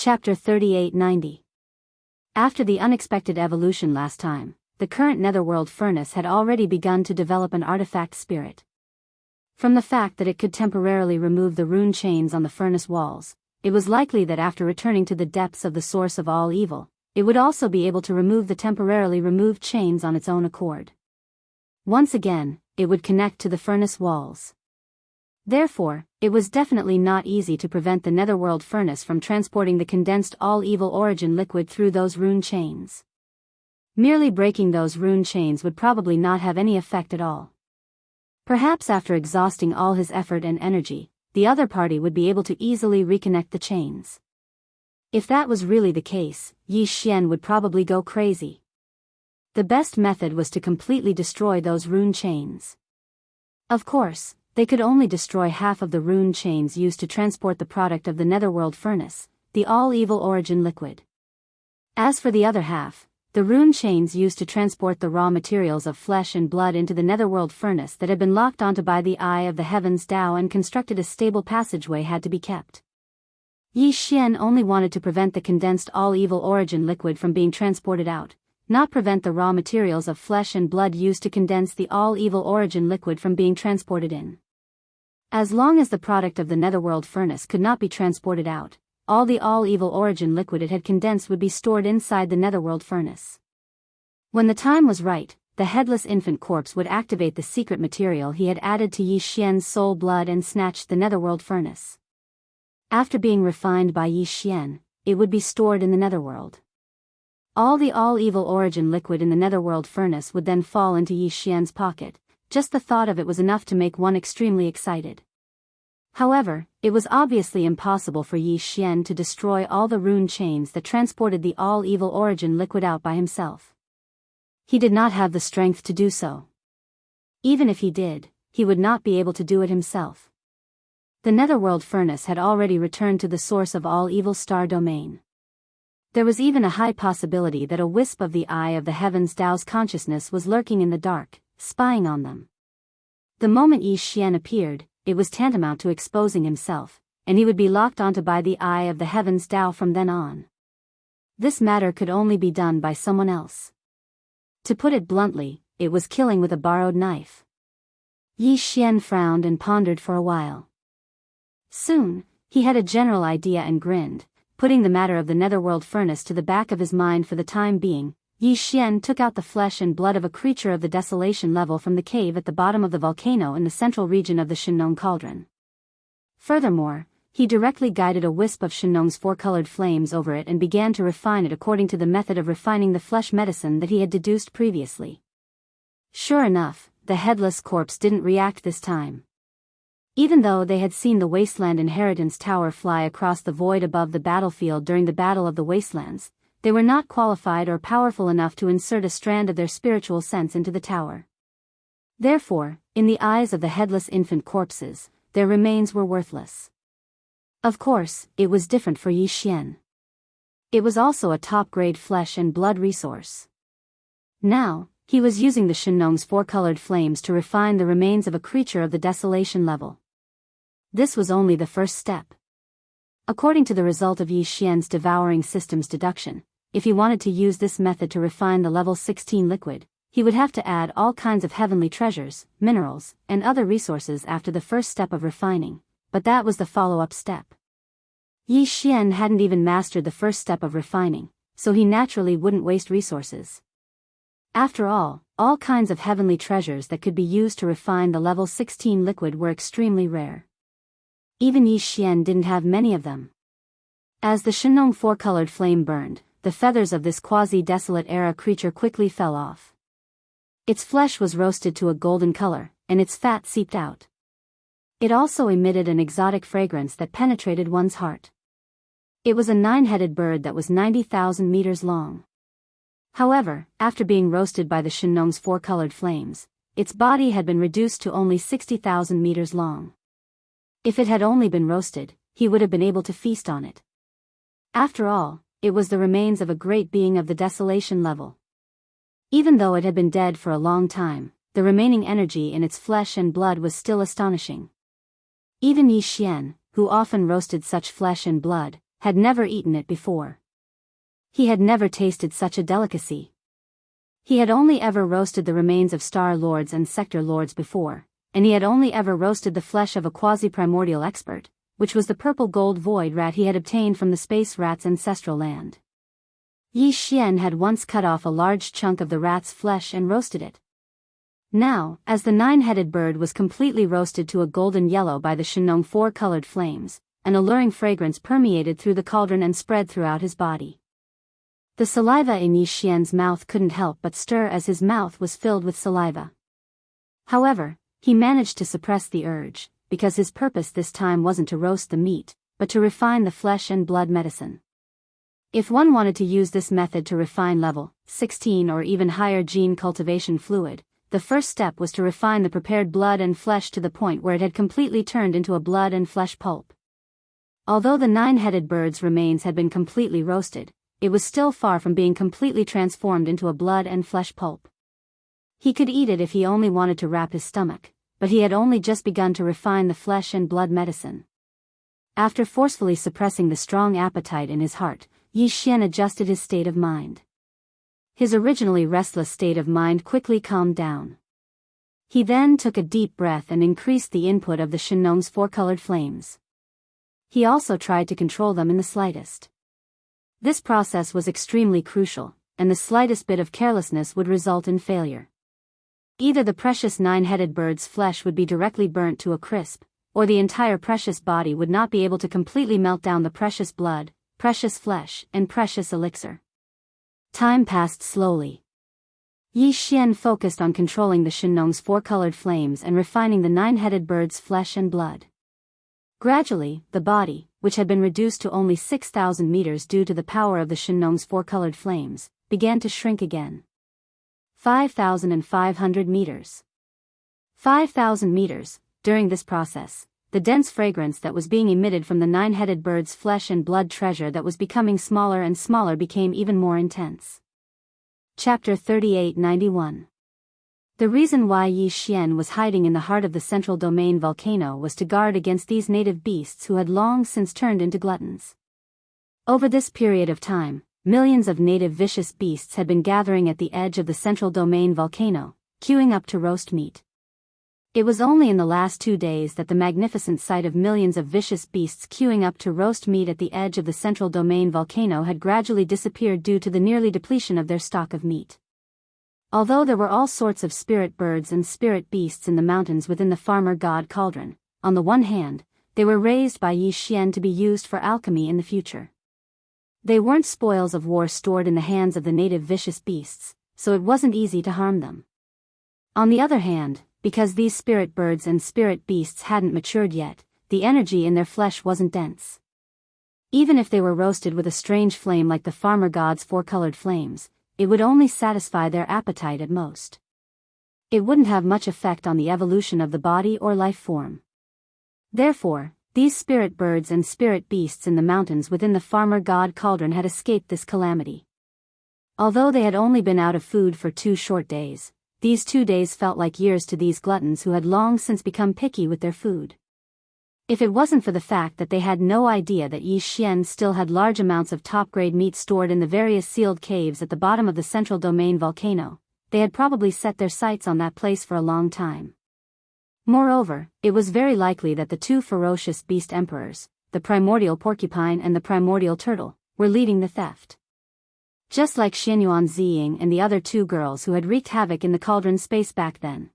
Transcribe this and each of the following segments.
Chapter 3890. After the unexpected evolution last time, the current netherworld furnace had already begun to develop an artifact spirit. From the fact that it could temporarily remove the rune chains on the furnace walls, it was likely that after returning to the depths of the source of all evil, it would also be able to remove the temporarily removed chains on its own accord. Once again, it would connect to the furnace walls. Therefore, it was definitely not easy to prevent the netherworld furnace from transporting the condensed all-evil origin liquid through those rune chains. Merely breaking those rune chains would probably not have any effect at all. Perhaps after exhausting all his effort and energy, the other party would be able to easily reconnect the chains. If that was really the case, Yi Xian would probably go crazy. The best method was to completely destroy those rune chains. Of course, they could only destroy half of the rune chains used to transport the product of the netherworld furnace, the all-evil origin liquid. As for the other half, the rune chains used to transport the raw materials of flesh and blood into the netherworld furnace that had been locked onto by the Eye of the Heavens Tao and constructed a stable passageway had to be kept. Yi Xian only wanted to prevent the condensed all-evil origin liquid from being transported out, not prevent the raw materials of flesh and blood used to condense the all-evil origin liquid from being transported in. As long as the product of the netherworld furnace could not be transported out, all the all-evil origin liquid it had condensed would be stored inside the netherworld furnace. When the time was right, the headless infant corpse would activate the secret material he had added to Yi Xian's soul blood and snatch the netherworld furnace. After being refined by Yi Xian, it would be stored in the netherworld. All the all-evil origin liquid in the netherworld furnace would then fall into Yi Xian's pocket. Just the thought of it was enough to make one extremely excited. However, it was obviously impossible for Yi Xian to destroy all the rune chains that transported the all-evil origin liquid out by himself. He did not have the strength to do so. Even if he did, he would not be able to do it himself. The netherworld furnace had already returned to the source of all evil star domain. There was even a high possibility that a wisp of the Eye of the Heavens Tao's consciousness was lurking in the dark, spying on them. The moment Yi Xian appeared, it was tantamount to exposing himself, and he would be locked onto by the Eye of the Heavens Tao from then on. This matter could only be done by someone else. To put it bluntly, it was killing with a borrowed knife. Yi Xian frowned and pondered for a while. Soon, he had a general idea and grinned, putting the matter of the netherworld furnace to the back of his mind for the time being. Yi Xian took out the flesh and blood of a creature of the desolation level from the cave at the bottom of the volcano in the central region of the Shinong cauldron. Furthermore, he directly guided a wisp of Shinong's four-colored flames over it and began to refine it according to the method of refining the flesh medicine that he had deduced previously. Sure enough, the headless corpse didn't react this time. Even though they had seen the Wasteland Inheritance Tower fly across the void above the battlefield during the Battle of the Wastelands, they were not qualified or powerful enough to insert a strand of their spiritual sense into the tower. Therefore, in the eyes of the headless infant corpses, their remains were worthless. Of course, it was different for Yi Xian. It was also a top-grade flesh and blood resource. Now, he was using the Shinong's four-colored flames to refine the remains of a creature of the desolation level. This was only the first step. According to the result of Yi Xian's devouring system's deduction, if he wanted to use this method to refine the level 16 liquid, he would have to add all kinds of heavenly treasures, minerals, and other resources after the first step of refining, but that was the follow-up step. Yi Xian hadn't even mastered the first step of refining, so he naturally wouldn't waste resources. After all kinds of heavenly treasures that could be used to refine the level 16 liquid were extremely rare. Even Yi Xian didn't have many of them. As the Shinong four-colored flame burned, the feathers of this quasi-desolate era creature quickly fell off. Its flesh was roasted to a golden color, and its fat seeped out. It also emitted an exotic fragrance that penetrated one's heart. It was a 9-headed bird that was 90,000 meters long. However, after being roasted by the Shinong's four-colored flames, its body had been reduced to only 60,000 meters long. If it had only been roasted, he would have been able to feast on it. After all, it was the remains of a great being of the desolation level. Even though it had been dead for a long time, the remaining energy in its flesh and blood was still astonishing. Even Yi Xian, who often roasted such flesh and blood, had never eaten it before. He had never tasted such a delicacy. He had only ever roasted the remains of Star Lords and Sector Lords before, and he had only ever roasted the flesh of a quasi-primordial expert, which was the purple gold void rat he had obtained from the space rat's ancestral land. Yi Xian had once cut off a large chunk of the rat's flesh and roasted it. Now, as the nine-headed bird was completely roasted to a golden yellow by the Shenong four-colored flames, an alluring fragrance permeated through the cauldron and spread throughout his body. The saliva in Yi Xian's mouth couldn't help but stir as his mouth was filled with saliva. However, he managed to suppress the urge, because his purpose this time wasn't to roast the meat, but to refine the flesh and blood medicine. If one wanted to use this method to refine level 16 or even higher gene cultivation fluid, the first step was to refine the prepared blood and flesh to the point where it had completely turned into a blood and flesh pulp. Although the nine-headed bird's remains had been completely roasted, it was still far from being completely transformed into a blood and flesh pulp. He could eat it if he only wanted to wrap his stomach, but he had only just begun to refine the flesh and blood medicine. After forcefully suppressing the strong appetite in his heart, Yi Xian adjusted his state of mind. His originally restless state of mind quickly calmed down. He then took a deep breath and increased the input of the Shenong's four-colored flames. He also tried to control them in the slightest. This process was extremely crucial, and the slightest bit of carelessness would result in failure. Either the precious nine-headed bird's flesh would be directly burnt to a crisp, or the entire precious body would not be able to completely melt down the precious blood, precious flesh, and precious elixir. Time passed slowly. Yi Xian focused on controlling the Shenong's four-colored flames and refining the nine-headed bird's flesh and blood. Gradually, the body, which had been reduced to only 6,000 meters due to the power of the Shenong's four-colored flames, began to shrink again. 5,500 meters. 5,000 meters. During this process, the dense fragrance that was being emitted from the nine-headed bird's flesh and blood treasure that was becoming smaller and smaller became even more intense. Chapter 3891. The reason why Yi Xian was hiding in the heart of the central domain volcano was to guard against these native beasts who had long since turned into gluttons. Over this period of time, millions of native vicious beasts had been gathering at the edge of the central domain volcano, queuing up to roast meat. It was only in the last 2 days that the magnificent sight of millions of vicious beasts queuing up to roast meat at the edge of the central domain volcano had gradually disappeared due to the nearly depletion of their stock of meat. Although there were all sorts of spirit birds and spirit beasts in the mountains within the farmer god cauldron, on the one hand, they were raised by Yi Xian to be used for alchemy in the future. They weren't spoils of war stored in the hands of the native vicious beasts, so it wasn't easy to harm them. On the other hand, because these spirit birds and spirit beasts hadn't matured yet, the energy in their flesh wasn't dense. Even if they were roasted with a strange flame like the farmer god's four-colored flames, it would only satisfy their appetite at most. It wouldn't have much effect on the evolution of the body or life form. Therefore, these spirit birds and spirit beasts in the mountains within the farmer god cauldron had escaped this calamity. Although they had only been out of food for 2 short days, these 2 days felt like years to these gluttons who had long since become picky with their food. If it wasn't for the fact that they had no idea that Yi Xian still had large amounts of top-grade meat stored in the various sealed caves at the bottom of the central domain volcano, they had probably set their sights on that place for a long time. Moreover, it was very likely that the 2 ferocious beast emperors, the primordial porcupine and the primordial turtle, were leading the theft. Just like Xianyuan Ziying and the other 2 girls who had wreaked havoc in the cauldron space back then.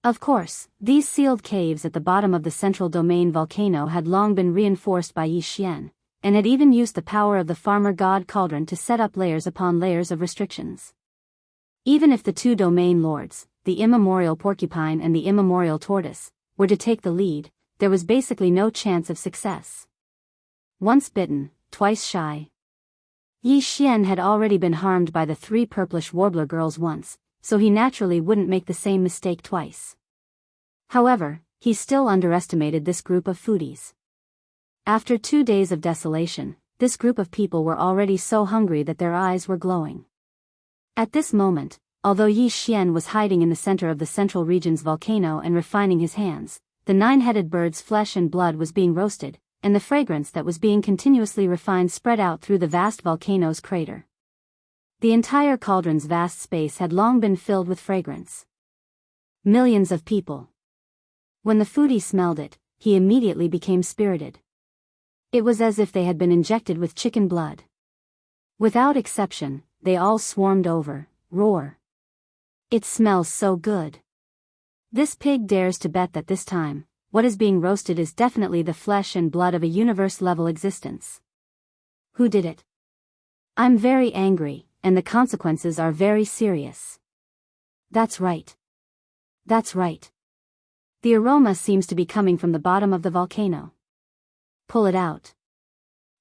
Of course, these sealed caves at the bottom of the central domain volcano had long been reinforced by Yi Xian, and had even used the power of the farmer god cauldron to set up layers upon layers of restrictions. Even if the 2 domain lords, the immemorial porcupine and the immemorial tortoise, were to take the lead, there was basically no chance of success. Once bitten, twice shy. Yi Xian had already been harmed by the 3 purplish warbler girls once, so he naturally wouldn't make the same mistake twice. However, he still underestimated this group of foodies. After 2 days of desolation, this group of people were already so hungry that their eyes were glowing. At this moment, although Yi Xian was hiding in the center of the central region's volcano and refining his hands, the 9-headed bird's flesh and blood was being roasted, and the fragrance that was being continuously refined spread out through the vast volcano's crater. The entire cauldron's vast space had long been filled with fragrance. Millions of people. When the foodie smelled it, he immediately became spirited. It was as if they had been injected with chicken blood. Without exception, they all swarmed over, roar. It smells so good. This pig dares to bet that this time, what is being roasted is definitely the flesh and blood of a universe-level existence. Who did it? I'm very angry, and the consequences are very serious. That's right. That's right. The aroma seems to be coming from the bottom of the volcano. Pull it out.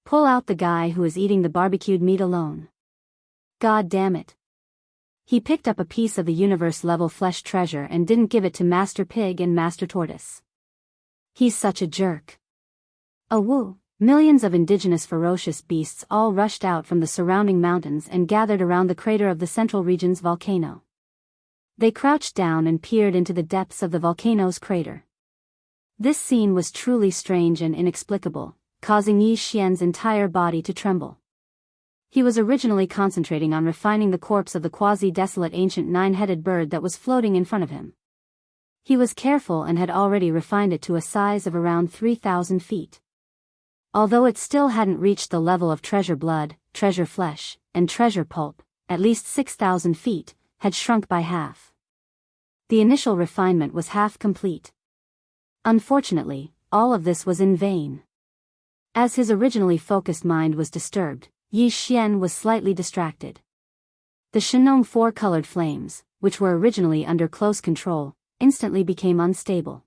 Pull out the guy who is eating the barbecued meat alone. God damn it. He picked up a piece of the universe-level flesh treasure and didn't give it to Master Pig and Master Tortoise. He's such a jerk. Woo! Millions of indigenous ferocious beasts all rushed out from the surrounding mountains and gathered around the crater of the central region's volcano. They crouched down and peered into the depths of the volcano's crater. This scene was truly strange and inexplicable, causing Yi Xian's entire body to tremble. He was originally concentrating on refining the corpse of the quasi-desolate ancient nine-headed bird that was floating in front of him. He was careful and had already refined it to a size of around 3,000 feet. Although it still hadn't reached the level of treasure blood, treasure flesh, and treasure pulp, at least 6,000 feet, had shrunk by half. The initial refinement was half complete. Unfortunately, all of this was in vain. As his originally focused mind was disturbed, Yi Xian was slightly distracted. The Shenong four-colored flames, which were originally under close control, instantly became unstable.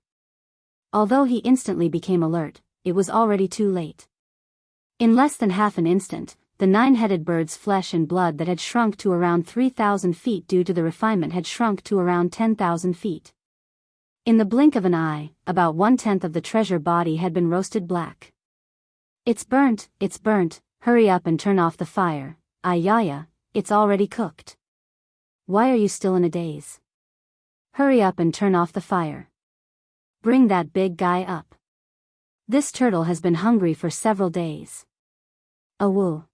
Although he instantly became alert, it was already too late. In less than half an instant, the nine-headed bird's flesh and blood that had shrunk to around 3,000 feet due to the refinement had shrunk to around 10,000 feet. In the blink of an eye, about 1/10 of the treasure body had been roasted black. It's burnt, hurry up and turn off the fire, Ayaya, it's already cooked. Why are you still in a daze? Hurry up and turn off the fire. Bring that big guy up. This turtle has been hungry for several days. Woo!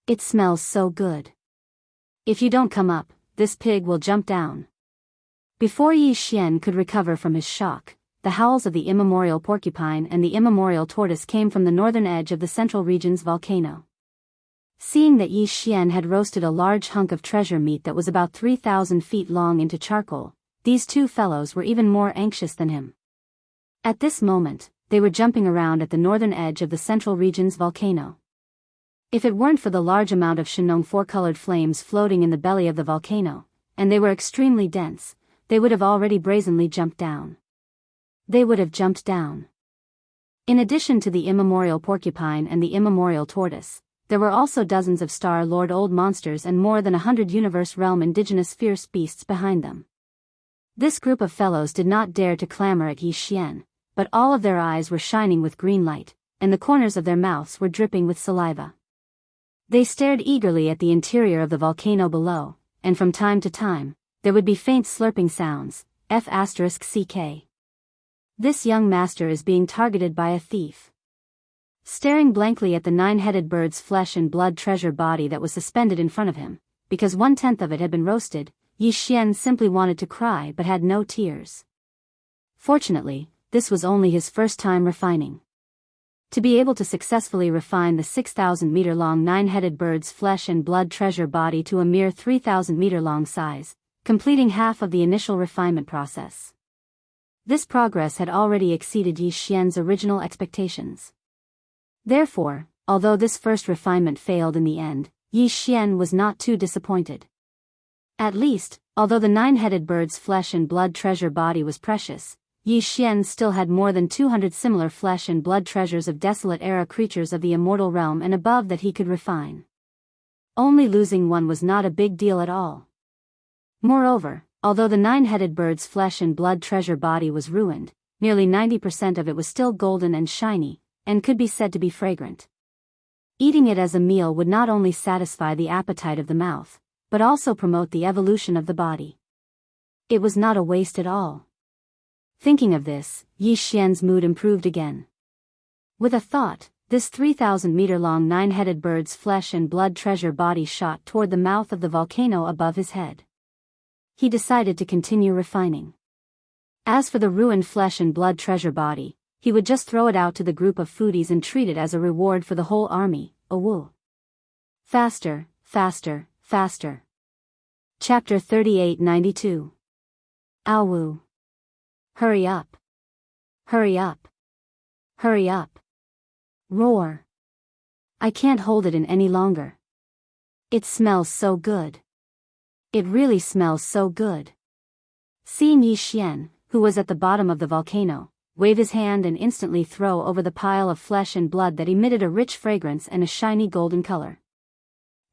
It smells so good. If you don't come up, this pig will jump down. Before Yi Xian could recover from his shock, the howls of the immemorial porcupine and the immemorial tortoise came from the northern edge of the central region's volcano. Seeing that Yi Xian had roasted a large hunk of treasure meat that was about 3,000 feet long into charcoal, these two fellows were even more anxious than him. At this moment, they were jumping around at the northern edge of the central region's volcano. If it weren't for the large amount of Shenong four-colored flames floating in the belly of the volcano, and they were extremely dense, they would have already brazenly jumped down. They would have jumped down. In addition to the immemorial porcupine and the immemorial tortoise, there were also dozens of Star-Lord old monsters and more than 100 universe-realm indigenous fierce beasts behind them. This group of fellows did not dare to clamor at Yi Xian, but all of their eyes were shining with green light, and the corners of their mouths were dripping with saliva. They stared eagerly at the interior of the volcano below, and from time to time, there would be faint slurping sounds, F***CK. This young master is being targeted by a thief. Staring blankly at the nine-headed bird's flesh and blood treasure body that was suspended in front of him, because 1/10 of it had been roasted, Yi Xian simply wanted to cry but had no tears. Fortunately, this was only his first time refining. To be able to successfully refine the 6,000-meter-long nine-headed bird's flesh and blood treasure body to a mere 3,000-meter-long size, completing half of the initial refinement process. This progress had already exceeded Yi Xian's original expectations. Therefore, although this first refinement failed in the end, Yi Xian was not too disappointed. At least, although the nine-headed bird's flesh and blood treasure body was precious, Yi Xian still had more than 200 similar flesh and blood treasures of desolate-era creatures of the immortal realm and above that he could refine. Only losing one was not a big deal at all. Moreover, although the nine-headed bird's flesh and blood treasure body was ruined, nearly 90% of it was still golden and shiny, and could be said to be fragrant. Eating it as a meal would not only satisfy the appetite of the mouth, but also promote the evolution of the body. It was not a waste at all. Thinking of this, Yi Xian's mood improved again. With a thought, this 3,000-meter-long nine-headed bird's flesh and blood treasure body shot toward the mouth of the volcano above his head. He decided to continue refining. As for the ruined flesh and blood treasure body, he would just throw it out to the group of foodies and treat it as a reward for the whole army. Wu. Faster, faster, faster. Chapter 3892. Wu. Hurry up. Hurry up. Hurry up. Roar. I can't hold it in any longer. It smells so good. It really smells so good. Seeing Yi Xian, who was at the bottom of the volcano, wave his hand and instantly throw over the pile of flesh and blood that emitted a rich fragrance and a shiny golden color.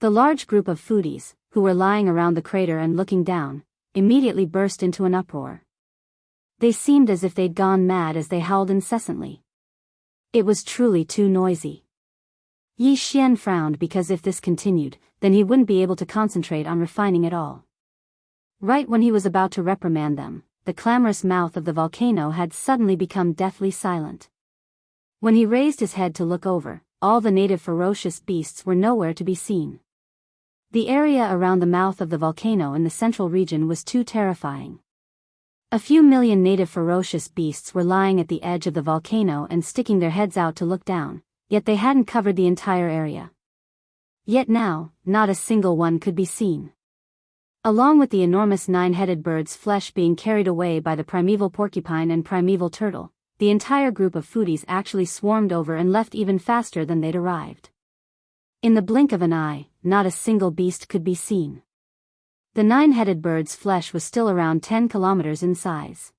The large group of foodies, who were lying around the crater and looking down, immediately burst into an uproar. They seemed as if they'd gone mad as they howled incessantly. It was truly too noisy. Yi Xian frowned because if this continued, then he wouldn't be able to concentrate on refining at all. Right when he was about to reprimand them, the clamorous mouth of the volcano had suddenly become deathly silent. When he raised his head to look over, all the native ferocious beasts were nowhere to be seen. The area around the mouth of the volcano in the central region was too terrifying. A few million native ferocious beasts were lying at the edge of the volcano and sticking their heads out to look down, yet they hadn't covered the entire area. Yet now, not a single one could be seen. Along with the enormous nine-headed bird's flesh being carried away by the primeval porcupine and primeval turtle, the entire group of foodies actually swarmed over and left even faster than they'd arrived. In the blink of an eye, not a single beast could be seen. The nine-headed bird's flesh was still around 10 kilometers in size.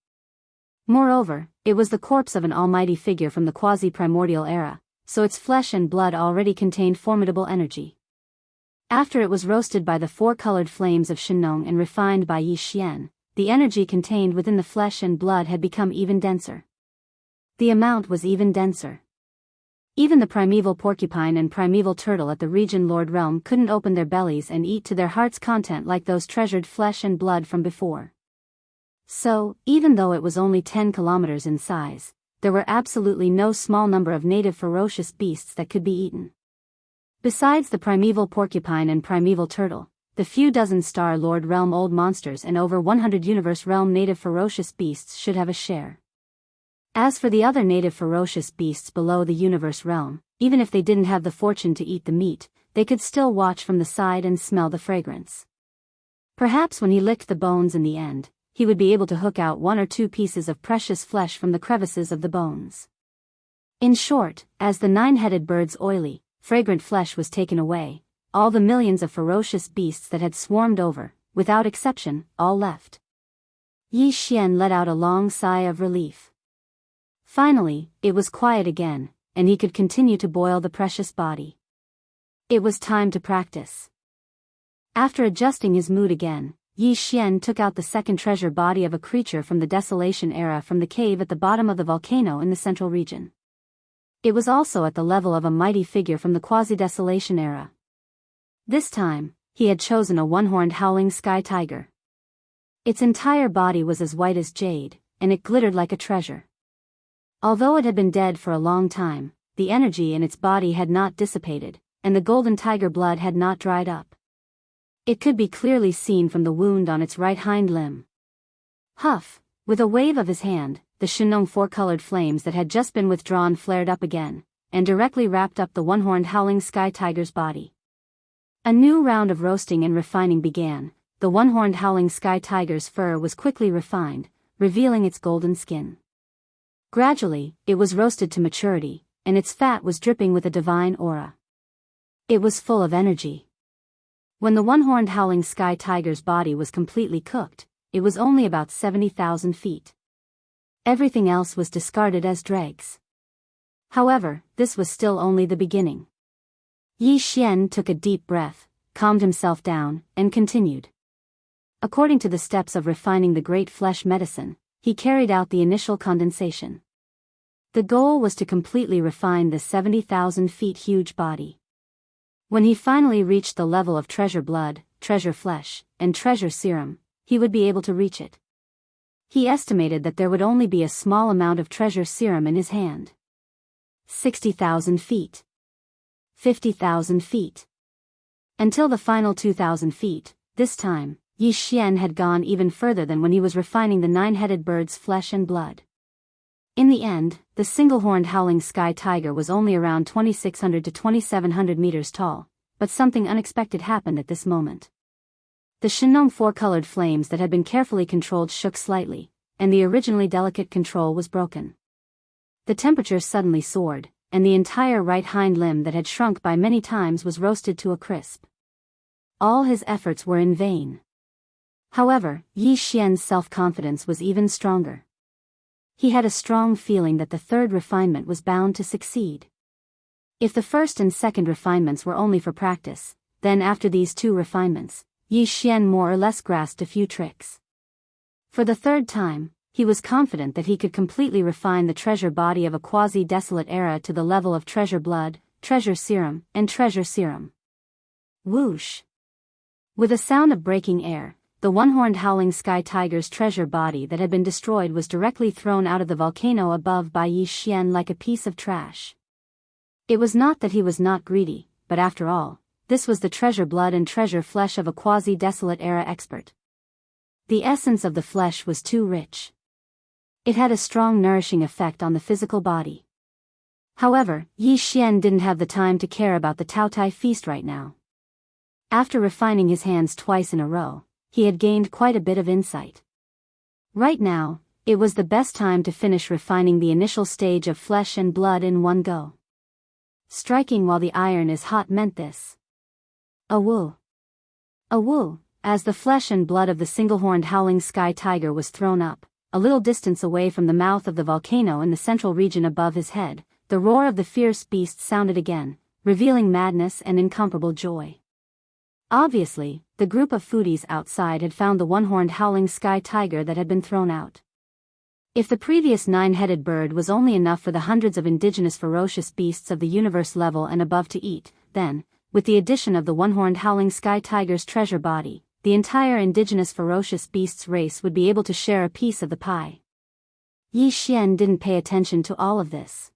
Moreover, it was the corpse of an almighty figure from the quasi-primordial era, so its flesh and blood already contained formidable energy. After it was roasted by the four-colored flames of Shenong and refined by Yi Xian, the energy contained within the flesh and blood had become even denser. The amount was even denser. Even the primeval porcupine and primeval turtle at the region Lord Realm couldn't open their bellies and eat to their heart's content like those treasured flesh and blood from before. So, even though it was only 10 kilometers in size, there were absolutely no small number of native ferocious beasts that could be eaten. Besides the primeval porcupine and primeval turtle, the few dozen Star Lord Realm old monsters and over 100 Universe Realm native ferocious beasts should have a share. As for the other native ferocious beasts below the Universe Realm, even if they didn't have the fortune to eat the meat, they could still watch from the side and smell the fragrance. Perhaps when he licked the bones in the end, he would be able to hook out one or two pieces of precious flesh from the crevices of the bones. In short, as the nine-headed bird's oily, fragrant flesh was taken away, all the millions of ferocious beasts that had swarmed over, without exception, all left. Yi Xian let out a long sigh of relief. Finally, it was quiet again, and he could continue to boil the precious body. It was time to practice. After adjusting his mood again, Yi Xian took out the second treasure body of a creature from the Desolation era from the cave at the bottom of the volcano in the central region. It was also at the level of a mighty figure from the quasi-desolation era. This time, he had chosen a one-horned howling sky tiger. Its entire body was as white as jade, and it glittered like a treasure. Although it had been dead for a long time, the energy in its body had not dissipated, and the golden tiger blood had not dried up. It could be clearly seen from the wound on its right hind limb. Huff, with a wave of his hand, the Shenong four-colored flames that had just been withdrawn flared up again, and directly wrapped up the one-horned howling sky tiger's body. A new round of roasting and refining began. The one-horned howling sky tiger's fur was quickly refined, revealing its golden skin. Gradually, it was roasted to maturity, and its fat was dripping with a divine aura. It was full of energy. When the one-horned howling sky tiger's body was completely cooked, it was only about 70,000 feet. Everything else was discarded as dregs. However, this was still only the beginning. Yi Xian took a deep breath, calmed himself down, and continued. According to the steps of refining the great flesh medicine, he carried out the initial condensation. The goal was to completely refine the 70,000 feet huge body. When he finally reached the level of treasure blood, treasure flesh, and treasure serum, he would be able to reach it. He estimated that there would only be a small amount of treasure serum in his hand. 60,000 feet. 50,000 feet. Until the final 2,000 feet, this time, Yi Xian had gone even further than when he was refining the nine-headed bird's flesh and blood. In the end, the single-horned howling sky tiger was only around 2,600 to 2,700 meters tall, but something unexpected happened at this moment. The Shenong four-colored flames that had been carefully controlled shook slightly, and the originally delicate control was broken. The temperature suddenly soared, and the entire right hind limb that had shrunk by many times was roasted to a crisp. All his efforts were in vain. However, Yi Xian's self-confidence was even stronger. He had a strong feeling that the third refinement was bound to succeed. If the first and second refinements were only for practice, then after these two refinements, Yi Xian more or less grasped a few tricks. For the third time, he was confident that he could completely refine the treasure body of a quasi-desolate era to the level of treasure blood, treasure serum, and treasure serum. Whoosh! With a sound of breaking air, the one-horned howling sky tiger's treasure body that had been destroyed was directly thrown out of the volcano above by Yi Xian like a piece of trash. It was not that he was not greedy, but after all, this was the treasure blood and treasure flesh of a quasi-desolate era expert. The essence of the flesh was too rich. It had a strong nourishing effect on the physical body. However, Yi Xian didn't have the time to care about the Taotai feast right now. After refining his hands twice in a row, he had gained quite a bit of insight. Right now, it was the best time to finish refining the initial stage of flesh and blood in one go. Striking while the iron is hot meant this. Awoo! Awoo! As the flesh and blood of the single-horned howling sky tiger was thrown up, a little distance away from the mouth of the volcano in the central region above his head, the roar of the fierce beast sounded again, revealing madness and incomparable joy. Obviously, the group of foodies outside had found the one-horned howling sky tiger that had been thrown out. If the previous nine-headed bird was only enough for the hundreds of indigenous ferocious beasts of the universe level and above to eat, then, with the addition of the one-horned howling sky tiger's treasure body, the entire indigenous ferocious beasts race would be able to share a piece of the pie. Yi Xian didn't pay attention to all of this.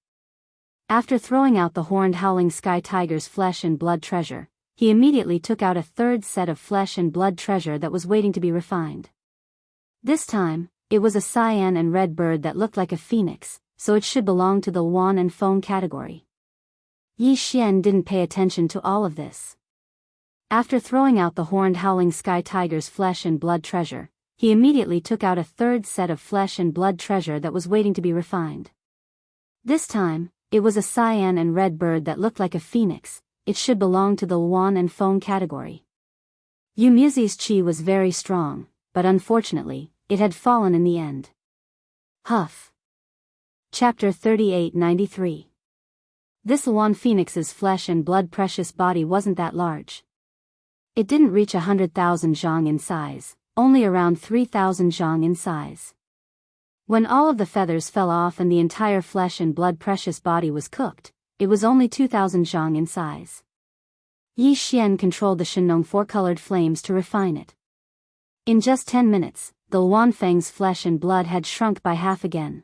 After throwing out the horned howling sky tiger's flesh and blood treasure, he immediately took out a third set of flesh and blood treasure that was waiting to be refined. This time, it was a cyan and red bird that looked like a phoenix, so it should belong to the Wan and Feng category. Yi Xian didn't pay attention to all of this. After throwing out the horned howling sky tiger's flesh and blood treasure, he immediately took out a third set of flesh and blood treasure that was waiting to be refined. This time, it was a cyan and red bird that looked like a phoenix. It should belong to the Wan and Feng category. Yu Muzi's chi was very strong, but unfortunately, it had fallen in the end. Huff. Chapter 3893. This Wan Phoenix's flesh and blood precious body wasn't that large. It didn't reach 100,000 zhang in size, only around 3,000 zhang in size. When all of the feathers fell off and the entire flesh and blood precious body was cooked, it was only 2,000 zhang in size. Yi Xian controlled the Shenong four-colored flames to refine it. In just 10 minutes, the Wanfeng's flesh and blood had shrunk by half again.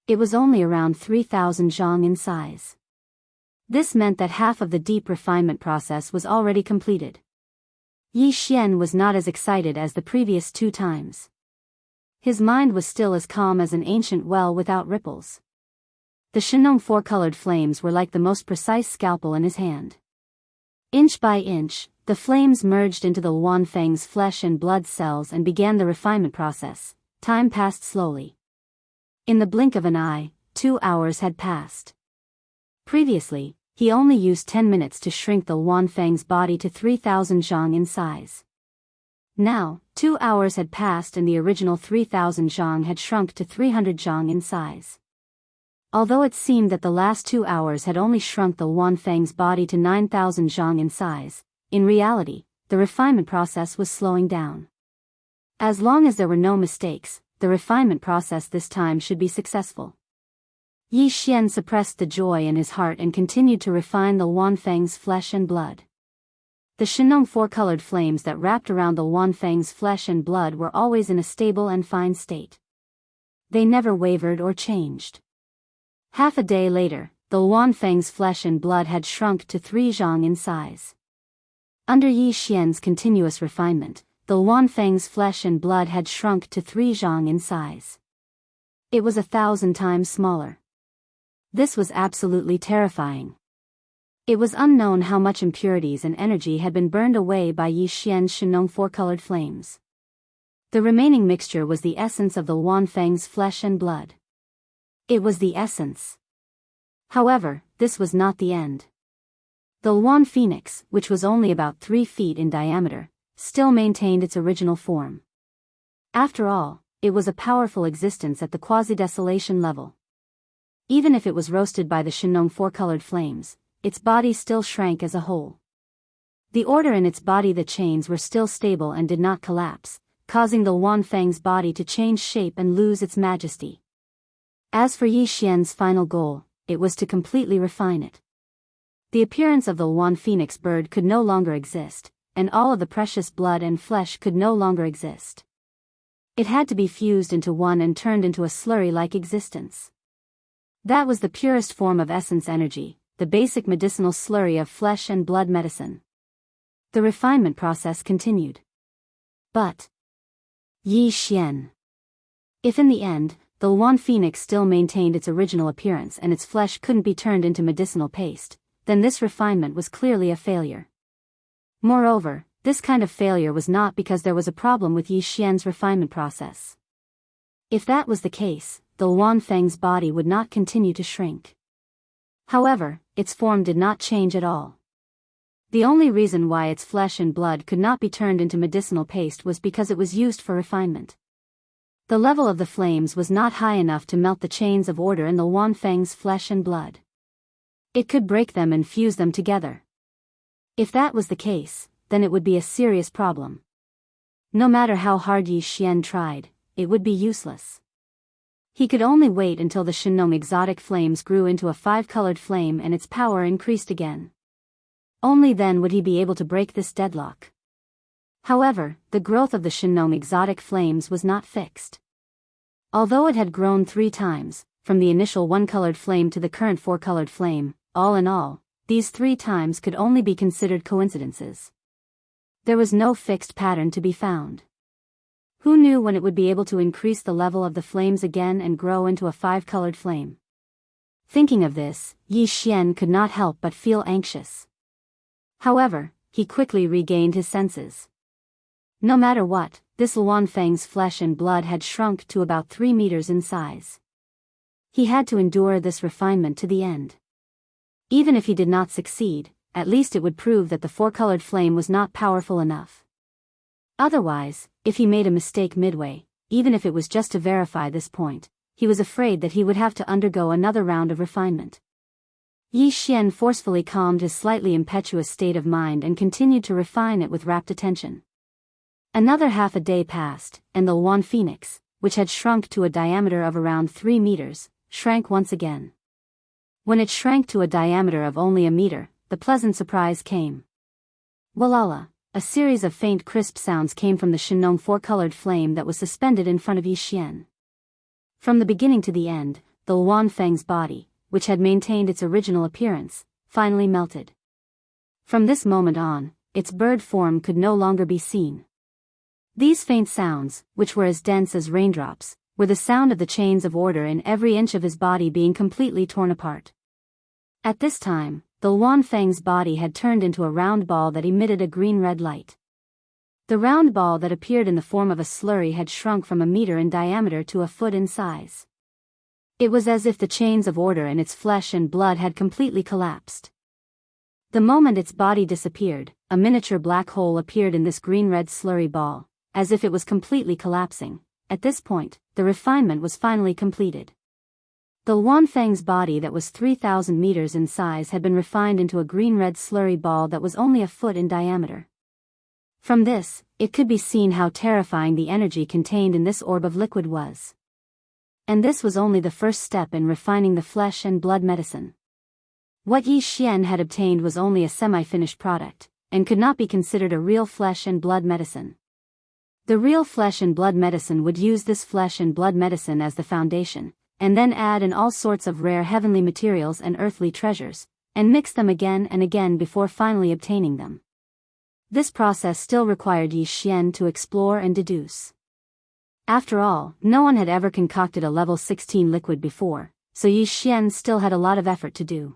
It was only around 3,000 zhang in size. This meant that half of the deep refinement process was already completed. Yi Xian was not as excited as the previous two times. His mind was still as calm as an ancient well without ripples. The Shenong four-colored flames were like the most precise scalpel in his hand. Inch by inch, the flames merged into the Wanfeng's flesh and blood cells and began the refinement process. Time passed slowly. In the blink of an eye, 2 hours had passed. Previously, he only used 10 minutes to shrink the Wanfeng's body to 3,000 zhang in size. Now, 2 hours had passed and the original 3,000 zhang had shrunk to 300 zhang in size. Although it seemed that the last 2 hours had only shrunk the Wanfeng's body to 9,000 zhang in size, in reality, the refinement process was slowing down. As long as there were no mistakes, the refinement process this time should be successful. Yi Xian suppressed the joy in his heart and continued to refine the Wanfeng's flesh and blood. The Shenong four-colored flames that wrapped around the Wanfeng's flesh and blood were always in a stable and fine state. They never wavered or changed. Half a day later, the Wanfeng's flesh and blood had shrunk to 3 zhang in size. Under Yi Xian's continuous refinement, the Wanfeng's flesh and blood had shrunk to 3 zhang in size. It was 1,000 times smaller. This was absolutely terrifying. It was unknown how much impurities and energy had been burned away by Yi Xian's Shenong four-colored flames. The remaining mixture was the essence of the Wanfeng's flesh and blood. It was the essence. However, this was not the end. The Wan Phoenix, which was only about 3 feet in diameter, still maintained its original form. After all, it was a powerful existence at the quasi-desolation level. Even if it was roasted by the Shenong four-colored flames, its body still shrank as a whole. The order in its body, the chains were still stable and did not collapse, causing the Wanfeng's body to change shape and lose its majesty. As for Yi Xian's final goal, it was to completely refine it. The appearance of the Wan Phoenix bird could no longer exist, and all of the precious blood and flesh could no longer exist. It had to be fused into one and turned into a slurry-like existence. That was the purest form of essence energy, the basic medicinal slurry of flesh and blood medicine. The refinement process continued. But Yi Xian. If in the end, the Wan Phoenix still maintained its original appearance and its flesh couldn't be turned into medicinal paste, then this refinement was clearly a failure. Moreover, this kind of failure was not because there was a problem with Yi Xian's refinement process. If that was the case, the Wanfeng's body would not continue to shrink. However, its form did not change at all. The only reason why its flesh and blood could not be turned into medicinal paste was because it was used for refinement. The level of the flames was not high enough to melt the chains of order in the Wanfeng's flesh and blood. It could break them and fuse them together. If that was the case, then it would be a serious problem. No matter how hard Yi Xian tried, it would be useless. He could only wait until the Shenong exotic flames grew into a 5-colored flame and its power increased again. Only then would he be able to break this deadlock. However, the growth of the Shenong exotic flames was not fixed. Although it had grown 3 times, from the initial 1-colored flame to the current 4-colored flame, all in all, these 3 times could only be considered coincidences. There was no fixed pattern to be found. Who knew when it would be able to increase the level of the flames again and grow into a 5-colored flame? Thinking of this, Yi Xian could not help but feel anxious. However, he quickly regained his senses. No matter what, this Wanfeng's flesh and blood had shrunk to about 3 meters in size. He had to endure this refinement to the end. Even if he did not succeed, at least it would prove that the 4-colored flame was not powerful enough. Otherwise, if he made a mistake midway, even if it was just to verify this point, he was afraid that he would have to undergo another round of refinement. Yi Xian forcefully calmed his slightly impetuous state of mind and continued to refine it with rapt attention. Another half a day passed, and the Wan Phoenix, which had shrunk to a diameter of around 3 meters, shrank once again. When it shrank to a diameter of only a meter, the pleasant surprise came. Walala, a series of faint crisp sounds came from the Shenong 4-colored flame that was suspended in front of Yi Xian. From the beginning to the end, the Wanfeng's body, which had maintained its original appearance, finally melted. From this moment on, its bird form could no longer be seen. These faint sounds, which were as dense as raindrops, were the sound of the chains of order in every inch of his body being completely torn apart. At this time, the Wanfeng's body had turned into a round ball that emitted a green-red light. The round ball that appeared in the form of a slurry had shrunk from a meter in diameter to a foot in size. It was as if the chains of order in its flesh and blood had completely collapsed. The moment its body disappeared, a miniature black hole appeared in this green-red slurry ball, as if it was completely collapsing. At this point, the refinement was finally completed. The Wanfeng's body that was 3,000 meters in size had been refined into a green-red slurry ball that was only a foot in diameter. From this, it could be seen how terrifying the energy contained in this orb of liquid was. And this was only the first step in refining the flesh and blood medicine. What Yi Xian had obtained was only a semi-finished product, and could not be considered a real flesh and blood medicine. The real flesh and blood medicine would use this flesh and blood medicine as the foundation, and then add in all sorts of rare heavenly materials and earthly treasures, and mix them again and again before finally obtaining them. This process still required Yi Xian to explore and deduce. After all, no one had ever concocted a level 16 liquid before, so Yi Xian still had a lot of effort to do.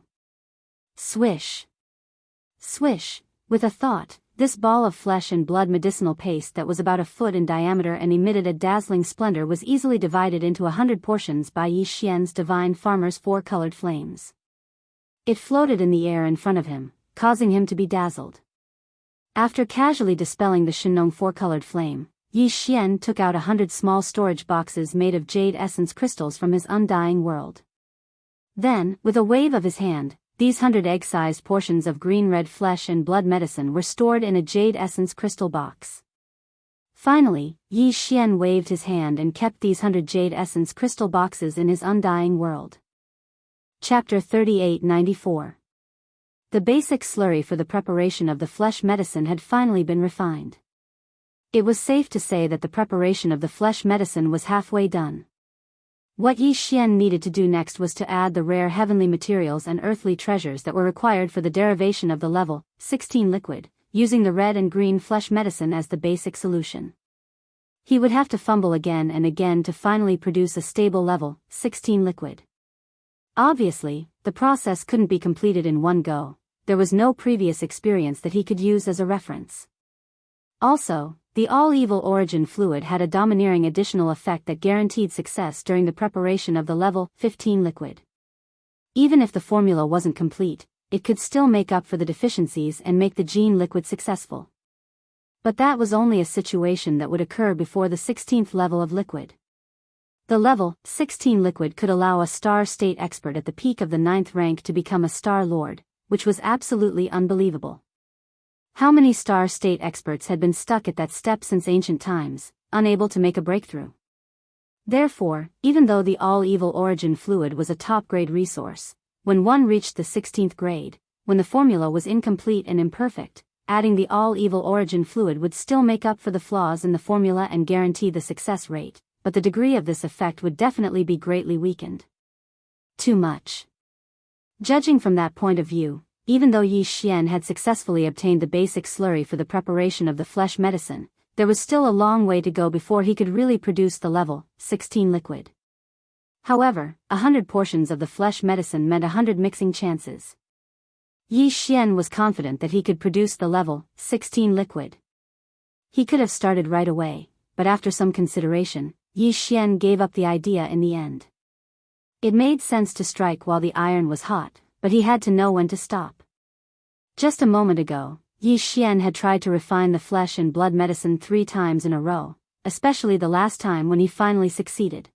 Swish! Swish! With a thought, this ball of flesh and blood medicinal paste that was about a foot in diameter and emitted a dazzling splendor was easily divided into 100 portions by Yi Xian's divine farmer's four-colored flames. It floated in the air in front of him, causing him to be dazzled. After casually dispelling the Shenong four-colored flame, Yi Xian took out 100 small storage boxes made of jade essence crystals from his undying world. Then, with a wave of his hand, these 100 egg-sized portions of green-red flesh and blood medicine were stored in a jade essence crystal box. Finally, Yi Xian waved his hand and kept these 100 jade essence crystal boxes in his undying world. Chapter 3894. The basic slurry for the preparation of the flesh medicine had finally been refined. It was safe to say that the preparation of the flesh medicine was halfway done. What Yi Xian needed to do next was to add the rare heavenly materials and earthly treasures that were required for the derivation of the level 16 liquid, using the red and green flesh medicine as the basic solution. He would have to fumble again and again to finally produce a stable level 16 liquid. Obviously, the process couldn't be completed in one go. There was no previous experience that he could use as a reference. Also, the all-evil origin fluid had a domineering additional effect that guaranteed success during the preparation of the level 15 liquid. Even if the formula wasn't complete, it could still make up for the deficiencies and make the gene liquid successful. But that was only a situation that would occur before the 16th level of liquid. The level 16 liquid could allow a star state expert at the peak of the 9th rank to become a star lord, which was absolutely unbelievable. How many star state experts had been stuck at that step since ancient times, unable to make a breakthrough? Therefore, even though the all-evil origin fluid was a top-grade resource, when one reached the 16th grade, when the formula was incomplete and imperfect, adding the all-evil origin fluid would still make up for the flaws in the formula and guarantee the success rate, but the degree of this effect would definitely be greatly weakened. Too much. Judging from that point of view, even though Yi Xian had successfully obtained the basic slurry for the preparation of the flesh medicine, there was still a long way to go before he could really produce the level 16 liquid. However, 100 portions of the flesh medicine meant 100 mixing chances. Yi Xian was confident that he could produce the level 16 liquid. He could have started right away, but after some consideration, Yi Xian gave up the idea in the end. It made sense to strike while the iron was hot, but he had to know when to stop. Just a moment ago, Yi Xian had tried to refine the flesh and blood medicine 3 times in a row, especially the last time when he finally succeeded.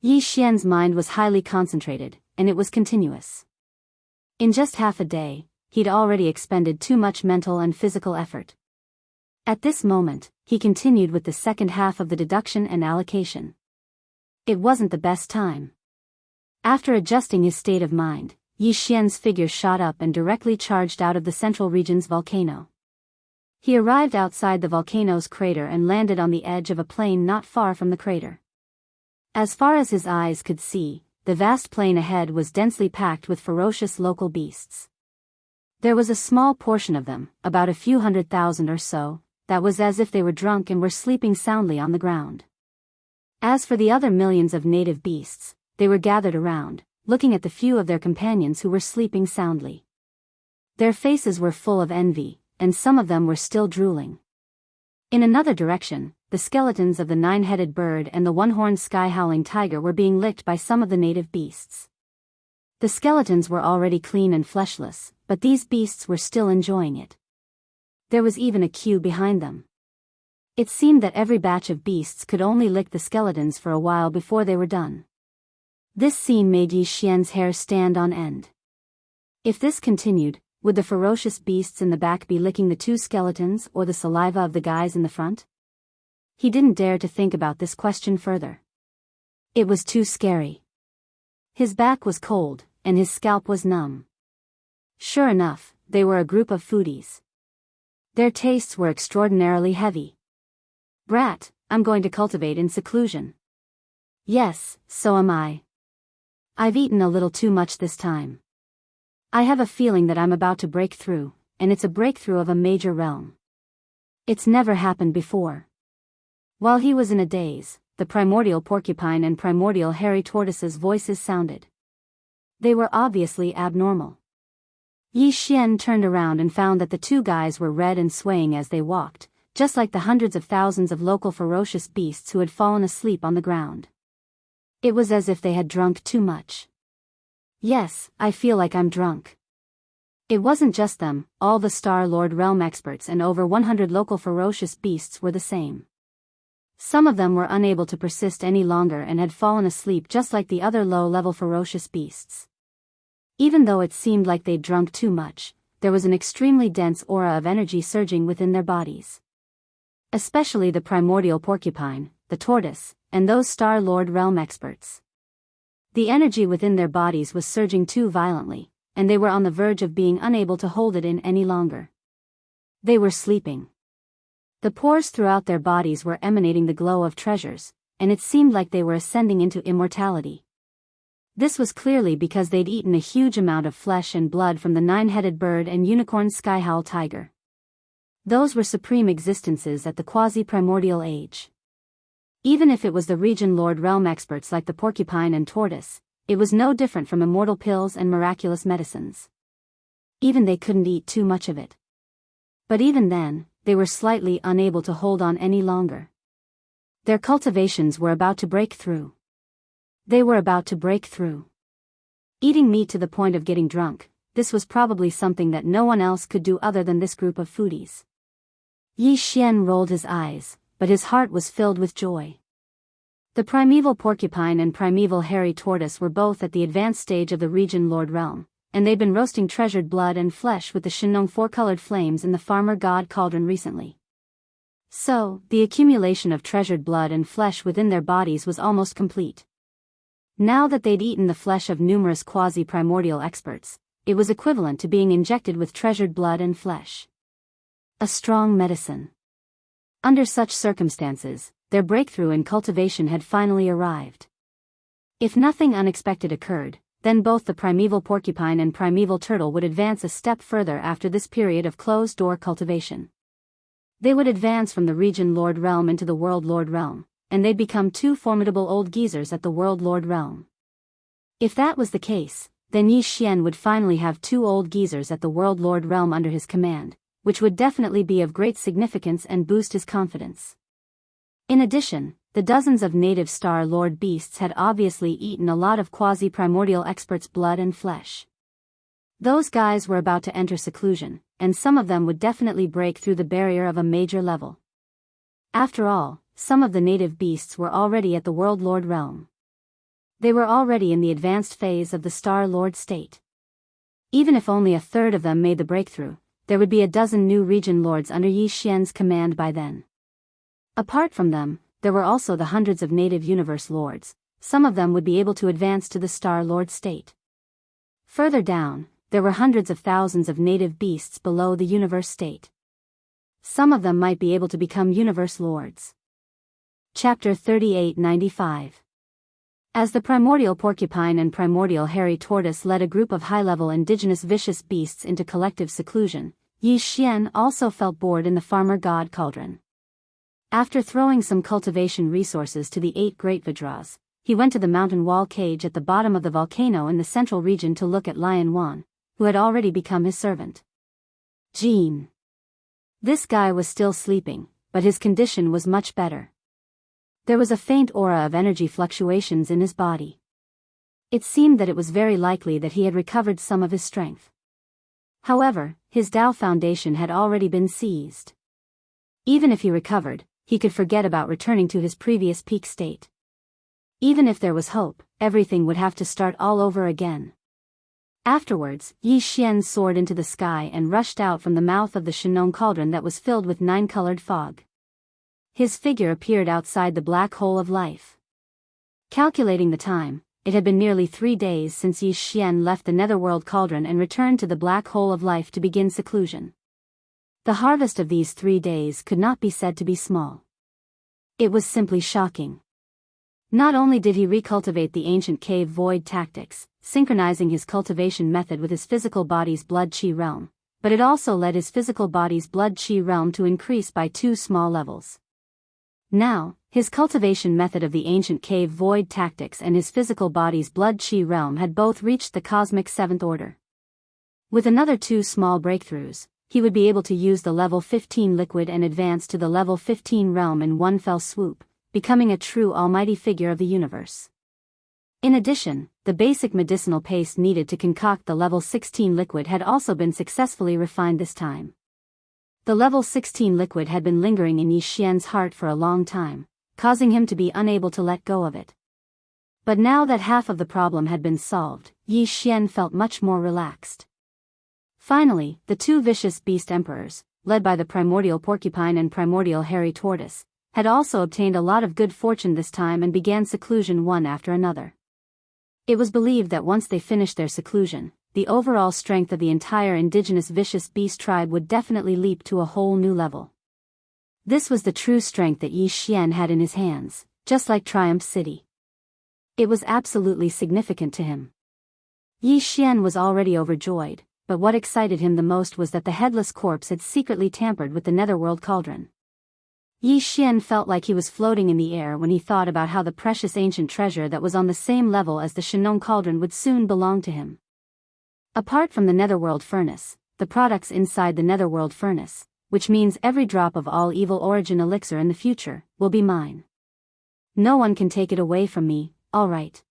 Yi Xian's mind was highly concentrated, and it was continuous. In just half a day, he'd already expended too much mental and physical effort. At this moment, he continued with the second half of the deduction and allocation. It wasn't the best time. After adjusting his state of mind, Yi Xian's figure shot up and directly charged out of the central region's volcano. He arrived outside the volcano's crater and landed on the edge of a plain not far from the crater. As far as his eyes could see, the vast plain ahead was densely packed with ferocious local beasts. There was a small portion of them, about a few 100,000 or so, that was as if they were drunk and were sleeping soundly on the ground. As for the other millions of native beasts, they were gathered around, looking at the few of their companions who were sleeping soundly. Their faces were full of envy, and some of them were still drooling. In another direction, the skeletons of the 9-headed bird and the one-horned sky-howling tiger were being licked by some of the native beasts. The skeletons were already clean and fleshless, but these beasts were still enjoying it. There was even a queue behind them. It seemed that every batch of beasts could only lick the skeletons for a while before they were done. This scene made Yi Xian's hair stand on end. If this continued, would the ferocious beasts in the back be licking the 2 skeletons or the saliva of the guys in the front? He didn't dare to think about this question further. It was too scary. His back was cold, and his scalp was numb. Sure enough, they were a group of foodies. Their tastes were extraordinarily heavy. Brat, I'm going to cultivate in seclusion. Yes, so am I. I've eaten a little too much this time. I have a feeling that I'm about to break through, and it's a breakthrough of a major realm. It's never happened before. While he was in a daze, the primordial porcupine and primordial hairy tortoise's voices sounded. They were obviously abnormal. Yi Xian turned around and found that the two guys were red and swaying as they walked, just like the hundreds of thousands of local ferocious beasts who had fallen asleep on the ground. It was as if they had drunk too much. Yes, I feel like I'm drunk. It wasn't just them, all the Star Lord realm experts and over 100 local ferocious beasts were the same. Some of them were unable to persist any longer and had fallen asleep just like the other low-level ferocious beasts. Even though it seemed like they'd drunk too much, there was an extremely dense aura of energy surging within their bodies. Especially the primordial porcupine, the tortoise, and those Star Lord realm experts. The energy within their bodies was surging too violently, and they were on the verge of being unable to hold it in any longer. They were sleeping. The pores throughout their bodies were emanating the glow of treasures, and it seemed like they were ascending into immortality. This was clearly because they'd eaten a huge amount of flesh and blood from the nine-headed bird and unicorn skyhowl tiger. Those were supreme existences at the quasi-primordial age. Even if it was the region lord realm experts like the porcupine and tortoise, it was no different from immortal pills and miraculous medicines. Even they couldn't eat too much of it. But even then, they were slightly unable to hold on any longer. Their cultivations were about to break through. They were about to break through. Eating meat to the point of getting drunk, this was probably something that no one else could do other than this group of foodies. Yi Xian rolled his eyes, but his heart was filled with joy. The primeval porcupine and primeval hairy tortoise were both at the advanced stage of the region lord realm, and they'd been roasting treasured blood and flesh with the Shinong four-colored flames in the farmer god cauldron recently. So, the accumulation of treasured blood and flesh within their bodies was almost complete. Now that they'd eaten the flesh of numerous quasi-primordial experts, it was equivalent to being injected with treasured blood and flesh. A strong medicine. Under such circumstances, their breakthrough in cultivation had finally arrived. If nothing unexpected occurred, then both the primeval porcupine and primeval turtle would advance a step further after this period of closed-door cultivation. They would advance from the region lord realm into the world lord realm, and they'd become two formidable old geezers at the world lord realm. If that was the case, then Yi Xian would finally have two old geezers at the world lord realm under his command, which would definitely be of great significance and boost his confidence. In addition, the dozens of native Star Lord beasts had obviously eaten a lot of quasi-primordial experts' blood and flesh. Those guys were about to enter seclusion, and some of them would definitely break through the barrier of a major level. After all, some of the native beasts were already at the World Lord realm. They were already in the advanced phase of the Star Lord state. Even if only a third of them made the breakthrough, there would be a dozen new region lords under Yi Xian's command by then. Apart from them, there were also the hundreds of native universe lords. Some of them would be able to advance to the Star Lord state. Further down, there were hundreds of thousands of native beasts below the universe state. Some of them might be able to become universe lords. Chapter 3895. As the primordial porcupine and primordial hairy tortoise led a group of high-level indigenous vicious beasts into collective seclusion, Yi Xian also felt bored in the farmer god cauldron. After throwing some cultivation resources to the 8 great Vajras, he went to the mountain wall cage at the bottom of the volcano in the central region to look at Lion Wan, who had already become his servant. Jean. This guy was still sleeping, but his condition was much better. There was a faint aura of energy fluctuations in his body. It seemed that it was very likely that he had recovered some of his strength. However, his Tao foundation had already been seized. Even if he recovered, he could forget about returning to his previous peak state. Even if there was hope, everything would have to start all over again. Afterwards, Yi Xian soared into the sky and rushed out from the mouth of the Shinong cauldron that was filled with 9-colored fog. His figure appeared outside the black hole of life. Calculating the time, it had been nearly 3 days since Yi Xian left the netherworld cauldron and returned to the black hole of life to begin seclusion. The harvest of these 3 days could not be said to be small. It was simply shocking. Not only did he recultivate the ancient cave void tactics, synchronizing his cultivation method with his physical body's blood-chi realm, but it also led his physical body's blood-chi realm to increase by 2 small levels. Now, his cultivation method of the ancient cave void tactics and his physical body's blood-chi realm had both reached the cosmic 7th order. With another 2 small breakthroughs, he would be able to use the level 15 liquid and advance to the level 15 realm in one fell swoop, becoming a true almighty figure of the universe. In addition, the basic medicinal paste needed to concoct the level 16 liquid had also been successfully refined this time. The level 16 liquid had been lingering in Yi Xian's heart for a long time, causing him to be unable to let go of it. But now that half of the problem had been solved, Yi Xian felt much more relaxed. Finally, the 2 vicious beast emperors, led by the primordial porcupine and primordial hairy tortoise, had also obtained a lot of good fortune this time and began seclusion one after another. It was believed that once they finished their seclusion, the overall strength of the entire indigenous vicious beast tribe would definitely leap to a whole new level. This was the true strength that Yi Xian had in his hands, just like Triumph City. It was absolutely significant to him. Yi Xian was already overjoyed, but what excited him the most was that the headless corpse had secretly tampered with the netherworld cauldron. Yi Xian felt like he was floating in the air when he thought about how the precious ancient treasure that was on the same level as the Shenong cauldron would soon belong to him. Apart from the netherworld furnace, the products inside the netherworld furnace, which means every drop of all evil origin elixir in the future, will be mine. No one can take it away from me, alright.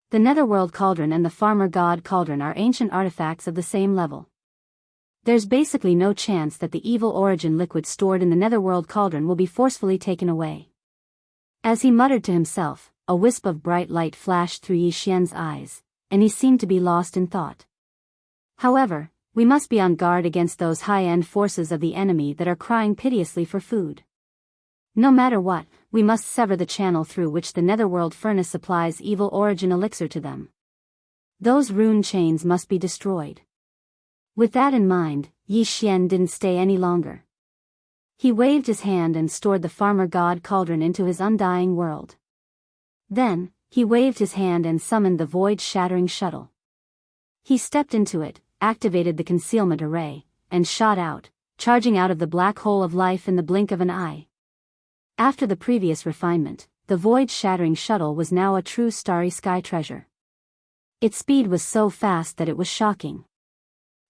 The netherworld cauldron and the farmer god cauldron are ancient artifacts of the same level. There's basically no chance that the evil origin liquid stored in the netherworld cauldron will be forcefully taken away. As he muttered to himself, a wisp of bright light flashed through Yi Xian's eyes, and he seemed to be lost in thought. However, we must be on guard against those high-end forces of the enemy that are crying piteously for food. No matter what, we must sever the channel through which the netherworld furnace supplies evil origin elixir to them. Those rune chains must be destroyed. With that in mind, Yi Xian didn't stay any longer. He waved his hand and stored the farmer god cauldron into his undying world. Then, he waved his hand and summoned the void-shattering shuttle. He stepped into it, activated the concealment array, and shot out, charging out of the black hole of life in the blink of an eye. After the previous refinement, the void-shattering shuttle was now a true starry sky treasure. Its speed was so fast that it was shocking.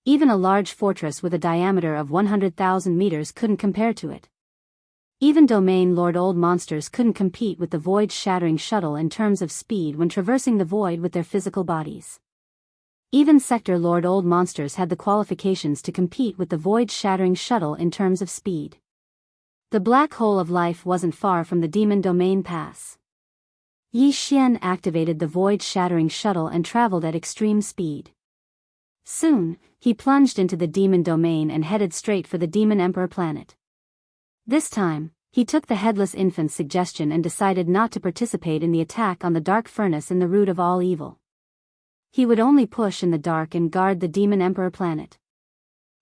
Even a large fortress with a diameter of 100,000 meters couldn't compare to it. Even Domain Lord Old Monsters couldn't compete with the void-shattering shuttle in terms of speed when traversing the void with their physical bodies. Even Sector Lord Old Monsters had the qualifications to compete with the void-shattering shuttle in terms of speed. The black hole of life wasn't far from the Demon Domain Pass. Yi Xian activated the void-shattering shuttle and traveled at extreme speed. Soon, he plunged into the Demon Domain and headed straight for the Demon Emperor planet. This time, he took the Headless Infant's suggestion and decided not to participate in the attack on the Dark Furnace in the root of all evil. He would only push in the dark and guard the Demon Emperor planet.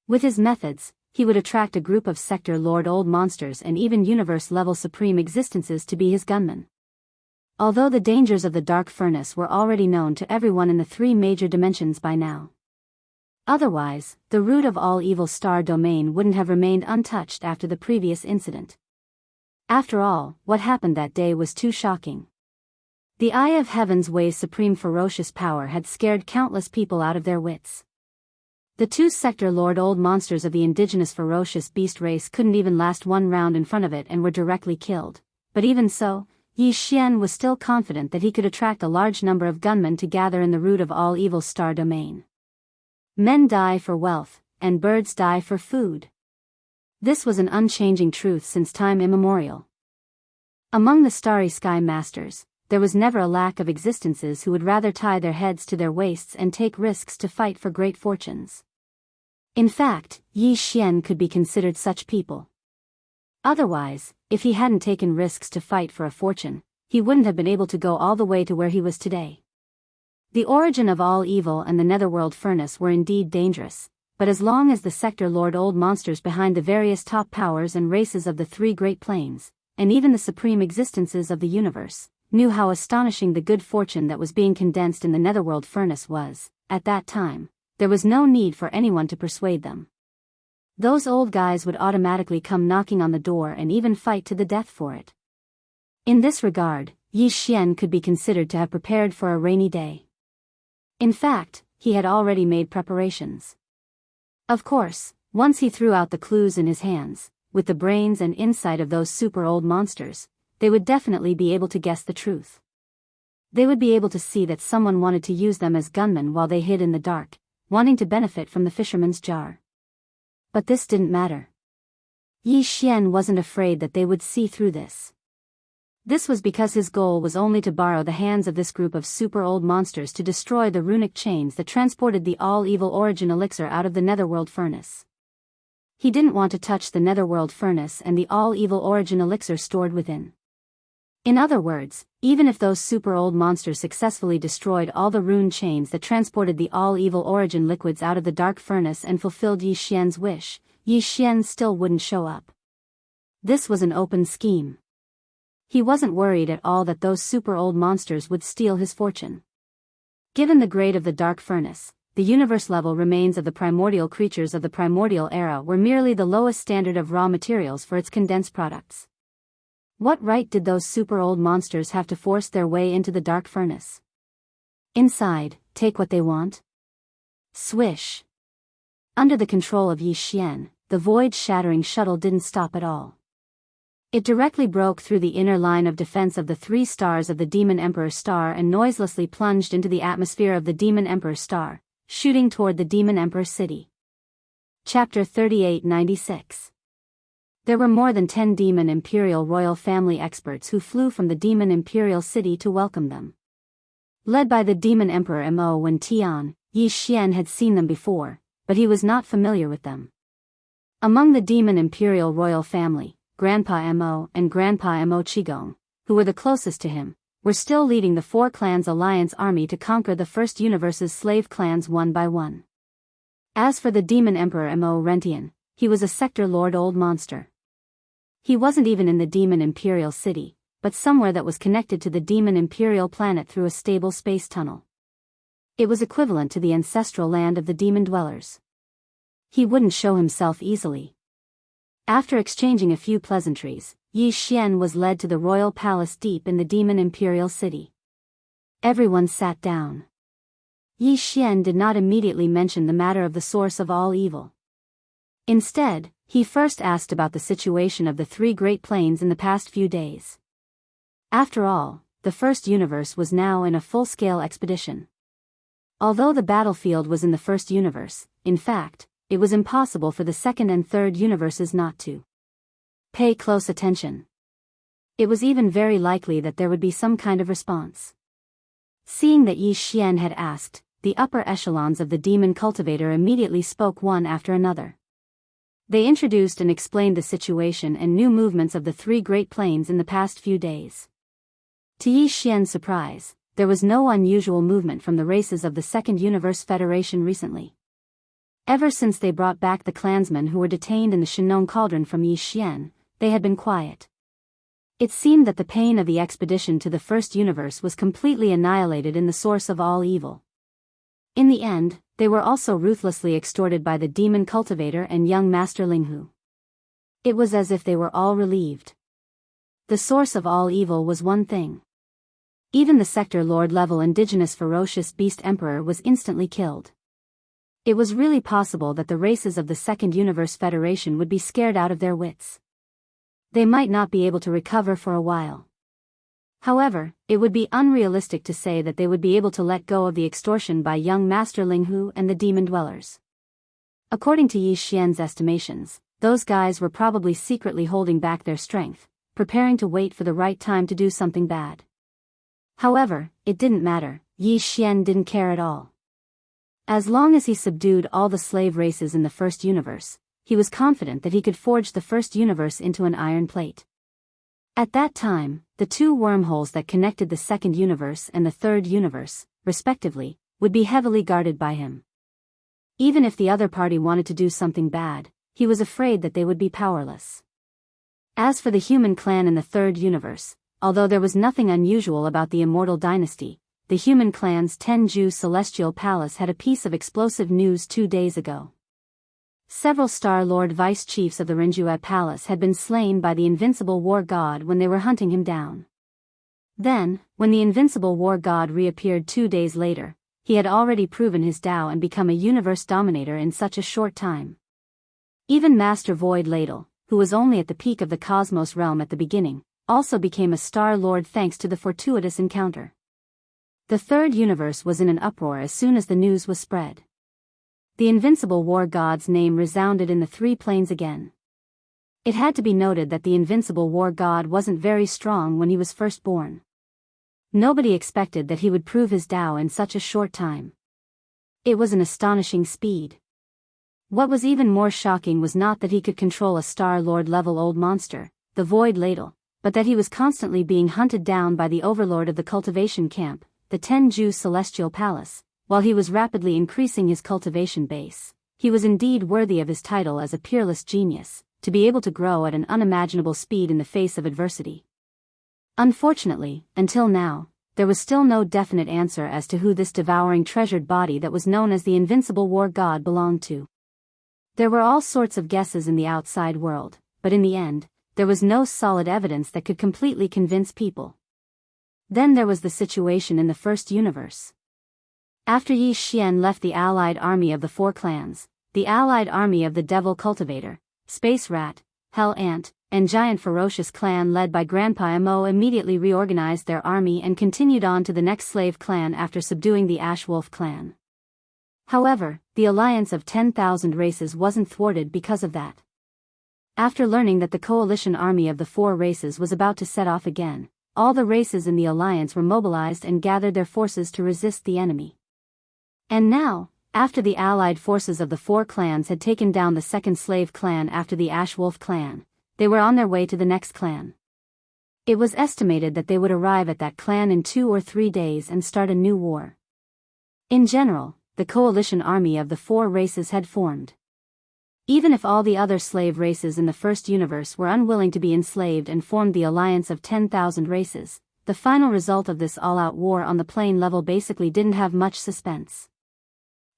With his methods, he would attract a group of Sector Lord Old Monsters and even universe-level supreme existences to be his gunmen. Although the dangers of the Dark Furnace were already known to everyone in the 3 major dimensions by now. Otherwise, the root of all evil star domain wouldn't have remained untouched after the previous incident. After all, what happened that day was too shocking. The Eye of Heaven's Way's supreme ferocious power had scared countless people out of their wits. The 2 Sector Lord Old Monsters of the indigenous ferocious beast race couldn't even last one round in front of it and were directly killed, but even so, Yi Xian was still confident that he could attract a large number of gunmen to gather in the root of all evil star domain. Men die for wealth, and birds die for food. This was an unchanging truth since time immemorial. Among the Starry Sky Masters, there was never a lack of existences who would rather tie their heads to their waists and take risks to fight for great fortunes. In fact, Yi Xian could be considered such people. Otherwise, if he hadn't taken risks to fight for a fortune, he wouldn't have been able to go all the way to where he was today. The origin of all evil and the netherworld furnace were indeed dangerous, but as long as the Sector Lord Old Monsters behind the various top powers and races of the 3 Great Planes, and even the supreme existences of the universe, knew how astonishing the good fortune that was being condensed in the netherworld furnace was. At that time, there was no need for anyone to persuade them. Those old guys would automatically come knocking on the door and even fight to the death for it. In this regard, Yi Xian could be considered to have prepared for a rainy day. In fact, he had already made preparations. Of course, once he threw out the clues in his hands, with the brains and insight of those super old monsters, they would definitely be able to guess the truth. They would be able to see that someone wanted to use them as gunmen while they hid in the dark, wanting to benefit from the fisherman's jar. But this didn't matter. Yi Xian wasn't afraid that they would see through this. This was because his goal was only to borrow the hands of this group of super old monsters to destroy the runic chains that transported the all-evil origin elixir out of the netherworld furnace. He didn't want to touch the netherworld furnace and the all-evil origin elixir stored within. In other words, even if those super old monsters successfully destroyed all the rune chains that transported the all-evil origin liquids out of the dark furnace and fulfilled Yi Xian's wish, Yi Xian still wouldn't show up. This was an open scheme. He wasn't worried at all that those super old monsters would steal his fortune. Given the grade of the dark furnace, the universe-level remains of the primordial creatures of the primordial era were merely the lowest standard of raw materials for its condensed products. What right did those super old monsters have to force their way into the dark furnace? Inside, take what they want? Swish. Under the control of Yi Xian, the void-shattering shuttle didn't stop at all. It directly broke through the inner line of defense of the 3 stars of the Demon Emperor Star and noiselessly plunged into the atmosphere of the Demon Emperor Star, shooting toward the Demon Emperor City. Chapter 3896. There were more than 10 Demon Imperial Royal Family experts who flew from the Demon Imperial City to welcome them. Led by the Demon Emperor Mo Wen Tian, Yi Xian had seen them before, but he was not familiar with them. Among the Demon Imperial Royal Family, Grandpa Mo and Grandpa Mo Qigong, who were the closest to him, were still leading the 4 Clans Alliance army to conquer the First Universe's slave clans one by one. As for the Demon Emperor Mo Rentian, he was a Sector Lord old monster. He wasn't even in the Demon Imperial City, but somewhere that was connected to the Demon Imperial planet through a stable space tunnel. It was equivalent to the ancestral land of the demon dwellers. He wouldn't show himself easily. After exchanging a few pleasantries, Yi Xian was led to the royal palace deep in the Demon Imperial City. Everyone sat down. Yi Xian did not immediately mention the matter of the source of all evil. Instead, he first asked about the situation of the 3 Great Plains in the past few days. After all, the First Universe was now in a full-scale expedition. Although the battlefield was in the First Universe, in fact, it was impossible for the Second and Third Universes not to pay close attention. It was even very likely that there would be some kind of response. Seeing that Yi Xian had asked, the upper echelons of the demon cultivator immediately spoke one after another. They introduced and explained the situation and new movements of the 3 Great Plains in the past few days. To Yi Xian's surprise, there was no unusual movement from the races of the Second Universe Federation recently. Ever since they brought back the clansmen who were detained in the Shinong Cauldron from Yi Xian, they had been quiet. It seemed that the pain of the expedition to the First Universe was completely annihilated in the source of all evil. In the end, they were also ruthlessly extorted by the demon cultivator and young Master Linghu. It was as if they were all relieved. The source of all evil was one thing. Even the Sector Lord level indigenous ferocious beast emperor was instantly killed. It was really possible that the races of the Second Universe Federation would be scared out of their wits. They might not be able to recover for a while. However, it would be unrealistic to say that they would be able to let go of the extortion by young Master Linghu and the demon dwellers. According to Yi Xian's estimations, those guys were probably secretly holding back their strength, preparing to wait for the right time to do something bad. However, it didn't matter. Yi Xian didn't care at all. As long as he subdued all the slave races in the First Universe, he was confident that he could forge the First Universe into an iron plate. At that time, the 2 wormholes that connected the Second Universe and the Third Universe, respectively, would be heavily guarded by him. Even if the other party wanted to do something bad, he was afraid that they would be powerless. As for the human clan in the Third Universe, although there was nothing unusual about the immortal dynasty, the human clan's Tenju Celestial Palace had a piece of explosive news 2 days ago. Several Star Lord vice-chiefs of the Rinjue Palace had been slain by the invincible war god when they were hunting him down. Then, when the invincible war god reappeared 2 days later, he had already proven his Tao and become a universe dominator in such a short time. Even Master Void Ladle, who was only at the peak of the cosmos realm at the beginning, also became a Star Lord thanks to the fortuitous encounter. The third universe was in an uproar as soon as the news was spread. The invincible war god's name resounded in the three planes again. It had to be noted that the invincible war god wasn't very strong when he was first born. Nobody expected that he would prove his Tao in such a short time. It was an astonishing speed. What was even more shocking was not that he could control a Star Lord level old monster, the Void Ladle, but that he was constantly being hunted down by the overlord of the cultivation camp, the Tenju Celestial Palace. While he was rapidly increasing his cultivation base, he was indeed worthy of his title as a peerless genius, to be able to grow at an unimaginable speed in the face of adversity. Unfortunately, until now, there was still no definite answer as to who this devouring treasured body that was known as the invincible war god belonged to. There were all sorts of guesses in the outside world, but in the end, there was no solid evidence that could completely convince people. Then there was the situation in the first universe. After Yi Xian left the allied army of the four clans, the allied army of the Devil Cultivator, Space Rat, Hell Ant, and Giant Ferocious clan led by Grandpa Mo immediately reorganized their army and continued on to the next slave clan after subduing the Ash Wolf clan. However, the alliance of 10,000 races wasn't thwarted because of that. After learning that the coalition army of the four races was about to set off again, all the races in the alliance were mobilized and gathered their forces to resist the enemy. And now, after the allied forces of the four clans had taken down the second slave clan after the Ash Wolf clan, they were on their way to the next clan. It was estimated that they would arrive at that clan in 2 or 3 days and start a new war. In general, the coalition army of the four races had formed. Even if all the other slave races in the first universe were unwilling to be enslaved and formed the alliance of 10,000 races, the final result of this all-out war on the plane level basically didn't have much suspense.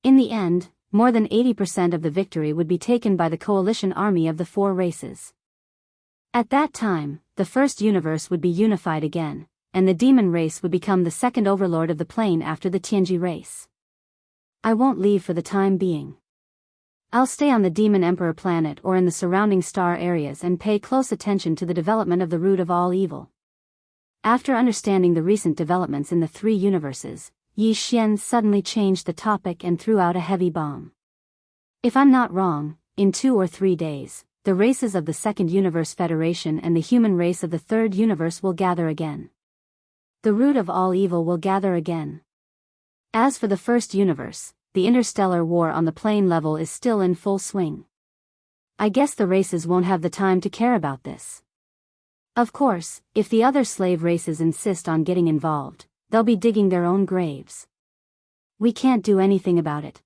In the end, more than 80% of the victory would be taken by the coalition army of the four races. At that time, the first universe would be unified again, and the demon race would become the second overlord of the plane after the Tianji race. I won't leave for the time being. I'll stay on the Demon Emperor planet or in the surrounding star areas and pay close attention to the development of the root of all evil. After understanding the recent developments in the three universes, Yi Xian suddenly changed the topic and threw out a heavy bomb. If I'm not wrong, in 2 or 3 days, the races of the Second Universe Federation and the human race of the Third Universe will gather again. The root of all evil will gather again. As for the First Universe, the interstellar war on the plane level is still in full swing. I guess the races won't have the time to care about this. Of course, if the other slave races insist on getting involved, they'll be digging their own graves. We can't do anything about it.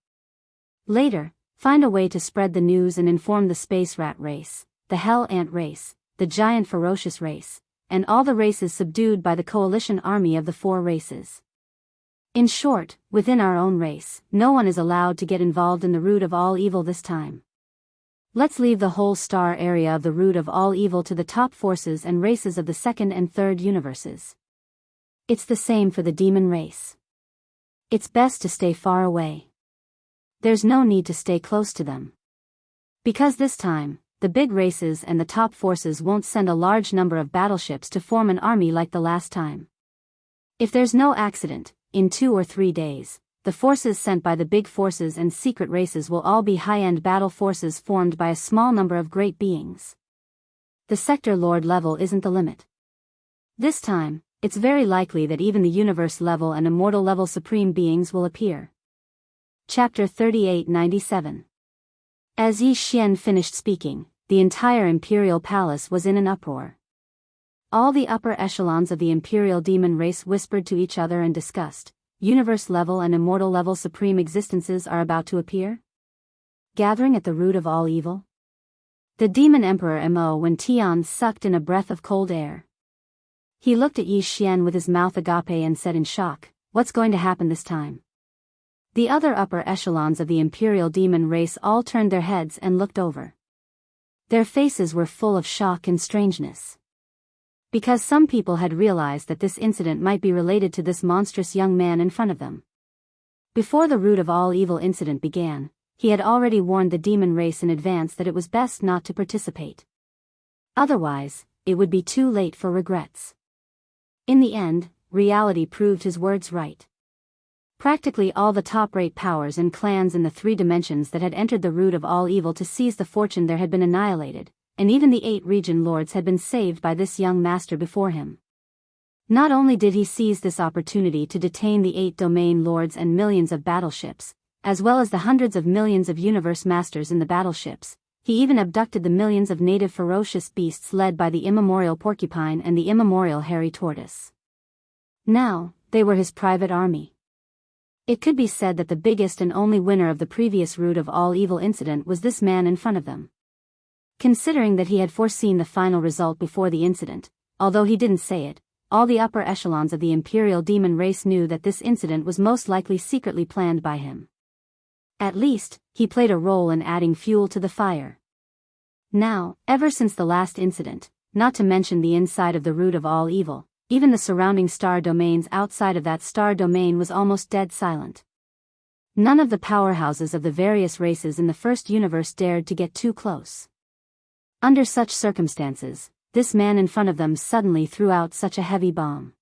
Later, find a way to spread the news and inform the Space Rat race, the Hell Ant race, the Giant Ferocious race, and all the races subdued by the coalition army of the four races. In short, within our own race, no one is allowed to get involved in the root of all evil this time. Let's leave the whole star area of the root of all evil to the top forces and races of the second and third universes. It's the same for the demon race. It's best to stay far away. There's no need to stay close to them. Because this time, the big races and the top forces won't send a large number of battleships to form an army like the last time. If there's no accident, in 2 or 3 days, the forces sent by the big forces and secret races will all be high-end battle forces formed by a small number of great beings. The Sector Lord level isn't the limit. This time, it's very likely that even the universe level and immortal level supreme beings will appear. Chapter 3897. As Yi Xian finished speaking, the entire imperial palace was in an uproar. All the upper echelons of the imperial demon race whispered to each other and discussed, universe level and immortal level supreme existences are about to appear? Gathering at the root of all evil? The demon emperor Mo when Tian sucked in a breath of cold air. He looked at Yi Xian with his mouth agape and said in shock, "What's going to happen this time?" The other upper echelons of the imperial demon race all turned their heads and looked over. Their faces were full of shock and strangeness. Because some people had realized that this incident might be related to this monstrous young man in front of them. Before the root of all evil incident began, he had already warned the demon race in advance that it was best not to participate. Otherwise, it would be too late for regrets. In the end, reality proved his words right. Practically all the top-rate powers and clans in the 3 dimensions that had entered the root of all evil to seize the fortune there had been annihilated, and even the 8 region lords had been saved by this young master before him. Not only did he seize this opportunity to detain the 8 domain lords and millions of battleships, as well as the hundreds of millions of universe masters in the battleships, he even abducted the millions of native ferocious beasts led by the immemorial porcupine and the immemorial hairy tortoise. Now, they were his private army. It could be said that the biggest and only winner of the previous root of all evil incident was this man in front of them. Considering that he had foreseen the final result before the incident, although he didn't say it, all the upper echelons of the imperial demon race knew that this incident was most likely secretly planned by him. At least, he played a role in adding fuel to the fire. Now, ever since the last incident, not to mention the inside of the root of all evil, even the surrounding star domains outside of that star domain was almost dead silent. None of the powerhouses of the various races in the first universe dared to get too close. Under such circumstances, this man in front of them suddenly threw out such a heavy bomb.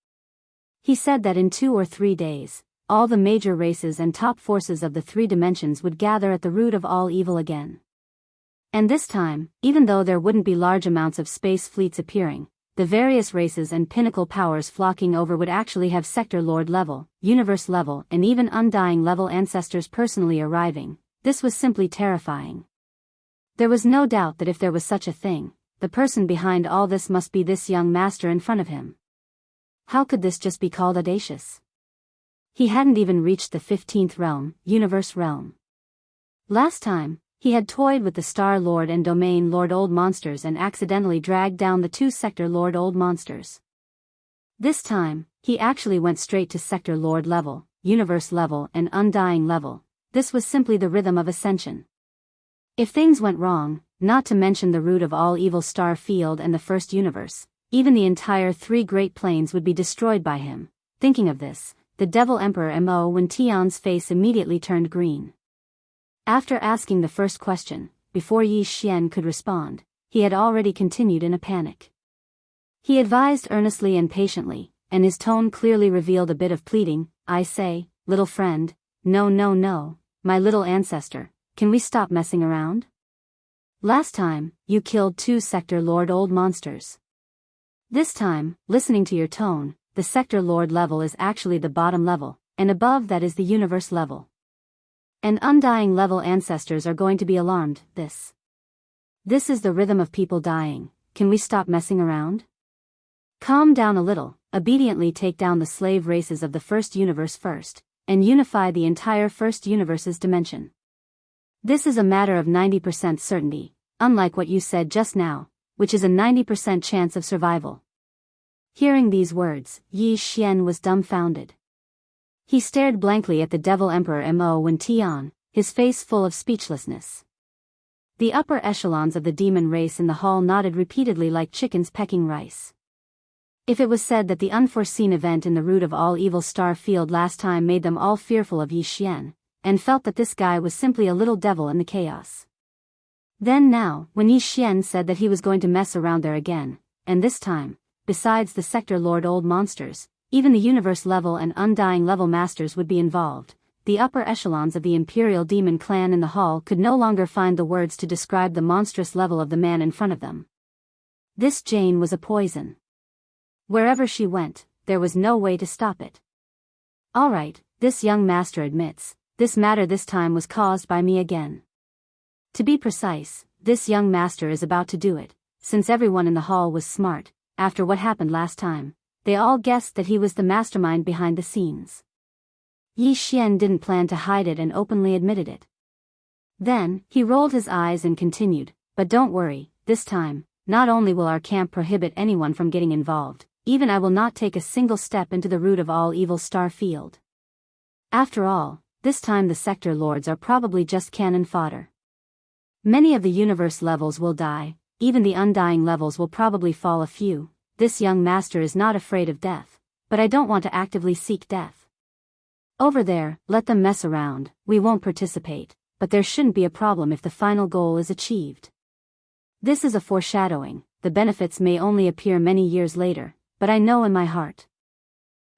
He said that in 2 or 3 days, all the major races and top forces of the 3 dimensions would gather at the root of all evil again. And this time, even though there wouldn't be large amounts of space fleets appearing, the various races and pinnacle powers flocking over would actually have sector lord level, universe level, and even undying level ancestors personally arriving. This was simply terrifying. There was no doubt that if there was such a thing, the person behind all this must be this young master in front of him. How could this just be called audacious? He hadn't even reached the 15th realm, universe realm. Last time, he had toyed with the Star Lord and Domain Lord Old Monsters and accidentally dragged down the 2 Sector Lord Old Monsters. This time, he actually went straight to Sector Lord level, Universe level and Undying level. This was simply the rhythm of ascension. If things went wrong, not to mention the root of all evil star field and the first universe, even the entire 3 great planes would be destroyed by him. Thinking of this, the Devil Emperor Mo Wen Tian's face immediately turned green. After asking the first question, before Yi Xian could respond, he had already continued in a panic. He advised earnestly and patiently, and his tone clearly revealed a bit of pleading. "I say, little friend, no, my little ancestor, can we stop messing around? Last time, you killed 2 Sector Lord Old Monsters. This time, listening to your tone, the Sector Lord level is actually the bottom level, and above that is the universe level. And undying level ancestors are going to be alarmed. This is the rhythm of people dying. Can we stop messing around? Calm down a little, obediently take down the slave races of the first universe first, and unify the entire first universe's dimension. This is a matter of 90% certainty, unlike what you said just now, which is a 90% chance of survival." Hearing these words, Yi Xian was dumbfounded. He stared blankly at the Devil Emperor Mo Wen Tian, his face full of speechlessness. The upper echelons of the demon race in the hall nodded repeatedly like chickens pecking rice. If it was said that the unforeseen event in the root of all evil star field last time made them all fearful of Yi Xian, and felt that this guy was simply a little devil in the chaos. Then now, when Yi Xian said that he was going to mess around there again, and this time, besides the Sector Lord Old Monsters, even the universe level and undying level masters would be involved, the upper echelons of the Imperial Demon clan in the hall could no longer find the words to describe the monstrous level of the man in front of them. This Jane was a poison. Wherever she went, there was no way to stop it. All right, this young master admits, this matter this time was caused by me again. To be precise, this young master is about to do it, since everyone in the hall was smart. After what happened last time, they all guessed that he was the mastermind behind the scenes. Yi Xian didn't plan to hide it and openly admitted it. Then, he rolled his eyes and continued, "But don't worry, this time, not only will our camp prohibit anyone from getting involved, even I will not take a single step into the root of all evil star field. After all, this time the sector lords are probably just cannon fodder. Many of the universe levels will die, even the undying levels will probably fall a few. This young master is not afraid of death, but I don't want to actively seek death. Over there, let them mess around, we won't participate, but there shouldn't be a problem if the final goal is achieved. This is a foreshadowing, the benefits may only appear many years later, but I know in my heart.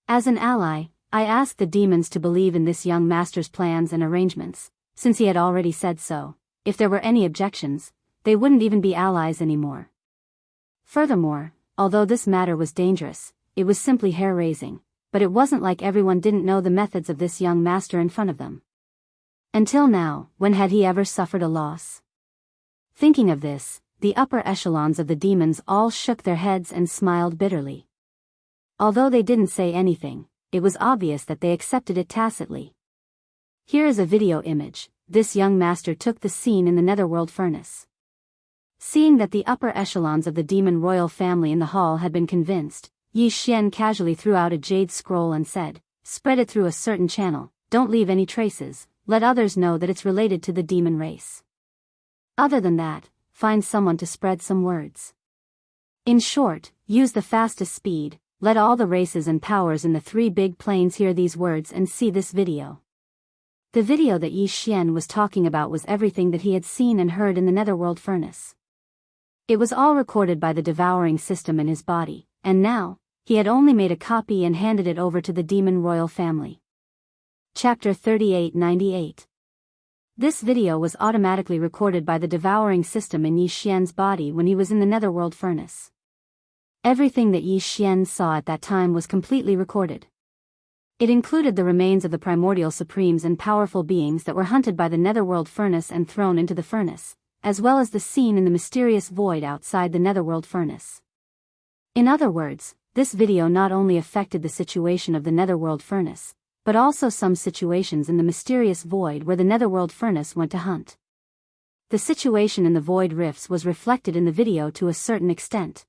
As an ally, I asked the demons to believe in this young master's plans and arrangements, since he had already said so. If there were any objections, they wouldn't even be allies anymore. Furthermore, although this matter was dangerous, it was simply hair-raising, but it wasn't like everyone didn't know the methods of this young master in front of them. Until now, when had he ever suffered a loss? Thinking of this, the upper echelons of the demons all shook their heads and smiled bitterly. Although they didn't say anything, it was obvious that they accepted it tacitly. Here is a video image. This young master took the scene in the netherworld furnace. Seeing that the upper echelons of the demon royal family in the hall had been convinced, Yi Xian casually threw out a jade scroll and said, "Spread it through a certain channel, don't leave any traces, let others know that it's related to the demon race. Other than that, find someone to spread some words. In short, use the fastest speed, let all the races and powers in the 3 big planes hear these words and see this video." The video that Yi Xian was talking about was everything that he had seen and heard in the netherworld furnace. It was all recorded by the devouring system in his body, and now, he had only made a copy and handed it over to the demon royal family. Chapter 3898. This video was automatically recorded by the devouring system in Yi Xian's body when he was in the netherworld furnace. Everything that Yi Xian saw at that time was completely recorded. It included the remains of the primordial supremes and powerful beings that were hunted by the netherworld furnace and thrown into the furnace, as well as the scene in the mysterious void outside the netherworld furnace. In other words, this video not only affected the situation of the netherworld furnace, but also some situations in the mysterious void where the netherworld furnace went to hunt. The situation in the void rifts was reflected in the video to a certain extent.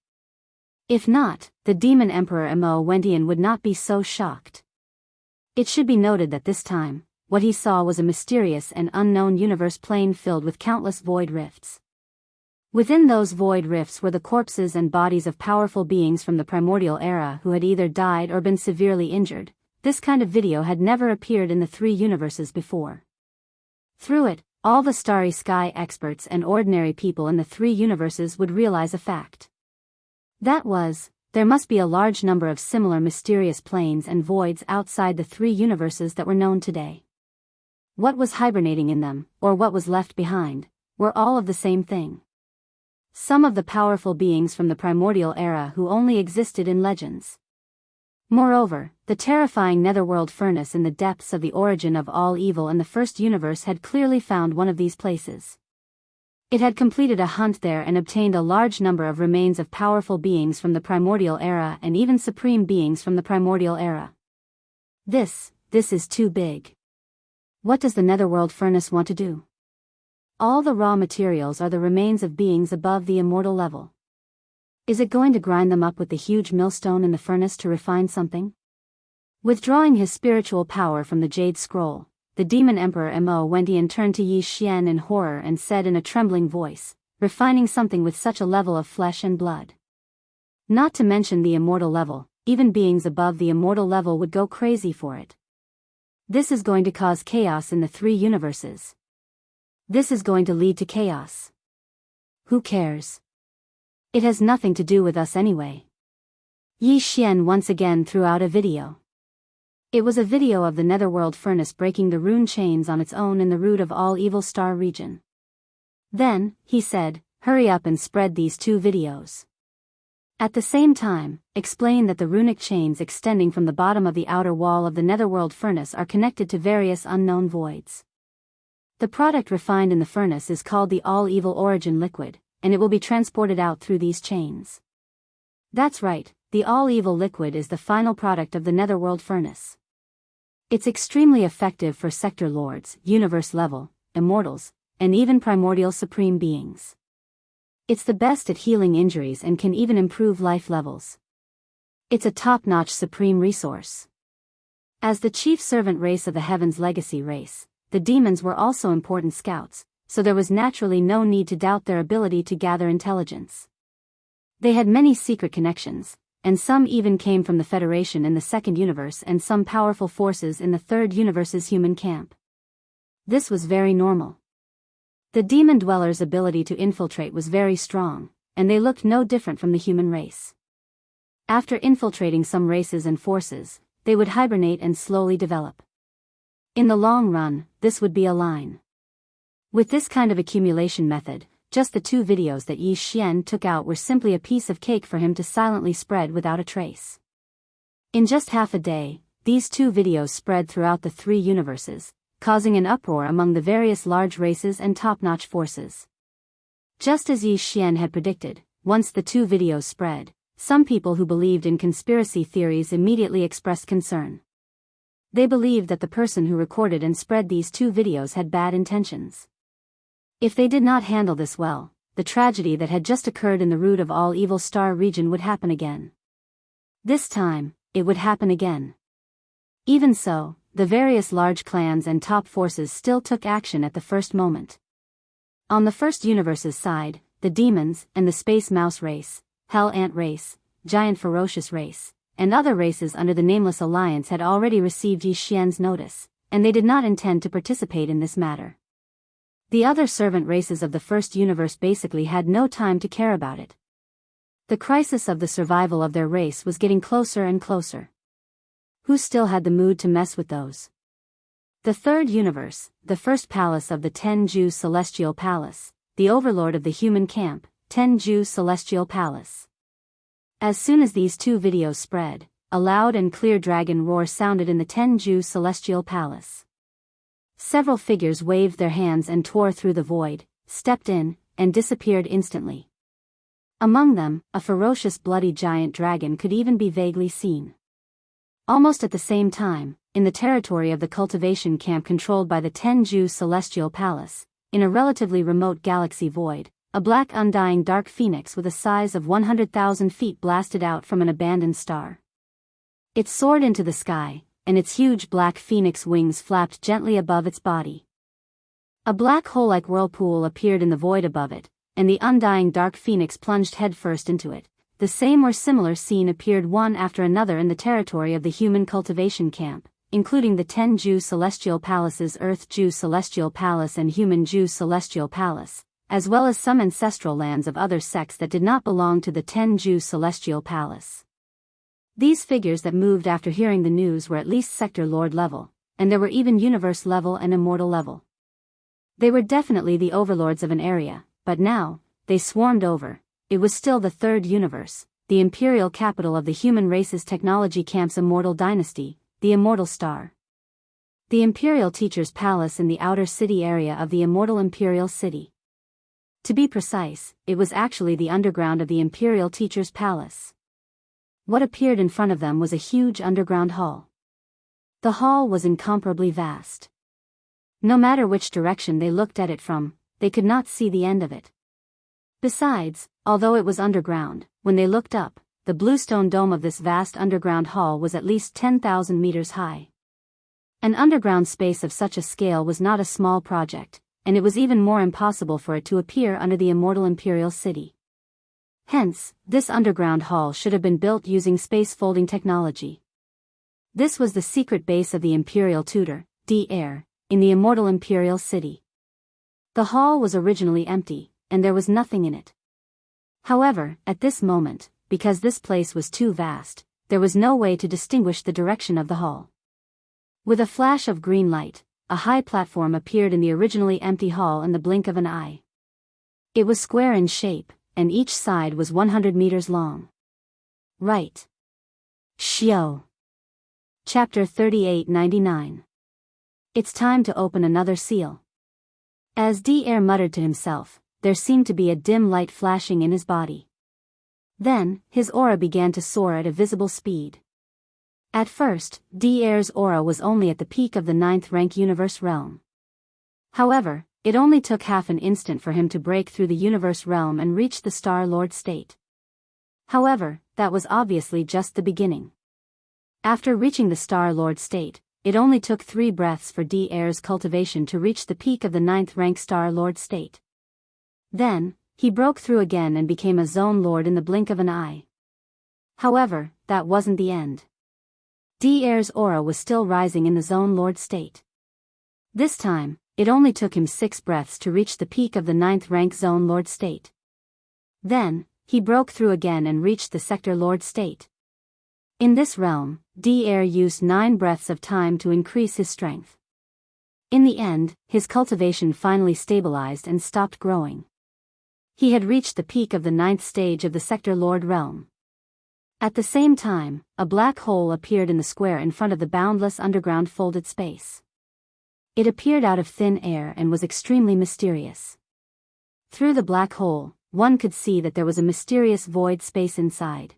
If not, the demon emperor Mo Wentian would not be so shocked. It should be noted that this time, what he saw was a mysterious and unknown universe plane filled with countless void rifts. Within those void rifts were the corpses and bodies of powerful beings from the primordial era who had either died or been severely injured. This kind of video had never appeared in the 3 universes before. Through it, all the starry sky experts and ordinary people in the 3 universes would realize a fact. That was, there must be a large number of similar mysterious planes and voids outside the 3 universes that were known today. What was hibernating in them, or what was left behind, were all of the same thing. Some of the powerful beings from the primordial era who only existed in legends. Moreover, the terrifying netherworld furnace in the depths of the origin of all evil in the first universe had clearly found one of these places. It had completed a hunt there and obtained a large number of remains of powerful beings from the primordial era and even supreme beings from the primordial era. This is too big. What does the netherworld furnace want to do? All the raw materials are the remains of beings above the immortal level. Is it going to grind them up with the huge millstone in the furnace to refine something? Withdrawing his spiritual power from the Jade Scroll, the demon emperor Mo Wentian turned to Yi Xian in horror and said in a trembling voice, "Refining something with such a level of flesh and blood. Not to mention the immortal level, even beings above the immortal level would go crazy for it. This is going to cause chaos in the 3 universes. This is going to lead to chaos. Who cares? It has nothing to do with us anyway." Yi Xian once again threw out a video. It was a video of the netherworld furnace breaking the rune chains on its own in the root of all evil star region. Then, he said, "Hurry up and spread these 2 videos. At the same time, explain that the runic chains extending from the bottom of the outer wall of the netherworld furnace are connected to various unknown voids. The product refined in the furnace is called the all-evil origin liquid, and it will be transported out through these chains. That's right, the all-evil liquid is the final product of the netherworld furnace. It's extremely effective for sector lords, universe level, immortals, and even primordial supreme beings. It's the best at healing injuries and can even improve life levels. It's a top-notch supreme resource. As the chief servant race of the Heaven's legacy race, the demons were also important scouts, so there was naturally no need to doubt their ability to gather intelligence. They had many secret connections, and some even came from the Federation in the second universe and some powerful forces in the third universe's human camp. This was very normal. The demon dwellers' ability to infiltrate was very strong, and they looked no different from the human race. After infiltrating some races and forces, they would hibernate and slowly develop. In the long run, this would be a line. With this kind of accumulation method, just the 2 videos that Yi Xian took out were simply a piece of cake for him to silently spread without a trace. In just half a day, these 2 videos spread throughout the 3 universes, causing an uproar among the various large races and top-notch forces. Just as Yi Xian had predicted, once the 2 videos spread, some people who believed in conspiracy theories immediately expressed concern. They believed that the person who recorded and spread these 2 videos had bad intentions. If they did not handle this well, the tragedy that had just occurred in the root of all evil star region would happen again. This time, it would happen again. Even so, the various large clans and top forces still took action at the first moment. On the first universe's side, the demons and the space mouse race, Hell Ant race, Giant Ferocious race, and other races under the Nameless Alliance had already received Yi Xian's notice, and they did not intend to participate in this matter. The other servant races of the first universe basically had no time to care about it. The crisis of the survival of their race was getting closer and closer. Who still had the mood to mess with those? The third universe, the first palace of the Tenju Celestial Palace, the overlord of the human camp, Tenju Celestial Palace. As soon as these 2 videos spread, a loud and clear dragon roar sounded in the Tenju Celestial Palace. Several figures waved their hands and tore through the void, stepped in, and disappeared instantly. Among them, a ferocious bloody giant dragon could even be vaguely seen. Almost at the same time, in the territory of the cultivation camp controlled by the Tenju Celestial Palace, in a relatively remote galaxy void, a black undying dark phoenix with a size of 100,000 feet blasted out from an abandoned star. It soared into the sky, and its huge black phoenix wings flapped gently above its body. A black hole-like whirlpool appeared in the void above it, and the undying dark phoenix plunged headfirst into it. The same or similar scene appeared one after another in the territory of the human cultivation camp, including the Tenju Celestial Palace's Earth-Ju Celestial Palace and Human-Ju Celestial Palace, as well as some ancestral lands of other sects that did not belong to the Tenju Celestial Palace. These figures that moved after hearing the news were at least sector lord level, and there were even universe level and immortal level. They were definitely the overlords of an area, but now, they swarmed over. It was still the third universe, the imperial capital of the human race's technology camp's immortal dynasty, the Immortal Star. The imperial teacher's palace in the outer city area of the immortal imperial city. To be precise, it was actually the underground of the imperial teacher's palace. What appeared in front of them was a huge underground hall. The hall was incomparably vast. No matter which direction they looked at it from, they could not see the end of it. Besides, although it was underground, when they looked up, the bluestone dome of this vast underground hall was at least 10,000 meters high. An underground space of such a scale was not a small project, and it was even more impossible for it to appear under the immortal imperial city. Hence, this underground hall should have been built using space-folding technology. This was the secret base of the imperial tutor, Devourer, in the immortal imperial city. The hall was originally empty, and there was nothing in it. However, at this moment, because this place was too vast, there was no way to distinguish the direction of the hall. With a flash of green light, a high platform appeared in the originally empty hall in the blink of an eye. It was square in shape, and each side was 100 meters long. Right. Xiao. Chapter 3899. It's time to open another seal. As Devourer muttered to himself, there seemed to be a dim light flashing in his body. Then, his aura began to soar at a visible speed. At first, Devaurer's aura was only at the peak of the 9th rank universe realm. However, it only took half an instant for him to break through the universe realm and reach the Star Lord state. However, that was obviously just the beginning. After reaching the Star Lord state, it only took 3 breaths for Devaurer's cultivation to reach the peak of the 9th rank Star Lord state. Then, he broke through again and became a Zone Lord in the blink of an eye. However, that wasn't the end. Devaurer's aura was still rising in the Zone Lord state. This time, it only took him 6 breaths to reach the peak of the 9th rank Zone Lord state. Then, he broke through again and reached the Sector Lord state. In this realm, Devourer used 9 breaths of time to increase his strength. In the end, his cultivation finally stabilized and stopped growing. He had reached the peak of the 9th stage of the Sector Lord realm. At the same time, a black hole appeared in the square in front of the boundless underground folded space. It appeared out of thin air and was extremely mysterious. Through the black hole, one could see that there was a mysterious void space inside.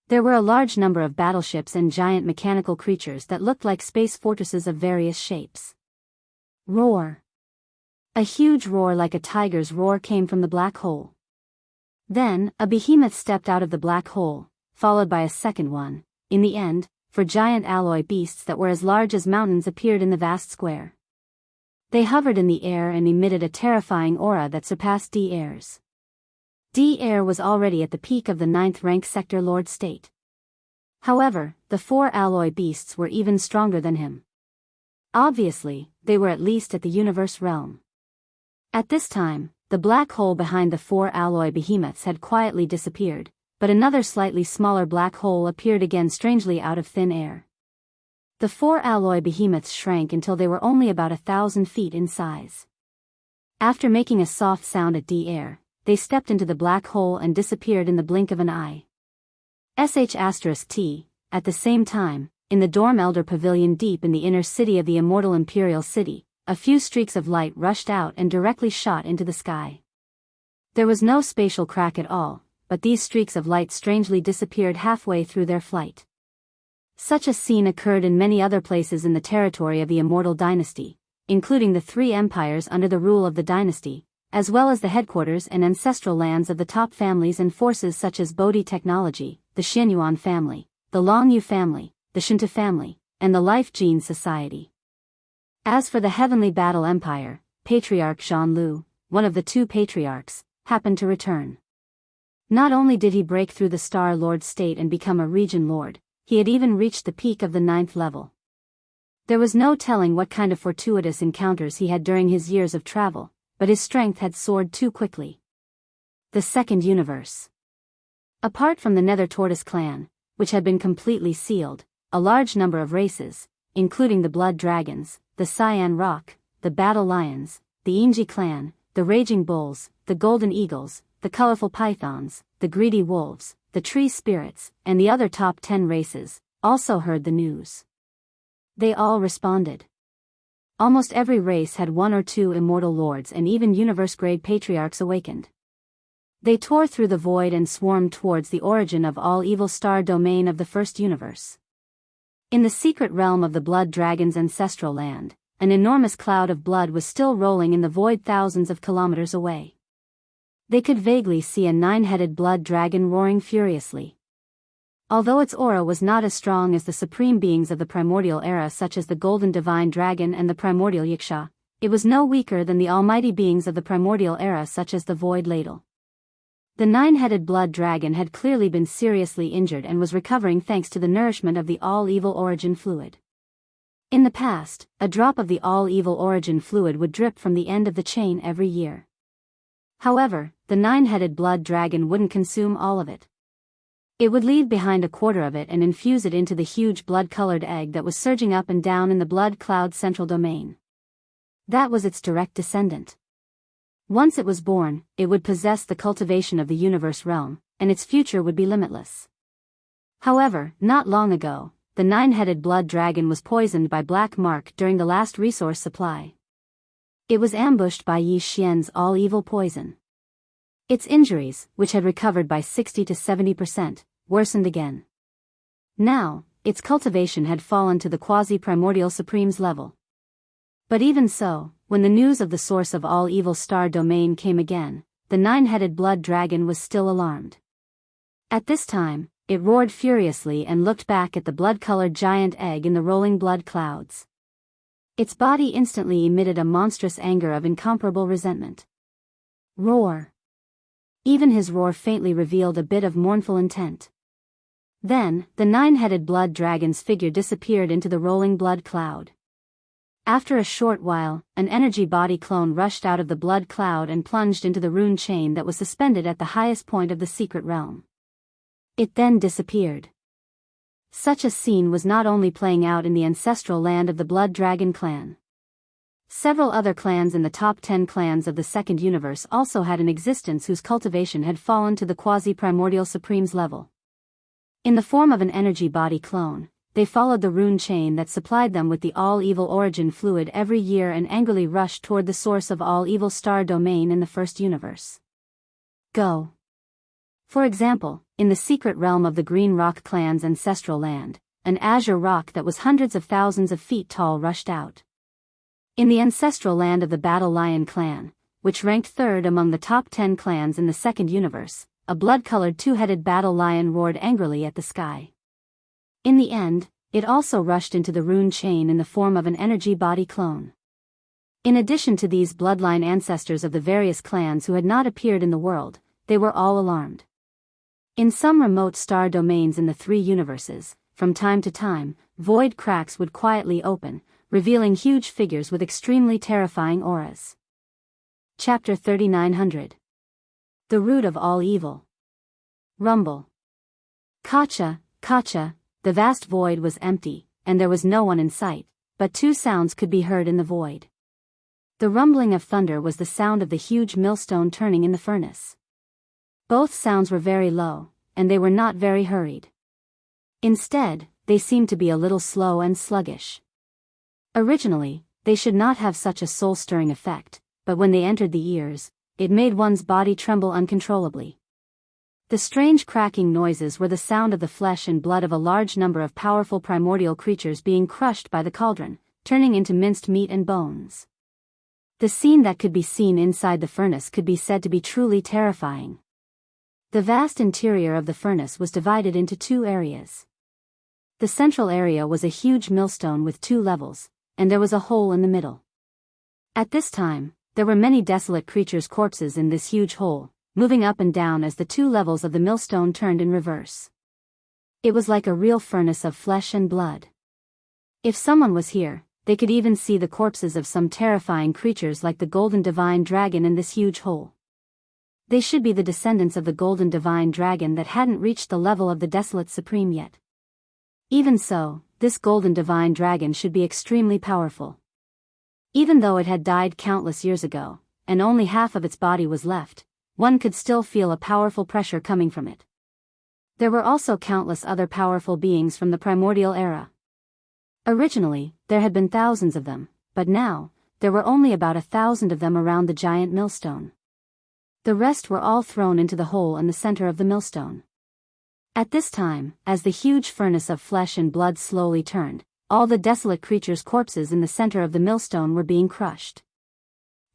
There were a large number of battleships and giant mechanical creatures that looked like space fortresses of various shapes. Roar! A huge roar like a tiger's roar came from the black hole. Then, a behemoth stepped out of the black hole, followed by a second one. In the end, 4 giant alloy beasts that were as large as mountains appeared in the vast square. They hovered in the air and emitted a terrifying aura that surpassed Devaurer's. Devourer was already at the peak of the 9th rank Sector Lord state. However, the 4 alloy beasts were even stronger than him. Obviously, they were at least at the universe realm. At this time, the black hole behind the 4 alloy behemoths had quietly disappeared, but another slightly smaller black hole appeared again strangely out of thin air. The 4 alloy behemoths shrank until they were only about 1,000 feet in size. After making a soft sound at Devourer, they stepped into the black hole and disappeared in the blink of an eye. *T. At the same time, in the Dorm Elder Pavilion deep in the inner city of the immortal Imperial City, a few streaks of light rushed out and directly shot into the sky. There was no spatial crack at all, but these streaks of light strangely disappeared halfway through their flight. Such a scene occurred in many other places in the territory of the Immortal Dynasty, including the 3 empires under the rule of the dynasty, as well as the headquarters and ancestral lands of the top families and forces such as Bodhi Technology, the Xianyuan family, the Longyu family, the Shinta family, and the Life Gene Society. As for the Heavenly Battle Empire, Patriarch Zhanlu, one of the 2 patriarchs, happened to return. Not only did he break through the Star Lord state and become a region lord, he had even reached the peak of the 9th level. There was no telling what kind of fortuitous encounters he had during his years of travel, but his strength had soared too quickly. The Second Universe. Apart from the Nether Tortoise clan, which had been completely sealed, a large number of races, including the Blood Dragons, the Cyan Rock, the Battle Lions, the Inji clan, the Raging Bulls, the Golden Eagles, the Colorful Pythons, the Greedy Wolves, the Tree Spirits, and the other top 10 races, also heard the news. They all responded. Almost every race had 1 or 2 immortal lords and even universe-grade patriarchs awakened. They tore through the void and swarmed towards the origin of all evil star domain of the first universe. In the secret realm of the Blood Dragon's ancestral land, an enormous cloud of blood was still rolling in the void thousands of kilometers away. They could vaguely see a 9-headed blood dragon roaring furiously. Although its aura was not as strong as the supreme beings of the primordial era such as the Golden Divine Dragon and the Primordial Yiksha, it was no weaker than the almighty beings of the primordial era such as the Void Ladle. The 9-headed blood dragon had clearly been seriously injured and was recovering thanks to the nourishment of the all-evil origin fluid. In the past, a drop of the all-evil origin fluid would drip from the end of the chain every year. However, the 9-headed blood dragon wouldn't consume all of it. It would leave behind a quarter of it and infuse it into the huge blood-colored egg that was surging up and down in the blood cloud central domain. That was its direct descendant. Once it was born, it would possess the cultivation of the universe realm, and its future would be limitless. However, not long ago, the 9-headed blood dragon was poisoned by Black Mark during the last resource supply. It was ambushed by Yi Xian's all-evil poison. Its injuries, which had recovered by 60 to 70%, worsened again. Now, its cultivation had fallen to the quasi-primordial supremes level. But even so, when the news of the source of all evil star domain came again, the 9-headed blood dragon was still alarmed. At this time, it roared furiously and looked back at the blood-colored giant egg in the rolling blood clouds. Its body instantly emitted a monstrous anger of incomparable resentment. Roar! Even his roar faintly revealed a bit of mournful intent. Then, the nine-headed blood dragon's figure disappeared into the rolling blood cloud. After a short while, an energy body clone rushed out of the blood cloud and plunged into the rune chain that was suspended at the highest point of the secret realm. It then disappeared. Such a scene was not only playing out in the ancestral land of the Blood Dragon clan. Several other clans in the top 10 clans of the Second Universe also had an existence whose cultivation had fallen to the quasi-primordial Supremes level. In the form of an energy body clone, they followed the rune chain that supplied them with the all-evil origin fluid every year and angrily rushed toward the source of all-evil star domain in the first universe. Go. For example, in the secret realm of the Green Rock clan's ancestral land, an azure rock that was hundreds of thousands of feet tall rushed out. In the ancestral land of the Battle Lion clan, which ranked third among the top 10 clans in the Second Universe, a blood-colored two-headed battle lion roared angrily at the sky. In the end, it also rushed into the rune chain in the form of an energy body clone. In addition to these bloodline ancestors of the various clans who had not appeared in the world, they were all alarmed. In some remote star domains in the three universes, from time to time, void cracks would quietly open, revealing huge figures with extremely terrifying auras. Chapter 3900. The Root of All Evil. Rumble. Kacha, Kacha. The vast void was empty, and there was no one in sight, but two sounds could be heard in the void. The rumbling of thunder was the sound of the huge millstone turning in the furnace. Both sounds were very low, and they were not very hurried. Instead, they seemed to be a little slow and sluggish. Originally, they should not have such a soul-stirring effect, but when they entered the ears, it made one's body tremble uncontrollably. The strange cracking noises were the sound of the flesh and blood of a large number of powerful primordial creatures being crushed by the cauldron, turning into minced meat and bones. The scene that could be seen inside the furnace could be said to be truly terrifying. The vast interior of the furnace was divided into two areas. The central area was a huge millstone with two levels, and there was a hole in the middle. At this time, there were many desolate creatures' corpses in this huge hole, moving up and down as the two levels of the millstone turned in reverse. It was like a real furnace of flesh and blood. If someone was here, they could even see the corpses of some terrifying creatures like the Golden Divine Dragon in this huge hole. They should be the descendants of the Golden Divine Dragon that hadn't reached the level of the Desolate Supreme yet. Even so, this Golden Divine Dragon should be extremely powerful. Even though it had died countless years ago, and only half of its body was left, one could still feel a powerful pressure coming from it. There were also countless other powerful beings from the primordial era. Originally, there had been thousands of them, but now, there were only about 1,000 of them around the giant millstone. The rest were all thrown into the hole in the center of the millstone. At this time, as the huge furnace of flesh and blood slowly turned, all the desolate creatures' corpses in the center of the millstone were being crushed.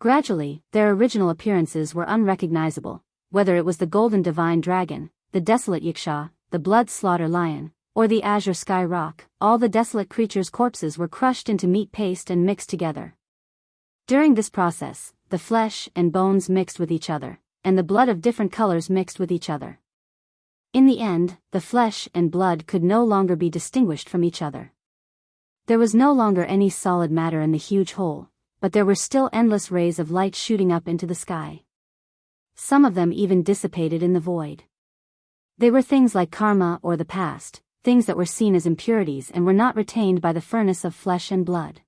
Gradually, their original appearances were unrecognizable, whether it was the Golden Divine Dragon, the Desolate Yiksha, the Blood Slaughter Lion, or the Azure Sky Rock. All the desolate creatures' corpses were crushed into meat paste and mixed together. During this process, the flesh and bones mixed with each other, and the blood of different colors mixed with each other. In the end, the flesh and blood could no longer be distinguished from each other. There was no longer any solid matter in the huge hole, but there were still endless rays of light shooting up into the sky. Some of them even dissipated in the void. They were things like karma or the past, things that were seen as impurities and were not retained by the furnace of flesh and blood.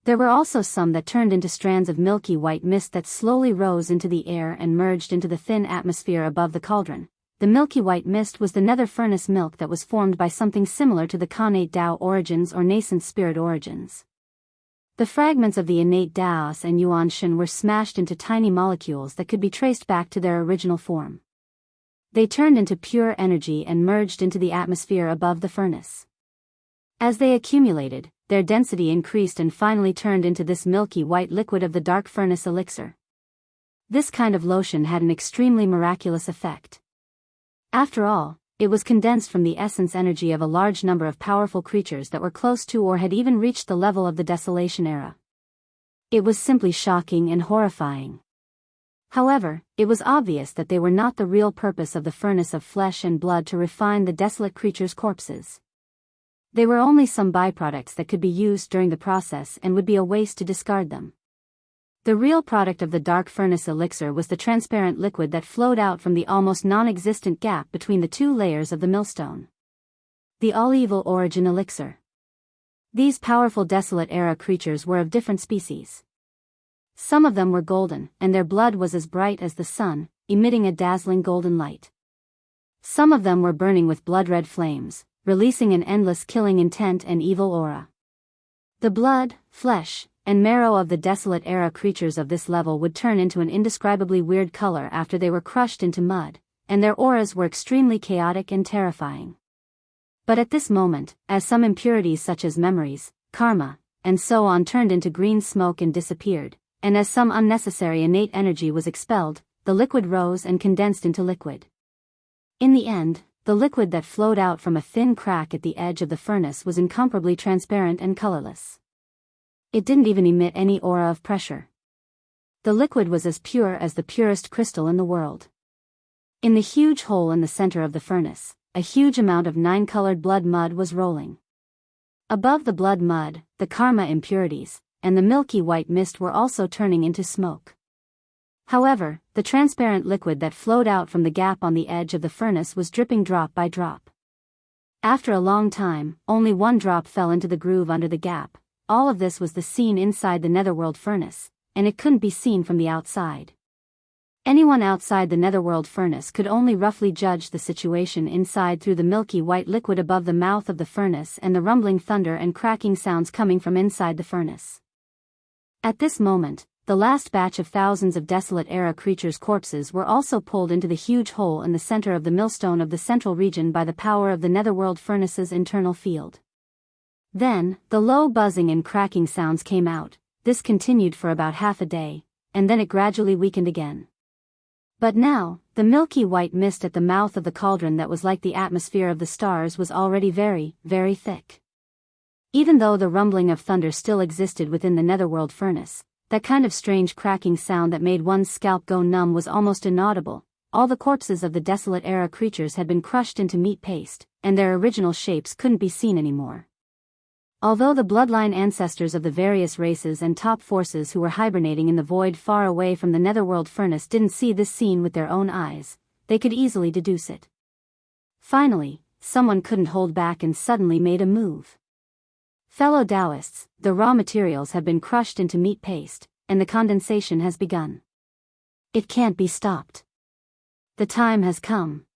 There were also some that turned into strands of milky white mist that slowly rose into the air and merged into the thin atmosphere above the cauldron. The milky white mist was the nether furnace milk that was formed by something similar to the connate Tao origins or nascent spirit origins. The fragments of the innate Daos and Yuan Shen were smashed into tiny molecules that could be traced back to their original form. They turned into pure energy and merged into the atmosphere above the furnace. As they accumulated, their density increased and finally turned into this milky white liquid of the dark furnace elixir. This kind of lotion had an extremely miraculous effect. After all, it was condensed from the essence energy of a large number of powerful creatures that were close to or had even reached the level of the Desolation era. It was simply shocking and horrifying. However, it was obvious that they were not the real purpose of the furnace of flesh and blood to refine the desolate creatures' corpses. They were only some byproducts that could be used during the process and would be a waste to discard them. The real product of the dark furnace elixir was the transparent liquid that flowed out from the almost non-existent gap between the two layers of the millstone. The all-evil origin elixir. These powerful desolate era creatures were of different species. Some of them were golden, and their blood was as bright as the sun, emitting a dazzling golden light. Some of them were burning with blood-red flames, releasing an endless killing intent and evil aura. The blood, flesh, and marrow of the desolate era creatures of this level would turn into an indescribably weird color after they were crushed into mud, and their auras were extremely chaotic and terrifying. But at this moment, as some impurities such as memories, karma, and so on turned into green smoke and disappeared, and as some unnecessary innate energy was expelled, the liquid rose and condensed into liquid. In the end, the liquid that flowed out from a thin crack at the edge of the furnace was incomparably transparent and colorless. It didn't even emit any aura of pressure. The liquid was as pure as the purest crystal in the world. In the huge hole in the center of the furnace, a huge amount of nine-colored blood mud was rolling. Above the blood mud, the karma impurities, and the milky white mist were also turning into smoke. However, the transparent liquid that flowed out from the gap on the edge of the furnace was dripping drop by drop. After a long time, only one drop fell into the groove under the gap. All of this was the scene inside the netherworld furnace, and it couldn't be seen from the outside. Anyone outside the netherworld furnace could only roughly judge the situation inside through the milky white liquid above the mouth of the furnace and the rumbling thunder and cracking sounds coming from inside the furnace. At this moment, the last batch of thousands of desolate era creatures' corpses were also pulled into the huge hole in the center of the millstone of the central region by the power of the netherworld furnace's internal field. Then, the low buzzing and cracking sounds came out. This continued for about half a day, and then it gradually weakened again. But now, the milky white mist at the mouth of the cauldron that was like the atmosphere of the stars was already very, very thick. Even though the rumbling of thunder still existed within the netherworld furnace, that kind of strange cracking sound that made one's scalp go numb was almost inaudible. All the corpses of the desolate era creatures had been crushed into meat paste, and their original shapes couldn't be seen anymore. Although the bloodline ancestors of the various races and top forces who were hibernating in the void far away from the netherworld furnace didn't see this scene with their own eyes, they could easily deduce it. Finally, someone couldn't hold back and suddenly made a move. Fellow Taoists, the raw materials have been crushed into meat paste, and the condensation has begun. It can't be stopped. The time has come.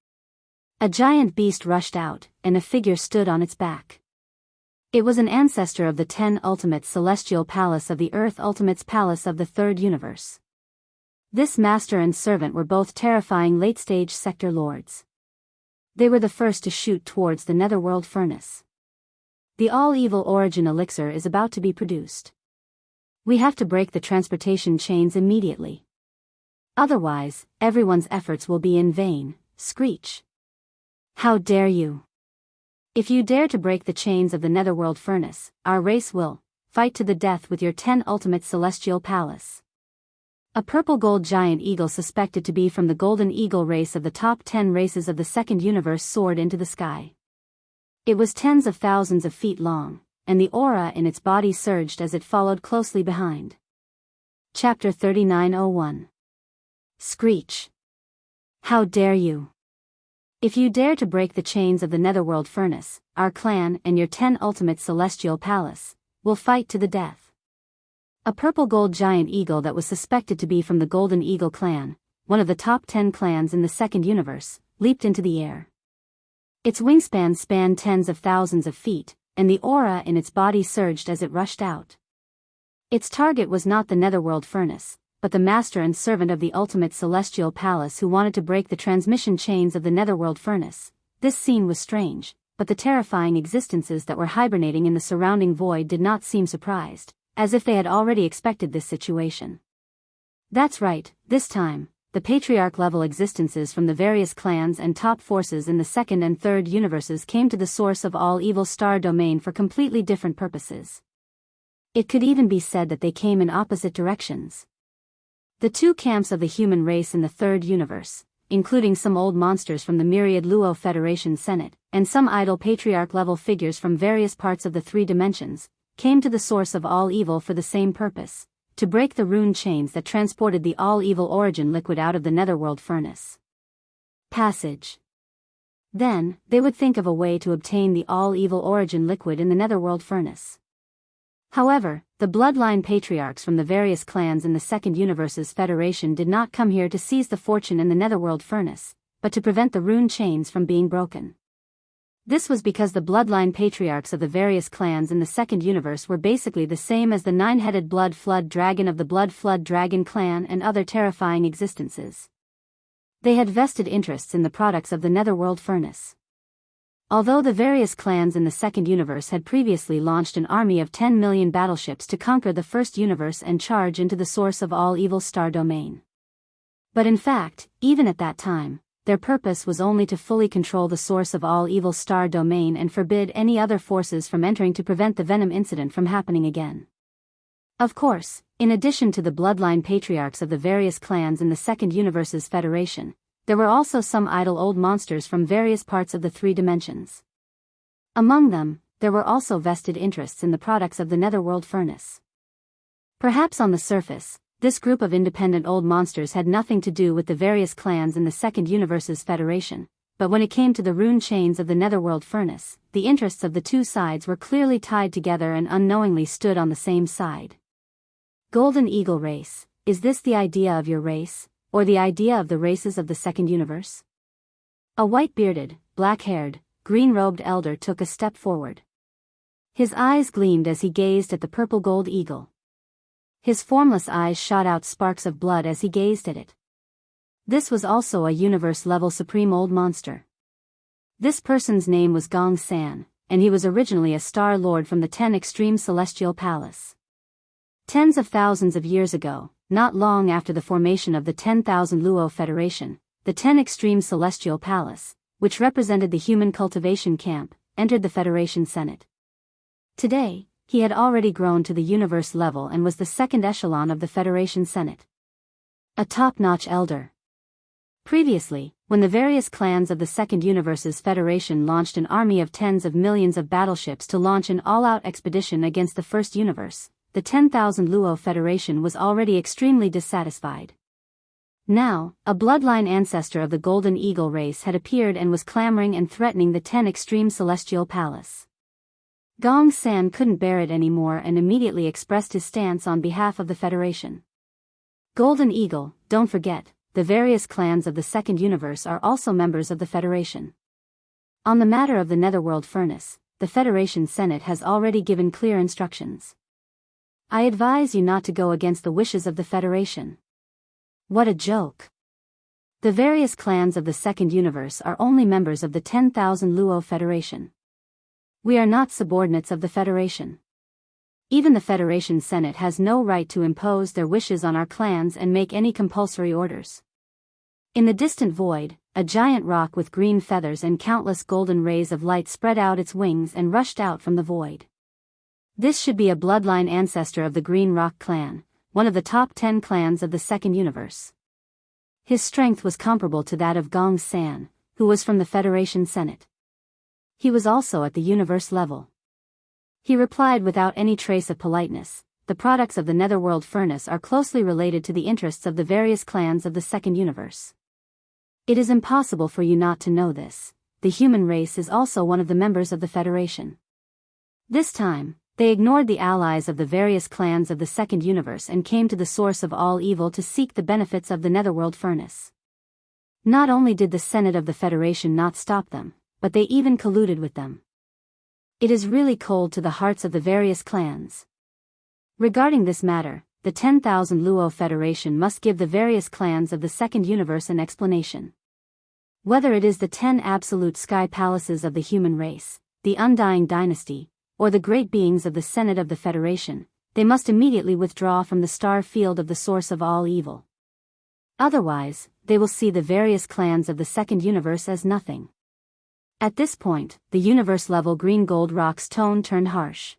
A giant beast rushed out, and a figure stood on its back. It was an ancestor of the 10 Ultimates Celestial Palace of the Earth Ultimates Palace of the Third Universe. This master and servant were both terrifying late-stage sector lords. They were the first to shoot towards the netherworld furnace. The all-evil origin elixir is about to be produced. We have to break the transportation chains immediately. Otherwise, everyone's efforts will be in vain. Screech. How dare you! If you dare to break the chains of the netherworld furnace, our race will fight to the death with your 10 ultimate celestial palace. A purple-gold giant eagle suspected to be from the golden eagle race of the top 10 races of the second universe soared into the sky. It was tens of thousands of feet long, and the aura in its body surged as it followed closely behind. Chapter 3901. Screech. How dare you! If you dare to break the chains of the netherworld furnace, our clan and your 10 ultimate celestial palace will fight to the death. A purple-gold giant eagle that was suspected to be from the Golden Eagle clan, one of the top 10 clans in the second universe, leaped into the air. Its wingspan spanned tens of thousands of feet, and the aura in its body surged as it rushed out. Its target was not the netherworld furnace, but the master and servant of the ultimate celestial palace who wanted to break the transmission chains of the netherworld furnace. This scene was strange, but the terrifying existences that were hibernating in the surrounding void did not seem surprised, as if they had already expected this situation. That's right, this time, the patriarch-level existences from the various clans and top forces in the second and third universes came to the source of all evil star domain for completely different purposes. It could even be said that they came in opposite directions. The two camps of the human race in the third universe, including some old monsters from the myriad Luo Federation Senate, and some idle patriarch-level figures from various parts of the three dimensions, came to the source of all evil for the same purpose: to break the rune chains that transported the all-evil origin liquid out of the netherworld furnace. Passage. Then, they would think of a way to obtain the all-evil origin liquid in the netherworld furnace. However, the bloodline patriarchs from the various clans in the second universe's federation did not come here to seize the fortune in the netherworld furnace, but to prevent the rune chains from being broken. This was because the bloodline patriarchs of the various clans in the second universe were basically the same as the nine-headed blood flood dragon of the blood flood dragon clan and other terrifying existences. They had vested interests in the products of the netherworld furnace. Although the various clans in the second universe had previously launched an army of 10 million battleships to conquer the first universe and charge into the source of all evil star domain. But in fact, even at that time, their purpose was only to fully control the source of all evil star domain and forbid any other forces from entering to prevent the Venom incident from happening again. Of course, in addition to the bloodline patriarchs of the various clans in the second universe's federation, there were also some idle old monsters from various parts of the three dimensions. Among them, there were also vested interests in the products of the netherworld furnace. Perhaps on the surface, this group of independent old monsters had nothing to do with the various clans in the second universe's federation, but when it came to the rune chains of the netherworld furnace, the interests of the two sides were clearly tied together and unknowingly stood on the same side. Golden Eagle Race, is this the idea of your race, or the idea of the races of the second universe? A white-bearded, black-haired, green-robed elder took a step forward. His eyes gleamed as he gazed at the purple gold eagle. His formless eyes shot out sparks of blood as he gazed at it. This was also a universe-level supreme old monster. This person's name was Gong San, and he was originally a Star Lord from the 10 Extreme Celestial Palace. Tens of thousands of years ago, not long after the formation of the 10,000 Luo Federation, the 10 Extreme Celestial Palace, which represented the human cultivation camp, entered the Federation Senate. Today, he had already grown to the universe level and was the second echelon of the Federation Senate. A top-notch elder. Previously, when the various clans of the second universe's federation launched an army of tens of millions of battleships to launch an all-out expedition against the first universe, the 10,000 Luo Federation was already extremely dissatisfied. Now, a bloodline ancestor of the Golden Eagle race had appeared and was clamoring and threatening the 10 Extreme Celestial Palace. Gong San couldn't bear it anymore and immediately expressed his stance on behalf of the Federation. Golden Eagle, don't forget, the various clans of the second universe are also members of the Federation. On the matter of the netherworld furnace, the Federation Senate has already given clear instructions. I advise you not to go against the wishes of the Federation. What a joke. The various clans of the second universe are only members of the 10,000 Luo Federation. We are not subordinates of the Federation. Even the Federation Senate has no right to impose their wishes on our clans and make any compulsory orders. In the distant void, a giant rock with green feathers and countless golden rays of light spread out its wings and rushed out from the void. This should be a bloodline ancestor of the Green Rock clan, one of the top 10 clans of the second universe. His strength was comparable to that of Gong San, who was from the Federation Senate. He was also at the universe level. He replied without any trace of politeness, the products of the netherworld furnace are closely related to the interests of the various clans of the second universe. It is impossible for you not to know this. The human race is also one of the members of the Federation. This time, they ignored the allies of the various clans of the second universe and came to the source of all evil to seek the benefits of the netherworld furnace. Not only did the Senate of the Federation not stop them, but they even colluded with them. It is really cold to the hearts of the various clans. Regarding this matter, the 10,000 Luo Federation must give the various clans of the second universe an explanation. Whether it is the 10 absolute sky palaces of the human race, the Undying Dynasty, or the great beings of the Senate of the Federation, they must immediately withdraw from the star field of the source of all evil. Otherwise, they will see the various clans of the second universe as nothing. At this point, the universe-level Green Gold Rock's tone turned harsh.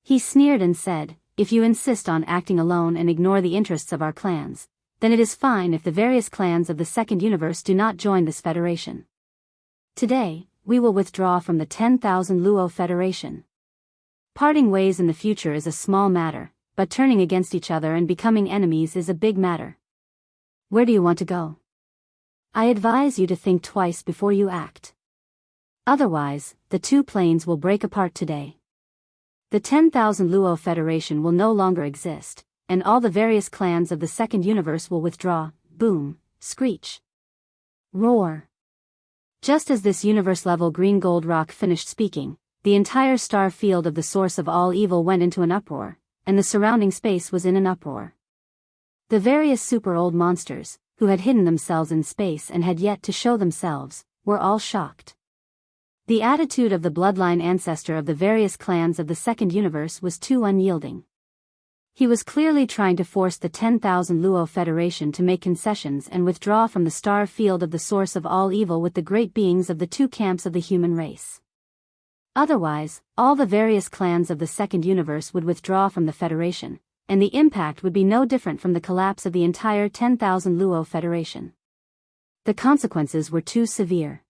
He sneered and said, "If you insist on acting alone and ignore the interests of our clans, then it is fine if the various clans of the second universe do not join this federation. Today, we will withdraw from the 10,000 Luo Federation. Parting ways in the future is a small matter, but turning against each other and becoming enemies is a big matter. Where do you want to go? I advise you to think twice before you act. Otherwise, the two planes will break apart today. The 10,000 Luo Federation will no longer exist, and all the various clans of the second universe will withdraw, boom, screech, roar." Just as this universe-level Green Gold Rock finished speaking, the entire star field of the source of all evil went into an uproar, and the surrounding space was in an uproar. The various super-old monsters, who had hidden themselves in space and had yet to show themselves, were all shocked. The attitude of the bloodline ancestor of the various clans of the second universe was too unyielding. He was clearly trying to force the 10,000 Luo Federation to make concessions and withdraw from the star field of the source of all evil with the great beings of the two camps of the human race. Otherwise, all the various clans of the second universe would withdraw from the Federation, and the impact would be no different from the collapse of the entire 10,000 Luo Federation. The consequences were too severe.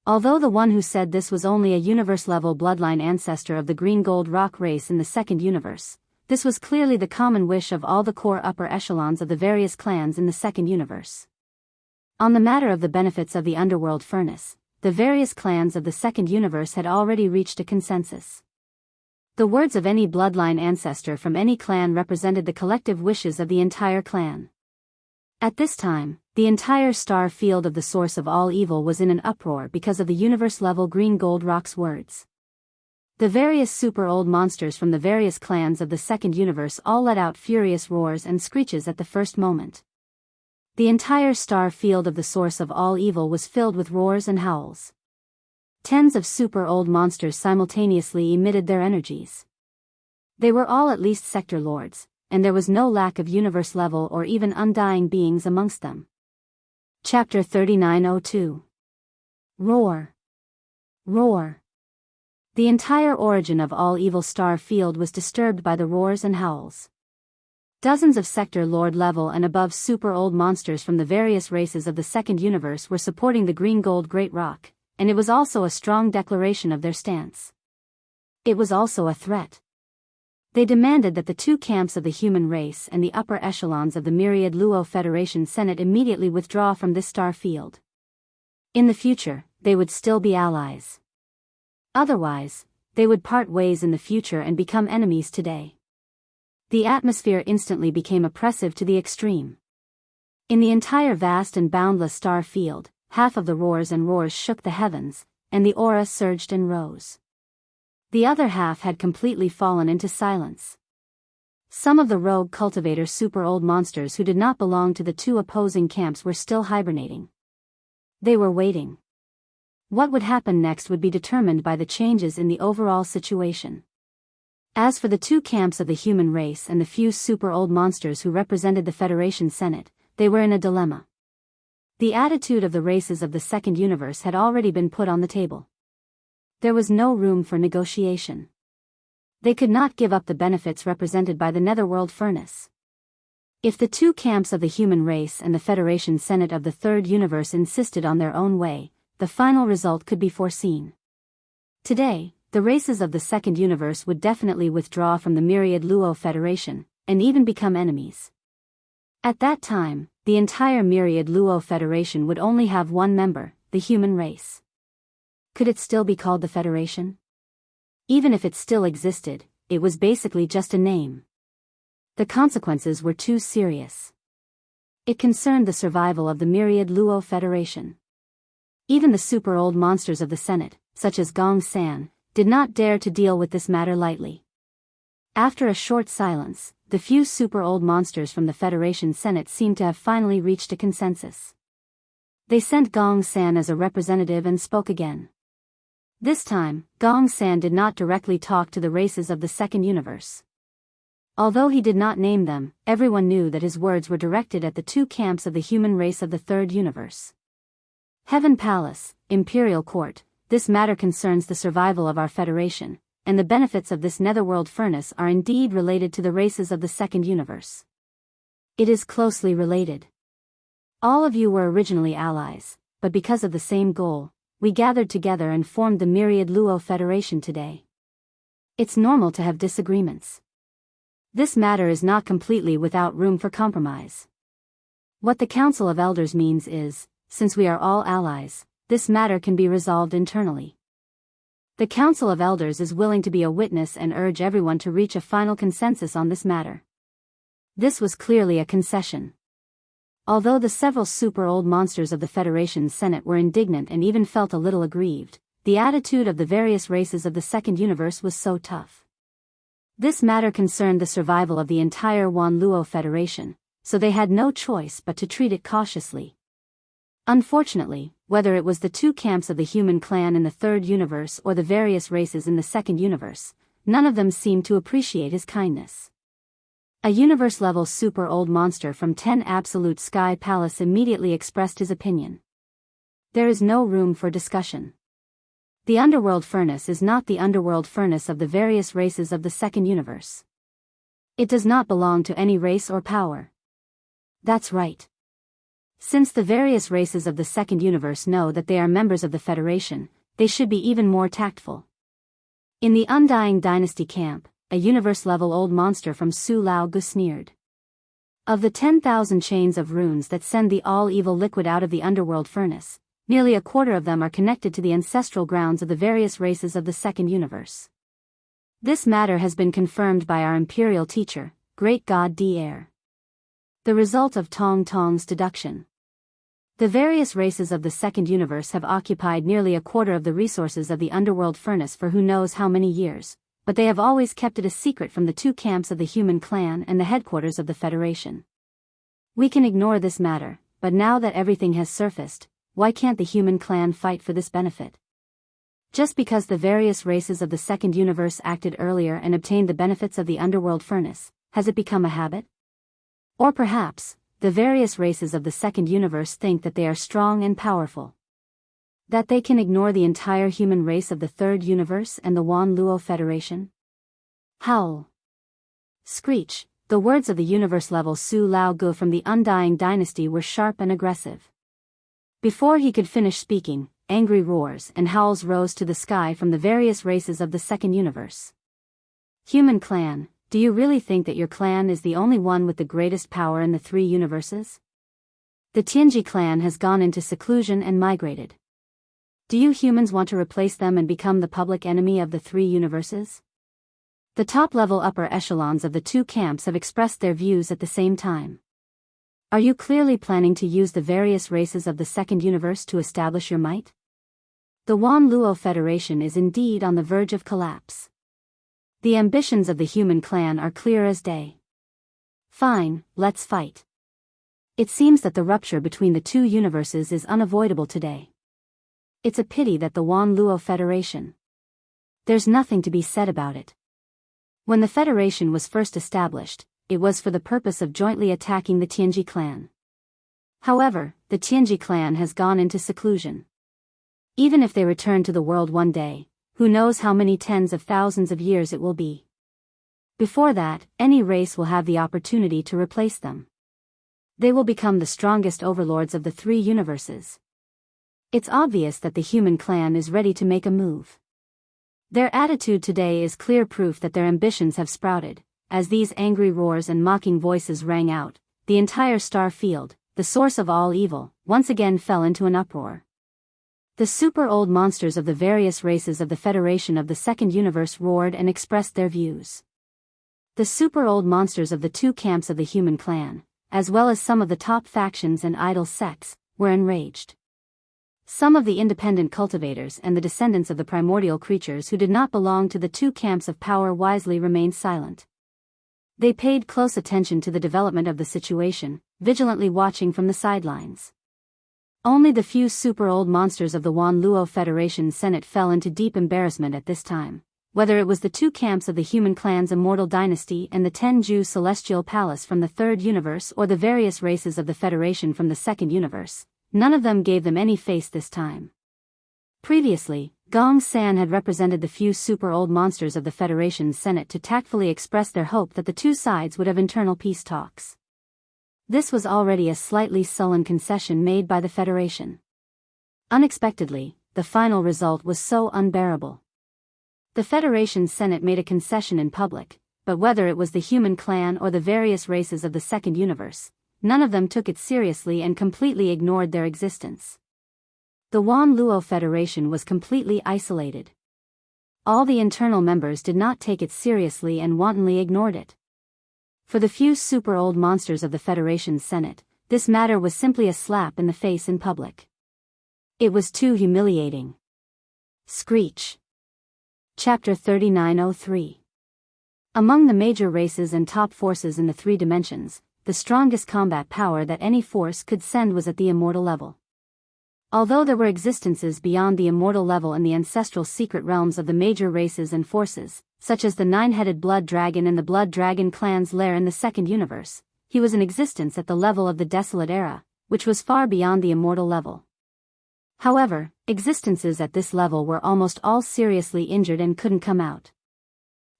Although the one who said this was only a universe-level bloodline ancestor of the Green Gold Rock race in the second universe, this was clearly the common wish of all the core upper echelons of the various clans in the second universe. On the matter of the benefits of the underworld furnace, the various clans of the second universe had already reached a consensus. The words of any bloodline ancestor from any clan represented the collective wishes of the entire clan. At this time, the entire star field of the source of all evil was in an uproar because of the universe-level Green Gold Rock's words. The various super-old monsters from the various clans of the second universe all let out furious roars and screeches at the first moment. The entire star field of the source of all evil was filled with roars and howls. Tens of super-old monsters simultaneously emitted their energies. They were all at least sector lords, and there was no lack of universe-level or even undying beings amongst them. Chapter 3902. Roar. Roar. The entire origin of all evil star field was disturbed by the roars and howls. Dozens of sector lord level and above super-old monsters from the various races of the second universe were supporting the Green Gold Great Rock, and it was also a strong declaration of their stance. It was also a threat. They demanded that the two camps of the human race and the upper echelons of the myriad Luo Federation Senate immediately withdraw from this star field. In the future, they would still be allies. Otherwise, they would part ways in the future and become enemies today. The atmosphere instantly became oppressive to the extreme. In the entire vast and boundless star field, half of the roars and roars shook the heavens, and the aura surged and rose. The other half had completely fallen into silence. Some of the rogue cultivator super-old monsters who did not belong to the two opposing camps were still hibernating. They were waiting. What would happen next would be determined by the changes in the overall situation. As for the two camps of the human race and the few super-old monsters who represented the Federation Senate, they were in a dilemma. The attitude of the races of the second universe had already been put on the table. There was no room for negotiation. They could not give up the benefits represented by the netherworld furnace. If the two camps of the human race and the Federation Senate of the third universe insisted on their own way, the final result could be foreseen. Today, the races of the second universe would definitely withdraw from the myriad Luo Federation, and even become enemies. At that time, the entire myriad Luo Federation would only have one member, the human race. Could it still be called the Federation? Even if it still existed, it was basically just a name. The consequences were too serious. It concerned the survival of the myriad Luo Federation. Even the super-old monsters of the Senate, such as Gong San, did not dare to deal with this matter lightly. After a short silence, the few super-old monsters from the Federation Senate seemed to have finally reached a consensus. They sent Gong San as a representative and spoke again. This time, Gong San did not directly talk to the races of the second universe. Although he did not name them, everyone knew that his words were directed at the two camps of the human race of the third universe. Heaven Palace, Imperial Court, this matter concerns the survival of our Federation, and the benefits of this netherworld furnace are indeed related to the races of the second universe. It is closely related. All of you were originally allies, but because of the same goal, we gathered together and formed the Myriad Luo Federation today. It's normal to have disagreements. This matter is not completely without room for compromise. What the Council of Elders means is, since we are all allies, this matter can be resolved internally. The Council of Elders is willing to be a witness and urge everyone to reach a final consensus on this matter. This was clearly a concession. Although the several super old monsters of the Federation's Senate were indignant and even felt a little aggrieved, the attitude of the various races of the second universe was so tough. This matter concerned the survival of the entire Wan Luo Federation, so they had no choice but to treat it cautiously. Unfortunately, whether it was the two camps of the human clan in the third universe or the various races in the second universe, none of them seemed to appreciate his kindness. A universe-level super old monster from 10 Absolute Sky Palace immediately expressed his opinion. There is no room for discussion. The underworld furnace is not the underworld furnace of the various races of the second universe. It does not belong to any race or power. That's right. Since the various races of the second universe know that they are members of the Federation, they should be even more tactful. In the Undying Dynasty camp, a universe-level old monster from Su Lao Gu sneered. Of the 10,000 chains of runes that send the all-evil liquid out of the underworld furnace, nearly a quarter of them are connected to the ancestral grounds of the various races of the second universe. This matter has been confirmed by our imperial teacher, Great God D'Air. The result of Tong Tong's deduction. The various races of the second universe have occupied nearly a quarter of the resources of the underworld furnace for who knows how many years, but they have always kept it a secret from the two camps of the human clan and the headquarters of the Federation. We can ignore this matter, but now that everything has surfaced, why can't the human clan fight for this benefit? Just because the various races of the second universe acted earlier and obtained the benefits of the underworld furnace, has it become a habit? Or perhaps, the various races of the second universe think that they are strong and powerful. That they can ignore the entire human race of the third universe and the Wan Luo Federation? Howl. Screech. The words of the universe-level Su Lao Gu from the Undying Dynasty were sharp and aggressive. Before he could finish speaking, angry roars and howls rose to the sky from the various races of the second universe. Human clan, do you really think that your clan is the only one with the greatest power in the three universes? The Tianji clan has gone into seclusion and migrated. Do you humans want to replace them and become the public enemy of the three universes? The top-level upper echelons of the two camps have expressed their views at the same time. Are you clearly planning to use the various races of the second universe to establish your might? The Wan Luo Federation is indeed on the verge of collapse. The ambitions of the human clan are clear as day. Fine, let's fight. It seems that the rupture between the two universes is unavoidable today. It's a pity that the Wan Luo Federation. There's nothing to be said about it. When the Federation was first established, it was for the purpose of jointly attacking the Tianji clan. However, the Tianji clan has gone into seclusion. Even if they return to the world one day, who knows how many tens of thousands of years it will be. Before that, any race will have the opportunity to replace them. They will become the strongest overlords of the three universes. It's obvious that the human clan is ready to make a move. Their attitude today is clear proof that their ambitions have sprouted. As these angry roars and mocking voices rang out, the entire star field, the source of all evil, once again fell into an uproar. The super-old monsters of the various races of the Federation of the Second Universe roared and expressed their views. The super-old monsters of the two camps of the human clan, as well as some of the top factions and idol sects, were enraged. Some of the independent cultivators and the descendants of the primordial creatures who did not belong to the two camps of power wisely remained silent. They paid close attention to the development of the situation, vigilantly watching from the sidelines. Only the few super-old monsters of the Wan Luo Federation Senate fell into deep embarrassment at this time. whether it was the two camps of the human clan's immortal dynasty and the Tenju celestial palace from the third universe or the various races of the Federation from the second universe, none of them gave them any face this time. Previously, Gong San had represented the few super-old monsters of the Federation's Senate to tactfully express their hope that the two sides would have internal peace talks. This was already a slightly sullen concession made by the Federation. Unexpectedly, the final result was so unbearable. The Federation's Senate made a concession in public, but whether it was the human clan or the various races of the second universe, none of them took it seriously and completely ignored their existence. The Wan Luo Federation was completely isolated. All the internal members did not take it seriously and wantonly ignored it. For the few super-old monsters of the Federation's Senate, this matter was simply a slap in the face in public. It was too humiliating. Screech. Chapter 3903. Among the major races and top forces in the three dimensions, the strongest combat power that any force could send was at the immortal level. Although there were existences beyond the immortal level in the ancestral secret realms of the major races and forces, such as the nine-headed blood dragon and the blood dragon clan's lair in the second universe, he was in existence at the level of the desolate era, which was far beyond the immortal level. However, existences at this level were almost all seriously injured and couldn't come out.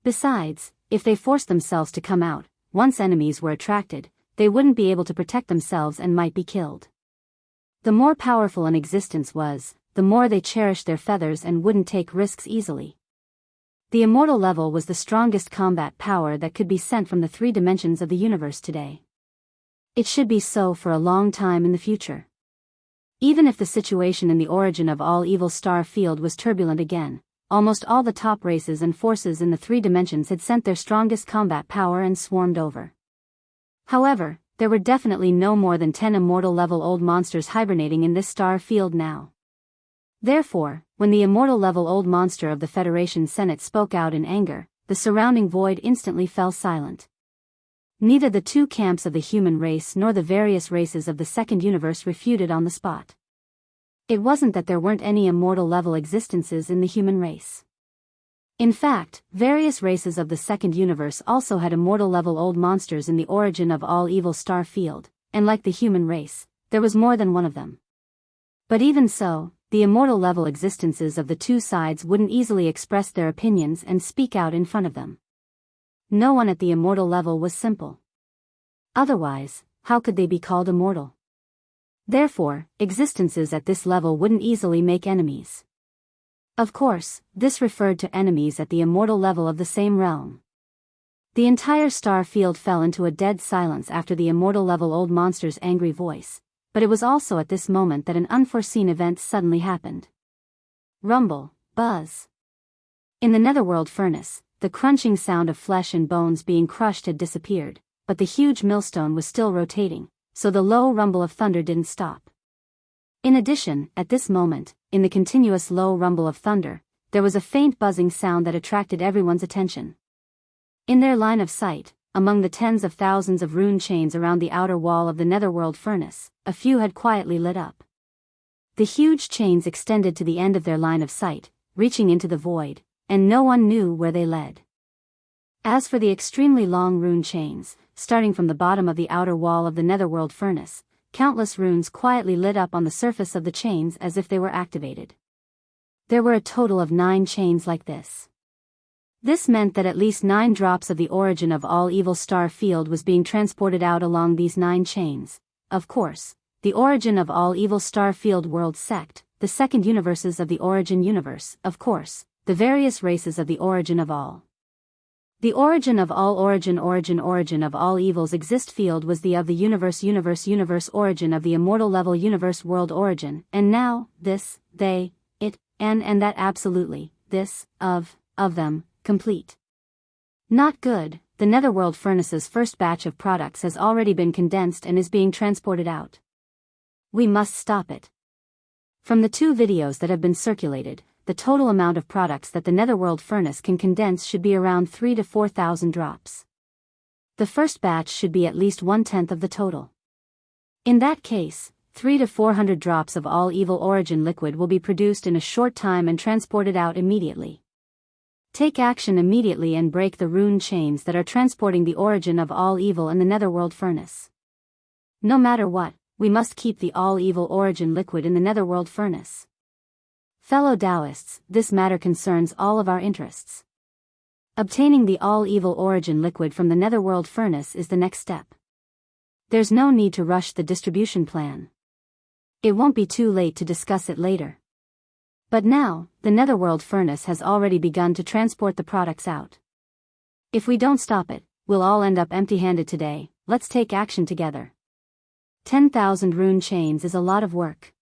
Besides, if they forced themselves to come out, once enemies were attracted, they wouldn't be able to protect themselves and might be killed. The more powerful an existence was, the more they cherished their feathers and wouldn't take risks easily. The immortal level was the strongest combat power that could be sent from the three dimensions of the universe today. It should be so for a long time in the future. Even if the situation in the origin of all evil star field was turbulent again, almost all the top races and forces in the three dimensions had sent their strongest combat power and swarmed over. However, there were definitely no more than 10 immortal-level old monsters hibernating in this star field now. Therefore, when the immortal-level old monster of the Federation Senate spoke out in anger, the surrounding void instantly fell silent. Neither the two camps of the human race nor the various races of the second universe refuted on the spot. It wasn't that there weren't any immortal-level existences in the human race. In fact, various races of the second universe also had immortal-level old monsters in the origin of all evil star field, and like the human race, there was more than one of them. But even so, the immortal-level existences of the two sides wouldn't easily express their opinions and speak out in front of them. No one at the immortal level was simple. Otherwise, how could they be called immortal? Therefore, existences at this level wouldn't easily make enemies. Of course, this referred to enemies at the immortal level of the same realm. The entire star field fell into a dead silence after the immortal level old monster's angry voice, but it was also at this moment that an unforeseen event suddenly happened. Rumble, buzz. In the netherworld furnace, the crunching sound of flesh and bones being crushed had disappeared, but the huge millstone was still rotating, so the low rumble of thunder didn't stop. In addition, at this moment, in the continuous low rumble of thunder, there was a faint buzzing sound that attracted everyone's attention. In their line of sight, among the tens of thousands of rune chains around the outer wall of the netherworld furnace, a few had quietly lit up. The huge chains extended to the end of their line of sight, reaching into the void, and no one knew where they led. As for the extremely long rune chains, starting from the bottom of the outer wall of the netherworld furnace, countless runes quietly lit up on the surface of the chains as if they were activated. There were a total of 9 chains like this. This meant that at least 9 drops of the origin of all evil star field was being transported out along these 9 chains. Of course, the origin of all evil star field world sect, the second universes of the origin universe, of course, the various races of the origin of all. The origin of all origin of all evils exist field was the of the universe origin of the immortal level universe world origin, and now, this, they, it, and that absolutely, this, of them, complete. Not good, the netherworld furnace's first batch of products has already been condensed and is being transported out. We must stop it. From the 2 videos that have been circulated, the total amount of products that the netherworld furnace can condense should be around 3,000 to 4,000 drops. The first batch should be at least 1/10 of the total. In that case, 300 to 400 drops of all evil origin liquid will be produced in a short time and transported out immediately. Take action immediately and break the rune chains that are transporting the origin of all evil in the netherworld furnace. No matter what, we must keep the all-evil origin liquid in the netherworld furnace. Fellow Taoists, this matter concerns all of our interests. Obtaining the all-evil origin liquid from the netherworld furnace is the next step. There's no need to rush the distribution plan. It won't be too late to discuss it later. But now, the netherworld furnace has already begun to transport the products out. If we don't stop it, we'll all end up empty-handed today. Let's take action together. 10,000 rune chains is a lot of work.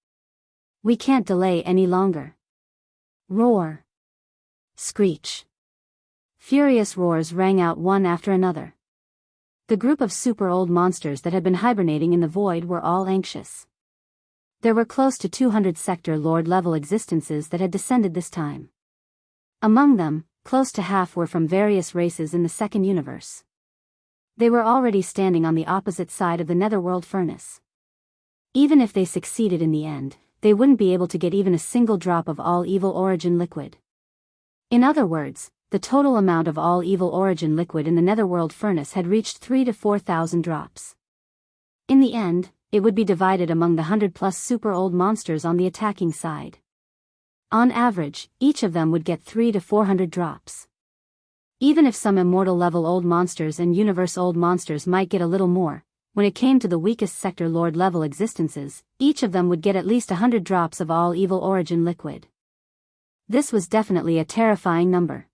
We can't delay any longer. Roar. Screech. Furious roars rang out one after another. The group of super old monsters that had been hibernating in the void were all anxious. There were close to 200 sector lord level existences that had descended this time. Among them, close to half were from various races in the second universe. They were already standing on the opposite side of the netherworld furnace. Even if they succeeded in the end, they wouldn't be able to get even a single drop of all evil origin liquid. In other words, the total amount of all evil origin liquid in the netherworld furnace had reached 3,000 to 4,000 drops. In the end, it would be divided among the 100+ super old monsters on the attacking side. On average, each of them would get 300 to 400 drops. Even if some immortal level old monsters and universe old monsters might get a little more, when it came to the weakest sector lord level existences, each of them would get at least 100 drops of all evil origin liquid. This was definitely a terrifying number.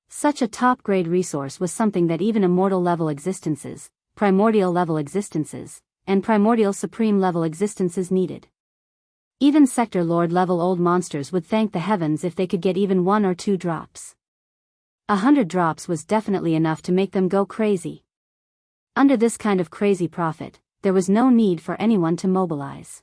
Such a top-grade resource was something that even immortal level existences, primordial level existences, and primordial supreme level existences needed. Even sector lord level old monsters would thank the heavens if they could get even 1 or 2 drops. 100 drops was definitely enough to make them go crazy. Under this kind of crazy profit, there was no need for anyone to mobilize.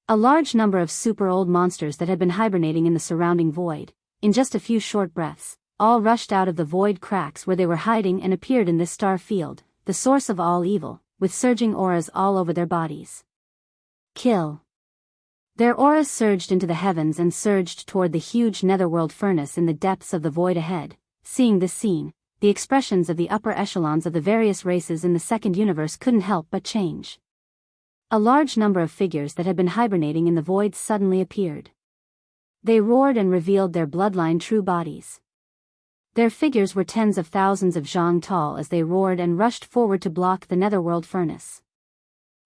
A large number of super old monsters that had been hibernating in the surrounding void, in just a few short breaths, all rushed out of the void cracks where they were hiding and appeared in this star field, the source of all evil, with surging auras all over their bodies. Kill. Their auras surged into the heavens and surged toward the huge netherworld furnace in the depths of the void ahead. Seeing this scene, the expressions of the upper echelons of the various races in the second universe couldn't help but change. A large number of figures that had been hibernating in the void suddenly appeared. They roared and revealed their bloodline true bodies. Their figures were tens of thousands of zhang tall as they roared and rushed forward to block the netherworld furnace.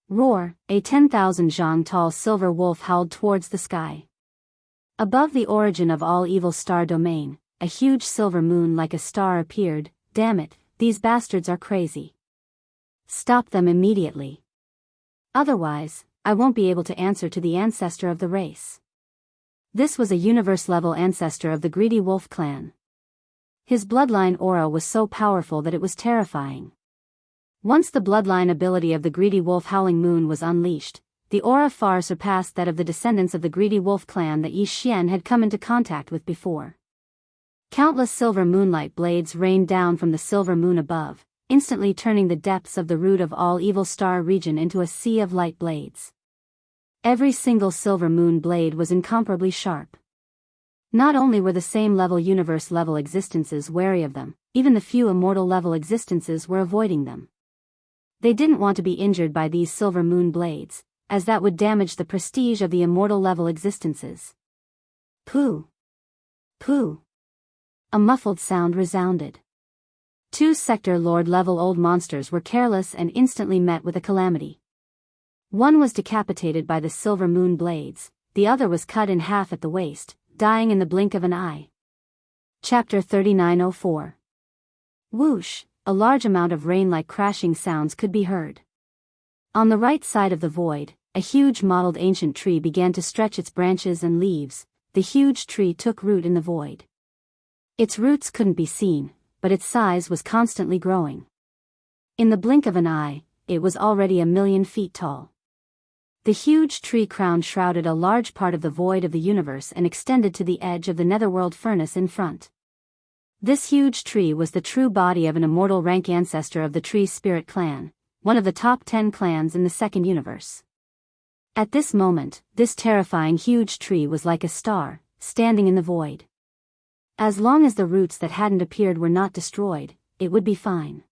Roar, a 10,000 zhang tall silver wolf howled towards the sky. Above the origin of all evil star domain, a huge silver moon like a star appeared. Damn it, these bastards are crazy. Stop them immediately. Otherwise, I won't be able to answer to the ancestor of the race. This was a universe-level ancestor of the greedy wolf clan. His bloodline aura was so powerful that it was terrifying. Once the bloodline ability of the greedy wolf howling moon was unleashed, the aura far surpassed that of the descendants of the greedy wolf clan that Yi Xian had come into contact with before. Countless silver moonlight blades rained down from the silver moon above, instantly turning the depths of the root of all evil star region into a sea of light blades. Every single silver moon blade was incomparably sharp. Not only were the same level universe level existences wary of them, even the few immortal level existences were avoiding them. They didn't want to be injured by these silver moon blades, as that would damage the prestige of the immortal level existences. Pooh! Pooh! A muffled sound resounded. 2 sector lord level old monsters were careless and instantly met with a calamity. One was decapitated by the silver moon blades, the other was cut in half at the waist, dying in the blink of an eye. Chapter 3904. Whoosh, a large amount of rain-like crashing sounds could be heard. On the right side of the void, a huge mottled ancient tree began to stretch its branches and leaves. The huge tree took root in the void. Its roots couldn't be seen, but its size was constantly growing. In the blink of an eye, it was already 1,000,000 feet tall. The huge tree crown shrouded a large part of the void of the universe and extended to the edge of the netherworld furnace in front. This huge tree was the true body of an immortal rank ancestor of the Tree Spirit clan, one of the top 10 clans in the second universe. At this moment, this terrifying huge tree was like a star, standing in the void. As long as the roots that hadn't appeared were not destroyed, it would be fine.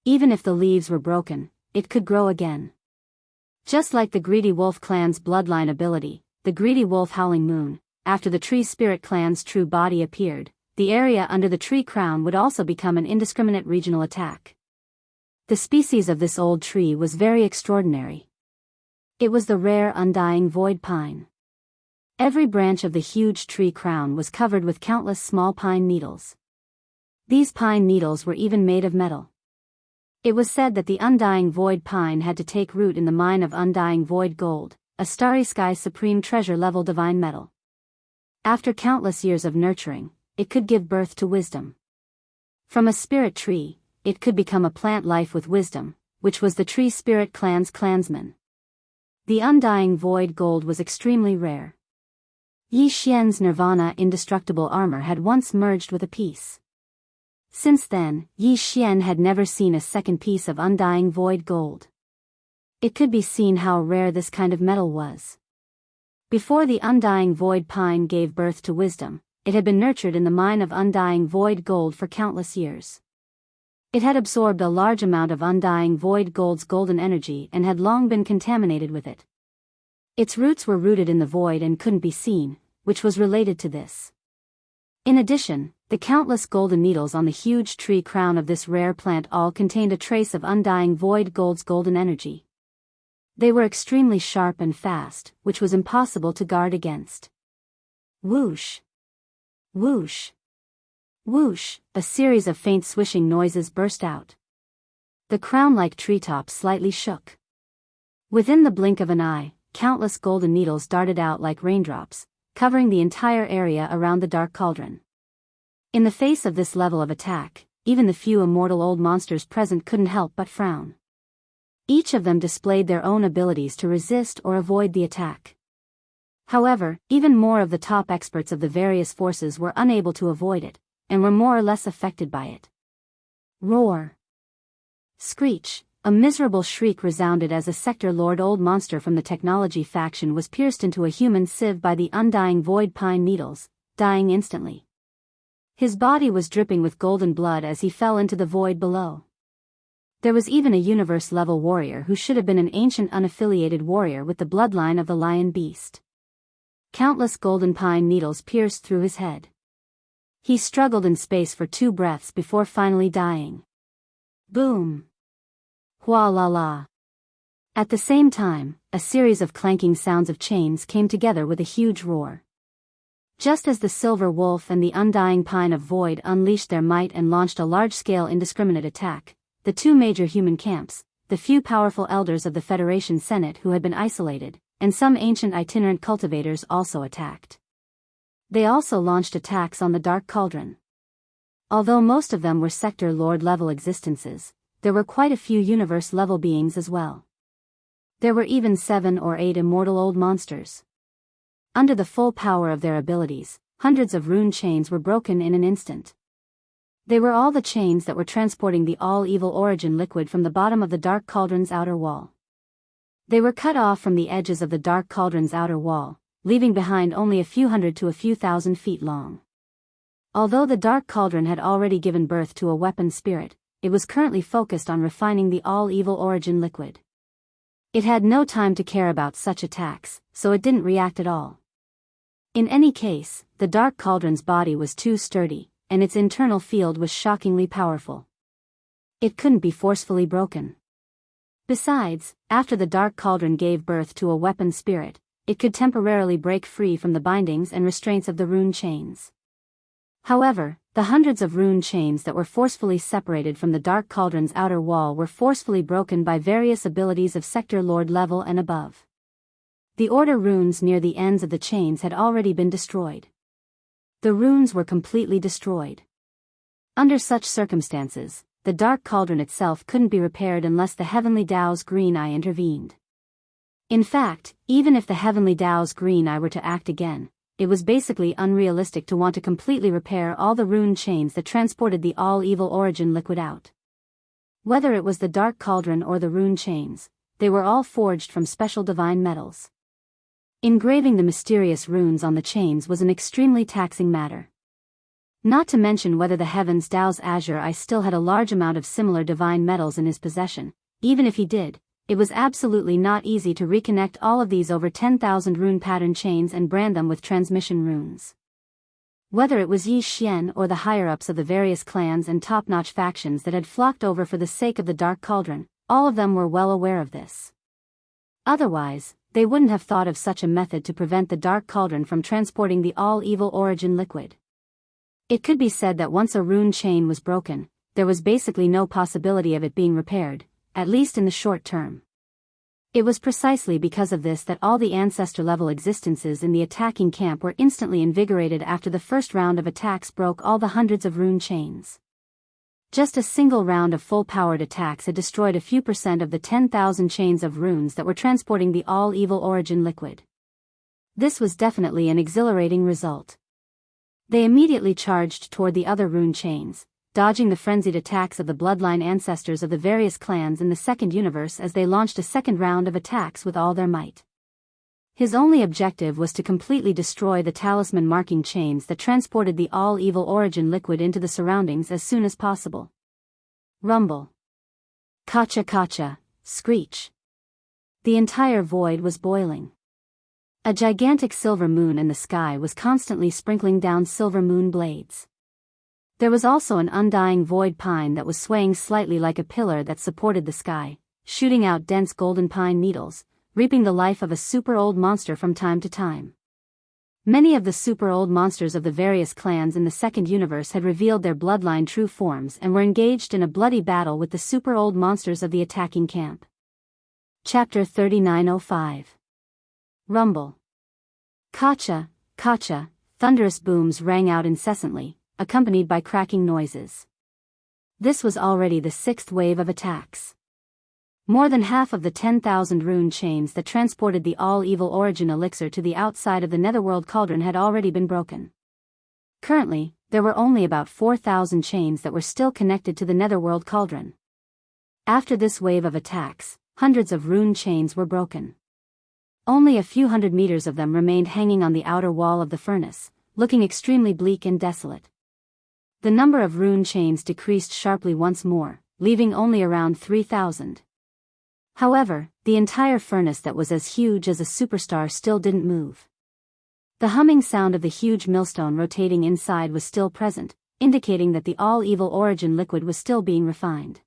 Even if the leaves were broken, it could grow again. Just like the Greedy Wolf clan's bloodline ability, the Greedy Wolf Howling Moon, after the Tree Spirit clan's true body appeared, the area under the tree crown would also become an indiscriminate regional attack. The species of this old tree was very extraordinary. It was the rare undying void pine. Every branch of the huge tree crown was covered with countless small pine needles. These pine needles were even made of metal. It was said that the undying void pine had to take root in the mine of undying void gold, a starry sky supreme treasure level divine metal. After countless years of nurturing, it could give birth to wisdom. From a spirit tree, it could become a plant life with wisdom, which was the Tree Spirit clan's clansman. The undying void gold was extremely rare. Yi Xian's nirvana indestructible armor had once merged with a piece. Since then, Yi Xian had never seen a second piece of undying void gold. It could be seen how rare this kind of metal was. Before the undying void pine gave birth to wisdom, it had been nurtured in the mine of undying void gold for countless years. It had absorbed a large amount of undying void gold's golden energy and had long been contaminated with it. Its roots were rooted in the void and couldn't be seen, which was related to this. In addition, the countless golden needles on the huge tree crown of this rare plant all contained a trace of undying void gold's golden energy. They were extremely sharp and fast, which was impossible to guard against. Whoosh! Whoosh! Whoosh! A series of faint swishing noises burst out. The crown-like treetops slightly shook. Within the blink of an eye, countless golden needles darted out like raindrops, covering the entire area around the dark cauldron. In the face of this level of attack, even the few immortal old monsters present couldn't help but frown. Each of them displayed their own abilities to resist or avoid the attack. However, even more of the top experts of the various forces were unable to avoid it, and were more or less affected by it. Roar! Screech! A miserable shriek resounded as a Sector Lord old monster from the technology faction was pierced into a human sieve by the undying void pine needles, dying instantly. His body was dripping with golden blood as he fell into the void below. There was even a universe-level warrior who should have been an ancient unaffiliated warrior with the bloodline of the lion beast. Countless golden pine needles pierced through his head. He struggled in space for 2 breaths before finally dying. Boom! Hua la la. At the same time, a series of clanking sounds of chains came together with a huge roar. Just as the Silver Wolf and the Undying Pine of Void unleashed their might and launched a large-scale indiscriminate attack, the 2 major human camps, the few powerful elders of the Federation Senate who had been isolated, and some ancient itinerant cultivators also attacked. They also launched attacks on the Dark Cauldron. Although most of them were Sector Lord-level existences, there were quite a few universe-level beings as well. There were even 7 or 8 immortal old monsters. Under the full power of their abilities, hundreds of rune chains were broken in an instant. They were all the chains that were transporting the all-evil origin liquid from the bottom of the Dark Cauldron's outer wall. They were cut off from the edges of the Dark Cauldron's outer wall, leaving behind only a few hundred to a few thousand feet long. Although the Dark Cauldron had already given birth to a weapon spirit, it was currently focused on refining the all-evil origin liquid. It had no time to care about such attacks, so it didn't react at all. In any case, the Dark Cauldron's body was too sturdy, and its internal field was shockingly powerful. It couldn't be forcefully broken. Besides, after the Dark Cauldron gave birth to a weapon spirit, it could temporarily break free from the bindings and restraints of the rune chains. However, the hundreds of rune chains that were forcefully separated from the Dark Cauldron's outer wall were forcefully broken by various abilities of Sector Lord level and above. The order runes near the ends of the chains had already been destroyed. The runes were completely destroyed. Under such circumstances, the Dark Cauldron itself couldn't be repaired unless the Heavenly Tao's Green Eye intervened. In fact, even if the Heavenly Tao's Green Eye were to act again, it was basically unrealistic to want to completely repair all the rune chains that transported the all-evil origin liquid out. Whether it was the Dark Cauldron or the rune chains, they were all forged from special divine metals. Engraving the mysterious runes on the chains was an extremely taxing matter. Not to mention whether the heavens Dao's azure eye still had a large amount of similar divine metals in his possession. Even if he did, it was absolutely not easy to reconnect all of these over 10,000 rune pattern chains and brand them with transmission runes. Whether it was Yi Xian or the higher-ups of the various clans and top-notch factions that had flocked over for the sake of the Dark Cauldron, all of them were well aware of this. Otherwise, they wouldn't have thought of such a method to prevent the Dark Cauldron from transporting the all-evil origin liquid. It could be said that once a rune chain was broken, there was basically no possibility of it being repaired, at least in the short term. It was precisely because of this that all the ancestor-level existences in the attacking camp were instantly invigorated after the first round of attacks broke all the hundreds of rune chains. Just a single round of full-powered attacks had destroyed a few % of the 10,000 chains of runes that were transporting the all-evil origin liquid. This was definitely an exhilarating result. They immediately charged toward the other rune chains, dodging the frenzied attacks of the bloodline ancestors of the various clans in the second universe as they launched a second round of attacks with all their might. His only objective was to completely destroy the talisman marking chains that transported the all-evil origin liquid into the surroundings as soon as possible. Rumble. Kacha kacha, screech. The entire void was boiling. A gigantic silver moon in the sky was constantly sprinkling down silver moon blades. There was also an undying void pine that was swaying slightly like a pillar that supported the sky, shooting out dense golden pine needles, reaping the life of a super-old monster from time to time. Many of the super-old monsters of the various clans in the second universe had revealed their bloodline true forms and were engaged in a bloody battle with the super-old monsters of the attacking camp. Chapter 3905. Rumble. Kacha, kacha, thunderous booms rang out incessantly, accompanied by cracking noises. This was already the sixth wave of attacks. More than half of the 10,000 rune chains that transported the all-evil origin elixir to the outside of the netherworld cauldron had already been broken. Currently, there were only about 4,000 chains that were still connected to the netherworld cauldron. After this wave of attacks, hundreds of rune chains were broken. Only a few hundred meters of them remained hanging on the outer wall of the furnace, looking extremely bleak and desolate. The number of rune chains decreased sharply once more, leaving only around 3,000. However, the entire furnace that was as huge as a superstar still didn't move. The humming sound of the huge millstone rotating inside was still present, indicating that the all-evil origin liquid was still being refined.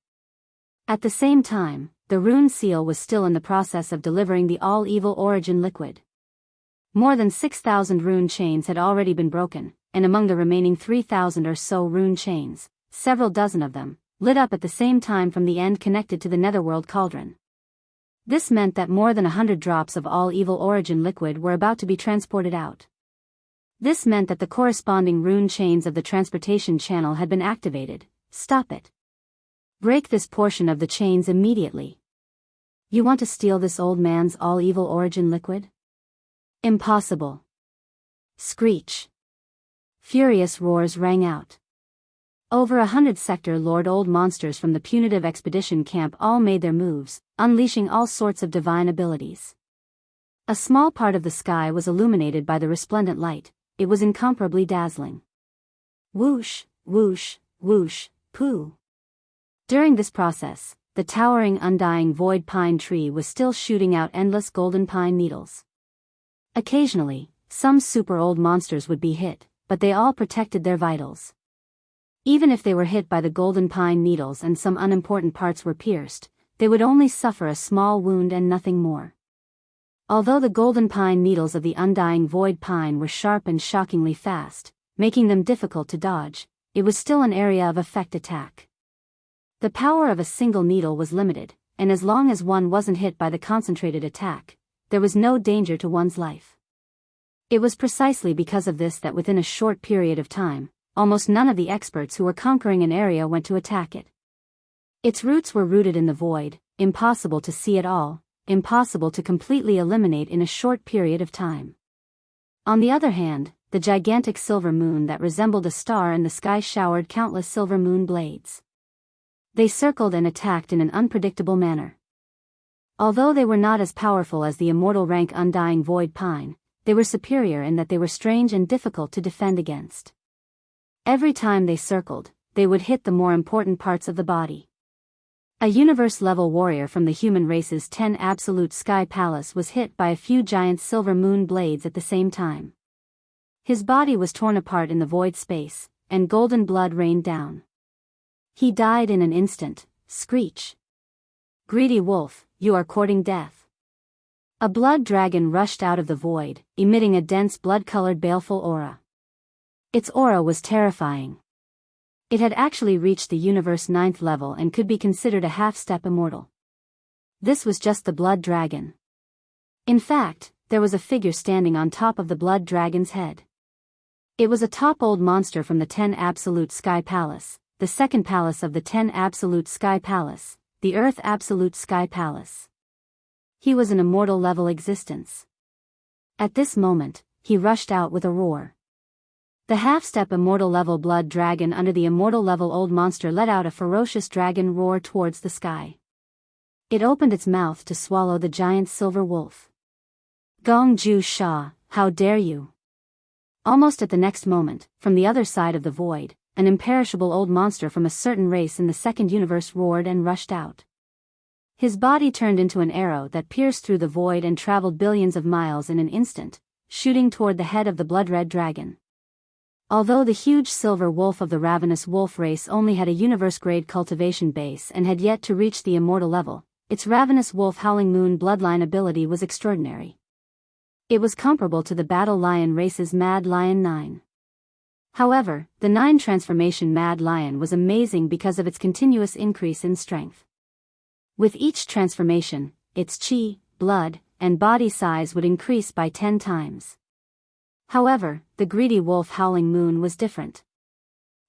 At the same time, the rune seal was still in the process of delivering the all-evil origin liquid. More than 6,000 rune chains had already been broken, and among the remaining 3,000 or so rune chains, several dozen of them, lit up at the same time from the end connected to the netherworld cauldron. This meant that more than 100 drops of all-evil origin liquid were about to be transported out. This meant that the corresponding rune chains of the transportation channel had been activated. Stop it. Break this portion of the chains immediately. You want to steal this old man's all-evil origin liquid? Impossible. Screech. Furious roars rang out. Over 100 sector Lord Old monsters from the punitive expedition camp all made their moves, unleashing all sorts of divine abilities. A small part of the sky was illuminated by the resplendent light. It was incomparably dazzling. Whoosh, whoosh, whoosh, poo. During this process, the towering undying void pine tree was still shooting out endless golden pine needles. Occasionally, some super-old monsters would be hit, but they all protected their vitals. Even if they were hit by the golden pine needles and some unimportant parts were pierced, they would only suffer a small wound and nothing more. Although the golden pine needles of the undying void pine were sharp and shockingly fast, making them difficult to dodge, it was still an area of effect attack. The power of a single needle was limited, and as long as one wasn't hit by the concentrated attack, there was no danger to one's life. It was precisely because of this that within a short period of time, almost none of the experts who were conquering an area went to attack it. Its roots were rooted in the void, impossible to see at all, impossible to completely eliminate in a short period of time. On the other hand, the gigantic silver moon that resembled a star in the sky showered countless silver moon blades. They circled and attacked in an unpredictable manner. Although they were not as powerful as the immortal rank undying void pine, they were superior in that they were strange and difficult to defend against. Every time they circled, they would hit the more important parts of the body. A universe-level warrior from the human race's 10 absolute sky palace was hit by a few giant silver moon blades at the same time. His body was torn apart in the void space, and golden blood rained down. He died in an instant. Screech. Greedy wolf, you are courting death. A blood dragon rushed out of the void, emitting a dense blood-colored baleful aura. Its aura was terrifying. It had actually reached the universe 9th level and could be considered a half-step immortal. This was just the blood dragon. In fact, there was a figure standing on top of the blood dragon's head. It was a top-old monster from the 10 Absolute Sky Palace, the second palace of the 10 Absolute Sky Palace, the Earth Absolute Sky Palace. He was an immortal-level existence. At this moment, he rushed out with a roar. The half-step immortal-level blood dragon under the immortal-level old monster let out a ferocious dragon roar towards the sky. It opened its mouth to swallow the giant silver wolf. Gongju Sha, how dare you! Almost at the next moment, from the other side of the void, an imperishable old monster from a certain race in the second universe roared and rushed out. His body turned into an arrow that pierced through the void and traveled billions of miles in an instant, shooting toward the head of the blood-red dragon. Although the huge silver wolf of the ravenous wolf race only had a universe-grade cultivation base and had yet to reach the immortal level, its ravenous wolf howling moon bloodline ability was extraordinary. It was comparable to the battle lion race's Mad Lion 9. However, the 9 transformation Mad Lion was amazing because of its continuous increase in strength. With each transformation, its chi, blood, and body size would increase by 10 times. However, the greedy wolf howling moon was different.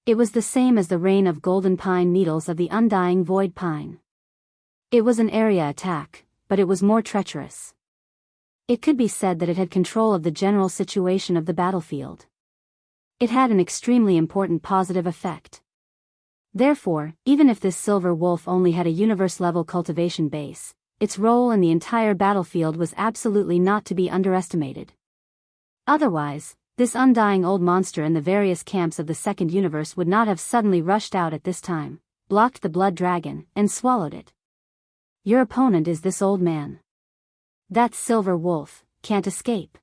It was the same as the rain of golden pine needles of the undying void pine. It was an area attack, but it was more treacherous. It could be said that it had control of the general situation of the battlefield. It had an extremely important positive effect. Therefore, even if this silver wolf only had a universe-level cultivation base, its role in the entire battlefield was absolutely not to be underestimated. Otherwise, this undying old monster in the various camps of the second universe would not have suddenly rushed out at this time, blocked the blood dragon, and swallowed it. Your opponent is this old man. That silver wolf can't escape.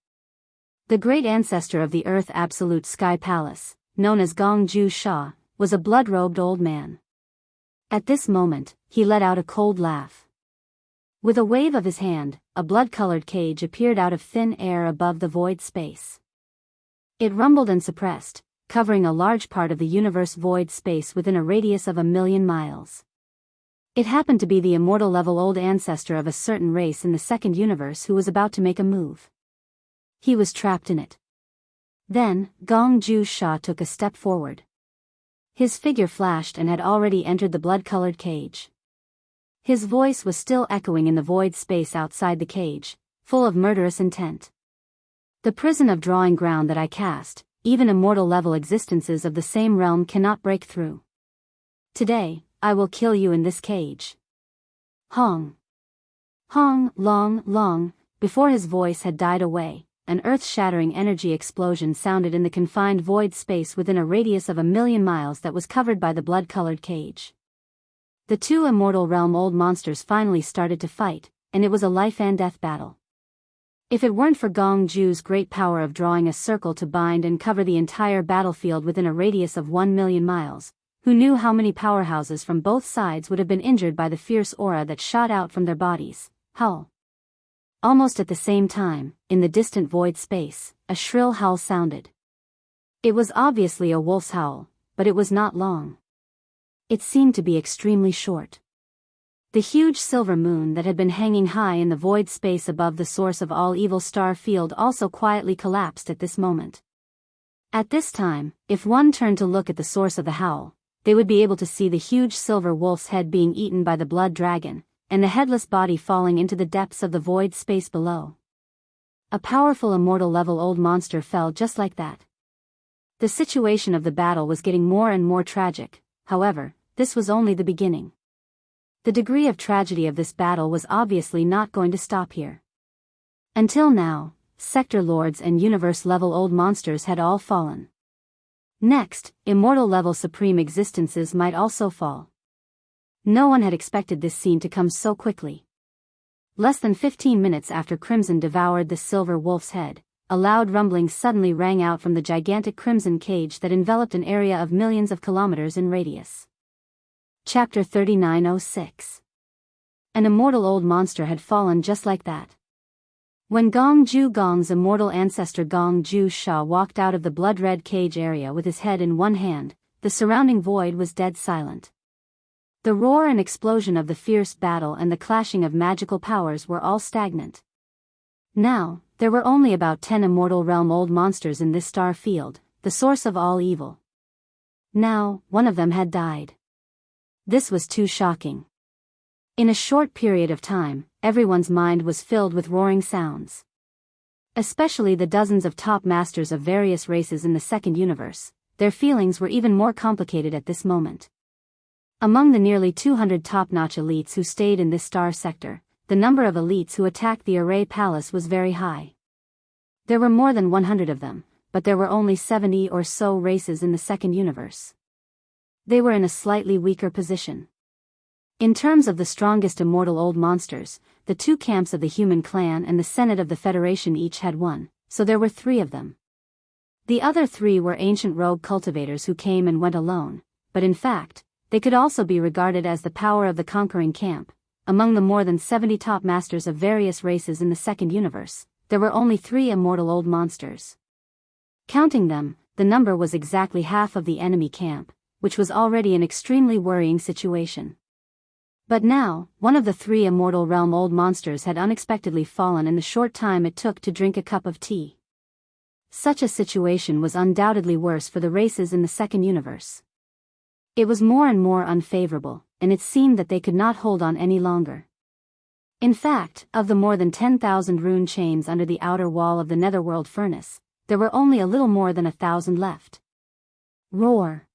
The great ancestor of the Earth Absolute Sky Palace, known as Gongju Sha, was a blood-robed old man. At this moment, he let out a cold laugh. With a wave of his hand, a blood-colored cage appeared out of thin air above the void space. It rumbled and suppressed, covering a large part of the universe void space within a radius of 1,000,000 miles. It happened to be the immortal-level old ancestor of a certain race in the second universe who was about to make a move. He was trapped in it. Then, Gongju Sha took a step forward. His figure flashed and had already entered the blood-colored cage. His voice was still echoing in the void space outside the cage, full of murderous intent. The prison of drawing ground that I cast, even immortal-level existences of the same realm cannot break through. Today, I will kill you in this cage. Hong. Hong, long, long, before his voice had died away, an earth-shattering energy explosion sounded in the confined void space within a radius of 1,000,000 miles that was covered by the blood-colored cage. The two immortal realm old monsters finally started to fight, and it was a life-and-death battle. If it weren't for Gongju's great power of drawing a circle to bind and cover the entire battlefield within a radius of 1,000,000 miles, who knew how many powerhouses from both sides would have been injured by the fierce aura that shot out from their bodies? Howl. Almost at the same time, in the distant void space, a shrill howl sounded. It was obviously a wolf's howl, but it was not long. It seemed to be extremely short. The huge silver moon that had been hanging high in the void space above the source of all evil star field also quietly collapsed at this moment. At this time, if one turned to look at the source of the howl, they would be able to see the huge silver wolf's head being eaten by the blood dragon, and the headless body falling into the depths of the void space below. A powerful immortal-level old monster fell just like that. The situation of the battle was getting more and more tragic, however, this was only the beginning. The degree of tragedy of this battle was obviously not going to stop here. Until now, sector lords and universe-level old monsters had all fallen. Next, immortal-level supreme existences might also fall. No one had expected this scene to come so quickly. Less than 15 minutes after Crimson devoured the silver wolf's head, a loud rumbling suddenly rang out from the gigantic crimson cage that enveloped an area of millions of kilometers in radius. Chapter 3906. An immortal old monster had fallen just like that. When Gong Ju Gong's immortal ancestor Gong Ju Sha walked out of the blood-red cage area with his head in one hand, the surrounding void was dead silent. The roar and explosion of the fierce battle and the clashing of magical powers were all stagnant. Now, there were only about 10 immortal realm old monsters in this star field, the source of all evil. Now, one of them had died. This was too shocking. In a short period of time, everyone's mind was filled with roaring sounds. Especially the dozens of top masters of various races in the second universe, their feelings were even more complicated at this moment. Among the nearly 200 top-notch elites who stayed in this star sector, the number of elites who attacked the Array Palace was very high. There were more than 100 of them, but there were only 70 or so races in the second universe. They were in a slightly weaker position. In terms of the strongest immortal old monsters, the two camps of the human clan and the Senate of the Federation each had one, so there were 3 of them. The other 3 were ancient rogue cultivators who came and went alone, but in fact, they could also be regarded as the power of the conquering camp. Among the more than 70 top masters of various races in the second universe, there were only 3 immortal old monsters. Counting them, the number was exactly half of the enemy camp, which was already an extremely worrying situation. But now, one of the 3 immortal realm old monsters had unexpectedly fallen in the short time it took to drink a cup of tea. Such a situation was undoubtedly worse for the races in the second universe. It was more and more unfavorable, and it seemed that they could not hold on any longer. In fact, of the more than 10,000 rune chains under the outer wall of the netherworld furnace, there were only a little more than 1,000 left. Roar!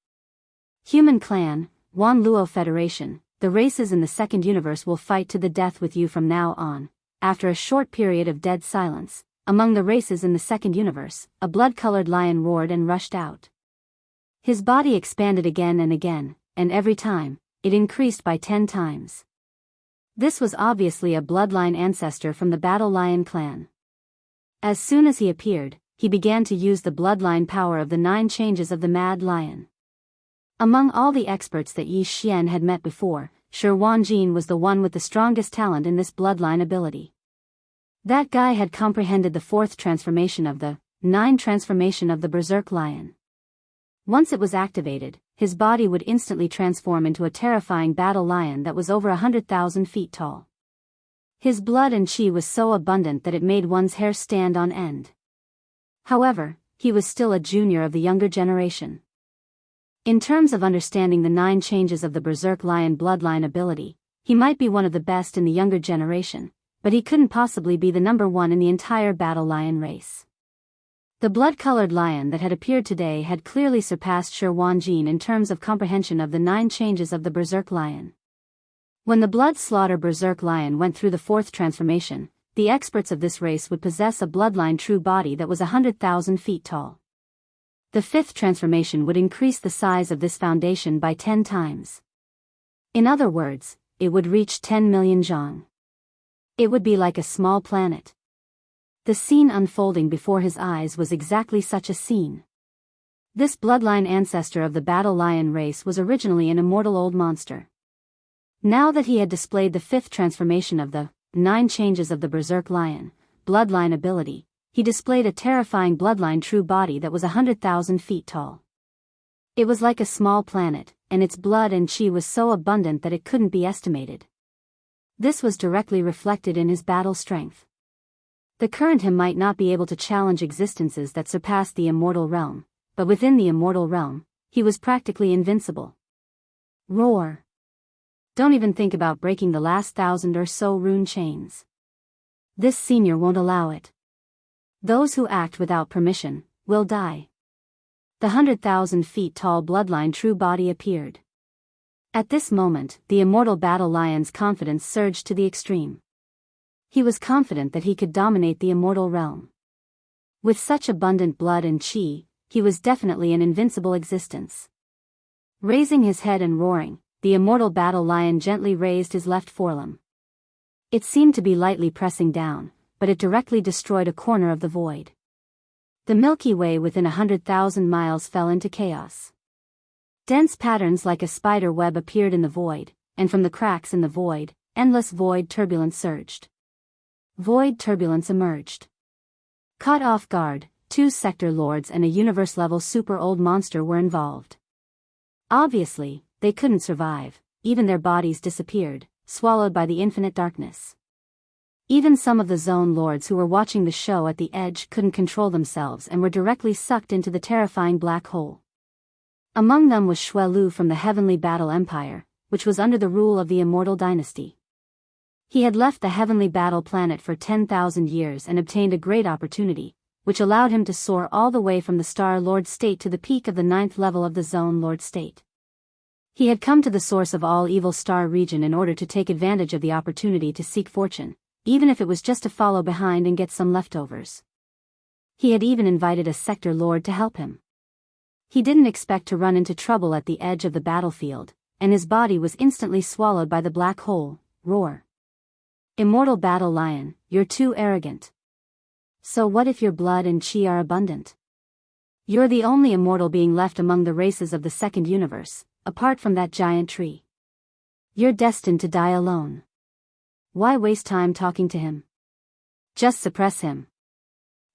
Human clan, Wan Luo Federation, the races in the second universe will fight to the death with you from now on. After a short period of dead silence, among the races in the second universe, a blood-colored lion roared and rushed out. His body expanded again, and every time, it increased by 10 times. This was obviously a bloodline ancestor from the Battle Lion clan. As soon as he appeared, he began to use the bloodline power of the 9 changes of the Mad Lion. Among all the experts that Yi Xian had met before, Shi Wanjin was the one with the strongest talent in this bloodline ability. That guy had comprehended the 4th transformation of the 9 transformation of the Berserk Lion. Once it was activated, his body would instantly transform into a terrifying battle lion that was over 100,000 feet tall. His blood and chi was so abundant that it made one's hair stand on end. However, he was still a junior of the younger generation. In terms of understanding the 9 changes of the Berserk Lion bloodline ability, he might be one of the best in the younger generation, but he couldn't possibly be the number 1 in the entire Battle Lion race. The blood-colored lion that had appeared today had clearly surpassed Shi Wanjin in terms of comprehension of the 9 changes of the Berserk Lion. When the blood-slaughter Berserk Lion went through the 4th transformation, the experts of this race would possess a bloodline true body that was 100,000 feet tall. The 5th transformation would increase the size of this foundation by 10 times. In other words, it would reach 10 million zhang. It would be like a small planet. The scene unfolding before his eyes was exactly such a scene. This bloodline ancestor of the Battle Lion race was originally an immortal old monster. Now that he had displayed the 5th transformation of the 9 changes of the Berserk Lion bloodline ability, he displayed a terrifying bloodline true body that was 100,000 feet tall. It was like a small planet, and its blood and chi was so abundant that it couldn't be estimated. This was directly reflected in his battle strength. The current him might not be able to challenge existences that surpassed the immortal realm, but within the immortal realm, he was practically invincible. Roar! Don't even think about breaking the last 1,000 or so rune chains. This senior won't allow it. Those who act without permission will die. The 100,000 feet tall bloodline true body appeared. At this moment, the immortal Battle Lion's confidence surged to the extreme. He was confident that he could dominate the immortal realm. With such abundant blood and chi, he was definitely an invincible existence. Raising his head and roaring, the immortal battle lion gently raised his left forelimb. It seemed to be lightly pressing down, but it directly destroyed a corner of the void. The Milky Way within 100,000 miles fell into chaos. Dense patterns like a spider web appeared in the void, and from the cracks in the void, endless void turbulence surged. Void turbulence emerged. Caught off guard, 2 sector lords and a universe-level super-old monster were involved. Obviously, they couldn't survive, even their bodies disappeared, swallowed by the infinite darkness. Even some of the zone lords who were watching the show at the edge couldn't control themselves and were directly sucked into the terrifying black hole. Among them was Shui Lu from the Heavenly Battle Empire, which was under the rule of the Immortal Dynasty. He had left the Heavenly Battle planet for 10,000 years and obtained a great opportunity, which allowed him to soar all the way from the Star Lord state to the peak of the 9th level of the Zone Lord state. He had come to the source of all evil star region in order to take advantage of the opportunity to seek fortune, even if it was just to follow behind and get some leftovers. He had even invited a sector lord to help him. He didn't expect to run into trouble at the edge of the battlefield, and his body was instantly swallowed by the black hole. Roar. Immortal battle lion, you're too arrogant. So what if your blood and chi are abundant? You're the only immortal being left among the races of the second universe, apart from that giant tree. You're destined to die alone. Why waste time talking to him? Just suppress him.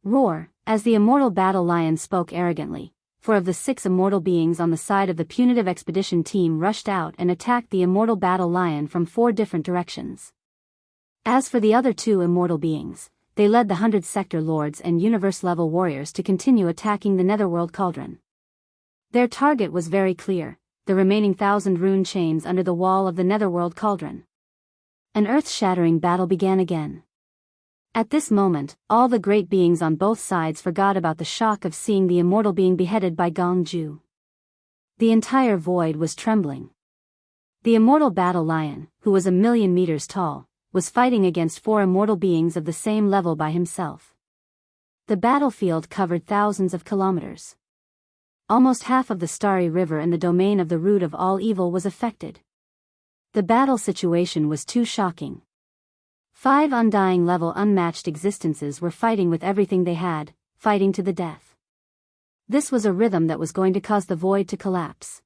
Roar, as the immortal battle lion spoke arrogantly. 4 of the 6 immortal beings on the side of the punitive expedition team rushed out and attacked the immortal battle lion from 4 different directions. As for the other 2 immortal beings, they led the 100 sector lords and universe-level warriors to continue attacking the Netherworld Cauldron. Their target was very clear, the remaining 1,000 rune chains under the wall of the Netherworld Cauldron. An earth-shattering battle began again. At this moment, all the great beings on both sides forgot about the shock of seeing the immortal being beheaded by Gong Ju. The entire void was trembling. The immortal battle lion, who was 1,000,000 meters tall, was fighting against 4 immortal beings of the same level by himself. The battlefield covered thousands of kilometers. Almost half of the Starry River and the domain of the root of all evil was affected. The battle situation was too shocking. 5 undying level unmatched existences were fighting with everything they had, fighting to the death. This was a rhythm that was going to cause the void to collapse.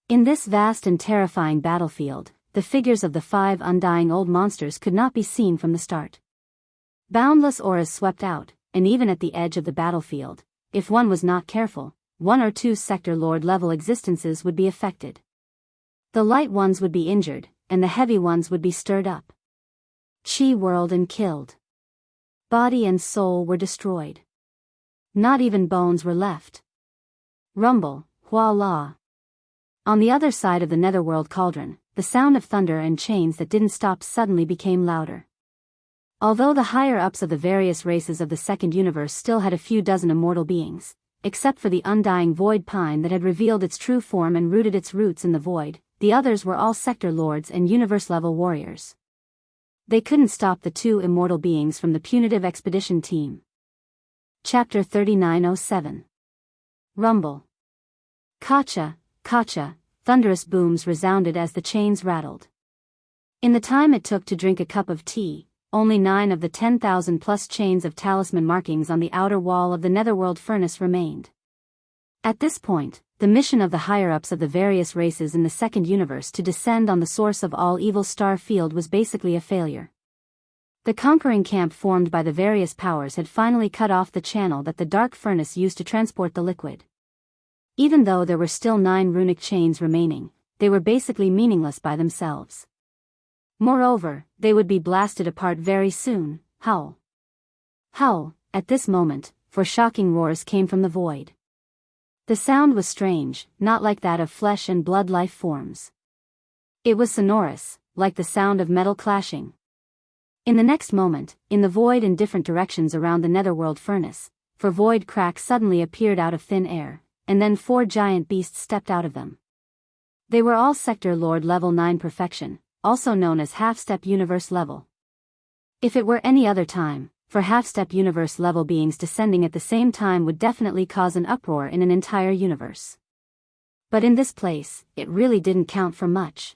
In this vast and terrifying battlefield, the figures of the 5 undying old monsters could not be seen from the start. Boundless auras swept out, and even at the edge of the battlefield, if one was not careful, 1 or 2 sector lord level existences would be affected. The light ones would be injured, and the heavy ones would be stirred up. Chi whirled and killed. Body and soul were destroyed. Not even bones were left. Rumble, hua la. On the other side of the Netherworld Cauldron, the sound of thunder and chains that didn't stop suddenly became louder. Although the higher-ups of the various races of the second universe still had a few dozen immortal beings, except for the undying void pine that had revealed its true form and rooted its roots in the void, the others were all sector lords and universe-level warriors. They couldn't stop the 2 immortal beings from the punitive expedition team. Chapter 3907. Rumble. Kacha, kacha, thunderous booms resounded as the chains rattled. In the time it took to drink a cup of tea, only 9 of the 10,000 plus chains of talisman markings on the outer wall of the Netherworld furnace remained. At this point, the mission of the higher-ups of the various races in the second universe to descend on the source of all evil star field was basically a failure. The conquering camp formed by the various powers had finally cut off the channel that the dark furnace used to transport the liquid. Even though there were still 9 runic chains remaining, they were basically meaningless by themselves. Moreover, they would be blasted apart very soon. Howl. Howl, at this moment, for shocking roars came from the void. The sound was strange, not like that of flesh and blood life forms. It was sonorous, like the sound of metal clashing. In the next moment, in the void in different directions around the Netherworld furnace, 4 void cracks suddenly appeared out of thin air, and then 4 giant beasts stepped out of them. They were all Sector Lord level 9 perfection, also known as half-step universe level. If it were any other time, for half-step universe-level beings descending at the same time would definitely cause an uproar in an entire universe. But in this place, it really didn't count for much.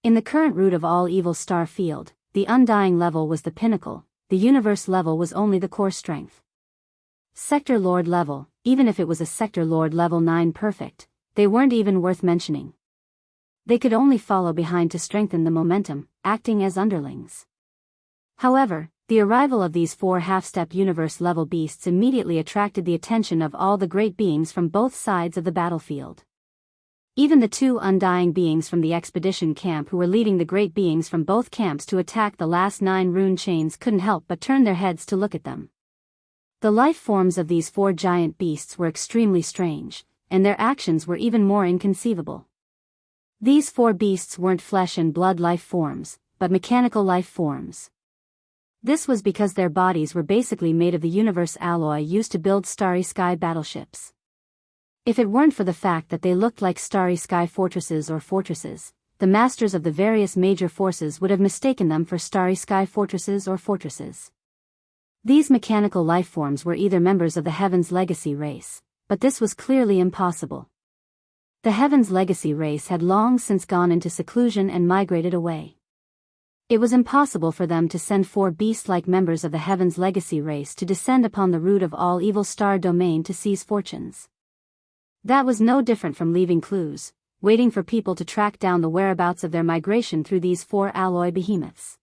In the current root of all evil star field, the undying level was the pinnacle, the universe level was only the core strength. Sector Lord level, even if it was a Sector Lord level 9 perfect, they weren't even worth mentioning. They could only follow behind to strengthen the momentum, acting as underlings. However, the arrival of these 4 half-step universe-level beasts immediately attracted the attention of all the great beings from both sides of the battlefield. Even the 2 undying beings from the expedition camp who were leading the great beings from both camps to attack the last 9 rune chains couldn't help but turn their heads to look at them. The life forms of these 4 giant beasts were extremely strange, and their actions were even more inconceivable. These 4 beasts weren't flesh and blood life forms, but mechanical life forms. This was because their bodies were basically made of the universe alloy used to build starry sky battleships. If it weren't for the fact that they looked like starry sky fortresses, the masters of the various major forces would have mistaken them for starry sky fortresses. These mechanical life forms were either members of the Heaven's Legacy race, but this was clearly impossible. The Heaven's Legacy race had long since gone into seclusion and migrated away. It was impossible for them to send 4 beast-like members of the Heaven's Legacy race to descend upon the root of all evil star domain to seize fortunes. That was no different from leaving clues, waiting for people to track down the whereabouts of their migration through these 4 alloy behemoths.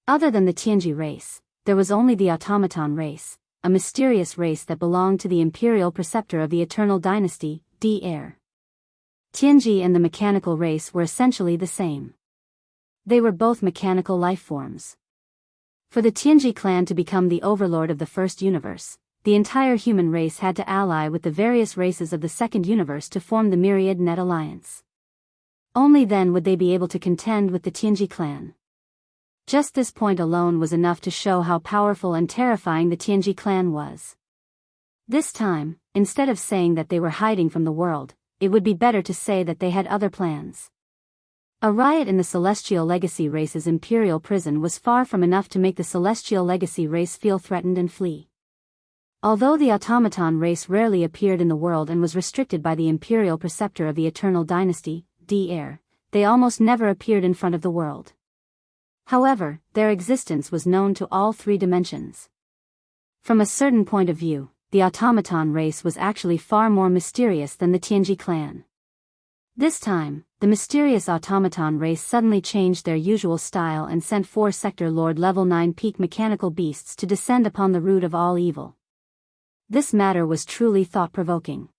Other than the Tianji race, there was only the automaton race, a mysterious race that belonged to the imperial preceptor of the Eternal Dynasty, Devourer. Tianji and the mechanical race were essentially the same. They were both mechanical life forms. For the Tianji clan to become the overlord of the first universe, the entire human race had to ally with the various races of the second universe to form the Myriad Net Alliance. Only then would they be able to contend with the Tianji clan. Just this point alone was enough to show how powerful and terrifying the Tianji clan was. This time, instead of saying that they were hiding from the world, it would be better to say that they had other plans. A riot in the Celestial Legacy race's imperial prison was far from enough to make the Celestial Legacy race feel threatened and flee. Although the automaton race rarely appeared in the world and was restricted by the imperial preceptor of the Eternal Dynasty, Devourer, they almost never appeared in front of the world. However, their existence was known to all 3 dimensions. From a certain point of view, the automaton race was actually far more mysterious than the Tianji clan. This time, the mysterious automaton race suddenly changed their usual style and sent 4 Sector Lord level 9 peak mechanical beasts to descend upon the root of all evil. This matter was truly thought-provoking.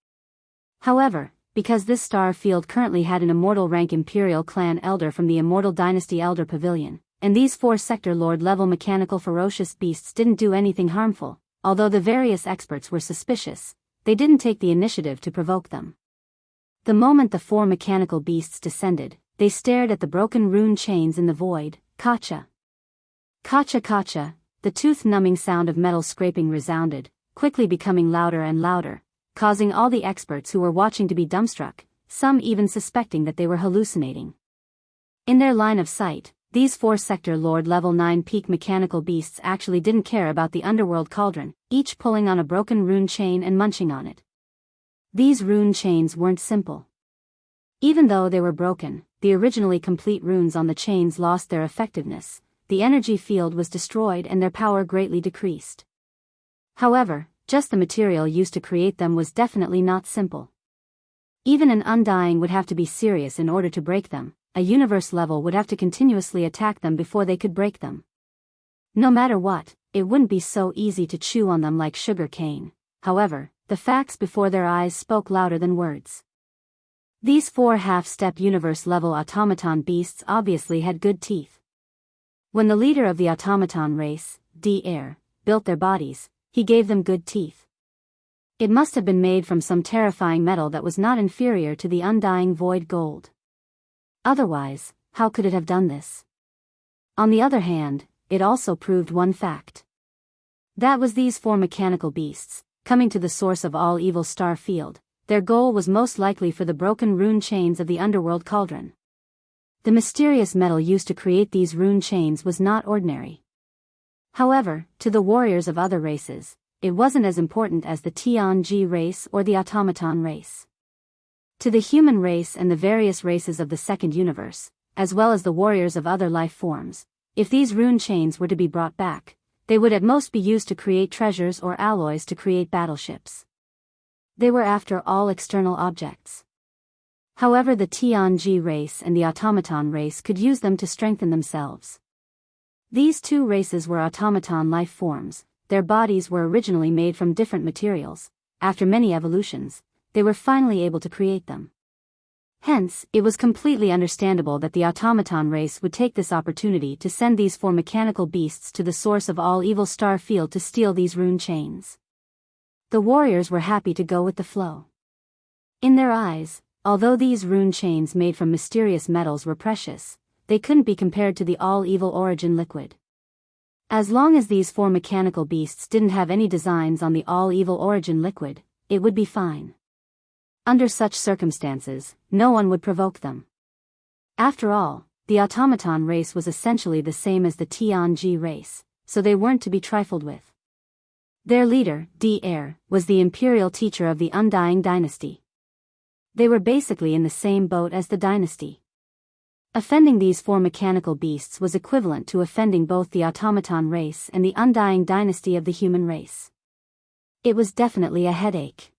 However, because this star field currently had an immortal rank Imperial clan elder from the Immortal Dynasty Elder Pavilion, and these 4 Sector Lord level mechanical ferocious beasts didn't do anything harmful, although the various experts were suspicious, they didn't take the initiative to provoke them. The moment the 4 mechanical beasts descended, they stared at the broken rune chains in the void. Kacha. Kacha kacha, the tooth-numbing sound of metal scraping resounded, quickly becoming louder and louder, causing all the experts who were watching to be dumbstruck, some even suspecting that they were hallucinating. In their line of sight, these 4 Sector Lord level 9 peak mechanical beasts actually didn't care about the underworld cauldron, each pulling on a broken rune chain and munching on it. These rune chains weren't simple. Even though they were broken, the originally complete runes on the chains lost their effectiveness, the energy field was destroyed and their power greatly decreased. However, just the material used to create them was definitely not simple. Even an undying would have to be serious in order to break them, a universe level would have to continuously attack them before they could break them. No matter what, it wouldn't be so easy to chew on them like sugar cane. However, the facts before their eyes spoke louder than words. These 4 half-step universe-level automaton beasts obviously had good teeth. When the leader of the automaton race, Devourer, built their bodies, he gave them good teeth. It must have been made from some terrifying metal that was not inferior to the undying void gold. Otherwise, how could it have done this? On the other hand, it also proved one fact. That was these 4 mechanical beasts, coming to the source of all evil star field, their goal was most likely for the broken rune chains of the underworld cauldron. The mysterious metal used to create these rune chains was not ordinary. However, to the warriors of other races, it wasn't as important as the Tianji race or the automaton race. To the human race and the various races of the second universe, as well as the warriors of other life forms, if these rune chains were to be brought back, they would at most be used to create treasures or alloys to create battleships. They were after all external objects. However, the Tianji race and the automaton race could use them to strengthen themselves. These two races were automaton life forms. Their bodies were originally made from different materials. After many evolutions, they were finally able to create them. Hence, it was completely understandable that the automaton race would take this opportunity to send these four mechanical beasts to the source of all evil star field to steal these rune chains. The warriors were happy to go with the flow. In their eyes, although these rune chains made from mysterious metals were precious, they couldn't be compared to the all-evil origin liquid. As long as these four mechanical beasts didn't have any designs on the all-evil origin liquid, it would be fine. Under such circumstances, no one would provoke them. After all, the automaton race was essentially the same as the Tianji race, so they weren't to be trifled with. Their leader, Devourer, was the imperial teacher of the Undying Dynasty. They were basically in the same boat as the dynasty. Offending these four mechanical beasts was equivalent to offending both the automaton race and the Undying Dynasty of the human race. It was definitely a headache.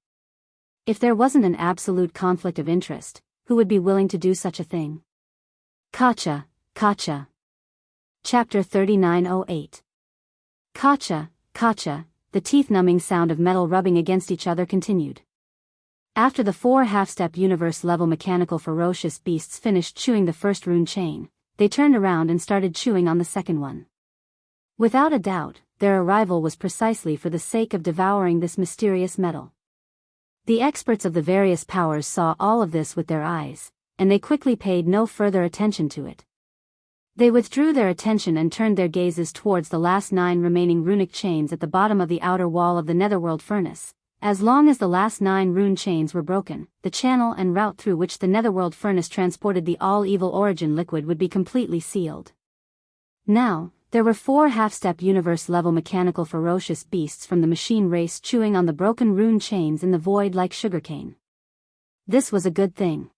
If there wasn't an absolute conflict of interest, who would be willing to do such a thing? Kacha, Kacha. Chapter 3908. Kacha, Kacha, the teeth-numbing sound of metal rubbing against each other continued. After the four half-step universe-level mechanical ferocious beasts finished chewing the first rune chain, they turned around and started chewing on the second one. Without a doubt, their arrival was precisely for the sake of devouring this mysterious metal. The experts of the various powers saw all of this with their eyes, and they quickly paid no further attention to it. They withdrew their attention and turned their gazes towards the last 9 remaining runic chains at the bottom of the outer wall of the netherworld furnace. As long as the last 9 rune chains were broken, the channel and route through which the netherworld furnace transported the all-evil origin liquid would be completely sealed. Now, there were 4 half-step universe-level mechanical ferocious beasts from the machine race chewing on the broken rune chains in the void like sugarcane. This was a good thing.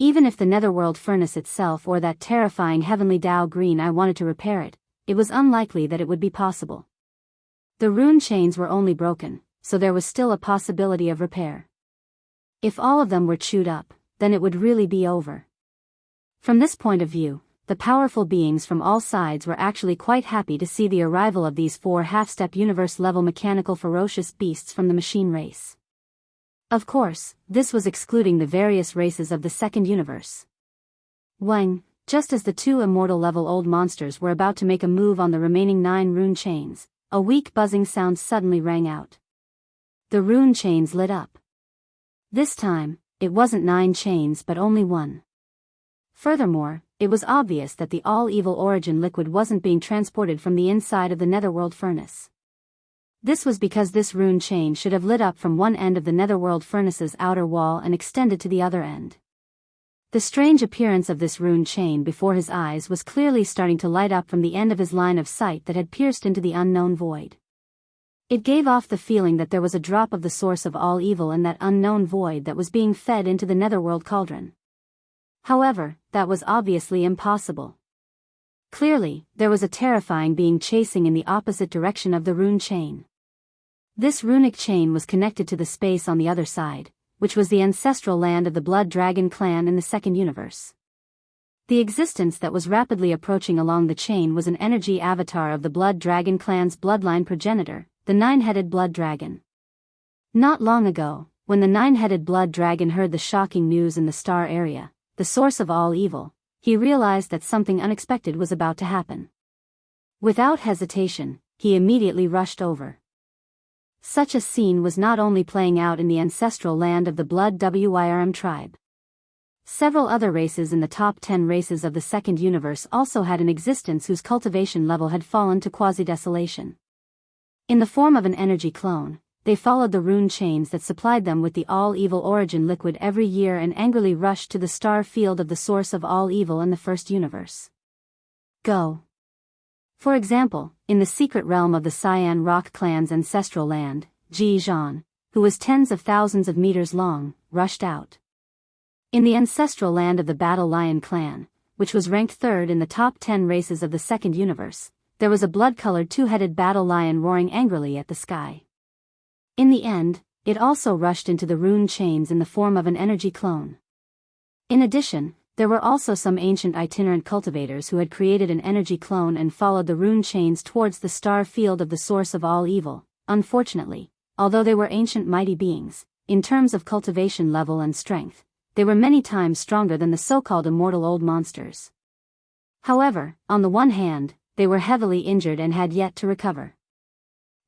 Even if the netherworld furnace itself or that terrifying heavenly Tao green I wanted to repair it, it was unlikely that it would be possible. The rune chains were only broken, so there was still a possibility of repair. If all of them were chewed up, then it would really be over. From this point of view, the powerful beings from all sides were actually quite happy to see the arrival of these 4 half-step universe-level mechanical ferocious beasts from the machine race. Of course, this was excluding the various races of the second universe. Wang, just as the 2 immortal-level old monsters were about to make a move on the remaining 9 rune chains, a weak buzzing sound suddenly rang out. The rune chains lit up. This time, it wasn't 9 chains but only 1. Furthermore, it was obvious that the all-evil origin liquid wasn't being transported from the inside of the netherworld furnace. This was because this rune chain should have lit up from one end of the netherworld furnace's outer wall and extended to the other end. The strange appearance of this rune chain before his eyes was clearly starting to light up from the end of his line of sight that had pierced into the unknown void. It gave off the feeling that there was a drop of the source of all evil in that unknown void that was being fed into the netherworld cauldron. However, that was obviously impossible. Clearly, there was a terrifying being chasing in the opposite direction of the rune chain. This runic chain was connected to the space on the other side, which was the ancestral land of the Blood Dragon clan in the second universe. The existence that was rapidly approaching along the chain was an energy avatar of the Blood Dragon clan's bloodline progenitor, the 9-headed Blood Dragon. Not long ago, when the 9-headed Blood Dragon heard the shocking news in the star area, the source of all evil, he realized that something unexpected was about to happen. Without hesitation, he immediately rushed over. Such a scene was not only playing out in the ancestral land of the Blood Wyrm tribe. Several other races in the top 10 races of the second universe also had an existence whose cultivation level had fallen to quasi-desolation. In the form of an energy clone, they followed the rune chains that supplied them with the all-evil origin liquid every year and angrily rushed to the star field of the source of all evil in the first universe. Go. For example, in the secret realm of the Cyan Rock clan's ancestral land, Jianghu, who was tens of thousands of meters long, rushed out. In the ancestral land of the Battle Lion clan, which was ranked third in the top 10 races of the second universe, there was a blood-colored two-headed battle lion roaring angrily at the sky. In the end, it also rushed into the rune chains in the form of an energy clone. In addition, there were also some ancient itinerant cultivators who had created an energy clone and followed the rune chains towards the star field of the source of all evil. Unfortunately, although they were ancient mighty beings, in terms of cultivation level and strength, they were many times stronger than the so-called immortal old monsters. However, on the one hand, they were heavily injured and had yet to recover.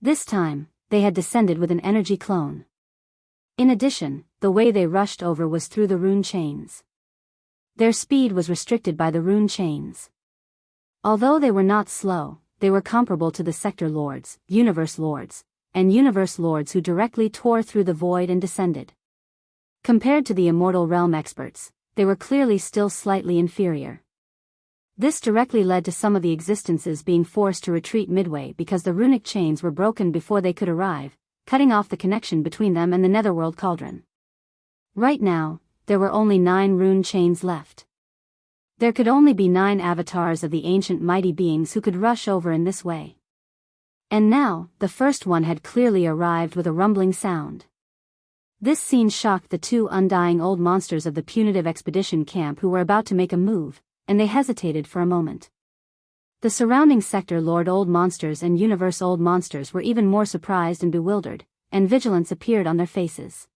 This time, they had descended with an energy clone. In addition, the way they rushed over was through the rune chains. Their speed was restricted by the rune chains. Although they were not slow, they were comparable to the Sector Lords, Universe Lords, and Universe Lords who directly tore through the void and descended. Compared to the Immortal Realm experts, they were clearly still slightly inferior. This directly led to some of the existences being forced to retreat midway because the runic chains were broken before they could arrive, cutting off the connection between them and the Netherworld Cauldron. Right now, there were only 9 rune chains left. There could only be 9 avatars of the ancient mighty beings who could rush over in this way. And now, the first one had clearly arrived with a rumbling sound. This scene shocked the 2 undying old monsters of the punitive expedition camp who were about to make a move, and they hesitated for a moment. The surrounding sector Lord Old Monsters and Universe Old Monsters were even more surprised and bewildered, and vigilance appeared on their faces.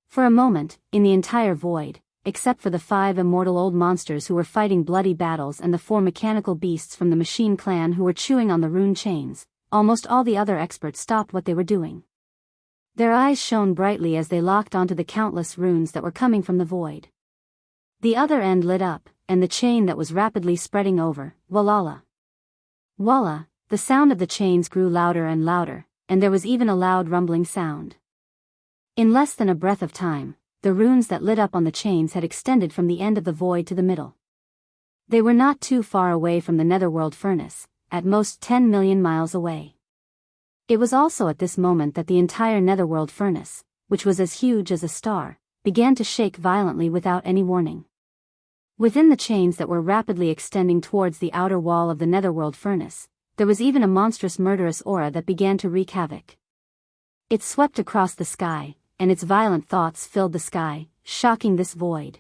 For a moment, in the entire void, except for the 5 immortal old monsters who were fighting bloody battles and the 4 mechanical beasts from the Machine Clan who were chewing on the rune chains, almost all the other experts stopped what they were doing. Their eyes shone brightly as they locked onto the countless runes that were coming from the void. The other end lit up, and the chain that was rapidly spreading over, Walala. Walla, the sound of the chains grew louder and louder, and there was even a loud rumbling sound. In less than a breath of time, the runes that lit up on the chains had extended from the end of the void to the middle. They were not too far away from the Netherworld furnace, at most 10 million miles away. It was also at this moment that the entire Netherworld furnace, which was as huge as a star, began to shake violently without any warning. Within the chains that were rapidly extending towards the outer wall of the Netherworld furnace, there was even a monstrous murderous aura that began to wreak havoc. It swept across the sky, and its violent thoughts filled the sky, shocking this void.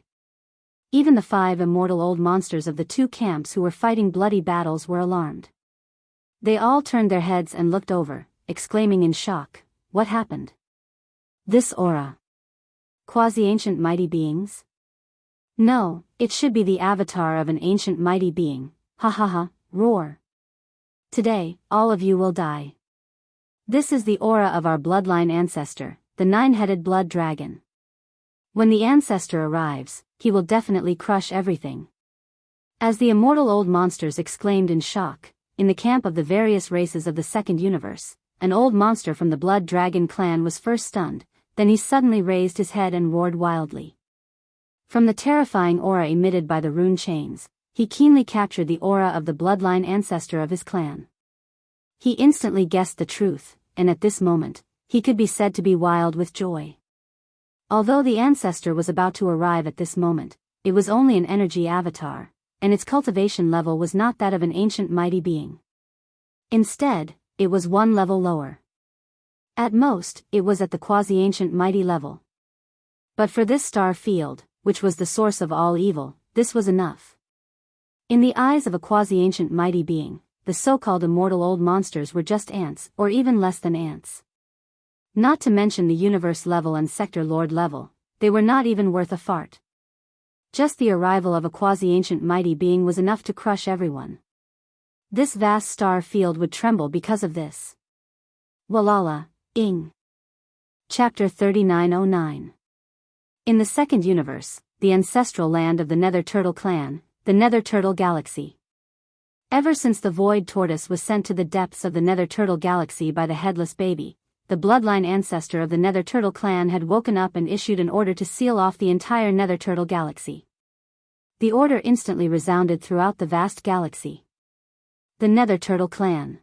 Even the 5 immortal old monsters of the 2 camps who were fighting bloody battles were alarmed. They all turned their heads and looked over, exclaiming in shock, "What happened? This aura? Quasi-ancient mighty beings? No, it should be the avatar of an ancient mighty being, ha ha ha, roar. Today, all of you will die. This is the aura of our bloodline ancestor, the 9-headed blood dragon. When the ancestor arrives, he will definitely crush everything." As the immortal old monsters exclaimed in shock, in the camp of the various races of the second universe, an old monster from the blood dragon clan was first stunned, then he suddenly raised his head and roared wildly. From the terrifying aura emitted by the rune chains, he keenly captured the aura of the bloodline ancestor of his clan. He instantly guessed the truth, and at this moment, he could be said to be wild with joy. Although the ancestor was about to arrive at this moment, it was only an energy avatar, and its cultivation level was not that of an ancient mighty being. Instead, it was 1 level lower. At most, it was at the quasi-ancient mighty level. But for this star field, which was the source of all evil, this was enough. In the eyes of a quasi-ancient mighty being, the so-called immortal old monsters were just ants, or even less than ants. Not to mention the universe level and sector lord level, they were not even worth a fart. Just the arrival of a quasi-ancient mighty being was enough to crush everyone. This vast star field would tremble because of this. Walala, Ing. Chapter 3909. In the second universe, the ancestral land of the Nether Turtle clan, the Nether Turtle Galaxy. Ever since the Void Tortoise was sent to the depths of the Nether Turtle Galaxy by the Headless Baby, the bloodline ancestor of the Nether Turtle clan had woken up and issued an order to seal off the entire Nether Turtle Galaxy. The order instantly resounded throughout the vast galaxy. The Nether Turtle Clan.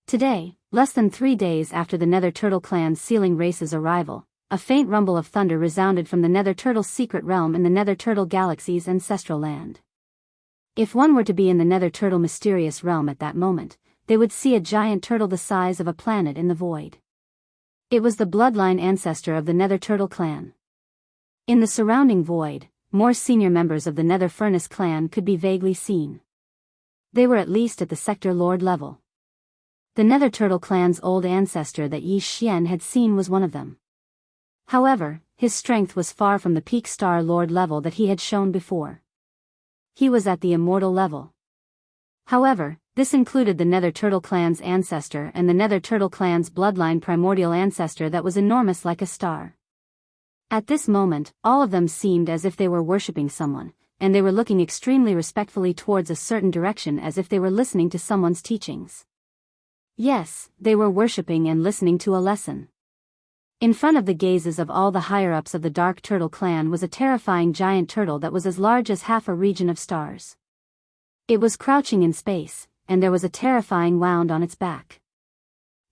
Today, less than 3 days after the Nether Turtle Clan's sealing race's arrival, a faint rumble of thunder resounded from the Nether Turtle's secret realm in the Nether Turtle Galaxy's ancestral land. If one were to be in the Nether Turtle mysterious realm at that moment, they would see a giant turtle the size of a planet in the void. It was the bloodline ancestor of the Nether Turtle Clan. In the surrounding void, more senior members of the Nether Furnace clan could be vaguely seen. They were at least at the Sector Lord level. The Nether Turtle clan's old ancestor that Yi Xian had seen was one of them. However, his strength was far from the peak Star Lord level that he had shown before. He was at the immortal level. However, this included the Nether Turtle clan's ancestor and the Nether Turtle clan's bloodline primordial ancestor that was enormous like a star. At this moment, all of them seemed as if they were worshipping someone, and they were looking extremely respectfully towards a certain direction as if they were listening to someone's teachings. Yes, they were worshipping and listening to a lesson. In front of the gazes of all the higher-ups of the Dark Turtle clan was a terrifying giant turtle that was as large as half a region of stars. It was crouching in space, and there was a terrifying wound on its back.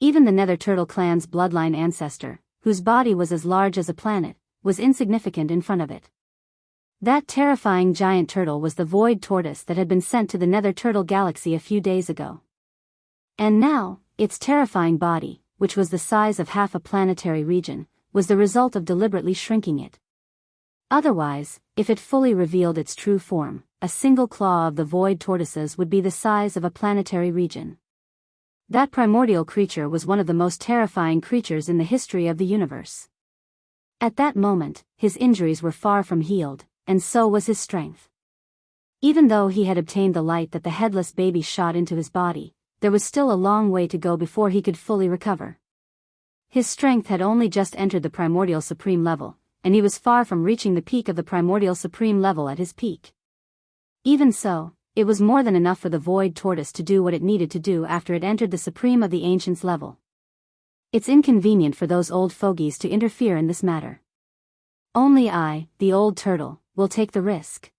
Even the Nether Turtle clan's bloodline ancestor, whose body was as large as a planet, was insignificant in front of it. That terrifying giant turtle was the Void Tortoise that had been sent to the Nether Turtle Galaxy a few days ago. And now, its terrifying body, which was the size of half a planetary region, was the result of deliberately shrinking it. Otherwise, if it fully revealed its true form, a single claw of the Void Tortoises would be the size of a planetary region. That primordial creature was one of the most terrifying creatures in the history of the universe. At that moment, his injuries were far from healed, and so was his strength. Even though he had obtained the light that the headless baby shot into his body, there was still a long way to go before he could fully recover. His strength had only just entered the primordial supreme level, and he was far from reaching the peak of the primordial supreme level at his peak. Even so, it was more than enough for the Void Tortoise to do what it needed to do after it entered the supreme of the ancients level. It's inconvenient for those old fogies to interfere in this matter. Only I, the old turtle, will take the risk.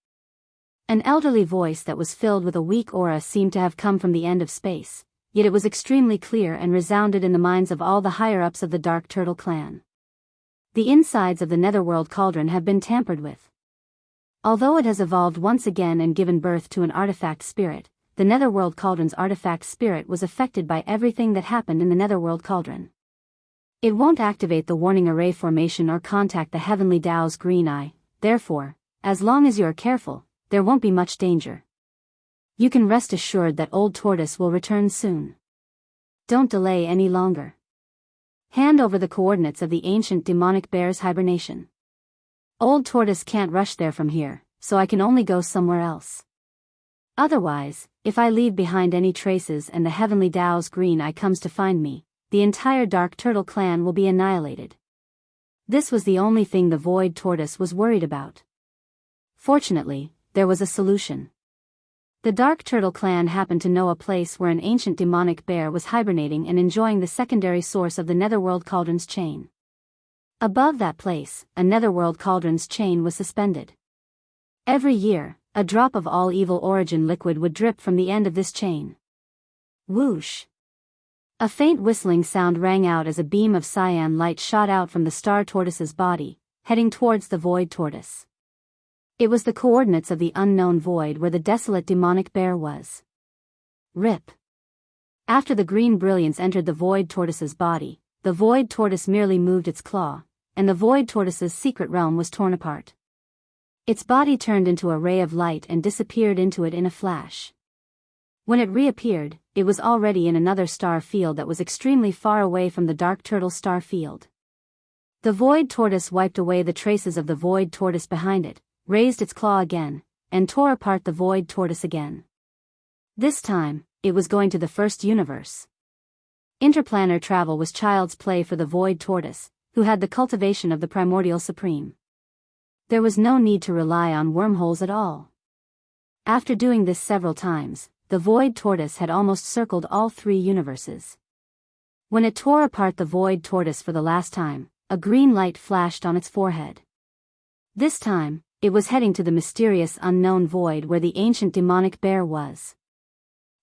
An elderly voice that was filled with a weak aura seemed to have come from the end of space, yet it was extremely clear and resounded in the minds of all the higher-ups of the Dark Turtle clan. The insides of the Netherworld Cauldron have been tampered with. Although it has evolved once again and given birth to an artifact spirit, the Netherworld Cauldron's artifact spirit was affected by everything that happened in the Netherworld Cauldron. It won't activate the warning array formation or contact the Heavenly Tao's green eye, therefore, as long as you are careful, there won't be much danger. You can rest assured that Old Tortoise will return soon. Don't delay any longer. Hand over the coordinates of the ancient demonic bear's hibernation. Old Tortoise can't rush there from here, so I can only go somewhere else. Otherwise, if I leave behind any traces and the Heavenly Tao's green eye comes to find me, the entire Dark Turtle clan will be annihilated. This was the only thing the Void Tortoise was worried about. Fortunately, there was a solution. The Dark Turtle clan happened to know a place where an ancient demonic bear was hibernating and enjoying the secondary source of the Netherworld Cauldron's chain. Above that place, a Netherworld Cauldron's chain was suspended. Every year, a drop of all evil origin liquid would drip from the end of this chain. Whoosh! A faint whistling sound rang out as a beam of cyan light shot out from the Star Tortoise's body, heading towards the Void Tortoise. It was the coordinates of the unknown void where the desolate demonic bear was. Rip. After the green brilliance entered the Void Tortoise's body, the Void Tortoise merely moved its claw, and the Void Tortoise's secret realm was torn apart. Its body turned into a ray of light and disappeared into it in a flash. When it reappeared, it was already in another star field that was extremely far away from the Dark Turtle star field. The Void Tortoise wiped away the traces of the Void Tortoise behind it, raised its claw again, and tore apart the Void Tortoise again. This time, it was going to the first universe. Interplanar travel was child's play for the Void Tortoise, who had the cultivation of the Primordial Supreme. There was no need to rely on wormholes at all. After doing this several times, the Void Tortoise had almost circled all 3 universes. When it tore apart the Void Tortoise for the last time, a green light flashed on its forehead. This time, it was heading to the mysterious unknown void where the ancient demonic bear was.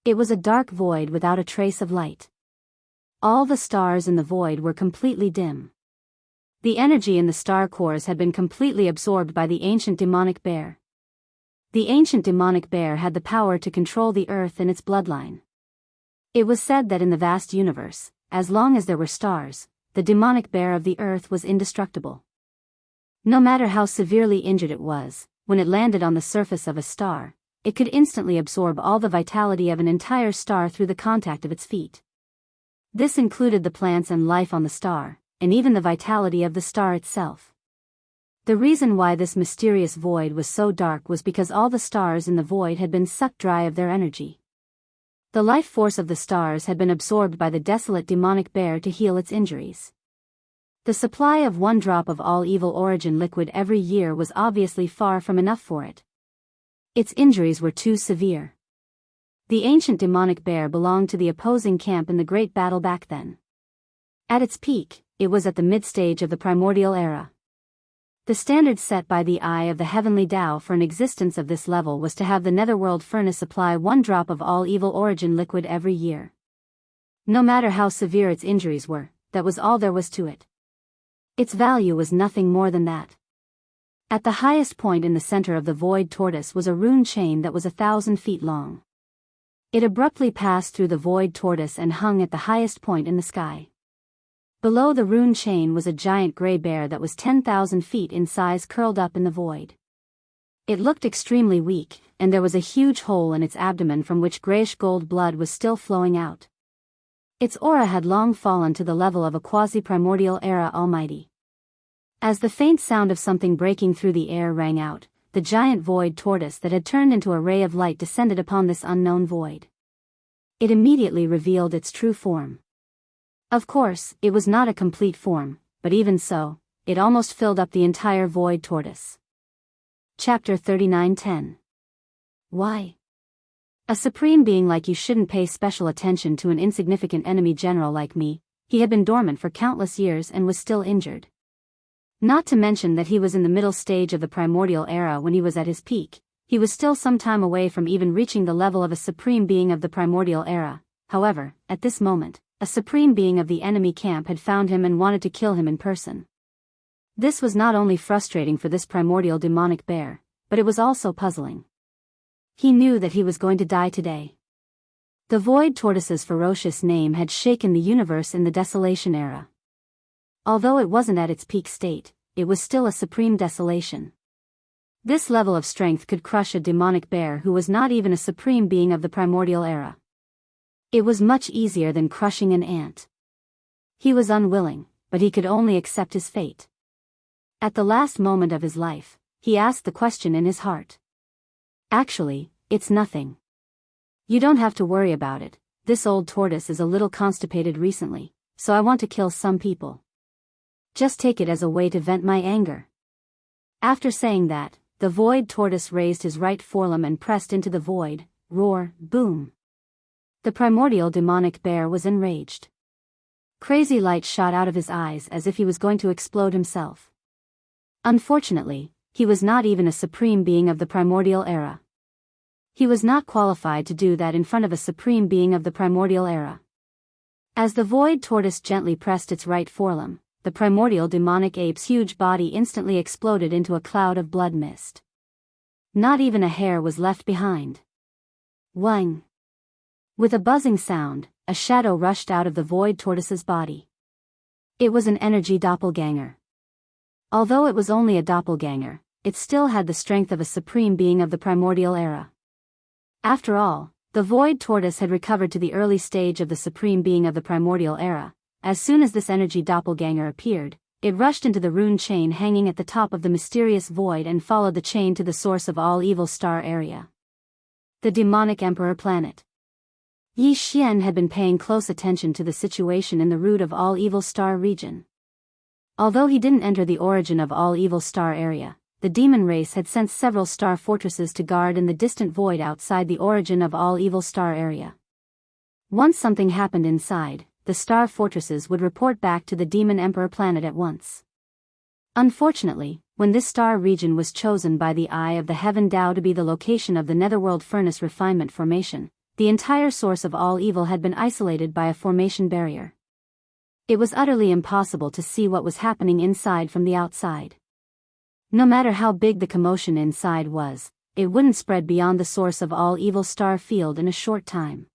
It was a dark void without a trace of light. All the stars in the void were completely dim. The energy in the star cores had been completely absorbed by the ancient demonic bear. The ancient demonic bear had the power to control the earth and its bloodline. It was said that in the vast universe, as long as there were stars, the demonic bear of the earth was indestructible. No matter how severely injured it was, when it landed on the surface of a star, it could instantly absorb all the vitality of an entire star through the contact of its feet. This included the plants and life on the star, and even the vitality of the star itself. The reason why this mysterious void was so dark was because all the stars in the void had been sucked dry of their energy. The life force of the stars had been absorbed by the desolate demonic bear to heal its injuries. The supply of 1 drop of all evil origin liquid every year was obviously far from enough for it. Its injuries were too severe. The ancient demonic bear belonged to the opposing camp in the great battle back then. At its peak, it was at the mid-stage of the primordial era. The standard set by the Eye of the Heavenly Tao for an existence of this level was to have the netherworld furnace supply 1 drop of all evil origin liquid every year. No matter how severe its injuries were, that was all there was to it. Its value was nothing more than that. At the highest point in the center of the void tortoise was a rune chain that was 1,000 feet long. It abruptly passed through the void tortoise and hung at the highest point in the sky. Below the rune chain was a giant gray bear that was 10,000 feet in size curled up in the void. It looked extremely weak, and there was a huge hole in its abdomen from which grayish-gold blood was still flowing out. Its aura had long fallen to the level of a quasi-primordial era almighty. As the faint sound of something breaking through the air rang out, the giant void tortoise that had turned into a ray of light descended upon this unknown void. It immediately revealed its true form. Of course, it was not a complete form, but even so, it almost filled up the entire void tortoise. Chapter 39:10. Why? A supreme being like you shouldn't pay special attention to an insignificant enemy general like me. He had been dormant for countless years and was still injured. Not to mention that he was in the middle stage of the primordial era when he was at his peak. He was still some time away from even reaching the level of a supreme being of the primordial era. However, at this moment, a supreme being of the enemy camp had found him and wanted to kill him in person. This was not only frustrating for this primordial demonic bear, but it was also puzzling. He knew that he was going to die today. The void tortoise's ferocious name had shaken the universe in the desolation era. Although it wasn't at its peak state, it was still a supreme desolation. This level of strength could crush a demonic bear who was not even a supreme being of the primordial era. It was much easier than crushing an ant. He was unwilling, but he could only accept his fate. At the last moment of his life, he asked the question in his heart. Actually, it's nothing. You don't have to worry about it. This old tortoise is a little constipated recently, so I want to kill some people. Just take it as a way to vent my anger. After saying that, the void tortoise raised his right forelimb and pressed into the void. Roar, boom. The primordial demonic bear was enraged. Crazy light shot out of his eyes as if he was going to explode himself. Unfortunately, he was not even a supreme being of the primordial era. He was not qualified to do that in front of a supreme being of the primordial era. As the void tortoise gently pressed its right forelimb, the primordial demonic ape's huge body instantly exploded into a cloud of blood mist. Not even a hair was left behind. Wang! With a buzzing sound, a shadow rushed out of the void tortoise's body. It was an energy doppelganger. Although it was only a doppelganger, it still had the strength of a supreme being of the primordial era. After all, the void tortoise had recovered to the early stage of the supreme being of the primordial era. As soon as this energy doppelganger appeared, it rushed into the rune chain hanging at the top of the mysterious void and followed the chain to the source of all evil star area. The demonic emperor planet. Yi Xian had been paying close attention to the situation in the root of all evil star region. Although he didn't enter the origin of all evil star area, the demon race had sent several star fortresses to guard in the distant void outside the origin of all evil star area. Once something happened inside, the star fortresses would report back to the demon emperor planet at once. Unfortunately, when this star region was chosen by the Eye of the Heaven Tao to be the location of the netherworld furnace refinement formation, the entire source of all evil had been isolated by a formation barrier. It was utterly impossible to see what was happening inside from the outside. No matter how big the commotion inside was, it wouldn't spread beyond the source of all evil star field in a short time.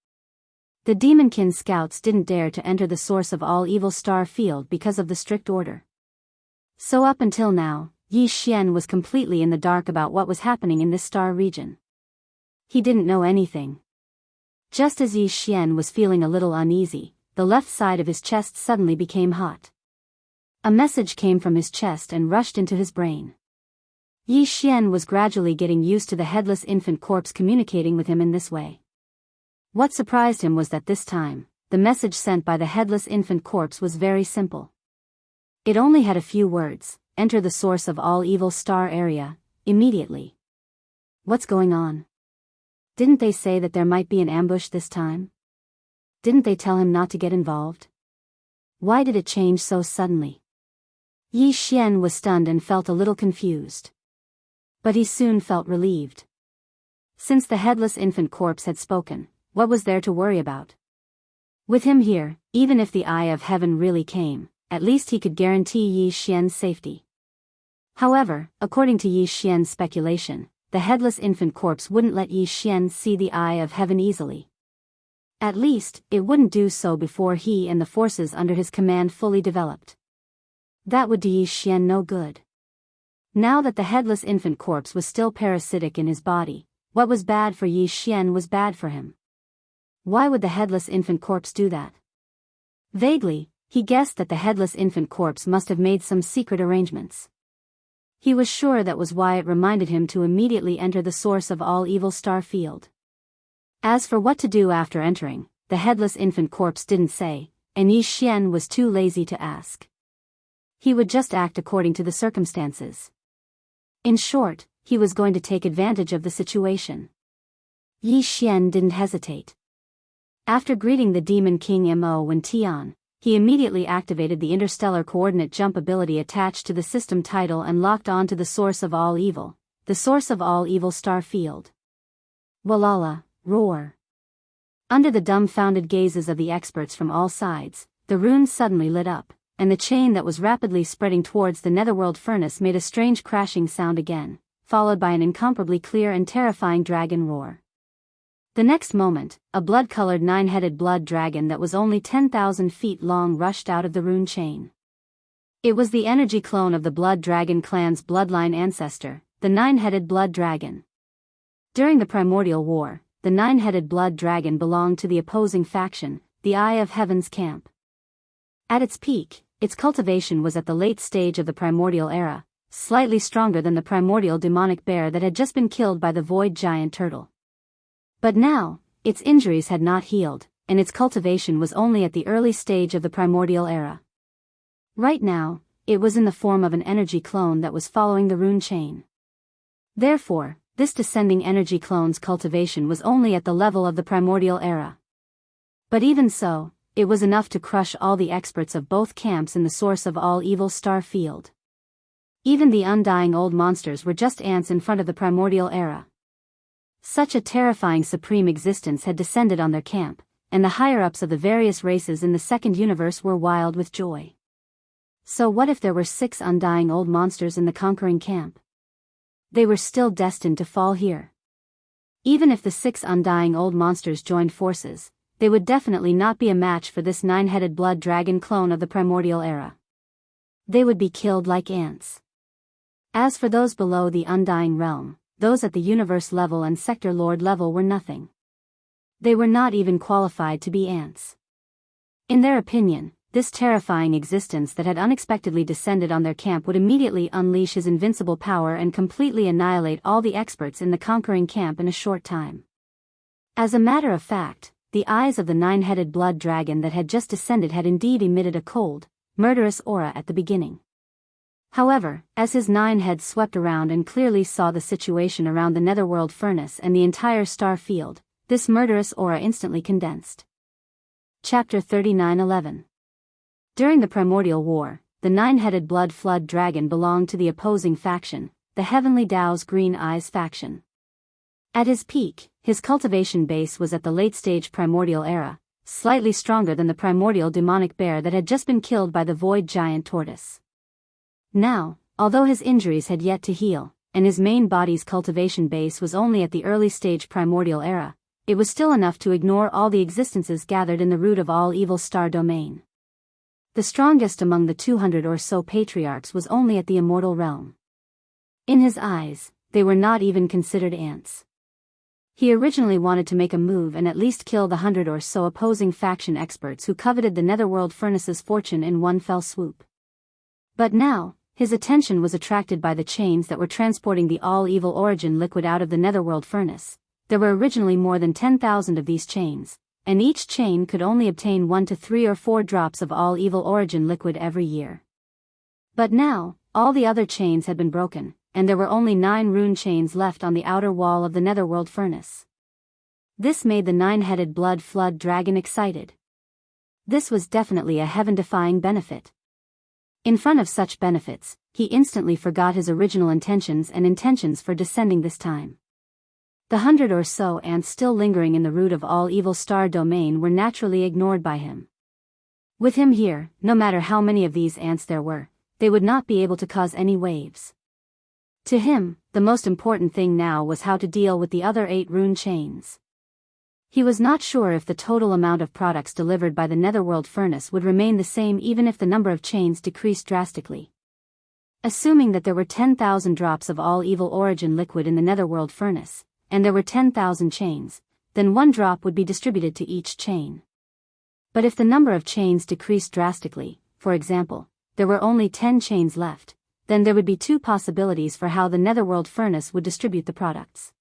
The Demonkin scouts didn't dare to enter the source of all evil star field because of the strict order. So up until now, Yi Xian was completely in the dark about what was happening in this star region. He didn't know anything. Just as Yi Xian was feeling a little uneasy, the left side of his chest suddenly became hot. A message came from his chest and rushed into his brain. Yi Xian was gradually getting used to the headless infant corpse communicating with him in this way. What surprised him was that this time, the message sent by the headless infant corpse was very simple. It only had a few words: enter the source of all evil star area, immediately. What's going on? Didn't they say that there might be an ambush this time? Didn't they tell him not to get involved? Why did it change so suddenly? Yi Xian was stunned and felt a little confused. But he soon felt relieved. Since the headless infant corpse had spoken, what was there to worry about? With him here, even if the Eye of Heaven really came, at least he could guarantee Yi Xian's safety. However, according to Yi Xian's speculation, the headless infant corpse wouldn't let Yi Xian see the Eye of Heaven easily. At least, it wouldn't do so before he and the forces under his command fully developed. That would do Yi Xian no good. Now that the headless infant corpse was still parasitic in his body, what was bad for Yi Xian was bad for him. Why would the headless infant corpse do that? Vaguely, he guessed that the headless infant corpse must have made some secret arrangements. He was sure that was why it reminded him to immediately enter the source of all evil star field. As for what to do after entering, the headless infant corpse didn't say, and Yi Xian was too lazy to ask. He would just act according to the circumstances. In short, he was going to take advantage of the situation. Yi Xian didn't hesitate. After greeting the Demon King Mo Wen Tian, he immediately activated the interstellar coordinate jump ability attached to the system title and locked on to the source of all evil, the source of all evil star field. Walala, roar. Under the dumbfounded gazes of the experts from all sides, the runes suddenly lit up, and the chain that was rapidly spreading towards the netherworld furnace made a strange crashing sound again, followed by an incomparably clear and terrifying dragon roar. The next moment, a blood-colored nine-headed blood dragon that was only 10,000 feet long rushed out of the rune chain. It was the energy clone of the Blood Dragon clan's bloodline ancestor, the nine-headed blood dragon. During the Primordial War, the nine-headed blood dragon belonged to the opposing faction, the Eye of Heaven's camp. At its peak, its cultivation was at the late stage of the Primordial era, slightly stronger than the primordial demonic bear that had just been killed by the void giant turtle. But now, its injuries had not healed, and its cultivation was only at the early stage of the primordial era. Right now, it was in the form of an energy clone that was following the rune chain. Therefore, this descending energy clone's cultivation was only at the level of the primordial era. But even so, it was enough to crush all the experts of both camps in the source of all evil star field. Even the undying old monsters were just ants in front of the primordial era. Such a terrifying supreme existence had descended on their camp, and the higher-ups of the various races in the second universe were wild with joy. So what if there were 6 undying old monsters in the conquering camp? They were still destined to fall here. Even if the 6 undying old monsters joined forces, they would definitely not be a match for this 9-headed blood dragon clone of the primordial era. They would be killed like ants. As for those below the undying realm, those at the universe level and sector lord level were nothing. They were not even qualified to be ants. In their opinion, this terrifying existence that had unexpectedly descended on their camp would immediately unleash his invincible power and completely annihilate all the experts in the conquering camp in a short time. As a matter of fact, the eyes of the 9-headed blood dragon that had just descended had indeed emitted a cold, murderous aura at the beginning. However, as his 9 heads swept around and clearly saw the situation around the netherworld furnace and the entire star field, this murderous aura instantly condensed. Chapter 39:11. During the Primordial War, the 9-headed blood flood dragon belonged to the opposing faction, the Heavenly Dao's Green Eyes faction. At his peak, his cultivation base was at the late-stage primordial era, slightly stronger than the primordial demonic bear that had just been killed by the void giant tortoise. Now, although his injuries had yet to heal, and his main body's cultivation base was only at the early-stage primordial era, it was still enough to ignore all the existences gathered in the root of all evil star domain. The strongest among the 200 or so patriarchs was only at the immortal realm. In his eyes, they were not even considered ants. He originally wanted to make a move and at least kill the 100 or so opposing faction experts who coveted the Netherworld Furnace's fortune in one fell swoop. But now, his attention was attracted by the chains that were transporting the all-evil origin liquid out of the Netherworld Furnace. There were originally more than 10,000 of these chains, and each chain could only obtain 1 to 3 or 4 drops of all-evil origin liquid every year. But now, all the other chains had been broken, and there were only 9 rune chains left on the outer wall of the Netherworld Furnace. This made the 9-headed blood flood dragon excited. This was definitely a heaven-defying benefit. In front of such benefits, he instantly forgot his original intentions for descending this time. The 100 or so ants still lingering in the root of all evil star domain were naturally ignored by him. With him here, no matter how many of these ants there were, they would not be able to cause any waves. To him, the most important thing now was how to deal with the other 8 rune chains. He was not sure if the total amount of products delivered by the Netherworld Furnace would remain the same even if the number of chains decreased drastically. Assuming that there were 10,000 drops of all evil origin liquid in the Netherworld Furnace, and there were 10,000 chains, then 1 drop would be distributed to each chain. But if the number of chains decreased drastically, for example, there were only 10 chains left, then there would be 2 possibilities for how the Netherworld Furnace would distribute the products.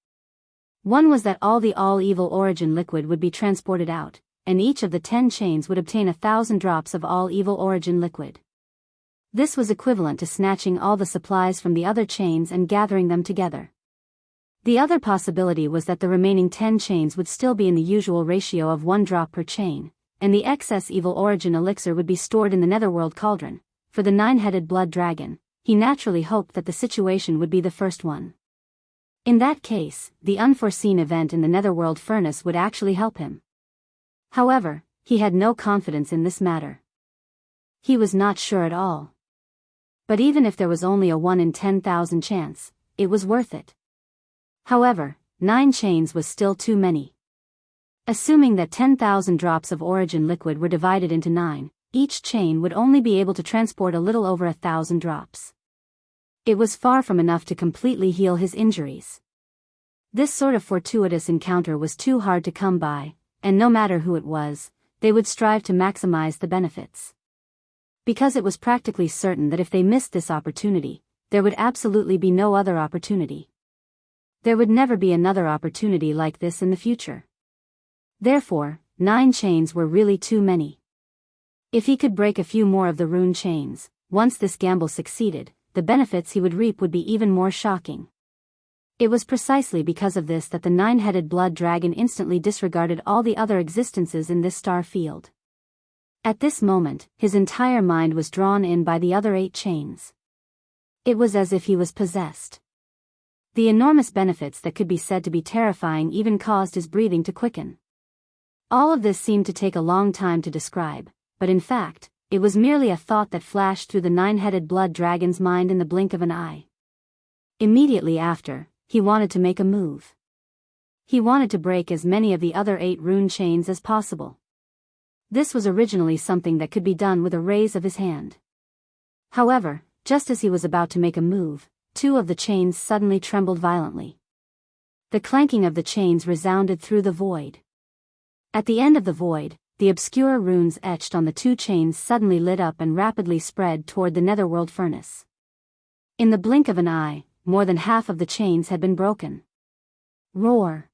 One was that all the all-evil origin liquid would be transported out, and each of the 10 chains would obtain 1,000 drops of all-evil origin liquid. This was equivalent to snatching all the supplies from the other chains and gathering them together. The other possibility was that the remaining 10 chains would still be in the usual ratio of 1 drop per chain, and the excess evil origin elixir would be stored in the Netherworld Cauldron. For the 9-headed blood dragon, he naturally hoped that the situation would be the first one. In that case, the unforeseen event in the Netherworld Furnace would actually help him. However, he had no confidence in this matter. He was not sure at all. But even if there was only a 1 in 10,000 chance, it was worth it. However, 9 chains was still too many. Assuming that 10,000 drops of origin liquid were divided into 9, each chain would only be able to transport a little over 1,000 drops. It was far from enough to completely heal his injuries. This sort of fortuitous encounter was too hard to come by, and no matter who it was, they would strive to maximize the benefits. Because it was practically certain that if they missed this opportunity, there would absolutely be no other opportunity. There would never be another opportunity like this in the future. Therefore, 9 chains were really too many. If he could break a few more of the rune chains, once this gamble succeeded, the benefits he would reap would be even more shocking. It was precisely because of this that the 9-headed blood dragon instantly disregarded all the other existences in this star field. At this moment, his entire mind was drawn in by the other 8 chains. It was as if he was possessed. The enormous benefits that could be said to be terrifying even caused his breathing to quicken. All of this seemed to take a long time to describe, but in fact, it was merely a thought that flashed through the 9-headed blood dragon's mind in the blink of an eye. Immediately after, he wanted to make a move. He wanted to break as many of the other 8 rune chains as possible. This was originally something that could be done with a raise of his hand. However, just as he was about to make a move, 2 of the chains suddenly trembled violently. The clanking of the chains resounded through the void. At the end of the void, the obscure runes etched on the 2 chains suddenly lit up and rapidly spread toward the Netherworld Furnace. In the blink of an eye, more than half of the chains had been broken. Roar.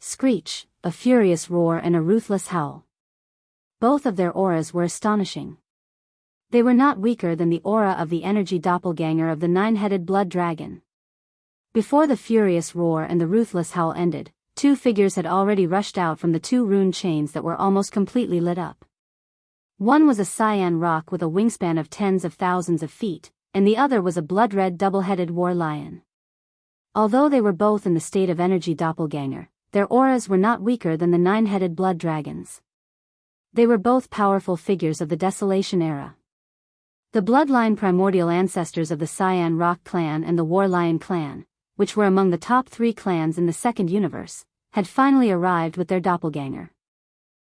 Screech, a furious roar and a ruthless howl. Both of their auras were astonishing. They were not weaker than the aura of the energy doppelganger of the 9-headed blood dragon. Before the furious roar and the ruthless howl ended, 2 figures had already rushed out from the 2 rune chains that were almost completely lit up. One was a cyan rock with a wingspan of tens of thousands of feet, and the other was a blood-red double-headed war lion. Although they were both in the state of energy doppelganger, their auras were not weaker than the nine-headed blood dragons. They were both powerful figures of the Desolation era. The bloodline primordial ancestors of the Cyan Rock clan and the War Lion clan, which were among the top 3 clans in the second universe, had finally arrived with their doppelganger.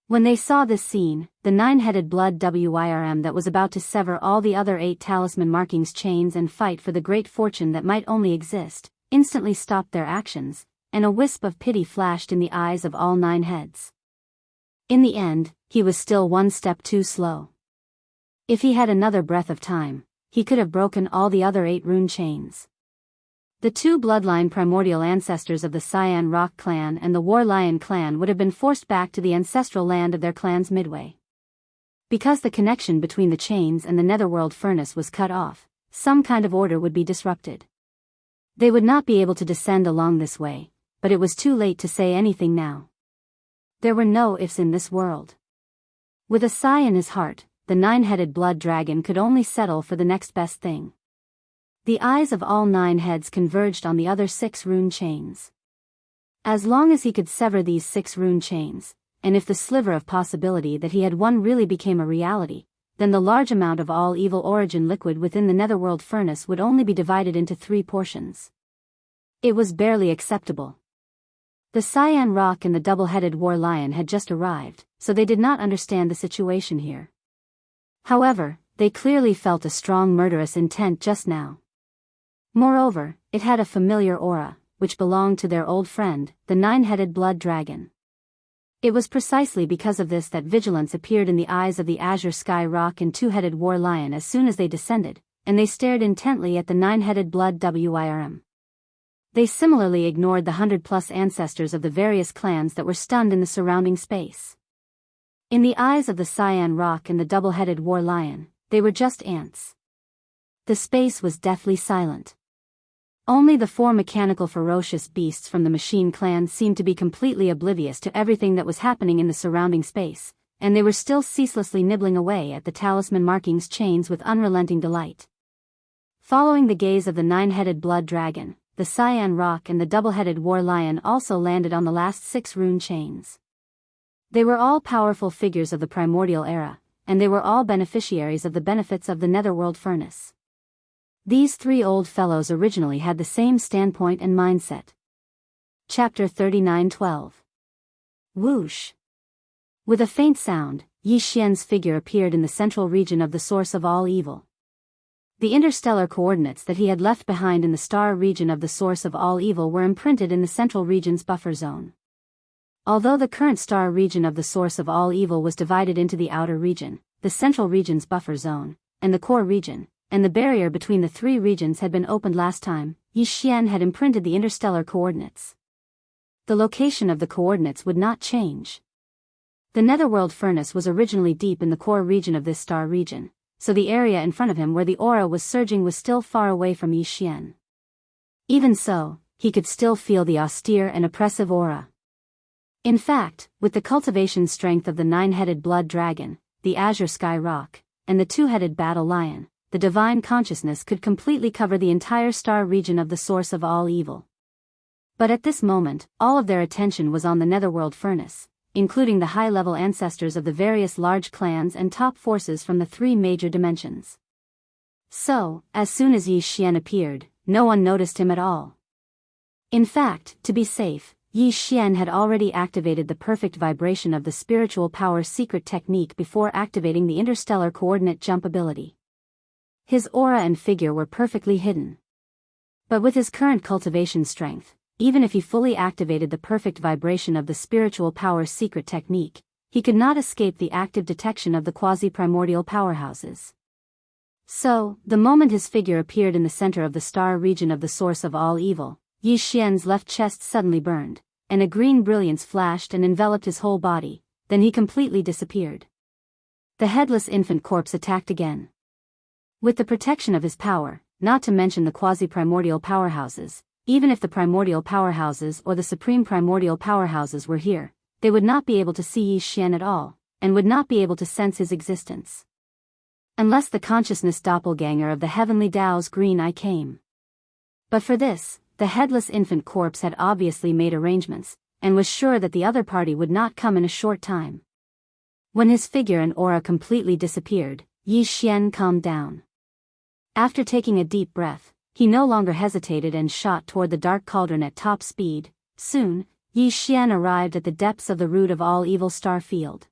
When they saw this scene, the nine-headed blood WIRM that was about to sever all the other 8 talisman markings chains and fight for the great fortune that might only exist, instantly stopped their actions, and a wisp of pity flashed in the eyes of all 9 heads. In the end, he was still one step too slow. If he had another breath of time, he could have broken all the other 8 rune chains. The 2 bloodline primordial ancestors of the Cyan Rock clan and the War Lion clan would have been forced back to the ancestral land of their clans midway. Because the connection between the chains and the netherworld furnace was cut off, some kind of order would be disrupted. They would not be able to descend along this way, but it was too late to say anything now. There were no ifs in this world. With a sigh in his heart, the nine-headed blood dragon could only settle for the next best thing. The eyes of all 9 heads converged on the other 6 rune chains. As long as he could sever these 6 rune chains, and if the sliver of possibility that he had won really became a reality, then the large amount of all evil origin liquid within the netherworld furnace would only be divided into 3 portions. It was barely acceptable. The Cyan Rock and the double-headed War Lion had just arrived, so they did not understand the situation here. However, they clearly felt a strong murderous intent just now. Moreover, it had a familiar aura, which belonged to their old friend, the nine-headed blood dragon. It was precisely because of this that vigilance appeared in the eyes of the Azure Sky Rock and two-headed War Lion as soon as they descended, and they stared intently at the nine-headed blood WIRM. They similarly ignored the 100-plus ancestors of the various clans that were stunned in the surrounding space. In the eyes of the Cyan Rock and the double-headed War Lion, they were just ants. The space was deathly silent. Only the 4 mechanical ferocious beasts from the Machine Clan seemed to be completely oblivious to everything that was happening in the surrounding space, and they were still ceaselessly nibbling away at the talisman markings chains with unrelenting delight. Following the gaze of the 9-headed blood dragon, the Cyan Rock and the double-headed War Lion also landed on the last 6 rune chains. They were all powerful figures of the primordial era, and they were all beneficiaries of the benefits of the netherworld furnace. These 3 old fellows originally had the same standpoint and mindset. Chapter 39:12. Whoosh. With a faint sound, Yi Xian's figure appeared in the central region of the source of all evil. The interstellar coordinates that he had left behind in the star region of the source of all evil were imprinted in the central region's buffer zone. Although the current star region of the source of all evil was divided into the outer region, the central region's buffer zone, and the core region, and the barrier between the 3 regions had been opened last time, Yi Xian had imprinted the interstellar coordinates. The location of the coordinates would not change. The netherworld furnace was originally deep in the core region of this star region, so the area in front of him where the aura was surging was still far away from Yi Xian. Even so, he could still feel the austere and oppressive aura. In fact, with the cultivation strength of the 9-headed blood dragon, the Azure Sky Rock, and the 2-headed battle lion, the divine consciousness could completely cover the entire star region of the source of all evil. But at this moment, all of their attention was on the netherworld furnace, including the high-level ancestors of the various large clans and top forces from the 3 major dimensions. So, as soon as Yi Xian appeared, no one noticed him at all. In fact, to be safe, Yi Xian had already activated the perfect vibration of the spiritual power secret technique before activating the interstellar coordinate jump ability. His aura and figure were perfectly hidden. But with his current cultivation strength, even if he fully activated the perfect vibration of the spiritual power secret technique, he could not escape the active detection of the quasi-primordial powerhouses. So, the moment his figure appeared in the center of the star region of the source of all evil, Yi Xian's left chest suddenly burned, and a green brilliance flashed and enveloped his whole body, then he completely disappeared. The headless infant corpse attacked again. With the protection of his power, not to mention the quasi-primordial powerhouses, even if the primordial powerhouses or the supreme primordial powerhouses were here, they would not be able to see Yi Xian at all, and would not be able to sense his existence. Unless the consciousness doppelganger of the heavenly Tao's green eye came. But for this, the headless infant corpse had obviously made arrangements, and was sure that the other party would not come in a short time. When his figure and aura completely disappeared, Yi Xian calmed down. After taking a deep breath, he no longer hesitated and shot toward the dark cauldron at top speed. Soon, Yi Xian arrived at the depths of the root of all evil star field.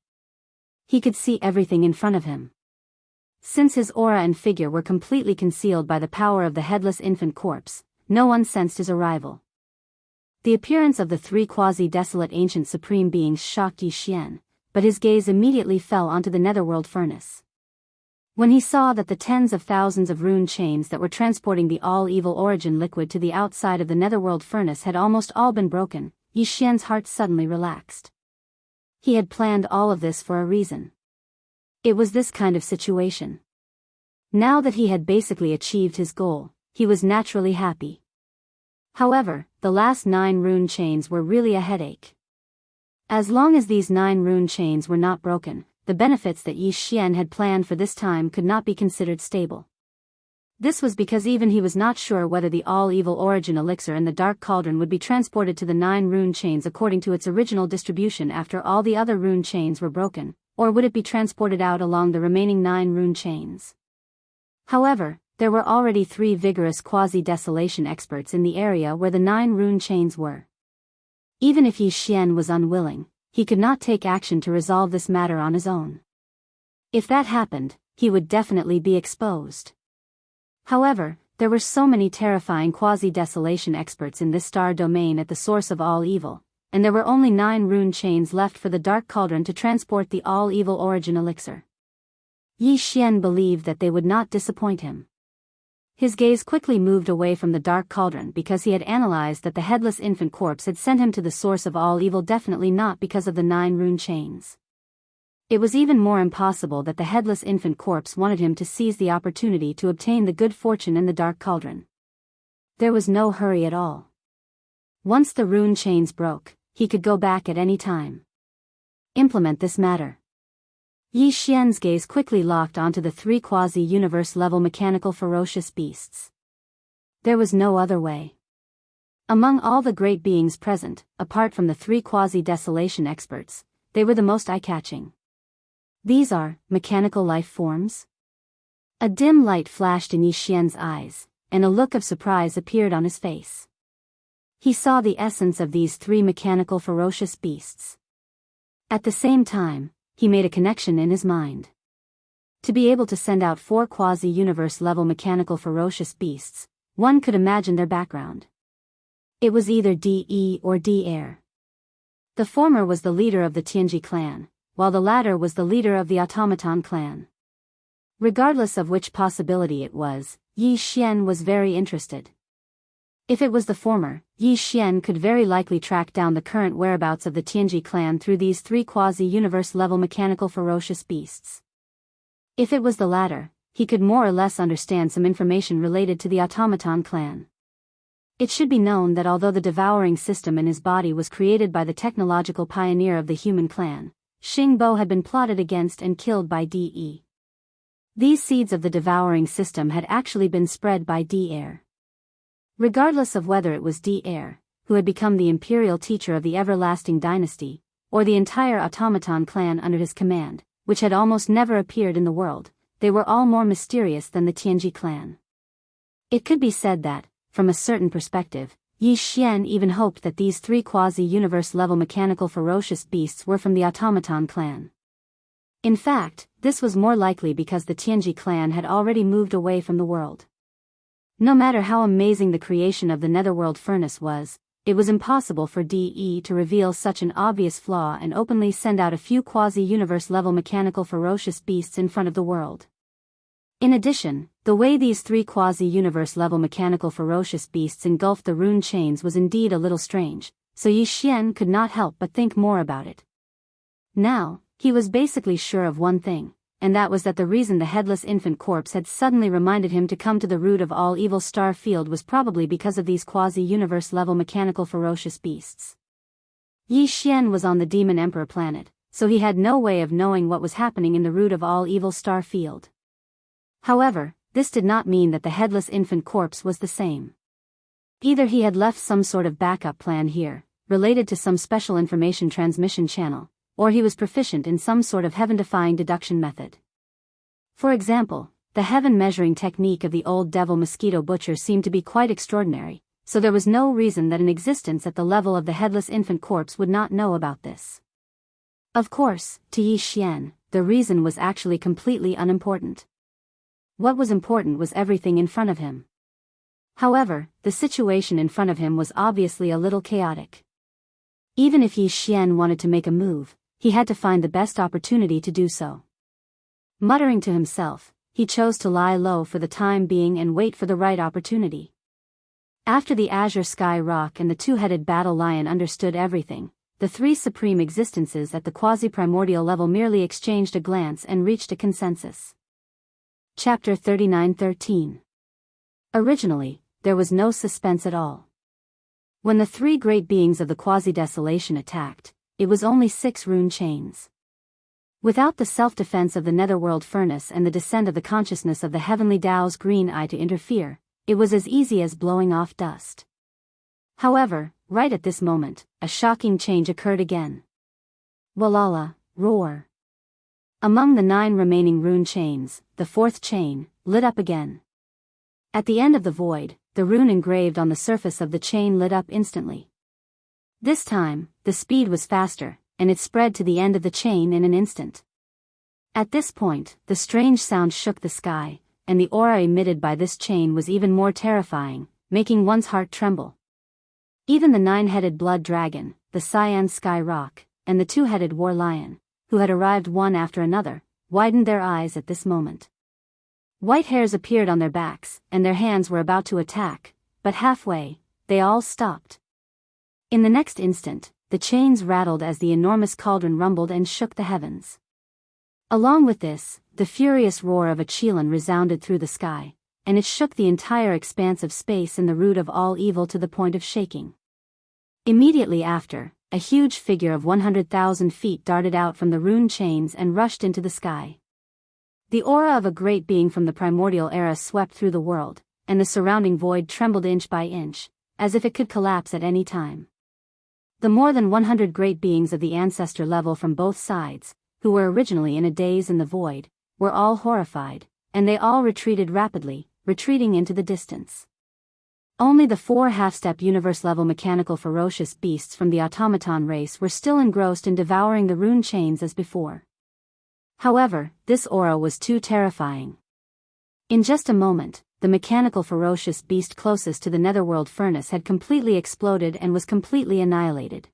He could see everything in front of him. Since his aura and figure were completely concealed by the power of the headless infant corpse, no one sensed his arrival. The appearance of the three quasi-desolate ancient supreme beings shocked Yi Xian, but his gaze immediately fell onto the netherworld furnace. When he saw that the tens of thousands of rune chains that were transporting the all-evil origin liquid to the outside of the netherworld furnace had almost all been broken, Yi Xian's heart suddenly relaxed. He had planned all of this for a reason. It was this kind of situation. Now that he had basically achieved his goal, he was naturally happy. However, the last 9 rune chains were really a headache. As long as these 9 rune chains were not broken, the benefits that Yi Xian had planned for this time could not be considered stable. This was because even he was not sure whether the all-evil origin elixir in the dark cauldron would be transported to the 9 rune chains according to its original distribution after all the other rune chains were broken, or would it be transported out along the remaining 9 rune chains. However, there were already 3 vigorous quasi-desolation experts in the area where the 9 rune chains were. Even if Yi Xian was unwilling, he could not take action to resolve this matter on his own. If that happened, he would definitely be exposed. However, there were so many terrifying quasi-desolation experts in this star domain at the source of all evil, and there were only 9 rune chains left for the dark cauldron to transport the all-evil origin elixir. Yi Xian believed that they would not disappoint him. His gaze quickly moved away from the dark cauldron because he had analyzed that the headless infant corpse had sent him to the source of all evil, definitely not because of the 9 rune chains. It was even more impossible that the headless infant corpse wanted him to seize the opportunity to obtain the good fortune in the dark cauldron. There was no hurry at all. Once the rune chains broke, he could go back at any time. Implement this matter. Yi Xian's gaze quickly locked onto the 3 quasi-universe level mechanical ferocious beasts. There was no other way. Among all the great beings present, apart from the 3 quasi-desolation experts, they were the most eye-catching. These are mechanical life forms? A dim light flashed in Yi Xian's eyes, and a look of surprise appeared on his face. He saw the essence of these 3 mechanical ferocious beasts. At the same time, he made a connection in his mind. To be able to send out 4 quasi-universe level mechanical ferocious beasts, one could imagine their background. It was either De or De. The former was the leader of the Tianji clan, while the latter was the leader of the automaton clan. Regardless of which possibility it was, Yi Xian was very interested. If it was the former, Yi Xian could very likely track down the current whereabouts of the Tianji clan through these 3 quasi-universe level mechanical ferocious beasts. If it was the latter, he could more or less understand some information related to the automaton clan. It should be known that although the devouring system in his body was created by the technological pioneer of the human clan, Xingbo had been plotted against and killed by De. These seeds of the devouring system had actually been spread by De. Regardless of whether it was De, who had become the imperial teacher of the everlasting dynasty, or the entire automaton clan under his command, which had almost never appeared in the world, they were all more mysterious than the Tianji clan. It could be said that, from a certain perspective, Yi Xian even hoped that these 3 quasi-universe level mechanical ferocious beasts were from the automaton clan. In fact, this was more likely because the Tianji clan had already moved away from the world. No matter how amazing the creation of the netherworld furnace was, it was impossible for De to reveal such an obvious flaw and openly send out a few quasi-universe level mechanical ferocious beasts in front of the world. In addition, the way these 3 quasi-universe level mechanical ferocious beasts engulfed the rune chains was indeed a little strange, so Yi Xian could not help but think more about it. Now, he was basically sure of one thing, and that was that the reason the headless infant corpse had suddenly reminded him to come to the root of all evil star field was probably because of these quasi-universe level mechanical ferocious beasts. Yi Xian was on the Demon Emperor planet, so he had no way of knowing what was happening in the root of all evil star field. However, this did not mean that the headless infant corpse was the same. Either he had left some sort of backup plan here, related to some special information transmission channel, or he was proficient in some sort of heaven-defying deduction method. For example, the heaven measuring technique of the old devil mosquito butcher seemed to be quite extraordinary, so there was no reason that an existence at the level of the headless infant corpse would not know about this. Of course, to Yi Xian, the reason was actually completely unimportant. What was important was everything in front of him. However, the situation in front of him was obviously a little chaotic. Even if Yi Xian wanted to make a move, he had to find the best opportunity to do so. Muttering to himself, he chose to lie low for the time being and wait for the right opportunity. After the azure sky rock and the two-headed battle lion understood everything, the three supreme existences at the quasi-primordial level merely exchanged a glance and reached a consensus. Chapter 39:13. Originally, there was no suspense at all. When the three great beings of the quasi-desolation attacked, it was only 6 rune chains. Without the self-defense of the netherworld furnace and the descent of the consciousness of the heavenly Tao's green eye to interfere, it was as easy as blowing off dust. However, right at this moment, a shocking change occurred again. Walala, roar. Among the 9 remaining rune chains, the 4th chain lit up again. At the end of the void, the rune engraved on the surface of the chain lit up instantly. This time, the speed was faster, and it spread to the end of the chain in an instant. At this point, the strange sound shook the sky, and the aura emitted by this chain was even more terrifying, making one's heart tremble. Even the 9-headed blood dragon, the cyan sky rock, and the 2-headed war lion, who had arrived one after another, widened their eyes at this moment. White hairs appeared on their backs, and their hands were about to attack, but halfway, they all stopped. In the next instant, the chains rattled as the enormous cauldron rumbled and shook the heavens. Along with this, the furious roar of a Qilin resounded through the sky, and it shook the entire expanse of space in the root of all evil to the point of shaking. Immediately after, a huge figure of 100,000 feet darted out from the rune chains and rushed into the sky. The aura of a great being from the primordial era swept through the world, and the surrounding void trembled inch by inch, as if it could collapse at any time. The more than 100 great beings of the ancestor level from both sides, who were originally in a daze in the void, were all horrified, and they all retreated rapidly, retreating into the distance. Only the 4 half-step universe-level mechanical ferocious beasts from the automaton race were still engrossed in devouring the rune chains as before. However, this aura was too terrifying. In just a moment, the mechanical ferocious beast closest to the netherworld furnace had completely exploded and was completely annihilated.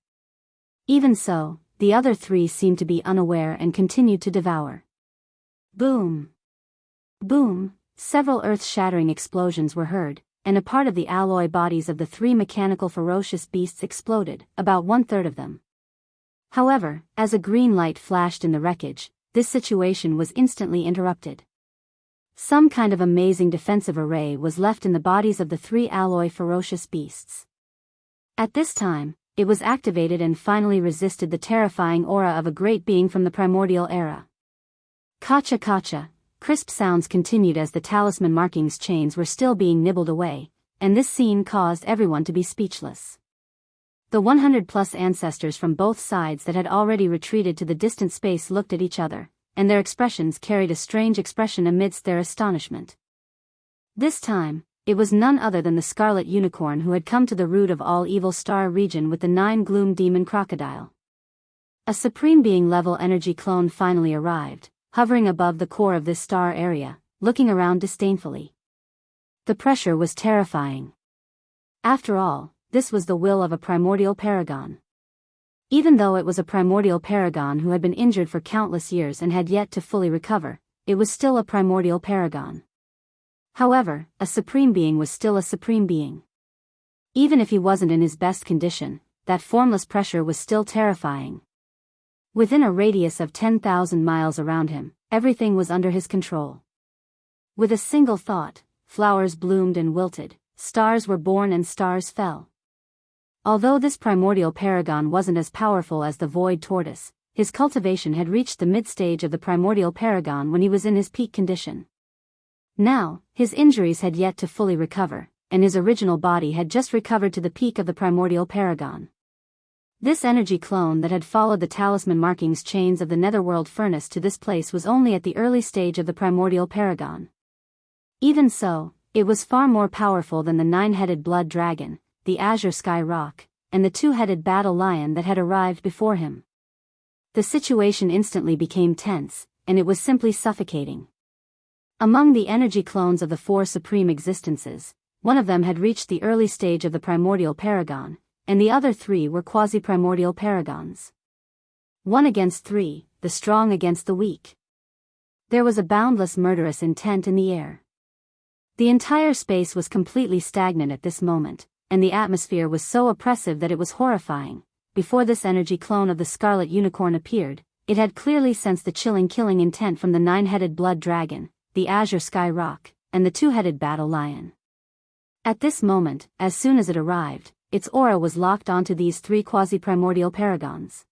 Even so, the other 3 seemed to be unaware and continued to devour. Boom! Boom! Several earth-shattering explosions were heard, and a part of the alloy bodies of the 3 mechanical ferocious beasts exploded, about 1/3 of them. However, as a green light flashed in the wreckage, this situation was instantly interrupted. Some kind of amazing defensive array was left in the bodies of the 3 alloy ferocious beasts. At this time, it was activated and finally resisted the terrifying aura of a great being from the primordial era. Kacha kacha, crisp sounds continued as the talisman markings chains were still being nibbled away, and this scene caused everyone to be speechless. The 100+ ancestors from both sides that had already retreated to the distant space looked at each other, and their expressions carried a strange expression amidst their astonishment. This time, it was none other than the Scarlet Unicorn who had come to the root of all evil star region with the 9 gloom demon crocodile. A supreme being level energy clone finally arrived, hovering above the core of this star area, looking around disdainfully. The pressure was terrifying. After all, this was the will of a primordial paragon. Even though it was a primordial paragon who had been injured for countless years and had yet to fully recover, it was still a primordial paragon. However, a supreme being was still a supreme being. Even if he wasn't in his best condition, that formless pressure was still terrifying. Within a radius of 10,000 miles around him, everything was under his control. With a single thought, flowers bloomed and wilted, stars were born and stars fell. Although this primordial paragon wasn't as powerful as the void tortoise, his cultivation had reached the mid-stage of the primordial paragon when he was in his peak condition. Now, his injuries had yet to fully recover, and his original body had just recovered to the peak of the primordial paragon. This energy clone that had followed the talisman markings chains of the netherworld furnace to this place was only at the early stage of the primordial paragon. Even so, it was far more powerful than the 9-headed blood dragon, the azure sky rock, and the 2-headed battle lion that had arrived before him. The situation instantly became tense, and it was simply suffocating. Among the energy clones of the 4 supreme existences, one of them had reached the early stage of the primordial paragon, and the other 3 were quasi-primordial paragons. 1 against 3, the strong against the weak. There was a boundless murderous intent in the air. The entire space was completely stagnant at this moment, and the atmosphere was so oppressive that it was horrifying. Before this energy clone of the Scarlet Unicorn appeared, it had clearly sensed the chilling killing intent from the 9-headed blood dragon, the azure sky rock, and the 2-headed battle lion. At this moment, as soon as it arrived, its aura was locked onto these 3 quasi-primordial paragons.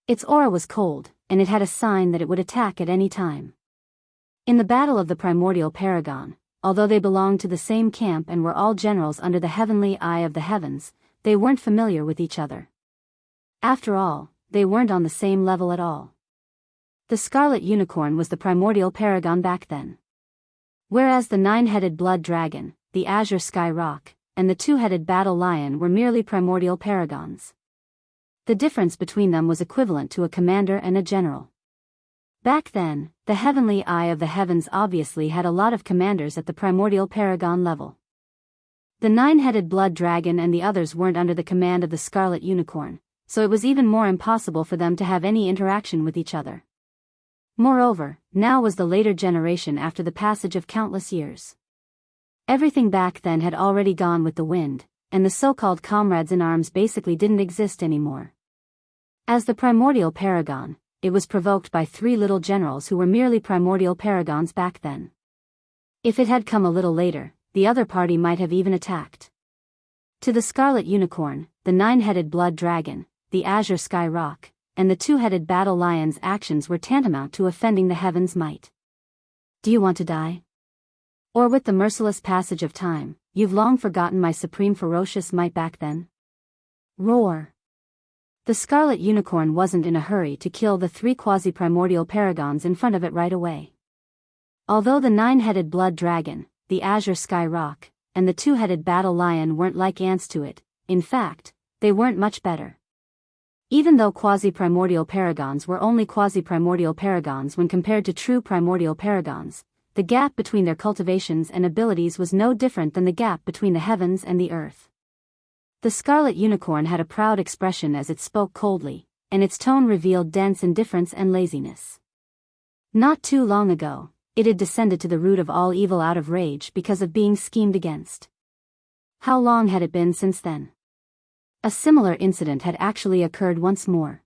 Its aura was cold, and it had a sign that it would attack at any time. In the battle of the primordial paragon, although they belonged to the same camp and were all generals under the heavenly eye of the heavens, they weren't familiar with each other. After all, they weren't on the same level at all. The Scarlet Unicorn was the primordial paragon back then. Whereas the 9-headed blood dragon, the azure sky rock, and the 2-headed battle lion were merely primordial paragons. The difference between them was equivalent to a commander and a general. Back then, the heavenly eye of the heavens obviously had a lot of commanders at the primordial paragon level. The 9-headed blood dragon and the others weren't under the command of the Scarlet Unicorn, so it was even more impossible for them to have any interaction with each other. Moreover, now was the later generation after the passage of countless years. Everything back then had already gone with the wind, and the so-called comrades in arms basically didn't exist anymore. As the primordial paragon, it was provoked by 3 little generals who were merely primordial paragons back then. If it had come a little later, the other party might have even attacked. To the Scarlet Unicorn, the 9-headed blood dragon, the azure sky rock, and the 2-headed battle lion's actions were tantamount to offending the heavens' might. Do you want to die? Or with the merciless passage of time, you've long forgotten my supreme ferocious might back then? Roar! The Scarlet Unicorn wasn't in a hurry to kill the 3 quasi-primordial paragons in front of it right away. Although the 9-headed blood dragon, the azure sky rock, and the 2-headed battle lion weren't like ants to it, in fact, they weren't much better. Even though quasi-primordial paragons were only quasi-primordial paragons when compared to true primordial paragons, the gap between their cultivations and abilities was no different than the gap between the heavens and the earth. The Scarlet Unicorn had a proud expression as it spoke coldly, and its tone revealed dense indifference and laziness. Not too long ago, it had descended to the root of all evil out of rage because of being schemed against. How long had it been since then? A similar incident had actually occurred once more.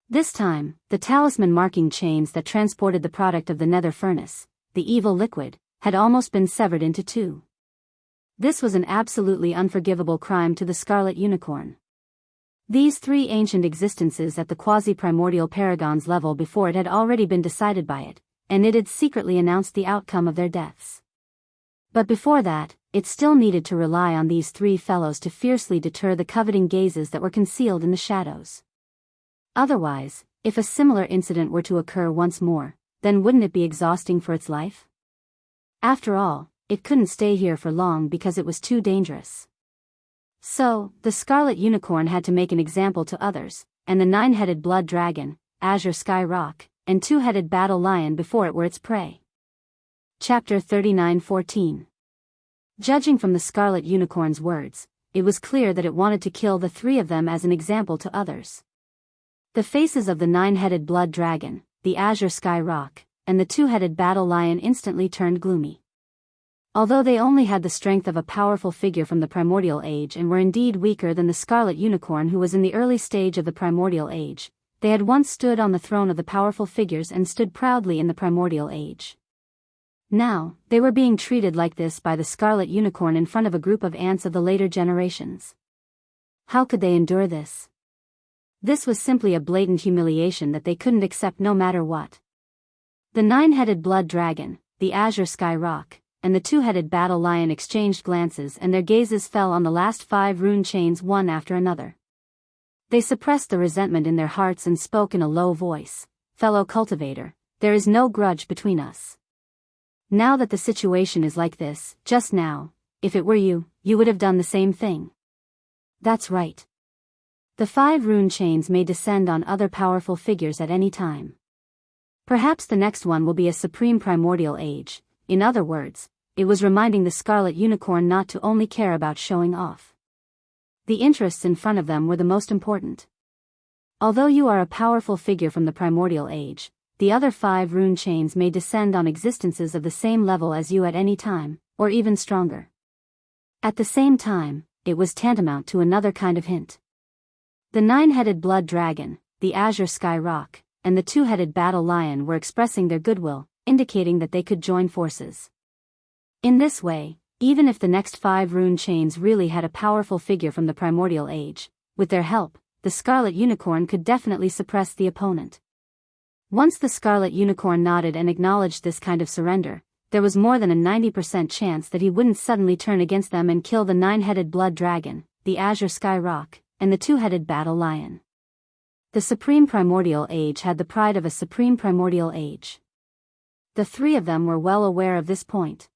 This time, the talisman marking chains that transported the product of the nether furnace, the evil liquid, had almost been severed into 2. This was an absolutely unforgivable crime to the Scarlet Unicorn. These 3 ancient existences at the quasi-primordial paragon's level before it had already been decided by it, and it had secretly announced the outcome of their deaths. But before that, it still needed to rely on these 3 fellows to fiercely deter the coveting gazes that were concealed in the shadows. Otherwise, if a similar incident were to occur once more, then wouldn't it be exhausting for its life? After all, it couldn't stay here for long because it was too dangerous. So, the Scarlet Unicorn had to make an example to others, and the 9-headed blood dragon, azure sky rock, and 2-headed battle lion before it were its prey. Chapter 39:14. Judging from the Scarlet Unicorn's words, it was clear that it wanted to kill the 3 of them as an example to others. The faces of the 9-headed blood dragon, the azure sky rock, and the 2-headed battle lion instantly turned gloomy. Although they only had the strength of a powerful figure from the primordial age and were indeed weaker than the Scarlet Unicorn who was in the early stage of the primordial age, they had once stood on the throne of the powerful figures and stood proudly in the primordial age. Now, they were being treated like this by the Scarlet Unicorn in front of a group of ants of the later generations. How could they endure this? This was simply a blatant humiliation that they couldn't accept no matter what. The 9-headed blood dragon, the azure sky rock, and the two-headed battle lion exchanged glances, and their gazes fell on the last 5 rune chains one after another. They suppressed the resentment in their hearts and spoke in a low voice. "Fellow cultivator, there is no grudge between us. Now that the situation is like this, just now, if it were you, you would have done the same thing." "That's right. The 5 rune chains may descend on other powerful figures at any time. Perhaps the next one will be a supreme primordial age." In other words, it was reminding the Scarlet Unicorn not to only care about showing off. The interests in front of them were the most important. Although you are a powerful figure from the primordial age, the other 5 rune chains may descend on existences of the same level as you at any time, or even stronger. At the same time, it was tantamount to another kind of hint. The 9-headed blood dragon, the azure sky rock, and the 2-headed battle lion were expressing their goodwill, indicating that they could join forces. In this way, even if the next 5 rune chains really had a powerful figure from the primordial age, with their help, the Scarlet Unicorn could definitely suppress the opponent. Once the Scarlet Unicorn nodded and acknowledged this kind of surrender, there was more than a 90% chance that he wouldn't suddenly turn against them and kill the 9-headed blood dragon, the azure sky rock, and the 2-headed battle lion. The Supreme Primordial Age had the pride of a Supreme Primordial Age. The 3 of them were well aware of this point.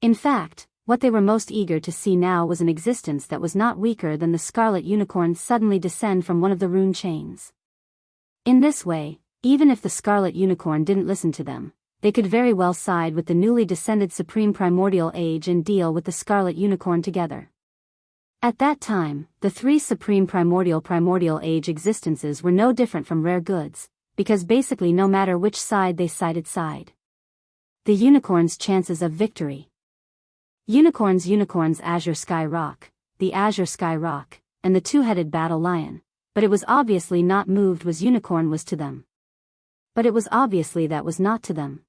In fact, what they were most eager to see now was an existence that was not weaker than the Scarlet Unicorn suddenly descend from one of the rune chains. In this way, even if the Scarlet Unicorn didn't listen to them, they could very well side with the newly descended Supreme Primordial Age and deal with the Scarlet Unicorn together. At that time, the 3 Supreme Primordial Age existences were no different from rare goods, because basically no matter which side they sided side. The Unicorn's chances of victory. Unicorns Azure Sky Rock, the Azure Sky Rock, and the 2-headed battle lion, but it was obviously not moved was Unicorn was to them. But it was obviously that was not to them.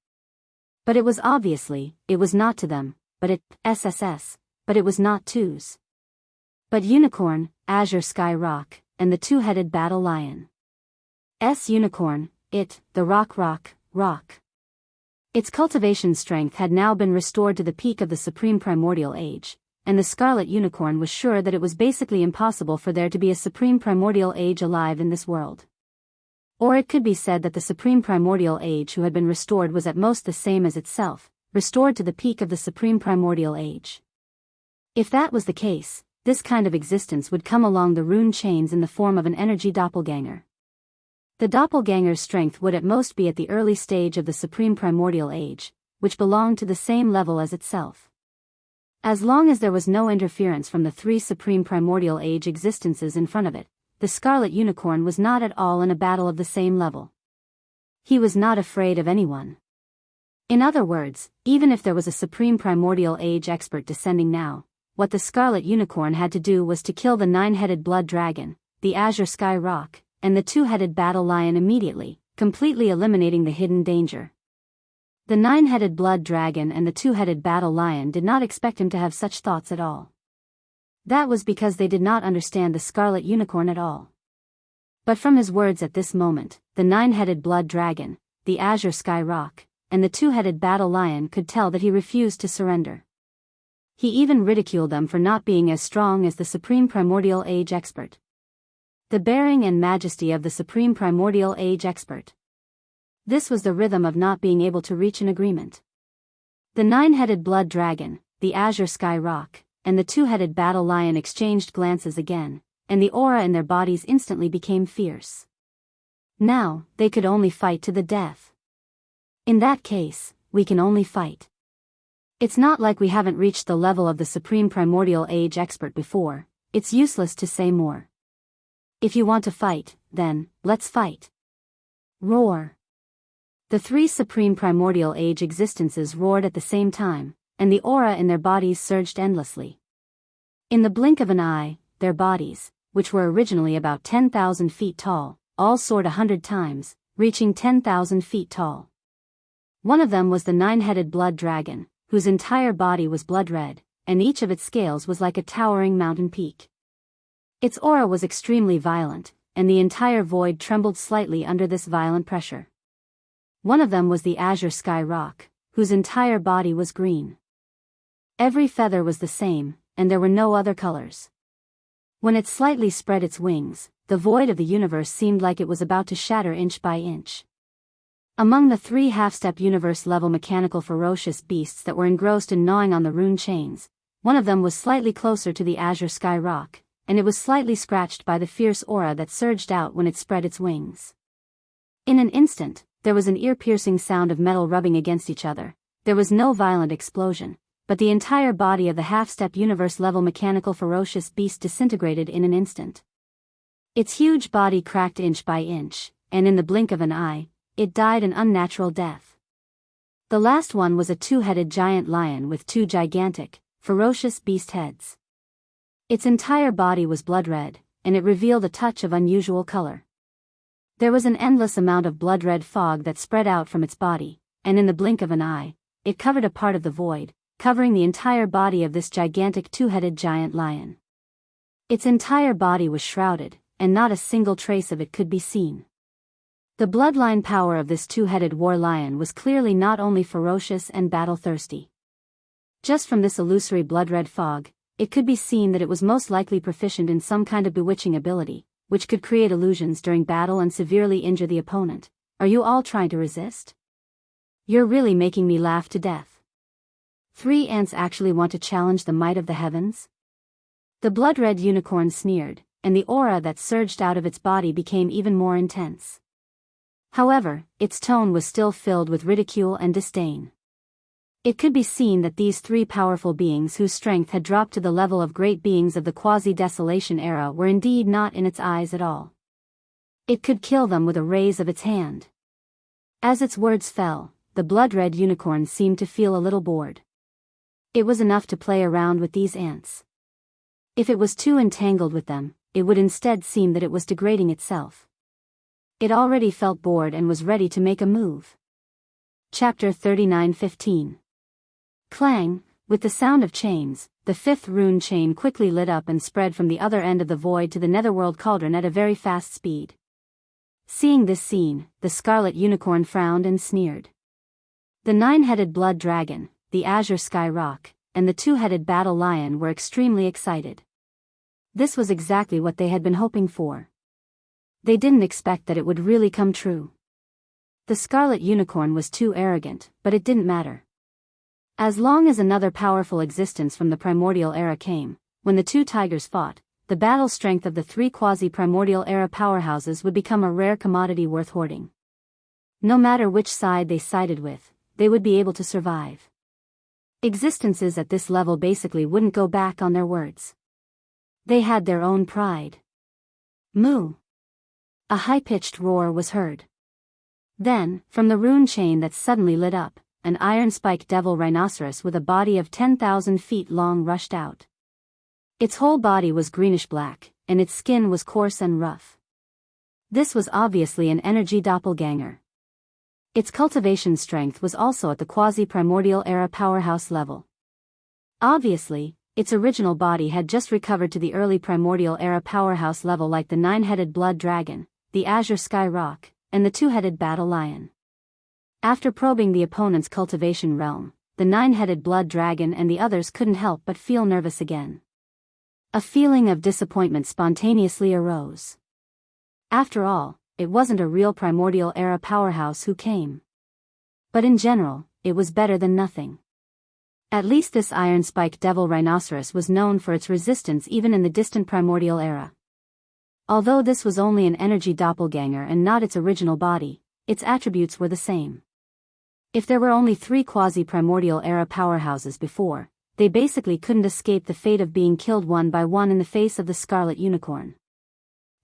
But it was obviously, it was not to them, but it, SSS, but it was not twos. But Unicorn, Azure Sky Rock, and the 2-headed battle lion. Unicorn, it, the rock. Its cultivation strength had now been restored to the peak of the Supreme Primordial Age, and the Scarlet Unicorn was sure that it was basically impossible for there to be a Supreme Primordial Age alive in this world. Or it could be said that the Supreme Primordial Age who had been restored was at most the same as itself, restored to the peak of the Supreme Primordial Age. If that was the case, this kind of existence would come along the rune chains in the form of an energy doppelganger. The doppelganger's strength would at most be at the early stage of the Supreme Primordial Age, which belonged to the same level as itself. As long as there was no interference from the 3 Supreme Primordial Age existences in front of it, the Scarlet Unicorn was not at all in a battle of the same level. He was not afraid of anyone. In other words, even if there was a Supreme Primordial Age expert descending now, what the Scarlet Unicorn had to do was to kill the 9-headed blood dragon, the Azure Sky Rock, and the 2-headed battle lion immediately, completely eliminating the hidden danger. The 9-headed blood dragon and the 2-headed battle lion did not expect him to have such thoughts at all. That was because they did not understand the Scarlet Unicorn at all. But from his words at this moment, the 9-headed blood dragon, the Azure Sky Rock, and the 2-headed battle lion could tell that he refused to surrender. He even ridiculed them for not being as strong as the Supreme Primordial Age expert. The bearing and majesty of the Supreme Primordial Age expert. This was the rhythm of not being able to reach an agreement. The 9-headed blood dragon, the Azure Sky Rock, and the 2-headed battle lion exchanged glances again, and the aura in their bodies instantly became fierce. Now, they could only fight to the death. In that case, we can only fight. It's not like we haven't reached the level of the Supreme Primordial Age expert before, it's useless to say more. If you want to fight, then, let's fight. Roar. The 3 Supreme Primordial Age existences roared at the same time, and the aura in their bodies surged endlessly. In the blink of an eye, their bodies, which were originally about 10,000 feet tall, all soared 100 times, reaching 10,000 feet tall. One of them was the 9-headed blood dragon, whose entire body was blood red, and each of its scales was like a towering mountain peak. Its aura was extremely violent, and the entire void trembled slightly under this violent pressure. One of them was the Azure Sky Rock, whose entire body was green. Every feather was the same, and there were no other colors. When it slightly spread its wings, the void of the universe seemed like it was about to shatter inch by inch. Among the 3 half-step universe-level mechanical ferocious beasts that were engrossed in gnawing on the rune chains, one of them was slightly closer to the azure sky rock, and it was slightly scratched by the fierce aura that surged out when it spread its wings. In an instant, there was an ear-piercing sound of metal rubbing against each other. There was no violent explosion, but the entire body of the half-step universe-level mechanical ferocious beast disintegrated in an instant. Its huge body cracked inch by inch, and in the blink of an eye, it died an unnatural death. The last one was a 2-headed giant lion with 2 gigantic, ferocious beast heads. Its entire body was blood red, and it revealed a touch of unusual color. There was an endless amount of blood-red fog that spread out from its body, and in the blink of an eye, it covered a part of the void, covering the entire body of this gigantic 2-headed giant lion. Its entire body was shrouded, and not a single trace of it could be seen. The bloodline power of this 2-headed war lion was clearly not only ferocious and battle-thirsty. Just from this illusory blood-red fog, it could be seen that it was most likely proficient in some kind of bewitching ability, which could create illusions during battle and severely injure the opponent. Are you all trying to resist? You're really making me laugh to death. 3 ants actually want to challenge the might of the heavens? The blood-red unicorn sneered, and the aura that surged out of its body became even more intense. However, its tone was still filled with ridicule and disdain. It could be seen that these 3 powerful beings whose strength had dropped to the level of great beings of the quasi-desolation era were indeed not in its eyes at all. It could kill them with a raise of its hand. As its words fell, the blood-red unicorn seemed to feel a little bored. It was enough to play around with these ants. If it was too entangled with them, it would instead seem that it was degrading itself. It already felt bored and was ready to make a move. Chapter 39:15. Clang, with the sound of chains, the 5th rune chain quickly lit up and spread from the other end of the void to the netherworld cauldron at a very fast speed. Seeing this scene, the scarlet unicorn frowned and sneered. The 9-headed blood dragon, the azure sky rock, and the 2-headed battle lion were extremely excited. This was exactly what they had been hoping for. They didn't expect that it would really come true. The scarlet unicorn was too arrogant, but it didn't matter. As long as another powerful existence from the primordial era came, when the 2 tigers fought, the battle strength of the 3 quasi-primordial era powerhouses would become a rare commodity worth hoarding. No matter which side they sided with, they would be able to survive. Existences at this level basically wouldn't go back on their words. They had their own pride. Moo! A high-pitched roar was heard. Then, from the rune chain that suddenly lit up, an iron-spiked devil rhinoceros with a body of 10,000 feet long rushed out. Its whole body was greenish-black, and its skin was coarse and rough. This was obviously an energy doppelganger. Its cultivation strength was also at the quasi-primordial era powerhouse level. Obviously, its original body had just recovered to the early primordial era powerhouse level like the 9-headed blood dragon, the azure sky rock, and the 2-headed battle lion. After probing the opponent's cultivation realm, the 9-headed blood dragon and the others couldn't help but feel nervous again. A feeling of disappointment spontaneously arose. After all, it wasn't a real primordial era powerhouse who came. But in general, it was better than nothing. At least this iron-spiked devil rhinoceros was known for its resistance even in the distant primordial era. Although this was only an energy doppelganger and not its original body, its attributes were the same. If there were only 3 quasi-primordial era powerhouses before, they basically couldn't escape the fate of being killed one by one in the face of the scarlet unicorn.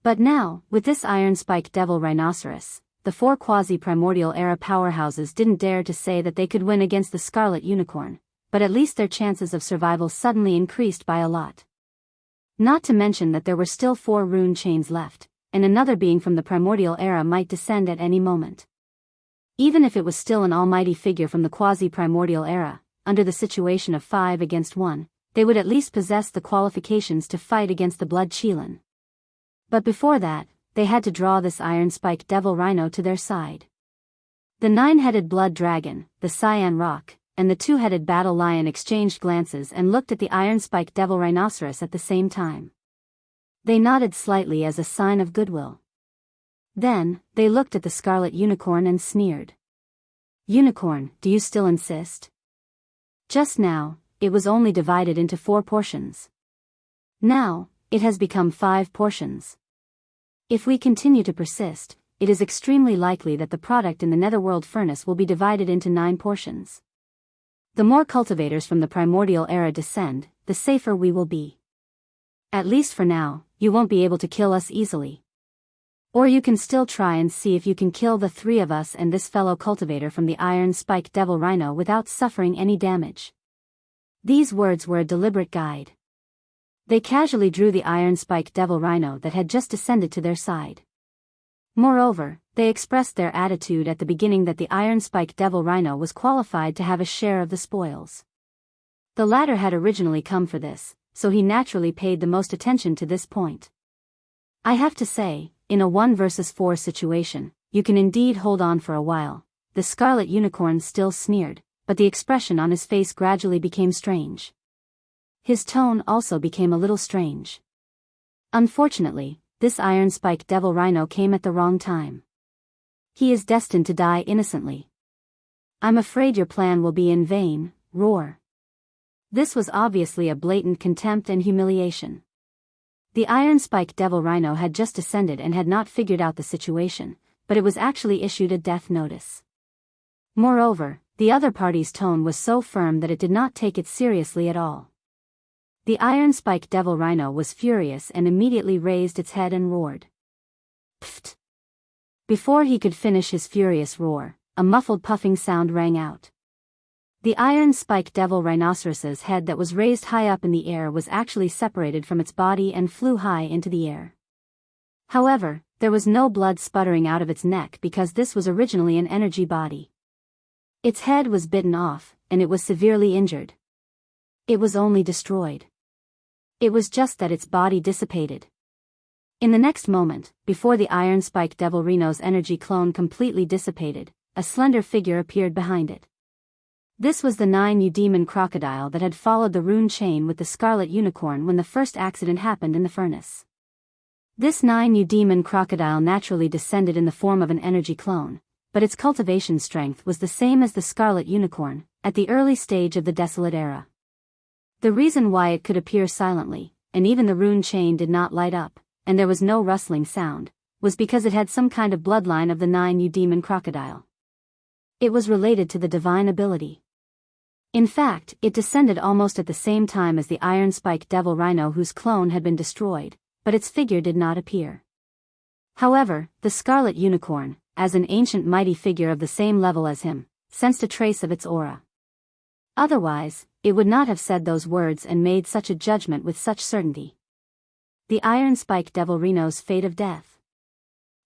But now, with this iron-spiked devil rhinoceros, the 4 quasi-primordial era powerhouses didn't dare to say that they could win against the scarlet unicorn, but at least their chances of survival suddenly increased by a lot. Not to mention that there were still 4 rune chains left, and another being from the primordial era might descend at any moment. Even if it was still an almighty figure from the quasi-primordial era, under the situation of 5 against 1, they would at least possess the qualifications to fight against the blood Qilin. But before that, they had to draw this iron-spiked devil rhino to their side. The 9-headed blood dragon, the cyan rock, and the two-headed battle lion exchanged glances and looked at the iron-spiked devil rhinoceros at the same time. They nodded slightly as a sign of goodwill. Then, they looked at the scarlet unicorn and sneered. "Unicorn, do you still insist? Just now, it was only divided into 4 portions. Now, it has become 5 portions. If we continue to persist, it is extremely likely that the product in the netherworld furnace will be divided into 9 portions. The more cultivators from the primordial era descend, the safer we will be. At least for now, you won't be able to kill us easily. Or you can still try and see if you can kill the 3 of us and this fellow cultivator from the iron-spiked devil rhino without suffering any damage." These words were a deliberate guide. They casually drew the iron-spiked devil rhino that had just descended to their side. Moreover, they expressed their attitude at the beginning that the iron-spiked devil rhino was qualified to have a share of the spoils. The latter had originally come for this, so he naturally paid the most attention to this point. "I have to say, in a 1 versus 4 situation, you can indeed hold on for a while," the scarlet unicorn still sneered, but the expression on his face gradually became strange. His tone also became a little strange. Unfortunately, this iron-spiked devil rhino came at the wrong time. He is destined to die innocently. "I'm afraid your plan will be in vain, roar." This was obviously a blatant contempt and humiliation. The iron-spiked devil rhino had just descended and had not figured out the situation, but it was actually issued a death notice. Moreover, the other party's tone was so firm that it did not take it seriously at all. The iron-spiked devil rhino was furious and immediately raised its head and roared. Pfft! Before he could finish his furious roar, a muffled puffing sound rang out. The iron-spiked devil rhinoceros's head that was raised high up in the air was actually separated from its body and flew high into the air. However, there was no blood sputtering out of its neck because this was originally an energy body. Its head was bitten off, and it was severely injured. It was only destroyed. It was just that its body dissipated. In the next moment, before the iron-spiked devil rhino's energy clone completely dissipated, a slender figure appeared behind it. This was the 9 demon crocodile that had followed the rune chain with the scarlet unicorn when the first accident happened in the furnace. This 9 demon crocodile naturally descended in the form of an energy clone, but its cultivation strength was the same as the scarlet unicorn, at the early stage of the desolate era. The reason why it could appear silently, and even the rune chain did not light up, and there was no rustling sound, was because it had some kind of bloodline of the 9 demon crocodile. It was related to the divine ability. In fact, it descended almost at the same time as the iron-spiked devil rhino whose clone had been destroyed, but its figure did not appear. However, the scarlet unicorn, as an ancient mighty figure of the same level as him, sensed a trace of its aura. Otherwise, it would not have said those words and made such a judgment with such certainty. The iron-spiked devil rhino's fate of death.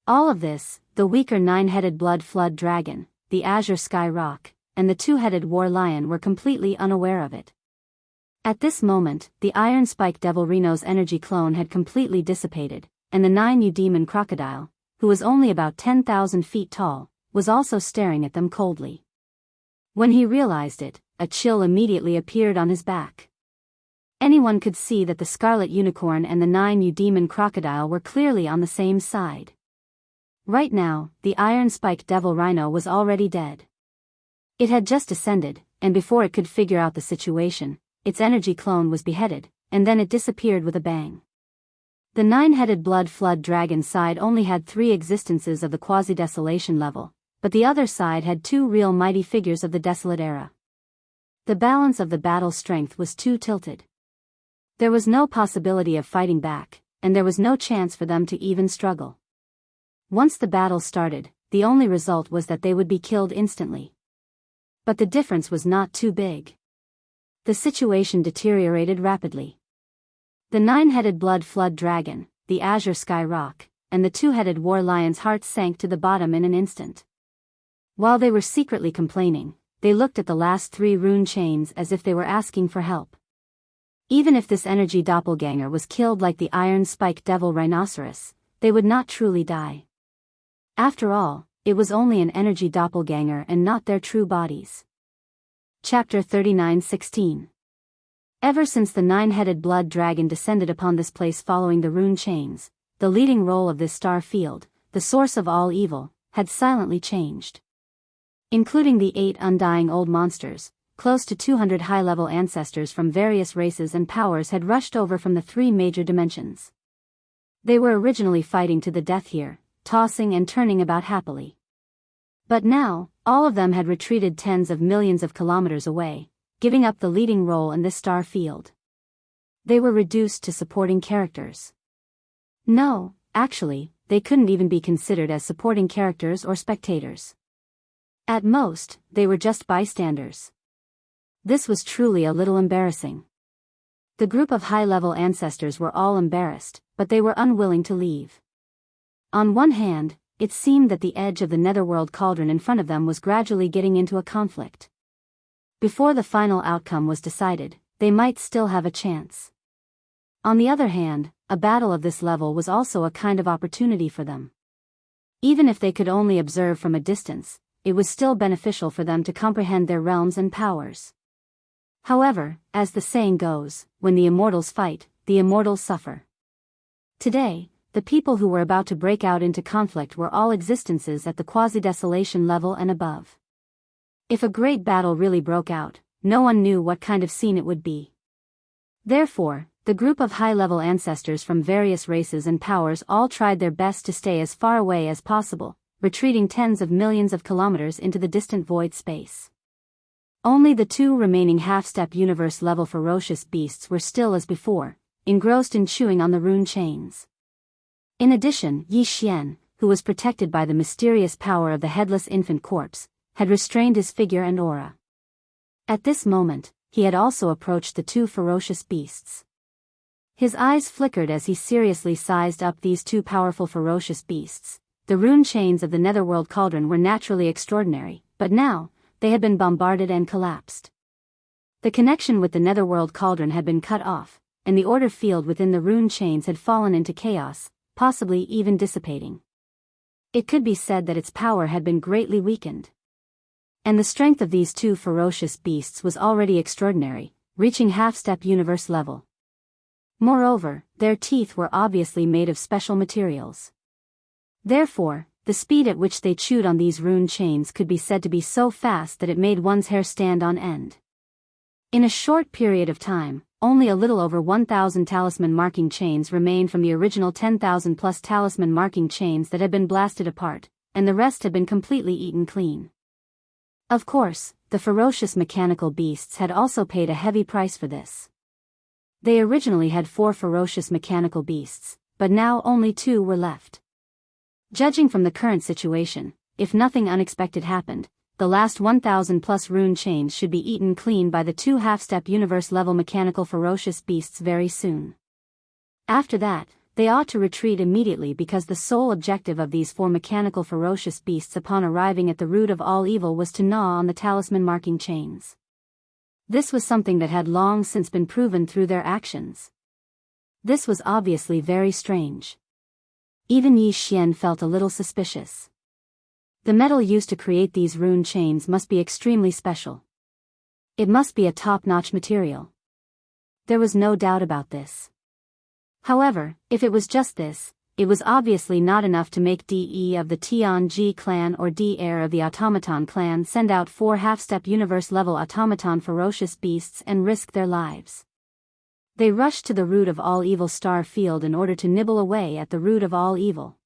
All of this, the weaker 9-headed blood flood dragon, the azure sky rock, and the 2-headed war lion were completely unaware of it. At this moment, the iron-spiked devil rhino's energy clone had completely dissipated, and the 9 demon crocodile, who was only about 10,000 feet tall, was also staring at them coldly. When he realized it, a chill immediately appeared on his back. Anyone could see that the scarlet unicorn and the 9 demon crocodile were clearly on the same side. Right now, the iron-spiked devil rhino was already dead. It had just descended, and before it could figure out the situation, its energy clone was beheaded, and then it disappeared with a bang. The 9-headed blood flood dragon side only had 3 existences of the quasi-desolation level, but the other side had 2 real mighty figures of the desolate era. The balance of the battle strength was too tilted. There was no possibility of fighting back, and there was no chance for them to even struggle. Once the battle started, the only result was that they would be killed instantly. But the difference was not too big. The situation deteriorated rapidly. The 9-headed blood flood dragon, the azure sky rock, and the 2-headed war lion's hearts sank to the bottom in an instant. While they were secretly complaining, they looked at the last 3 rune chains as if they were asking for help. Even if this energy doppelganger was killed like the iron-spiked devil rhinoceros, they would not truly die. After all, it was only an energy doppelganger and not their true bodies. Chapter 39:16. Ever since the nine-headed blood dragon descended upon this place following the rune chains, the leading role of this star field, the source of all evil, had silently changed. Including the 8 undying old monsters, close to 200 high-level ancestors from various races and powers had rushed over from the 3 major dimensions. They were originally fighting to the death here, tossing and turning about happily. But now, all of them had retreated tens of millions of kilometers away, giving up the leading role in this star field. They were reduced to supporting characters. No, actually, they couldn't even be considered as supporting characters or spectators. At most, they were just bystanders. This was truly a little embarrassing. The group of high-level ancestors were all embarrassed, but they were unwilling to leave. On one hand, it seemed that the edge of the netherworld cauldron in front of them was gradually getting into a conflict. Before the final outcome was decided, they might still have a chance. On the other hand, a battle of this level was also a kind of opportunity for them. Even if they could only observe from a distance, it was still beneficial for them to comprehend their realms and powers. However, as the saying goes, when the immortals fight, the immortals suffer. Today, the people who were about to break out into conflict were all existences at the quasi-desolation level and above. If a great battle really broke out, no one knew what kind of scene it would be. Therefore, the group of high-level ancestors from various races and powers all tried their best to stay as far away as possible, retreating tens of millions of kilometers into the distant void space. Only the 2 remaining half-step universe-level ferocious beasts were still as before, engrossed in chewing on the rune chains. In addition, Yi Xian, who was protected by the mysterious power of the headless infant corpse, had restrained his figure and aura. At this moment, he had also approached the 2 ferocious beasts. His eyes flickered as he seriously sized up these 2 powerful ferocious beasts. The rune chains of the netherworld cauldron were naturally extraordinary, but now, they had been bombarded and collapsed. The connection with the netherworld cauldron had been cut off, and the order field within the rune chains had fallen into chaos, possibly even dissipating. It could be said that its power had been greatly weakened. And the strength of these 2 ferocious beasts was already extraordinary, reaching half-step universe level. Moreover, their teeth were obviously made of special materials. Therefore, the speed at which they chewed on these rune chains could be said to be so fast that it made one's hair stand on end. In a short period of time, only a little over 1,000 talisman marking chains remained from the original 10,000 plus talisman marking chains that had been blasted apart, and the rest had been completely eaten clean. Of course, the ferocious mechanical beasts had also paid a heavy price for this. They originally had 4 ferocious mechanical beasts, but now only 2 were left. Judging from the current situation, if nothing unexpected happened, the last 1,000 plus rune chains should be eaten clean by the 2 half-step universe-level mechanical ferocious beasts very soon. After that, they ought to retreat immediately because the sole objective of these 4 mechanical ferocious beasts upon arriving at the root of all evil was to gnaw on the talisman marking chains. This was something that had long since been proven through their actions. This was obviously very strange. Even Yi Xian felt a little suspicious. The metal used to create these rune chains must be extremely special. It must be a top-notch material. There was no doubt about this. However, if it was just this, it was obviously not enough to make DE of the Tianji clan or D heir of the automaton clan send out 4 half-step universe-level automaton ferocious beasts and risk their lives. They rushed to the root of all evil star field in order to nibble away at the root of all evil.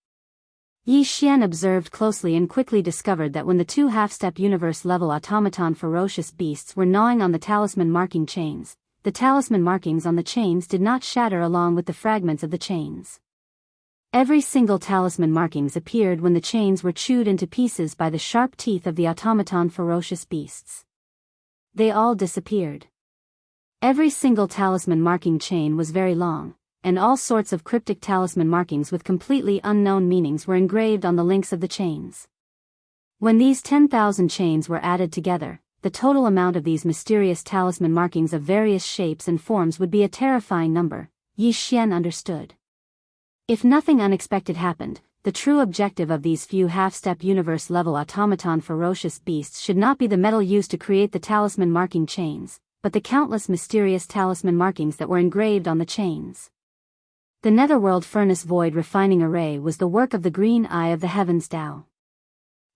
Yi Xian observed closely and quickly discovered that when the 2 half-step universe-level automaton ferocious beasts were gnawing on the talisman marking chains, the talisman markings on the chains did not shatter along with the fragments of the chains. Every single talisman markings appeared when the chains were chewed into pieces by the sharp teeth of the automaton ferocious beasts. They all disappeared. Every single talisman marking chain was very long, and all sorts of cryptic talisman markings with completely unknown meanings were engraved on the links of the chains. When these 10,000 chains were added together, the total amount of these mysterious talisman markings of various shapes and forms would be a terrifying number, Yi Xian understood. If nothing unexpected happened, the true objective of these few half-step universe-level automaton ferocious beasts should not be the metal used to create the talisman marking chains, but the countless mysterious talisman markings that were engraved on the chains. The netherworld furnace void refining array was the work of the Green Eye of the Heavens Tao.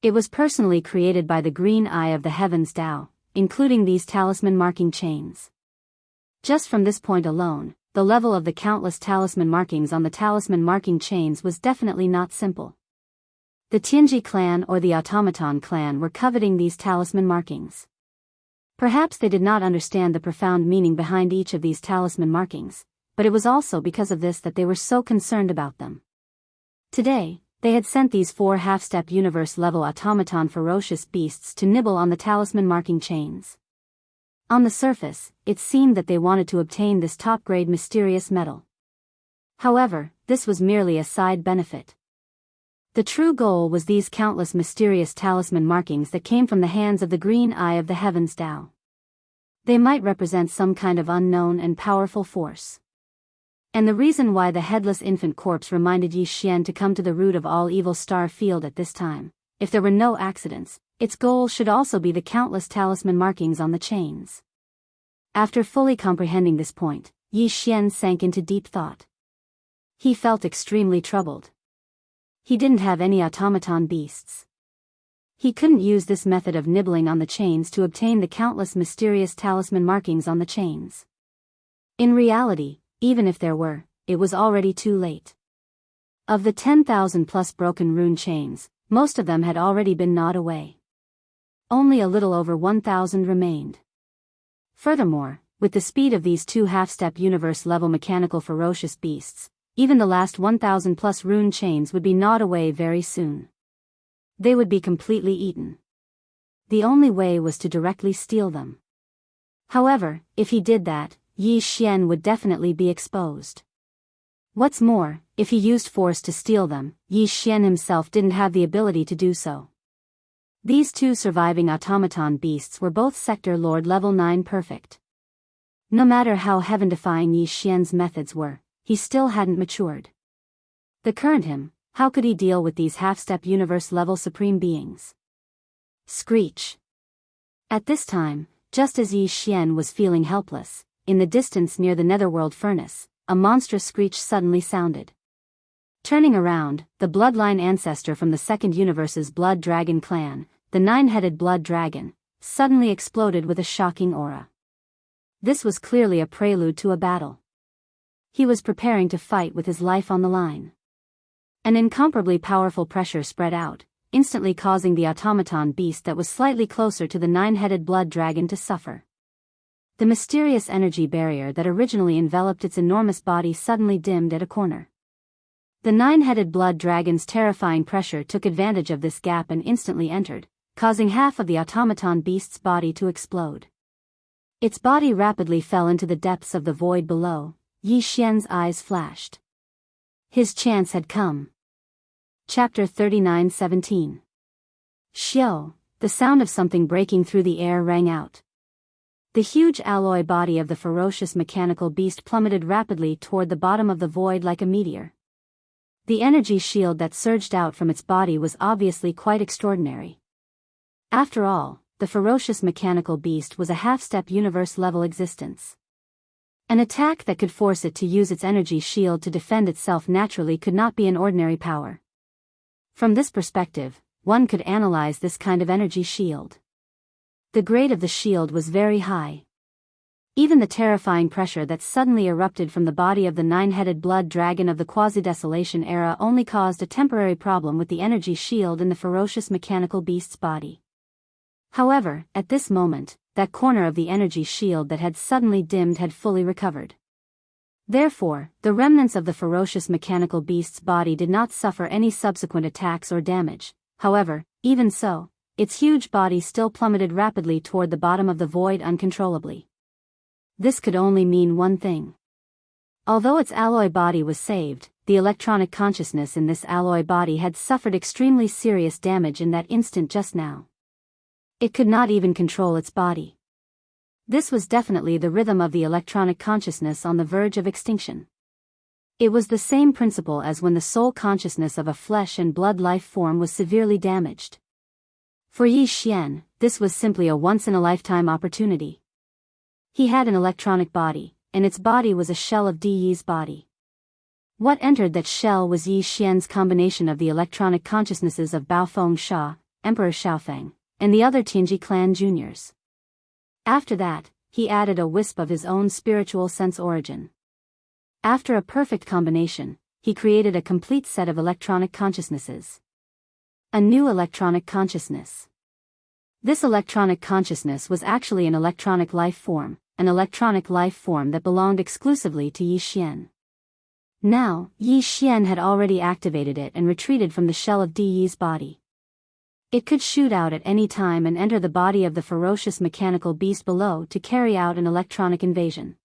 It was personally created by the Green Eye of the Heavens Tao, including these talisman marking chains. Just from this point alone, the level of the countless talisman markings on the talisman marking chains was definitely not simple. The Tianji clan or the Automaton clan were coveting these talisman markings. Perhaps they did not understand the profound meaning behind each of these talisman markings, but it was also because of this that they were so concerned about them. Today, they had sent these 4 half-step universe-level automaton ferocious beasts to nibble on the talisman marking chains. On the surface, it seemed that they wanted to obtain this top-grade mysterious metal. However, this was merely a side benefit. The true goal was these countless mysterious talisman markings that came from the hands of the Green Eye of the Heavens Tao. They might represent some kind of unknown and powerful force. And the reason why the headless infant corpse reminded Yi Xian to come to the root of all evil star field at this time, if there were no accidents, its goal should also be the countless talisman markings on the chains. After fully comprehending this point, Yi Xian sank into deep thought. He felt extremely troubled. He didn't have any automaton beasts. He couldn't use this method of nibbling on the chains to obtain the countless mysterious talisman markings on the chains. In reality, even if there were, it was already too late. Of the 10,000 plus broken rune chains, most of them had already been gnawed away. Only a little over 1,000 remained. Furthermore, with the speed of these 2 half-step universe-level mechanical ferocious beasts, even the last 1,000 plus rune chains would be gnawed away very soon. They would be completely eaten. The only way was to directly steal them. However, if he did that, Yi Xian would definitely be exposed. What's more, if he used force to steal them, Yi Xian himself didn't have the ability to do so. These 2 surviving automaton beasts were both Sector Lord level 9 perfect. No matter how heaven-defying Yi Xian's methods were, he still hadn't matured. The current him, how could he deal with these half-step universe-level supreme beings? Screech. At this time, just as Yi Xian was feeling helpless, in the distance near the netherworld furnace, a monstrous screech suddenly sounded. Turning around, the bloodline ancestor from the second universe's blood dragon clan, the 9-headed blood dragon, suddenly exploded with a shocking aura. This was clearly a prelude to a battle. He was preparing to fight with his life on the line. An incomparably powerful pressure spread out, instantly causing the automaton beast that was slightly closer to the 9-headed blood dragon to suffer. The mysterious energy barrier that originally enveloped its enormous body suddenly dimmed at a corner. The 9-headed blood dragon's terrifying pressure took advantage of this gap and instantly entered, causing half of the automaton beast's body to explode. Its body rapidly fell into the depths of the void below. Yi Xian's eyes flashed. His chance had come. Chapter 39:17. Xiao, the sound of something breaking through the air rang out. The huge alloy body of the ferocious mechanical beast plummeted rapidly toward the bottom of the void like a meteor. The energy shield that surged out from its body was obviously quite extraordinary. After all, the ferocious mechanical beast was a half-step universe-level existence. An attack that could force it to use its energy shield to defend itself naturally could not be an ordinary power. From this perspective, one could analyze this kind of energy shield. The grade of the shield was very high. Even the terrifying pressure that suddenly erupted from the body of the 9-headed blood dragon of the quasi-desolation era only caused a temporary problem with the energy shield in the ferocious mechanical beast's body. However, at this moment, that corner of the energy shield that had suddenly dimmed had fully recovered. Therefore, the remnants of the ferocious mechanical beast's body did not suffer any subsequent attacks or damage. However, even so, its huge body still plummeted rapidly toward the bottom of the void uncontrollably. This could only mean one thing. Although its alloy body was saved, the electronic consciousness in this alloy body had suffered extremely serious damage in that instant just now. It could not even control its body. This was definitely the rhythm of the electronic consciousness on the verge of extinction. It was the same principle as when the soul consciousness of a flesh and blood life form was severely damaged. For Yi Xian, this was simply a once-in-a-lifetime opportunity. He had an electronic body, and its body was a shell of Di Yi's body. What entered that shell was Yi Xian's combination of the electronic consciousnesses of Baofeng Sha, Emperor Xiaofeng, and the other Tianji clan juniors. After that, he added a wisp of his own spiritual sense origin. After a perfect combination, he created a complete set of electronic consciousnesses. A new electronic consciousness. This electronic consciousness was actually an electronic life form that belonged exclusively to Yi Xian. Now, Yi Xian had already activated it and retreated from the shell of Di Yi's body. It could shoot out at any time and enter the body of the ferocious mechanical beast below to carry out an electronic invasion.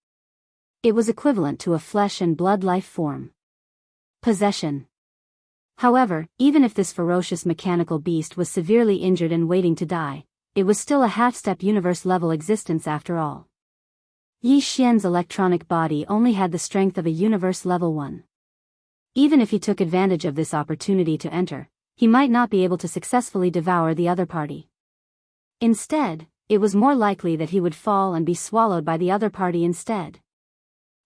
It was equivalent to a flesh and blood life form. Possession. However, even if this ferocious mechanical beast was severely injured and waiting to die, it was still a half-step universe-level existence after all. Yi Xian's electronic body only had the strength of a universe level 1. Even if he took advantage of this opportunity to enter, he might not be able to successfully devour the other party. Instead, it was more likely that he would fall and be swallowed by the other party instead.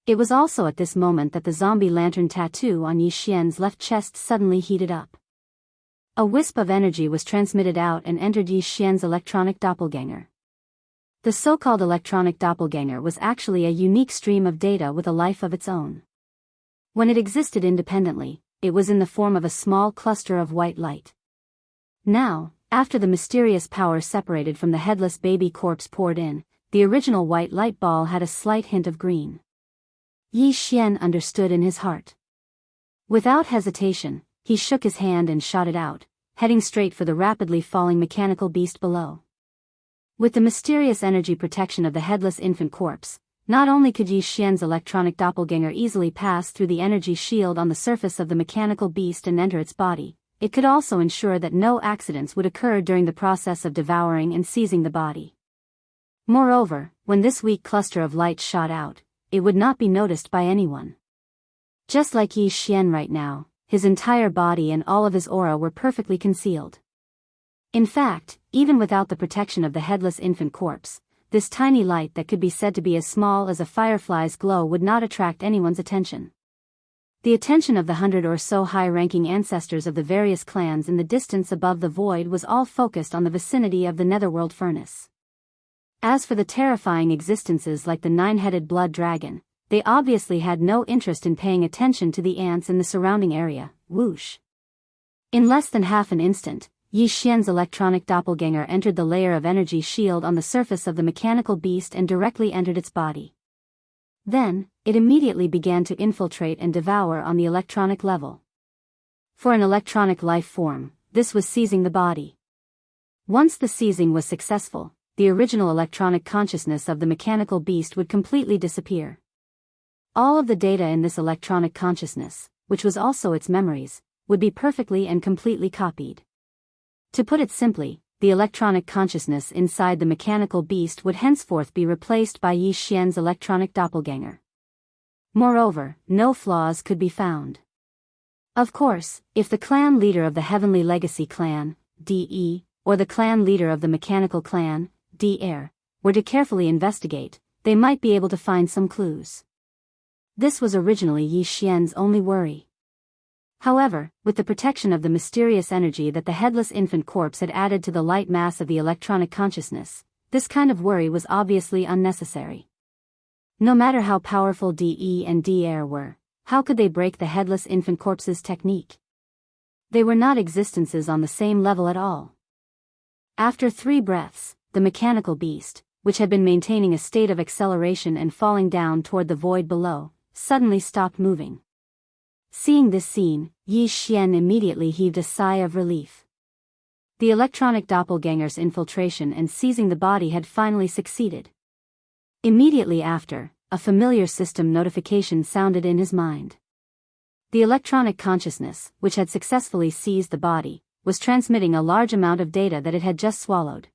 It was also at this moment that the zombie lantern tattoo on Yi Xian's left chest suddenly heated up. A wisp of energy was transmitted out and entered Yi Xian's electronic doppelganger. The so-called electronic doppelganger was actually a unique stream of data with a life of its own. When it existed independently, it was in the form of a small cluster of white light. Now, after the mysterious power separated from the headless baby corpse poured in, the original white light ball had a slight hint of green. Yi Xian understood in his heart. Without hesitation, he shook his hand and shot it out, heading straight for the rapidly falling mechanical beast below. With the mysterious energy protection of the headless infant corpse, not only could Yi Xian's electronic doppelganger easily pass through the energy shield on the surface of the mechanical beast and enter its body, it could also ensure that no accidents would occur during the process of devouring and seizing the body. Moreover, when this weak cluster of light shot out, it would not be noticed by anyone. Just like Yi Xian right now, his entire body and all of his aura were perfectly concealed. In fact, even without the protection of the headless infant corpse, this tiny light that could be said to be as small as a firefly's glow would not attract anyone's attention. The attention of the 100 or so high-ranking ancestors of the various clans in the distance above the void was all focused on the vicinity of the netherworld furnace. As for the terrifying existences like the 9-headed blood dragon, they obviously had no interest in paying attention to the ants in the surrounding area. Whoosh! In less than half an instant, Yi Xian's electronic doppelganger entered the layer of energy shield on the surface of the mechanical beast and directly entered its body. Then, it immediately began to infiltrate and devour on the electronic level. For an electronic life form, this was seizing the body. Once the seizing was successful, the original electronic consciousness of the mechanical beast would completely disappear. All of the data in this electronic consciousness, which was also its memories, would be perfectly and completely copied. To put it simply, the electronic consciousness inside the mechanical beast would henceforth be replaced by Yi Xian's electronic doppelganger. Moreover, no flaws could be found. Of course, if the clan leader of the Heavenly Legacy clan, DE, or the clan leader of the Mechanical clan, DR, were to carefully investigate, they might be able to find some clues. This was originally Yi Xian's only worry. However, with the protection of the mysterious energy that the headless infant corpse had added to the light mass of the electronic consciousness, this kind of worry was obviously unnecessary. No matter how powerful DE and DR were, how could they break the headless infant corpse's technique? They were not existences on the same level at all. After 3 breaths, the mechanical beast, which had been maintaining a state of acceleration and falling down toward the void below, suddenly stopped moving. Seeing this scene, Yi Xian immediately heaved a sigh of relief. The electronic doppelganger's infiltration and seizing the body had finally succeeded. Immediately after, a familiar system notification sounded in his mind. The electronic consciousness, which had successfully seized the body, was transmitting a large amount of data that it had just swallowed.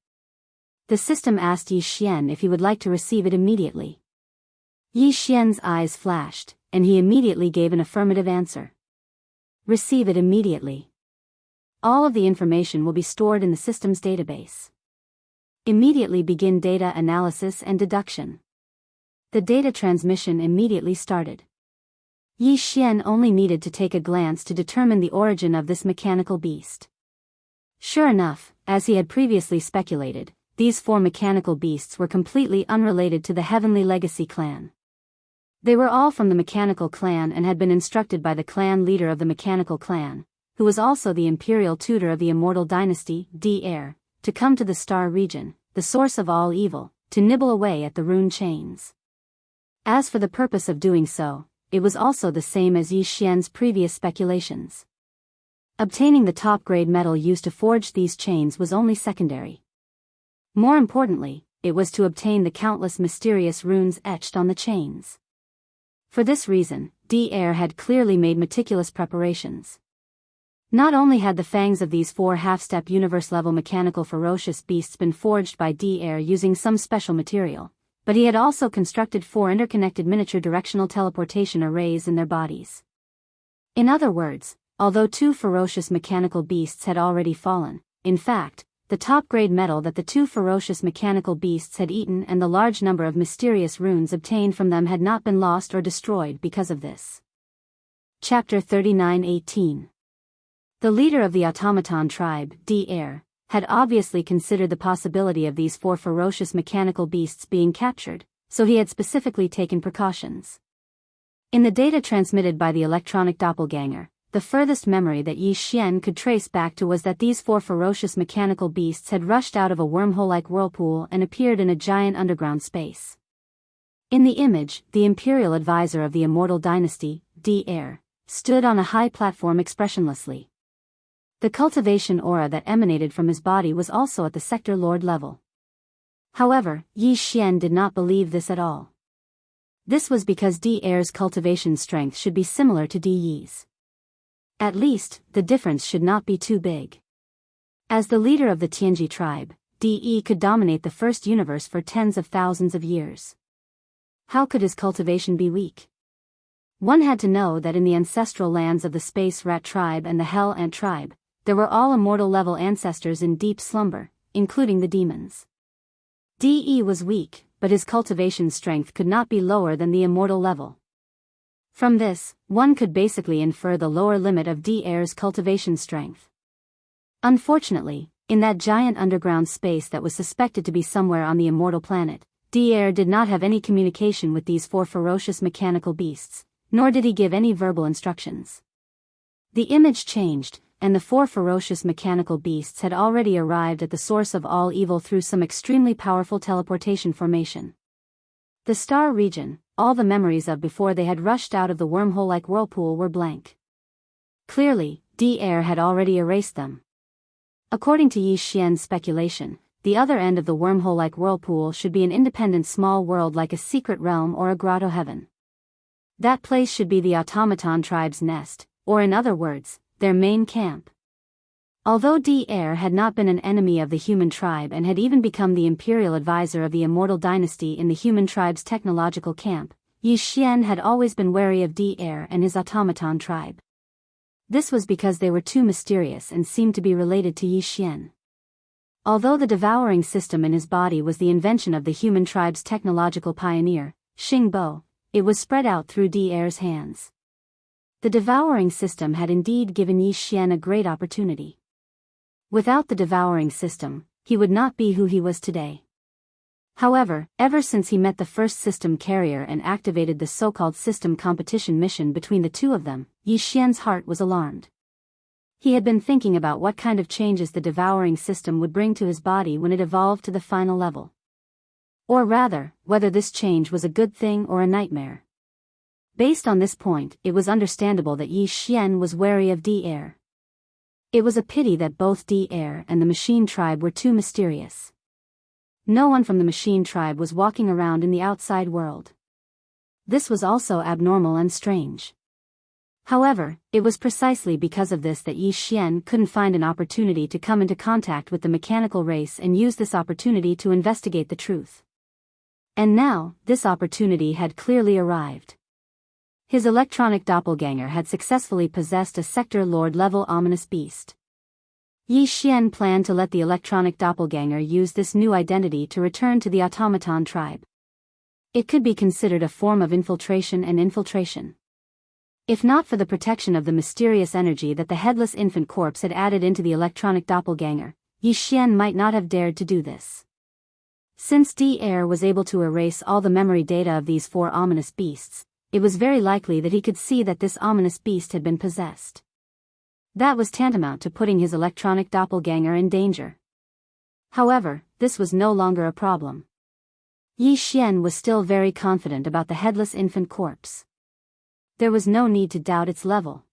The system asked Yi Xian if he would like to receive it immediately. Yi Xian's eyes flashed, and he immediately gave an affirmative answer. Receive it immediately. All of the information will be stored in the system's database. Immediately begin data analysis and deduction. The data transmission immediately started. Yi Xian only needed to take a glance to determine the origin of this mechanical beast. Sure enough, as he had previously speculated, these 4 mechanical beasts were completely unrelated to the Heavenly Legacy clan. They were all from the mechanical clan and had been instructed by the clan leader of the mechanical clan, who was also the imperial tutor of the immortal dynasty, Devourer, to come to the star region, the source of all evil, to nibble away at the rune chains. As for the purpose of doing so, it was also the same as Yi Xian's previous speculations. Obtaining the top-grade metal used to forge these chains was only secondary. More importantly, it was to obtain the countless mysterious runes etched on the chains. For this reason, Devourer had clearly made meticulous preparations. Not only had the fangs of these 4 half-step universe-level mechanical ferocious beasts been forged by Devourer using some special material, but he had also constructed 4 interconnected miniature directional teleportation arrays in their bodies. In other words, although 2 ferocious mechanical beasts had already fallen, in fact, the top-grade metal that the 2 ferocious mechanical beasts had eaten and the large number of mysterious runes obtained from them had not been lost or destroyed because of this. Chapter 39:18. The leader of the automaton tribe, Devourer, had obviously considered the possibility of these 4 ferocious mechanical beasts being captured, so he had specifically taken precautions. In the data transmitted by the electronic doppelganger, the furthest memory that Yi Xian could trace back to was that these 4 ferocious mechanical beasts had rushed out of a wormhole-like whirlpool and appeared in a giant underground space. In the image, the imperial advisor of the immortal dynasty, Devourer, stood on a high platform expressionlessly. The cultivation aura that emanated from his body was also at the sector lord level. However, Yi Xian did not believe this at all. This was because Devaurer's cultivation strength should be similar to Yi's. At least, the difference should not be too big. As the leader of the Tianji tribe, De could dominate the first universe for tens of thousands of years. How could his cultivation be weak? One had to know that in the ancestral lands of the Space Rat tribe and the Hell Ant tribe, there were all immortal-level ancestors in deep slumber, including the demons. De was weak, but his cultivation strength could not be lower than the immortal level. From this, one could basically infer the lower limit of Devaurer's cultivation strength. Unfortunately, in that giant underground space that was suspected to be somewhere on the immortal planet, Devourer did not have any communication with these 4 ferocious mechanical beasts, nor did he give any verbal instructions. The image changed, and the 4 ferocious mechanical beasts had already arrived at the source of all evil through some extremely powerful teleportation formation. The star region, all the memories of before they had rushed out of the wormhole-like whirlpool were blank. Clearly, Devourer had already erased them. According to Yi Xian's speculation, the other end of the wormhole-like whirlpool should be an independent small world like a secret realm or a grotto heaven. That place should be the automaton tribe's nest, or in other words, their main camp. Although Devourer had not been an enemy of the human tribe and had even become the imperial advisor of the immortal dynasty in the human tribe's technological camp, Yi Xian had always been wary of Devourer and his automaton tribe. This was because they were too mysterious and seemed to be related to Yi Xian. Although the devouring system in his body was the invention of the human tribe's technological pioneer, Xing Bo, it was spread out through Devaurer's hands. The devouring system had indeed given Yi Xian a great opportunity. Without the devouring system, he would not be who he was today. However, ever since he met the first system carrier and activated the so-called system competition mission between the two of them, Yi Xian's heart was alarmed. He had been thinking about what kind of changes the devouring system would bring to his body when it evolved to the final level. Or rather, whether this change was a good thing or a nightmare. Based on this point, it was understandable that Yi Xian was wary of Devourer. It was a pity that both Devourer and the machine tribe were too mysterious. No one from the machine tribe was walking around in the outside world. This was also abnormal and strange. However, it was precisely because of this that Yi Xian couldn't find an opportunity to come into contact with the mechanical race and use this opportunity to investigate the truth. And now, this opportunity had clearly arrived. His electronic doppelganger had successfully possessed a Sector Lord-level ominous beast. Yi Xian planned to let the electronic doppelganger use this new identity to return to the automaton tribe. It could be considered a form of infiltration and infiltration. If not for the protection of the mysterious energy that the headless infant corpse had added into the electronic doppelganger, Yi Xian might not have dared to do this. Since Devourer was able to erase all the memory data of these 4 ominous beasts, it was very likely that he could see that this ominous beast had been possessed. That was tantamount to putting his electronic doppelganger in danger. However, this was no longer a problem. Yi Xian was still very confident about the headless infant corpse. There was no need to doubt its level.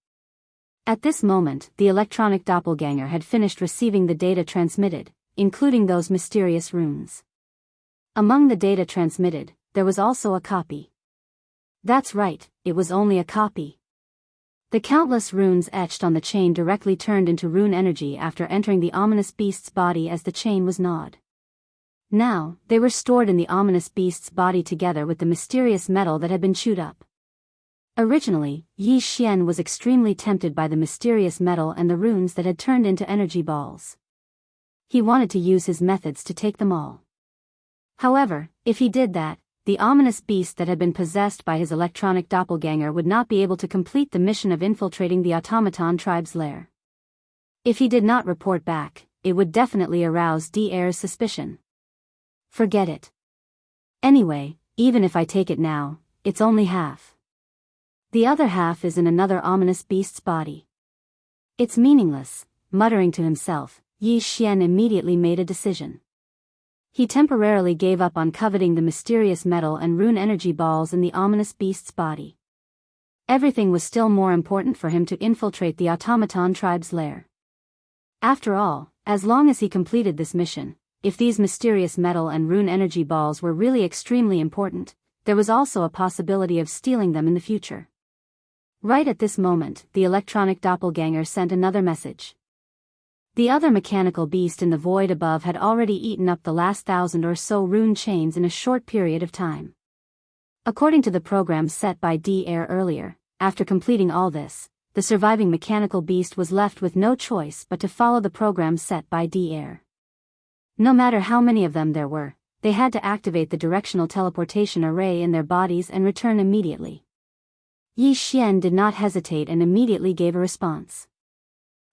At this moment, the electronic doppelganger had finished receiving the data transmitted, including those mysterious runes. Among the data transmitted, there was also a copy. That's right, it was only a copy. The countless runes etched on the chain directly turned into rune energy after entering the ominous beast's body as the chain was gnawed. Now, they were stored in the ominous beast's body together with the mysterious metal that had been chewed up. Originally, Yi Xian was extremely tempted by the mysterious metal and the runes that had turned into energy balls. He wanted to use his methods to take them all. However, if he did that, the ominous beast that had been possessed by his electronic doppelganger would not be able to complete the mission of infiltrating the automaton tribe's lair. If he did not report back, it would definitely arouse Devaurer's suspicion. Forget it. Anyway, even if I take it now, it's only half. The other half is in another ominous beast's body. It's meaningless, muttering to himself, Yi Xian immediately made a decision. He temporarily gave up on coveting the mysterious metal and rune energy balls in the ominous beast's body. Everything was still more important for him to infiltrate the automaton tribe's lair. After all, as long as he completed this mission, if these mysterious metal and rune energy balls were really extremely important, there was also a possibility of stealing them in the future. Right at this moment, the electronic doppelganger sent another message. The other mechanical beast in the void above had already eaten up the last 1,000 or so rune chains in a short period of time. According to the program set by Devourer earlier, after completing all this, the surviving mechanical beast was left with no choice but to follow the program set by Devourer. No matter how many of them there were, they had to activate the directional teleportation array in their bodies and return immediately. Yi Xian did not hesitate and immediately gave a response.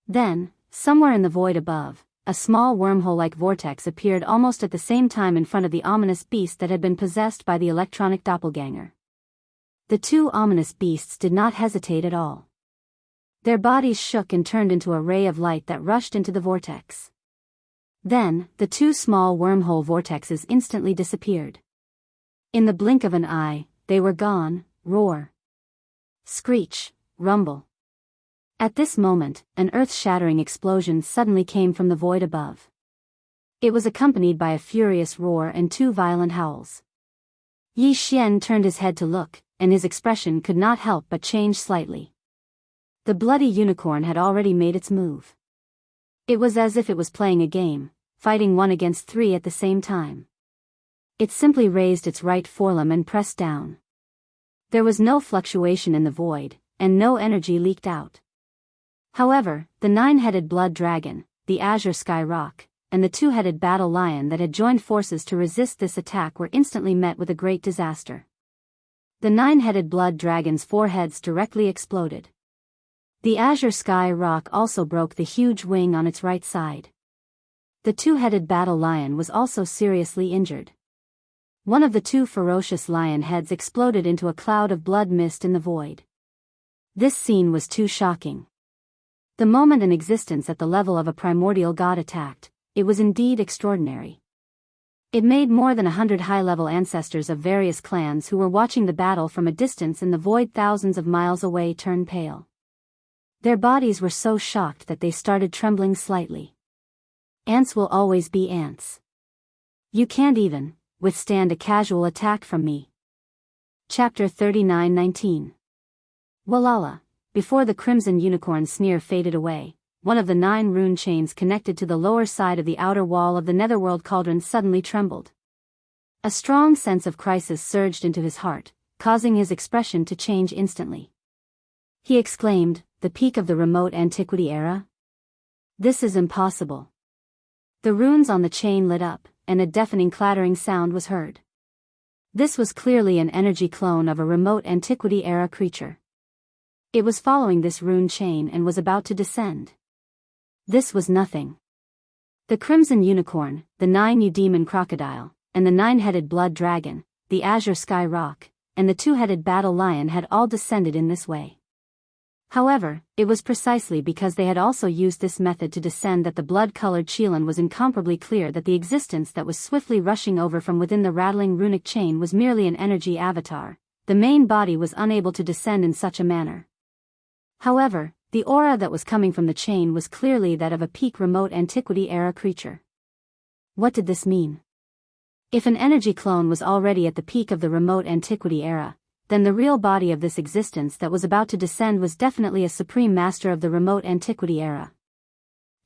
Then, somewhere in the void above, a small wormhole-like vortex appeared almost at the same time in front of the ominous beast that had been possessed by the electronic doppelganger. The 2 ominous beasts did not hesitate at all. Their bodies shook and turned into a ray of light that rushed into the vortex. Then, the 2 small wormhole vortexes instantly disappeared. In the blink of an eye, they were gone. Roar, screech, rumble. At this moment, an earth-shattering explosion suddenly came from the void above. It was accompanied by a furious roar and 2 violent howls. Yi Xian turned his head to look, and his expression could not help but change slightly. The bloody unicorn had already made its move. It was as if it was playing a game, fighting 1 against 3 at the same time. It simply raised its right forelimb and pressed down. There was no fluctuation in the void, and no energy leaked out. However, the 9-headed blood dragon, the azure sky rock, and the 2-headed battle lion that had joined forces to resist this attack were instantly met with a great disaster. The 9-headed blood dragon's 4 heads directly exploded. The azure sky rock also broke the huge wing on its right side. The 2-headed battle lion was also seriously injured. One of the 2 ferocious lion heads exploded into a cloud of blood mist in the void. This scene was too shocking. The moment an existence at the level of a primordial god attacked, it was indeed extraordinary. It made more than 100 high-level ancestors of various clans who were watching the battle from a distance in the void thousands of miles away turn pale. Their bodies were so shocked that they started trembling slightly. Ants will always be ants. You can't even withstand a casual attack from me. Chapter 39:19. Walala. Before the crimson unicorn sneer faded away, one of the 9 rune chains connected to the lower side of the outer wall of the netherworld cauldron suddenly trembled. A strong sense of crisis surged into his heart, causing his expression to change instantly. He exclaimed, "The peak of the remote antiquity era? This is impossible." The runes on the chain lit up, and a deafening clattering sound was heard. This was clearly an energy clone of a remote antiquity era creature. It was following this rune chain and was about to descend. This was nothing. The Crimson Unicorn, the 9 Demon Crocodile, and the 9-headed Blood Dragon, the Azure Sky Rock, and the 2-headed Battle Lion had all descended in this way. However, it was precisely because they had also used this method to descend that the blood-colored Qilin was incomparably clear that the existence that was swiftly rushing over from within the rattling runic chain was merely an energy avatar. The main body was unable to descend in such a manner. However, the aura that was coming from the chain was clearly that of a peak remote antiquity era creature. What did this mean? If an energy clone was already at the peak of the remote antiquity era, then the real body of this existence that was about to descend was definitely a supreme master of the remote antiquity era.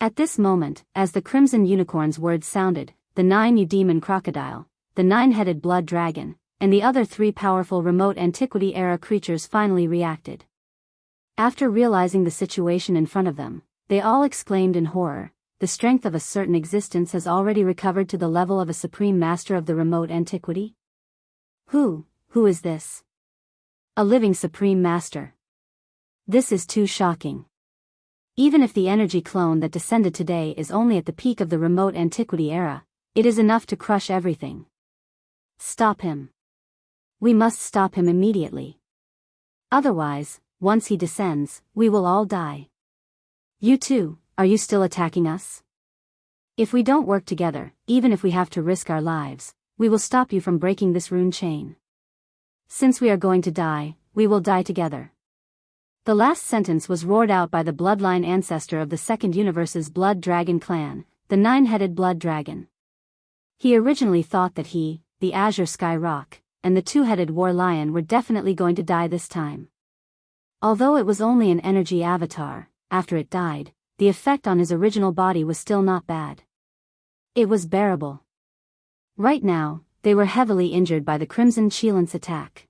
At this moment, as the Crimson Unicorn's words sounded, the 9 Demon Crocodile, the 9-headed Blood Dragon, and the other 3 powerful remote antiquity era creatures finally reacted. After realizing the situation in front of them, they all exclaimed in horror, "The strength of a certain existence has already recovered to the level of a supreme master of the remote antiquity? Who is this? A living supreme master. This is too shocking. Even if the energy clone that descended today is only at the peak of the remote antiquity era, it is enough to crush everything. Stop him. We must stop him immediately. Otherwise, once he descends, we will all die. You too, are you still attacking us? If we don't work together, even if we have to risk our lives, we will stop you from breaking this rune chain. Since we are going to die, we will die together." The last sentence was roared out by the bloodline ancestor of the Second Universe's Blood Dragon clan, the 9-headed Blood Dragon. He originally thought that he, the Azure Sky Rock, and the 2-headed War Lion were definitely going to die this time. Although it was only an energy avatar, after it died, the effect on his original body was still not bad. It was bearable. Right now, they were heavily injured by the Crimson Qilin's attack.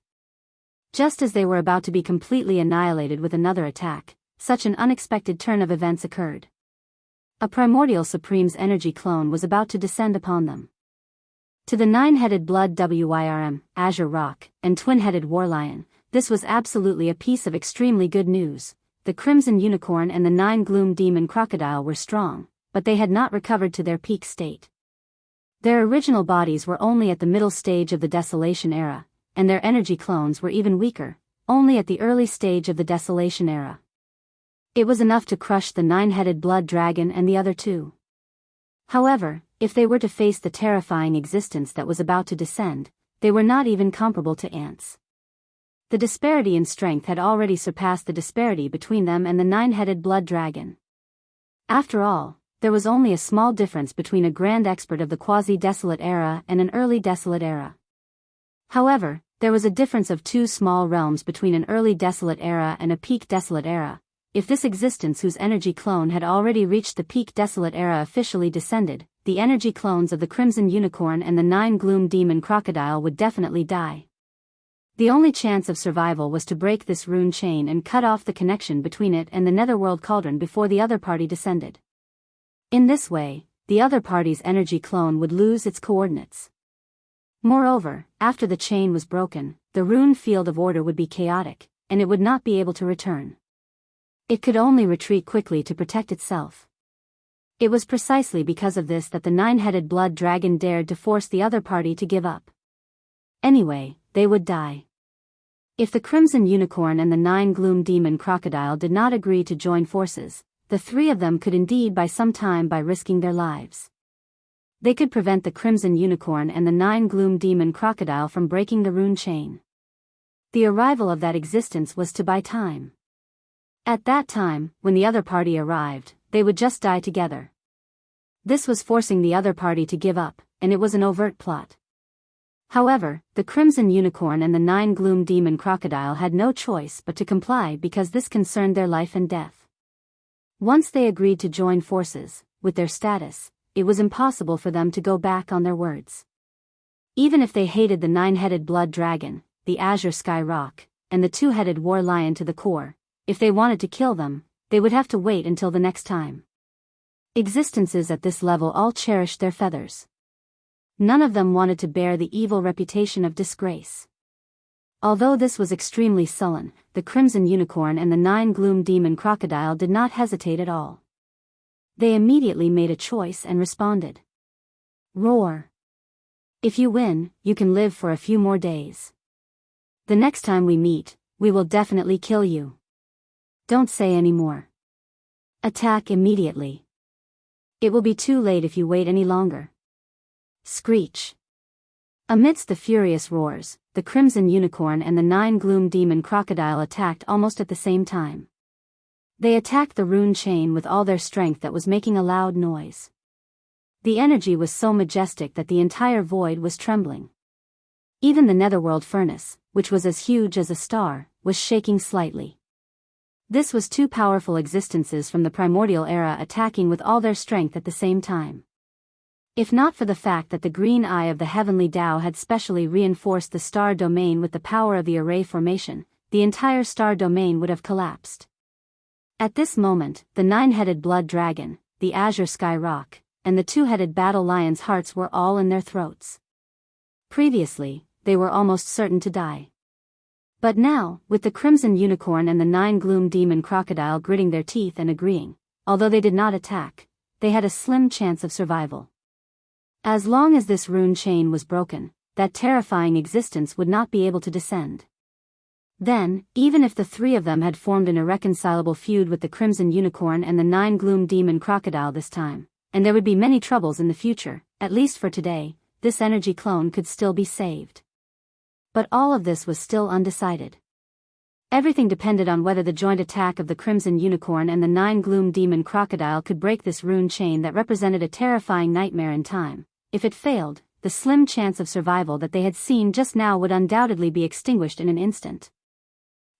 Just as they were about to be completely annihilated with another attack, such an unexpected turn of events occurred. A primordial Supreme's energy clone was about to descend upon them. To the 9-headed Blood Wyrm, Azure Rock, and twin-headed War Lion, this was absolutely a piece of extremely good news. The Crimson Unicorn and the 9 Gloom Demon Crocodile were strong, but they had not recovered to their peak state. Their original bodies were only at the middle stage of the Desolation Era, and their energy clones were even weaker, only at the early stage of the Desolation Era. It was enough to crush the 9-headed Blood Dragon and the other 2. However, if they were to face the terrifying existence that was about to descend, they were not even comparable to ants. The disparity in strength had already surpassed the disparity between them and the 9-headed Blood Dragon. After all, there was only a small difference between a grand expert of the quasi-desolate era and an early desolate era. However, there was a difference of 2 small realms between an early desolate era and a peak desolate era. If this existence whose energy clone had already reached the peak desolate era officially descended, the energy clones of the Crimson Unicorn and the 9 Gloom Demon Crocodile would definitely die. The only chance of survival was to break this rune chain and cut off the connection between it and the Netherworld Cauldron before the other party descended. In this way, the other party's energy clone would lose its coordinates. Moreover, after the chain was broken, the rune field of order would be chaotic, and it would not be able to return. It could only retreat quickly to protect itself. It was precisely because of this that the 9-headed Blood Dragon dared to force the other party to give up. Anyway, they would die. If the Crimson Unicorn and the 9 Gloom Demon Crocodile did not agree to join forces, the 3 of them could indeed buy some time by risking their lives. They could prevent the Crimson Unicorn and the 9 Gloom Demon Crocodile from breaking the rune chain. The arrival of that existence was to buy time. At that time, when the other party arrived, they would just die together. This was forcing the other party to give up, and it was an overt plot. However, the Crimson Unicorn and the 9 Gloom Demon Crocodile had no choice but to comply because this concerned their life and death. Once they agreed to join forces, with their status, it was impossible for them to go back on their words. Even if they hated the 9-headed Blood Dragon, the azure sky rock, and the two-headed war lion to the core. If they wanted to kill them, they would have to wait until the next time. Existences at this level all cherished their feathers. None of them wanted to bear the evil reputation of disgrace. Although this was extremely sullen, the Crimson Unicorn and the 9 Gloom Demon Crocodile did not hesitate at all. They immediately made a choice and responded. Roar! If you win, you can live for a few more days. The next time we meet, we will definitely kill you. Don't say any more. Attack immediately. It will be too late if you wait any longer. Screech! Amidst the furious roars, the Crimson Unicorn and the 9 Gloom Demon Crocodile attacked almost at the same time. They attacked the rune chain with all their strength that was making a loud noise. The energy was so majestic that the entire void was trembling. Even the netherworld furnace, which was as huge as a star, was shaking slightly. This was two powerful existences from the primordial era attacking with all their strength at the same time. If not for the fact that the green eye of the heavenly Tao had specially reinforced the star domain with the power of the array formation, the entire star domain would have collapsed. At this moment, the 9-headed blood dragon, the azure sky rock, and the 2-headed battle lion's hearts were all in their throats. Previously, they were almost certain to die. But now, with the Crimson Unicorn and the 9 Gloom Demon Crocodile gritting their teeth and agreeing, although they did not attack, they had a slim chance of survival. As long as this rune chain was broken, that terrifying existence would not be able to descend. Then, even if the three of them had formed an irreconcilable feud with the Crimson Unicorn and the 9 Gloom Demon Crocodile this time, and there would be many troubles in the future, at least for today, this energy clone could still be saved. But all of this was still undecided. Everything depended on whether the joint attack of the Crimson Unicorn and the 9 Gloom Demon Crocodile could break this rune chain that represented a terrifying nightmare in time. If it failed, the slim chance of survival that they had seen just now would undoubtedly be extinguished in an instant.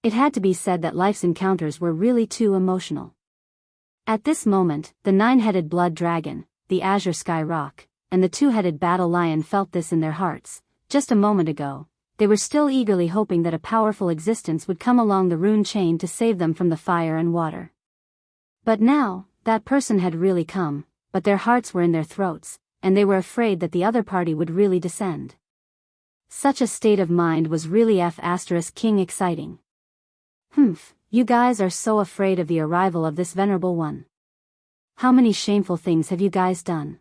It had to be said that life's encounters were really too emotional. At this moment, the 9-headed blood dragon, the azure sky rock, and the 2-headed battle lion felt this in their hearts. Just a moment ago, they were still eagerly hoping that a powerful existence would come along the rune chain to save them from the fire and water. But now, that person had really come, but their hearts were in their throats, and they were afraid that the other party would really descend. Such a state of mind was really King exciting. You guys are so afraid of the arrival of this venerable one. How many shameful things have you guys done?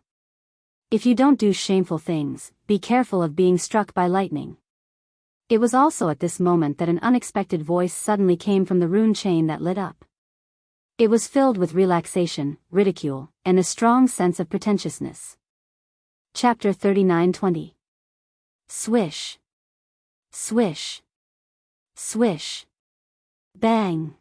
If you don't do shameful things, be careful of being struck by lightning. It was also at this moment that an unexpected voice suddenly came from the rune chain that lit up. It was filled with relaxation, ridicule, and a strong sense of pretentiousness. Chapter 39:20. Swish. Swish. Swish. Bang.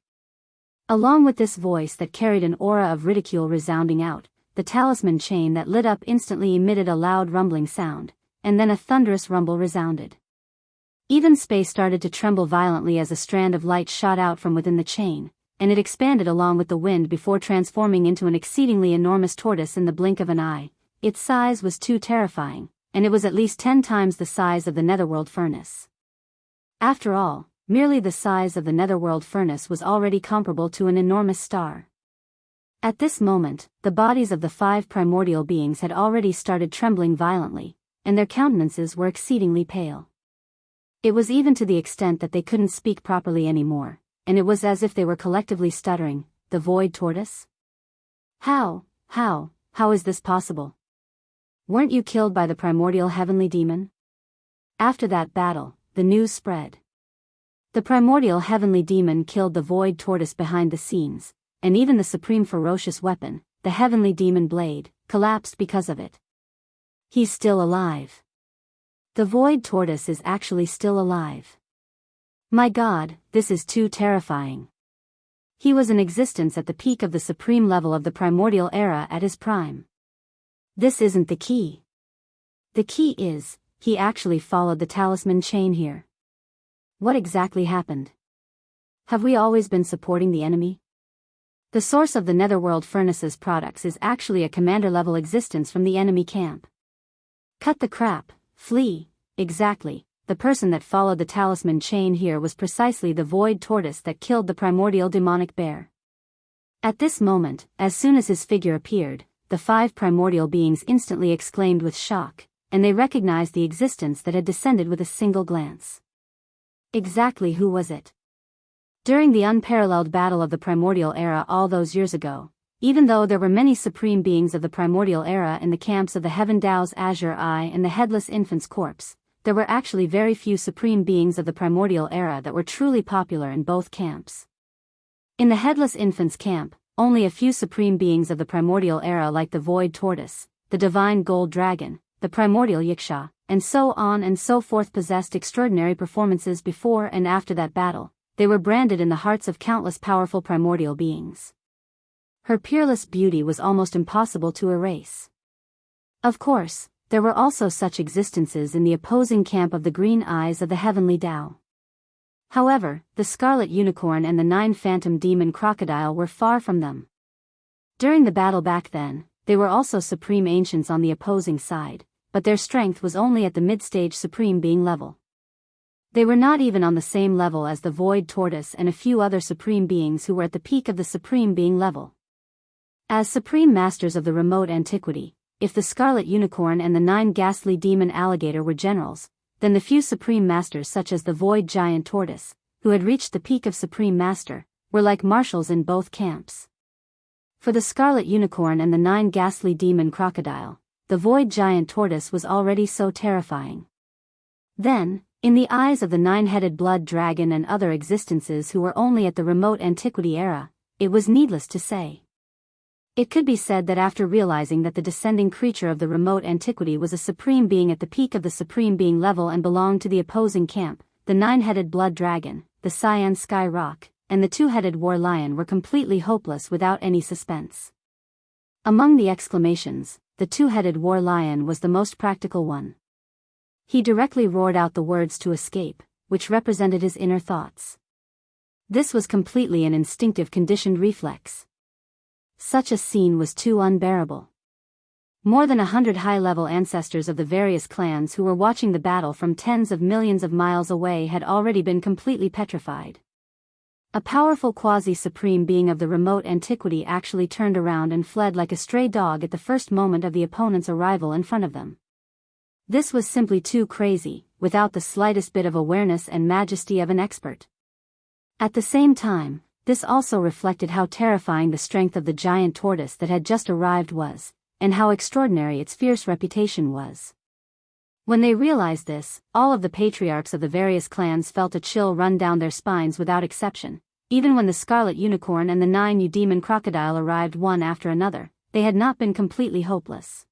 Along with this voice that carried an aura of ridicule resounding out, the talisman chain that lit up instantly emitted a loud rumbling sound, and then a thunderous rumble resounded. Even space started to tremble violently as a strand of light shot out from within the chain, and it expanded along with the wind before transforming into an exceedingly enormous tortoise in the blink of an eye. Its size was too terrifying, and it was at least 10 times the size of the netherworld furnace. After all, merely the size of the netherworld furnace was already comparable to an enormous star. At this moment, the bodies of the 5 primordial beings had already started trembling violently, and their countenances were exceedingly pale. It was even to the extent that they couldn't speak properly anymore, and it was as if they were collectively stuttering. The void tortoise? How is this possible? Weren't you killed by the primordial heavenly demon? After that battle, the news spread. The primordial heavenly demon killed the void tortoise behind the scenes, and even the supreme ferocious weapon, the heavenly demon blade, collapsed because of it. He's still alive. The void tortoise is actually still alive. My God, this is too terrifying. He was in existence at the peak of the supreme level of the primordial era at his prime. This isn't the key. The key is, he actually followed the talisman chain here. What exactly happened? Have we always been supporting the enemy? The source of the netherworld furnace's products is actually a commander-level existence from the enemy camp. Cut the crap, flee, exactly, the person that followed the talisman chain here was precisely the void tortoise that killed the primordial demonic bear. At this moment, as soon as his figure appeared, the 5 primordial beings instantly exclaimed with shock, and they recognized the existence that had descended with a single glance. Exactly who was it? During the unparalleled battle of the primordial era all those years ago, even though there were many supreme beings of the primordial era in the camps of the Heaven Dao's Azure Eye and the Headless Infant's Corpse, there were actually very few supreme beings of the primordial era that were truly popular in both camps. In the Headless Infant's camp, only a few supreme beings of the primordial era like the Void Tortoise, the Divine Gold Dragon, the Primordial Yiksha, and so on and so forth possessed extraordinary performances before and after that battle. They were branded in the hearts of countless powerful primordial beings. Her peerless beauty was almost impossible to erase. Of course, there were also such existences in the opposing camp of the Green Eyes of the Heavenly Tao. However, the Scarlet Unicorn and the 9 Phantom Demon Crocodile were far from them. During the battle back then, they were also supreme ancients on the opposing side, but their strength was only at the mid-stage supreme being level. They were not even on the same level as the Void Tortoise and a few other supreme beings who were at the peak of the supreme being level. As supreme masters of the remote antiquity, if the Scarlet Unicorn and the 9 Ghastly Demon Alligator were generals, then the few supreme masters such as the Void Giant Tortoise, who had reached the peak of supreme master, were like marshals in both camps. For the Scarlet Unicorn and the 9 Ghastly Demon Crocodile, the Void Giant Tortoise was already so terrifying. Then, in the eyes of the 9-headed blood dragon and other existences who were only at the remote antiquity era, it was needless to say. It could be said that after realizing that the descending creature of the remote antiquity was a supreme being at the peak of the supreme being level and belonged to the opposing camp, the 9-headed blood dragon, the Cyan Sky Rock, and the 2-headed war lion were completely hopeless without any suspense. Among the exclamations, the 2-headed war lion was the most practical one. He directly roared out the words to escape, which represented his inner thoughts. This was completely an instinctive conditioned reflex. Such a scene was too unbearable. More than 100 high-level ancestors of the various clans who were watching the battle from tens of millions of miles away had already been completely petrified. A powerful quasi-supreme being of the remote antiquity actually turned around and fled like a stray dog at the first moment of the opponent's arrival in front of them. This was simply too crazy, without the slightest bit of awareness and majesty of an expert. At the same time, this also reflected how terrifying the strength of the giant tortoise that had just arrived was, and how extraordinary its fierce reputation was. When they realized this, all of the patriarchs of the various clans felt a chill run down their spines without exception. Even when the Scarlet Unicorn and the 9 Demon Crocodile arrived one after another, they had not been completely hopeless.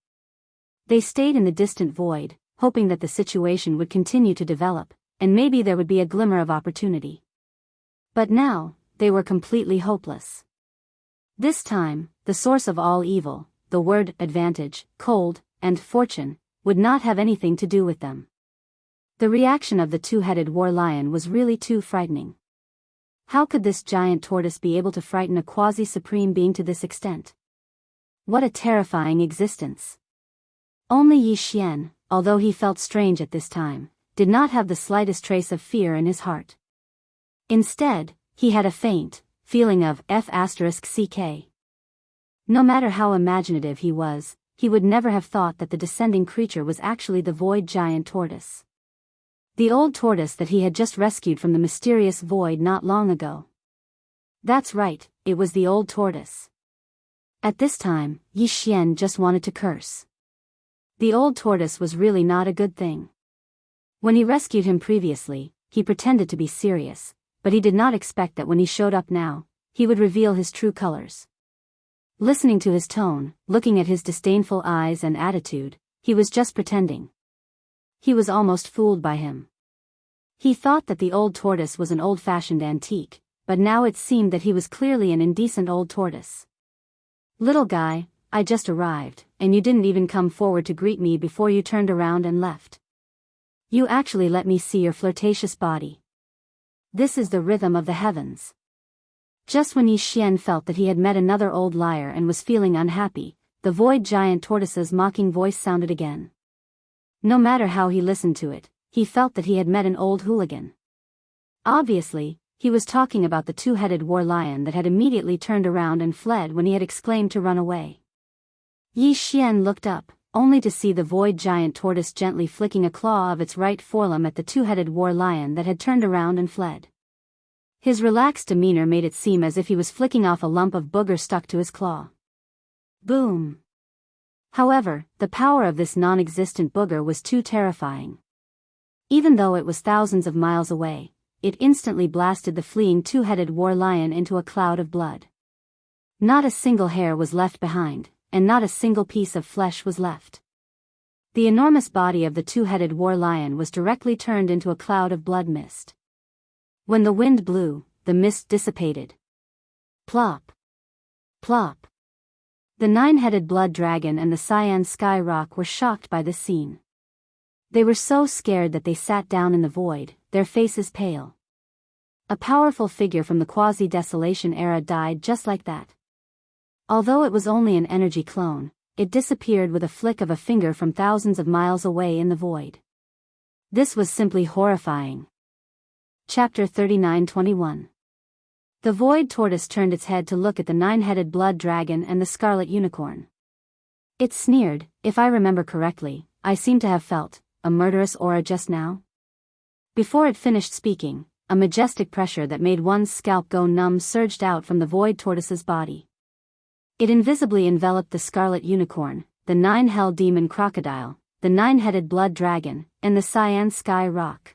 They stayed in the distant void, hoping that the situation would continue to develop, and maybe there would be a glimmer of opportunity. But now, they were completely hopeless. This time, the source of all evil, the word advantage, cold, and fortune, would not have anything to do with them. The reaction of the 2-headed war lion was really too frightening. How could this giant tortoise be able to frighten a quasi-supreme being to this extent? What a terrifying existence. Only Yi Xian, although he felt strange at this time, did not have the slightest trace of fear in his heart. Instead, he had a faint feeling of F***ck. No matter how imaginative he was, he would never have thought that the descending creature was actually the Void Giant Tortoise. The old tortoise that he had just rescued from the mysterious void not long ago. That's right, it was the old tortoise. At this time, Yi Xian just wanted to curse. The old tortoise was really not a good thing. When he rescued him previously, he pretended to be serious, but he did not expect that when he showed up now, he would reveal his true colors. Listening to his tone, looking at his disdainful eyes and attitude, he was just pretending. He was almost fooled by him. He thought that the old tortoise was an old-fashioned antique, but now it seemed that he was clearly an indecent old tortoise. Little guy, I just arrived, and you didn't even come forward to greet me before you turned around and left. You actually let me see your flirtatious body. This is the rhythm of the heavens. Just when Yi Xian felt that he had met another old liar and was feeling unhappy, the Void Giant Tortoise's mocking voice sounded again. No matter how he listened to it, he felt that he had met an old hooligan. Obviously, he was talking about the two-headed war lion that had immediately turned around and fled when he had exclaimed to run away. Yi Xian looked up, only to see the void giant tortoise gently flicking a claw of its right forelimb at the two-headed war lion that had turned around and fled. His relaxed demeanor made it seem as if he was flicking off a lump of booger stuck to his claw. Boom! However, the power of this non-existent booger was too terrifying. Even though it was thousands of miles away, it instantly blasted the fleeing two-headed war lion into a cloud of blood. Not a single hair was left behind, and not a single piece of flesh was left. The enormous body of the two-headed war lion was directly turned into a cloud of blood mist. When the wind blew, the mist dissipated. Plop! Plop! The nine-headed blood dragon and the cyan sky rock were shocked by this scene. They were so scared that they sat down in the void, their faces pale. A powerful figure from the quasi-desolation era died just like that. Although it was only an energy clone, it disappeared with a flick of a finger from thousands of miles away in the void. This was simply horrifying. Chapter 39:21. The void tortoise turned its head to look at the nine-headed blood dragon and the scarlet unicorn. It sneered, "If I remember correctly, I seem to have felt a murderous aura just now." Before it finished speaking, a majestic pressure that made one's scalp go numb surged out from the void tortoise's body. It invisibly enveloped the scarlet unicorn, the nine-hell demon crocodile, the nine-headed blood dragon, and the cyan sky rock.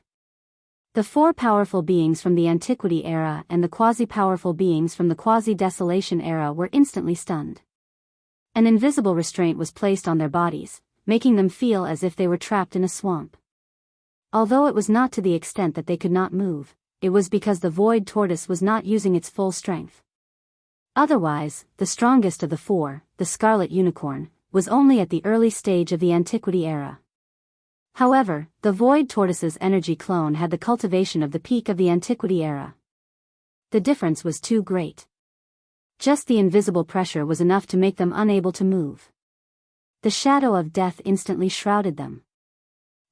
The four powerful beings from the Antiquity era and the quasi-powerful beings from the quasi-desolation era were instantly stunned. An invisible restraint was placed on their bodies, making them feel as if they were trapped in a swamp. Although it was not to the extent that they could not move, it was because the void tortoise was not using its full strength. Otherwise, the strongest of the four, the scarlet unicorn, was only at the early stage of the Antiquity era. However, the void tortoise's energy clone had the cultivation of the peak of the Antiquity era. The difference was too great. Just the invisible pressure was enough to make them unable to move. The shadow of death instantly shrouded them.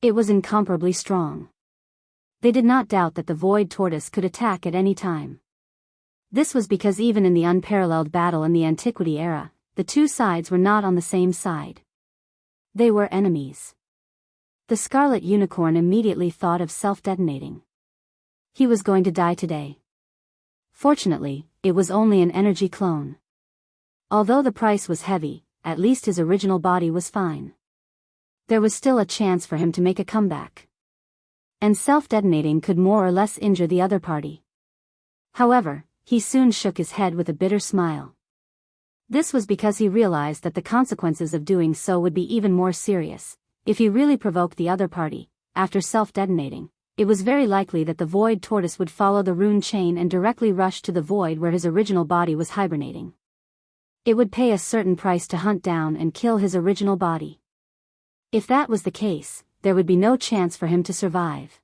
It was incomparably strong. They did not doubt that the void tortoise could attack at any time. This was because even in the unparalleled battle in the Antiquity era, the two sides were not on the same side. They were enemies. The scarlet unicorn immediately thought of self-detonating. He was going to die today. Fortunately, it was only an energy clone. Although the price was heavy, at least his original body was fine. There was still a chance for him to make a comeback. And self-detonating could more or less injure the other party. However, he soon shook his head with a bitter smile. This was because he realized that the consequences of doing so would be even more serious. If he really provoked the other party, after self-detonating, it was very likely that the void tortoise would follow the rune chain and directly rush to the void where his original body was hibernating. It would pay a certain price to hunt down and kill his original body. If that was the case, there would be no chance for him to survive.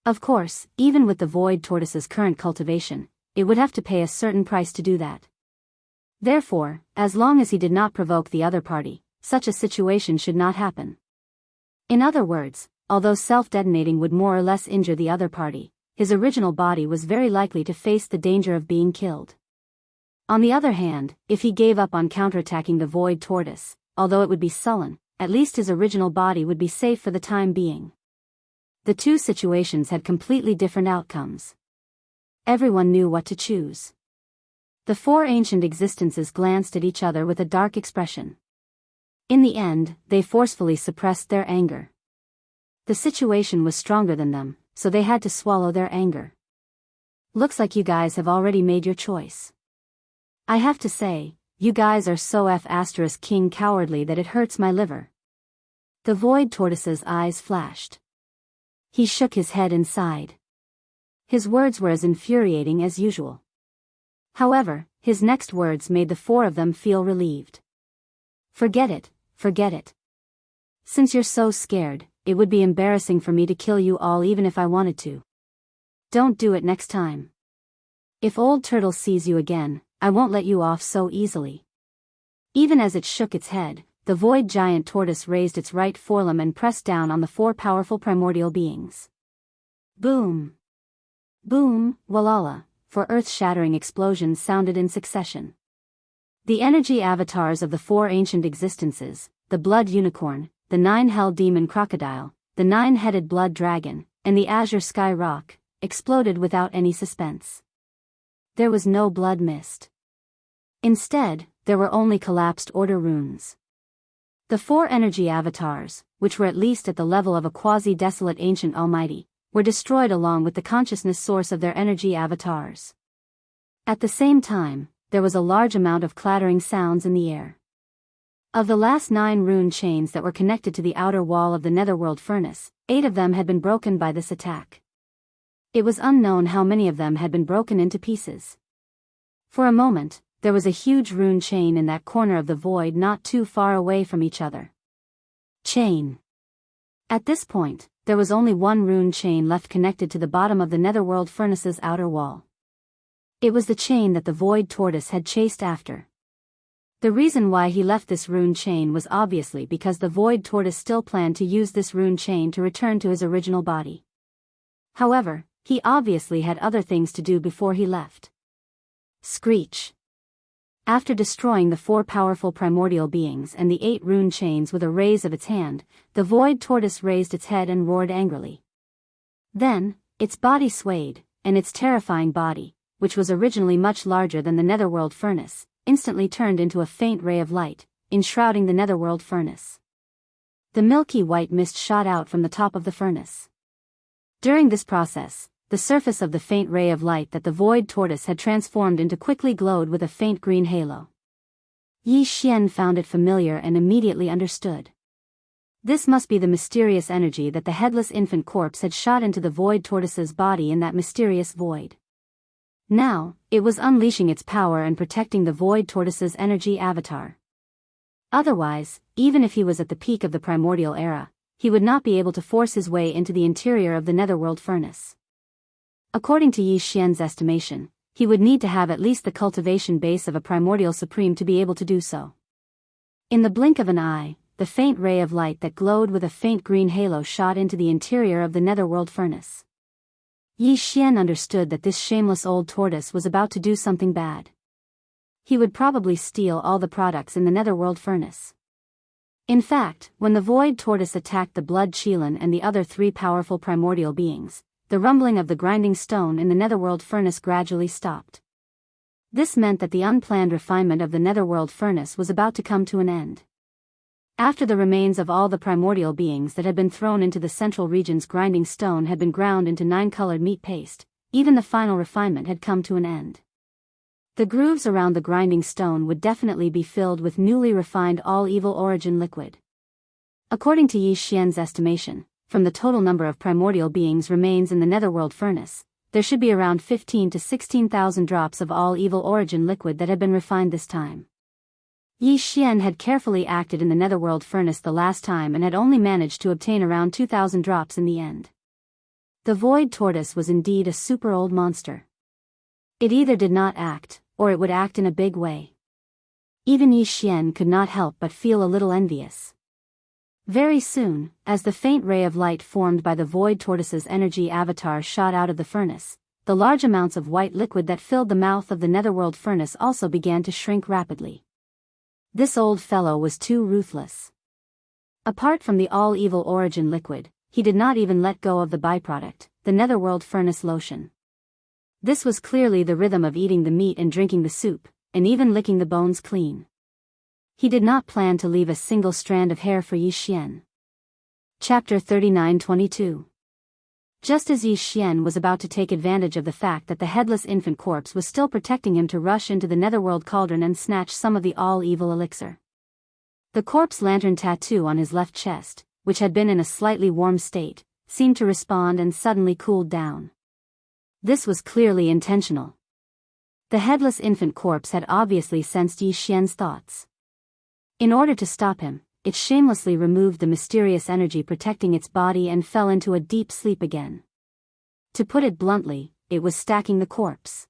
Of course, even with the void tortoise's current cultivation, it would have to pay a certain price to do that. Therefore, as long as he did not provoke the other party, such a situation should not happen. In other words, although self-detonating would more or less injure the other party, his original body was very likely to face the danger of being killed. On the other hand, if he gave up on counterattacking the void tortoise, although it would be sullen, at least his original body would be safe for the time being. The two situations had completely different outcomes. Everyone knew what to choose. The four ancient existences glanced at each other with a dark expression. In the end, they forcefully suppressed their anger. The situation was stronger than them, so they had to swallow their anger. Looks like you guys have already made your choice. I have to say, you guys are so F***king cowardly that it hurts my liver. The void tortoise's eyes flashed. He shook his head and sighed. His words were as infuriating as usual. However, his next words made the four of them feel relieved. Forget it, forget it. Since you're so scared, it would be embarrassing for me to kill you all even if I wanted to. Don't do it next time. If Old Turtle sees you again, I won't let you off so easily. Even as it shook its head, the void giant tortoise raised its right forelimb and pressed down on the four powerful primordial beings. Boom! Boom, walala, four earth-shattering explosions sounded in succession. The energy avatars of the four ancient existences, the blood unicorn, the nine-hell demon crocodile, the nine-headed blood dragon, and the azure sky rock, exploded without any suspense. There was no blood mist. Instead, there were only collapsed order runes. The four energy avatars, which were at least at the level of a quasi-desolate ancient almighty, were destroyed along with the consciousness source of their energy avatars. At the same time, there was a large amount of clattering sounds in the air. Of the last 9 rune chains that were connected to the outer wall of the netherworld furnace, 8 of them had been broken by this attack. It was unknown how many of them had been broken into pieces. For a moment, there was a huge rune chain in that corner of the void not too far away from each other. Chain. At this point, there was only one rune chain left connected to the bottom of the netherworld furnace's outer wall. It was the chain that the void tortoise had chased after. The reason why he left this rune chain was obviously because the void tortoise still planned to use this rune chain to return to his original body. However, he obviously had other things to do before he left. Screech. After destroying the 4 powerful primordial beings and the 8 rune chains with a raise of its hand, the void tortoise raised its head and roared angrily. Then, its body swayed, and its terrifying body, which was originally much larger than the netherworld furnace, instantly turned into a faint ray of light, enshrouding the netherworld furnace. The milky white mist shot out from the top of the furnace. During this process, the surface of the faint ray of light that the void tortoise had transformed into quickly glowed with a faint green halo. Yi Xian found it familiar and immediately understood. This must be the mysterious energy that the headless infant corpse had shot into the void tortoise's body in that mysterious void. Now, it was unleashing its power and protecting the void tortoise's energy avatar. Otherwise, even if he was at the peak of the primordial era, he would not be able to force his way into the interior of the netherworld furnace. According to Yi Xian's estimation, he would need to have at least the cultivation base of a primordial supreme to be able to do so. In the blink of an eye, the faint ray of light that glowed with a faint green halo shot into the interior of the netherworld furnace. Yi Xian understood that this shameless old tortoise was about to do something bad. He would probably steal all the products in the netherworld furnace. In fact, when the void tortoise attacked the blood Qilin and the other 3 powerful primordial beings, the rumbling of the grinding stone in the netherworld furnace gradually stopped. This meant that the unplanned refinement of the netherworld furnace was about to come to an end. After the remains of all the primordial beings that had been thrown into the central region's grinding stone had been ground into 9-colored meat paste, even the final refinement had come to an end. The grooves around the grinding stone would definitely be filled with newly refined all-evil origin liquid. According to Yi Xian's estimation, from the total number of primordial beings remains in the netherworld furnace, there should be around 15 to 16,000 drops of all-evil origin liquid that had been refined this time. Yi Xian had carefully acted in the netherworld furnace the last time and had only managed to obtain around 2,000 drops in the end. The void tortoise was indeed a super old monster. It either did not act, or it would act in a big way. Even Yi Xian could not help but feel a little envious. Very soon, as the faint ray of light formed by the void tortoise's energy avatar shot out of the furnace, the large amounts of white liquid that filled the mouth of the netherworld furnace also began to shrink rapidly. This old fellow was too ruthless. Apart from the all-evil origin liquid, he did not even let go of the byproduct, the netherworld furnace lotion. This was clearly the rhythm of eating the meat and drinking the soup, and even licking the bones clean. He did not plan to leave a single strand of hair for Yi Xian. Chapter 39-22. Just as Yi Xian was about to take advantage of the fact that the headless infant corpse was still protecting him to rush into the netherworld cauldron and snatch some of the all-evil elixir. The corpse lantern tattoo on his left chest, which had been in a slightly warm state, seemed to respond and suddenly cooled down. This was clearly intentional. The headless infant corpse had obviously sensed Yi Xian's thoughts. In order to stop him, it shamelessly removed the mysterious energy protecting its body and fell into a deep sleep again. To put it bluntly, it was stacking the corpse.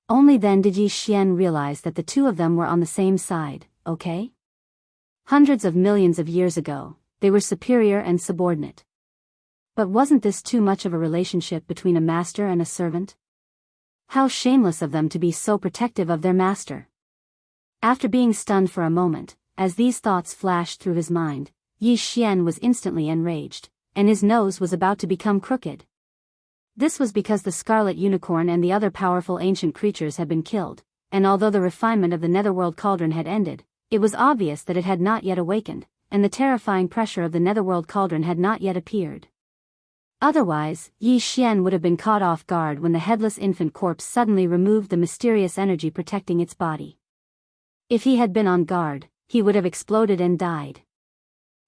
Only then did Yi Xian realize that the two of them were on the same side, okay? Hundreds of millions of years ago, they were superior and subordinate. But wasn't this too much of a relationship between a master and a servant? How shameless of them to be so protective of their master. After being stunned for a moment, as these thoughts flashed through his mind, Yi Xian was instantly enraged, and his nose was about to become crooked. This was because the scarlet unicorn and the other powerful ancient creatures had been killed, and although the refinement of the netherworld cauldron had ended, it was obvious that it had not yet awakened, and the terrifying pressure of the netherworld cauldron had not yet appeared. Otherwise, Yi Xian would have been caught off guard when the headless infant corpse suddenly removed the mysterious energy protecting its body. If he had been on guard, he would have exploded and died.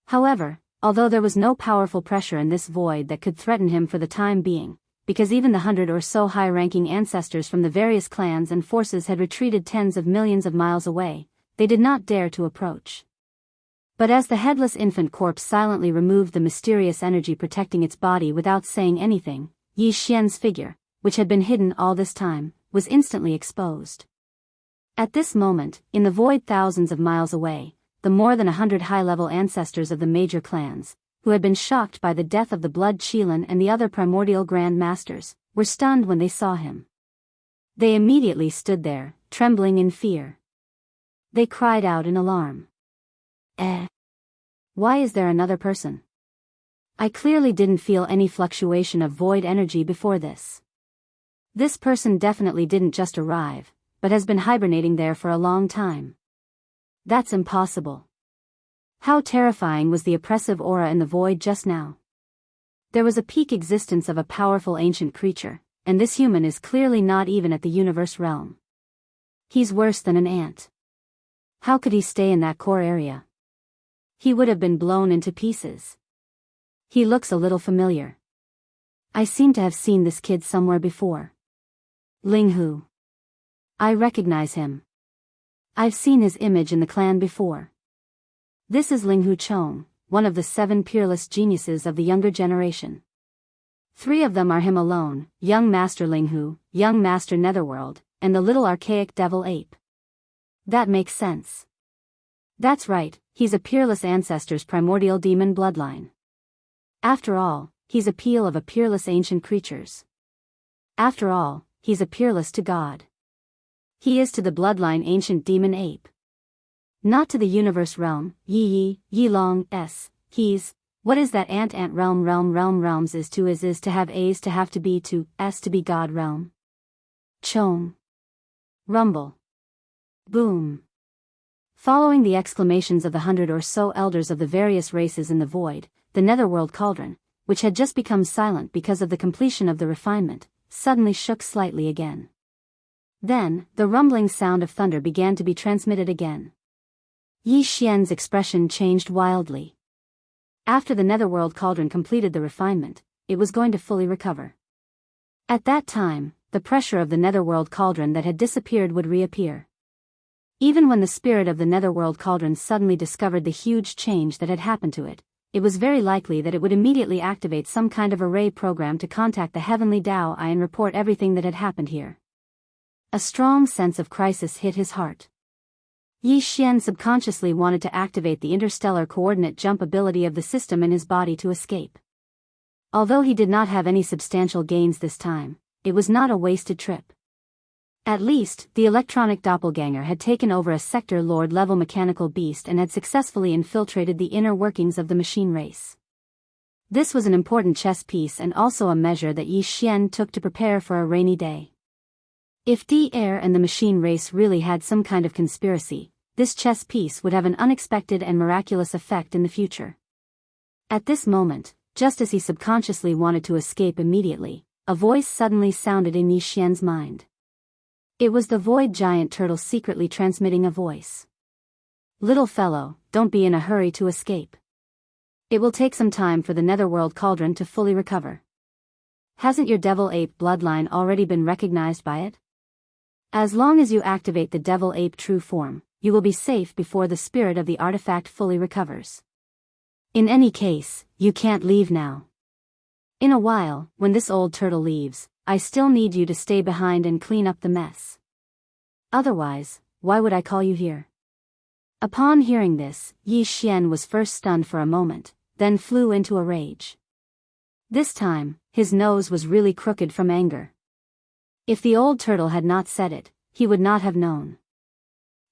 However, although there was no powerful pressure in this void that could threaten him for the time being, because even the 100 or so high-ranking ancestors from the various clans and forces had retreated tens of millions of miles away, they did not dare to approach. But as the headless infant corpse silently removed the mysterious energy protecting its body without saying anything, Yi Xian's figure, which had been hidden all this time, was instantly exposed. At this moment, in the void thousands of miles away, the more than 100 high-level ancestors of the major clans, who had been shocked by the death of the Blood Qilin and the other primordial Grand Masters, were stunned when they saw him. They immediately stood there, trembling in fear. They cried out in alarm. Why is there another person? I clearly didn't feel any fluctuation of void energy before this. This person definitely didn't just arrive, but has been hibernating there for a long time. That's impossible. How terrifying was the oppressive aura in the void just now. There was a peak existence of a powerful ancient creature, and this human is clearly not even at the universe realm. He's worse than an ant. How could he stay in that core area? He would have been blown into pieces. He looks a little familiar. I seem to have seen this kid somewhere before. Linghu. I recognize him. I've seen his image in the clan before. This is Linghu Chong, one of the 7 peerless geniuses of the younger generation. 3 of them are him alone, young Master Linghu, young Master Netherworld, and the little archaic devil ape. That makes sense. That's right, he's a peerless ancestor's primordial demon bloodline. After all, he's a peel of a peerless ancient creatures. After all, he's a peerless to God. He is to the bloodline ancient demon ape. Not to the universe realm, Yi Long s. He's, what is that ant realms is to have A's to have to be to S to be God realm. Chong. Rumble. Boom. Following the exclamations of the 100 or so elders of the various races in the void, the netherworld cauldron, which had just become silent because of the completion of the refinement, suddenly shook slightly again. Then, the rumbling sound of thunder began to be transmitted again. Yi Xian's expression changed wildly. After the netherworld cauldron completed the refinement, it was going to fully recover. At that time, the pressure of the netherworld cauldron that had disappeared would reappear. Even when the spirit of the netherworld cauldron suddenly discovered the huge change that had happened to it, it was very likely that it would immediately activate some kind of array program to contact the heavenly Dao I and report everything that had happened here. A strong sense of crisis hit his heart. Yi Xian subconsciously wanted to activate the interstellar coordinate jump ability of the system in his body to escape. Although he did not have any substantial gains this time, it was not a wasted trip. At least, the electronic doppelganger had taken over a sector lord-level mechanical beast and had successfully infiltrated the inner workings of the machine race. This was an important chess piece and also a measure that Yi Xian took to prepare for a rainy day. If the air and the machine race really had some kind of conspiracy, this chess piece would have an unexpected and miraculous effect in the future. At this moment, just as he subconsciously wanted to escape immediately, a voice suddenly sounded in Yi Xian's mind. It was the void giant turtle secretly transmitting a voice. Little fellow, don't be in a hurry to escape. It will take some time for the netherworld cauldron to fully recover. Hasn't your devil ape bloodline already been recognized by it? As long as you activate the devil ape true form, you will be safe before the spirit of the artifact fully recovers. In any case, you can't leave now. In a while, when this old turtle leaves, I still need you to stay behind and clean up the mess. Otherwise, why would I call you here? Upon hearing this, Yi Xian was first stunned for a moment, then flew into a rage. This time, his nose was really crooked from anger. If the old turtle had not said it, he would not have known.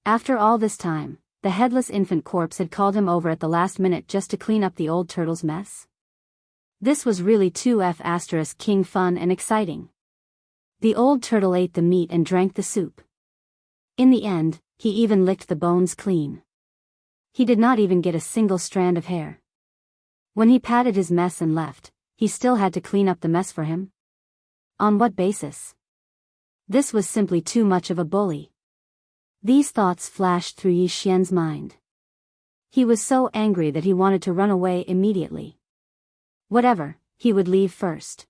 After all this time, the headless infant corpse had called him over at the last minute just to clean up the old turtle's mess. This was really too King fun and exciting. The old turtle ate the meat and drank the soup. In the end, he even licked the bones clean. He did not even get a single strand of hair. When he patted his mess and left, he still had to clean up the mess for him. On what basis? This was simply too much of a bully. These thoughts flashed through Yi Xian's mind. He was so angry that he wanted to run away immediately. Whatever, he would leave first.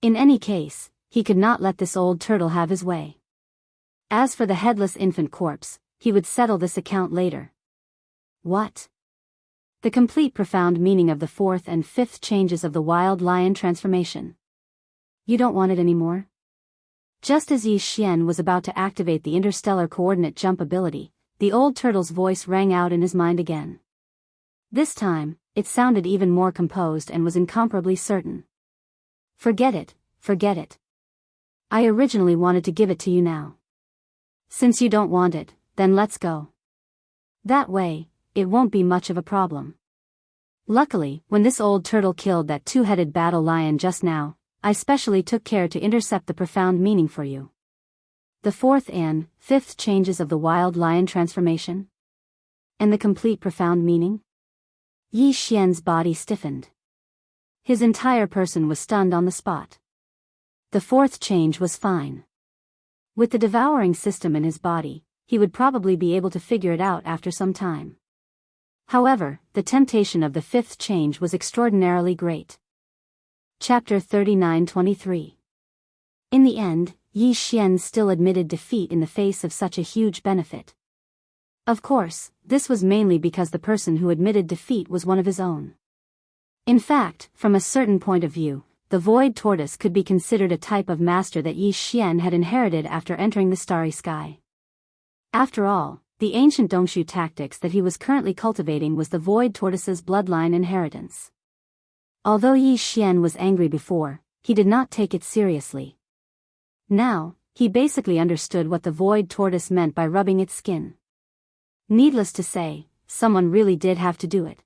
In any case, he could not let this old turtle have his way. As for the headless infant corpse, he would settle this account later. What? The complete profound meaning of the fourth and fifth changes of the wild lion transformation. You don't want it anymore? Just as Yi Xian was about to activate the interstellar coordinate jump ability, the old turtle's voice rang out in his mind again. This time, it sounded even more composed and was incomparably certain. Forget it, forget it. I originally wanted to give it to you now. Since you don't want it, then let's go. That way, it won't be much of a problem. Luckily, when this old turtle killed that two-headed battle lion just now, I specially took care to intercept the profound meaning for you. The fourth and fifth changes of the wild lion transformation? And the complete profound meaning? Yi Xian's body stiffened. His entire person was stunned on the spot. The fourth change was fine. With the devouring system in his body, he would probably be able to figure it out after some time. However, the temptation of the fifth change was extraordinarily great. Chapter 39-23. In the end, Yi Xian still admitted defeat in the face of such a huge benefit. Of course, this was mainly because the person who admitted defeat was one of his own. In fact, from a certain point of view, the void tortoise could be considered a type of master that Yi Xian had inherited after entering the starry sky. After all, the ancient Dongshu tactics that he was currently cultivating was the void tortoise's bloodline inheritance. Although Yi Xian was angry before, he did not take it seriously. Now, he basically understood what the void tortoise meant by rubbing its skin. Needless to say, someone really did have to do it.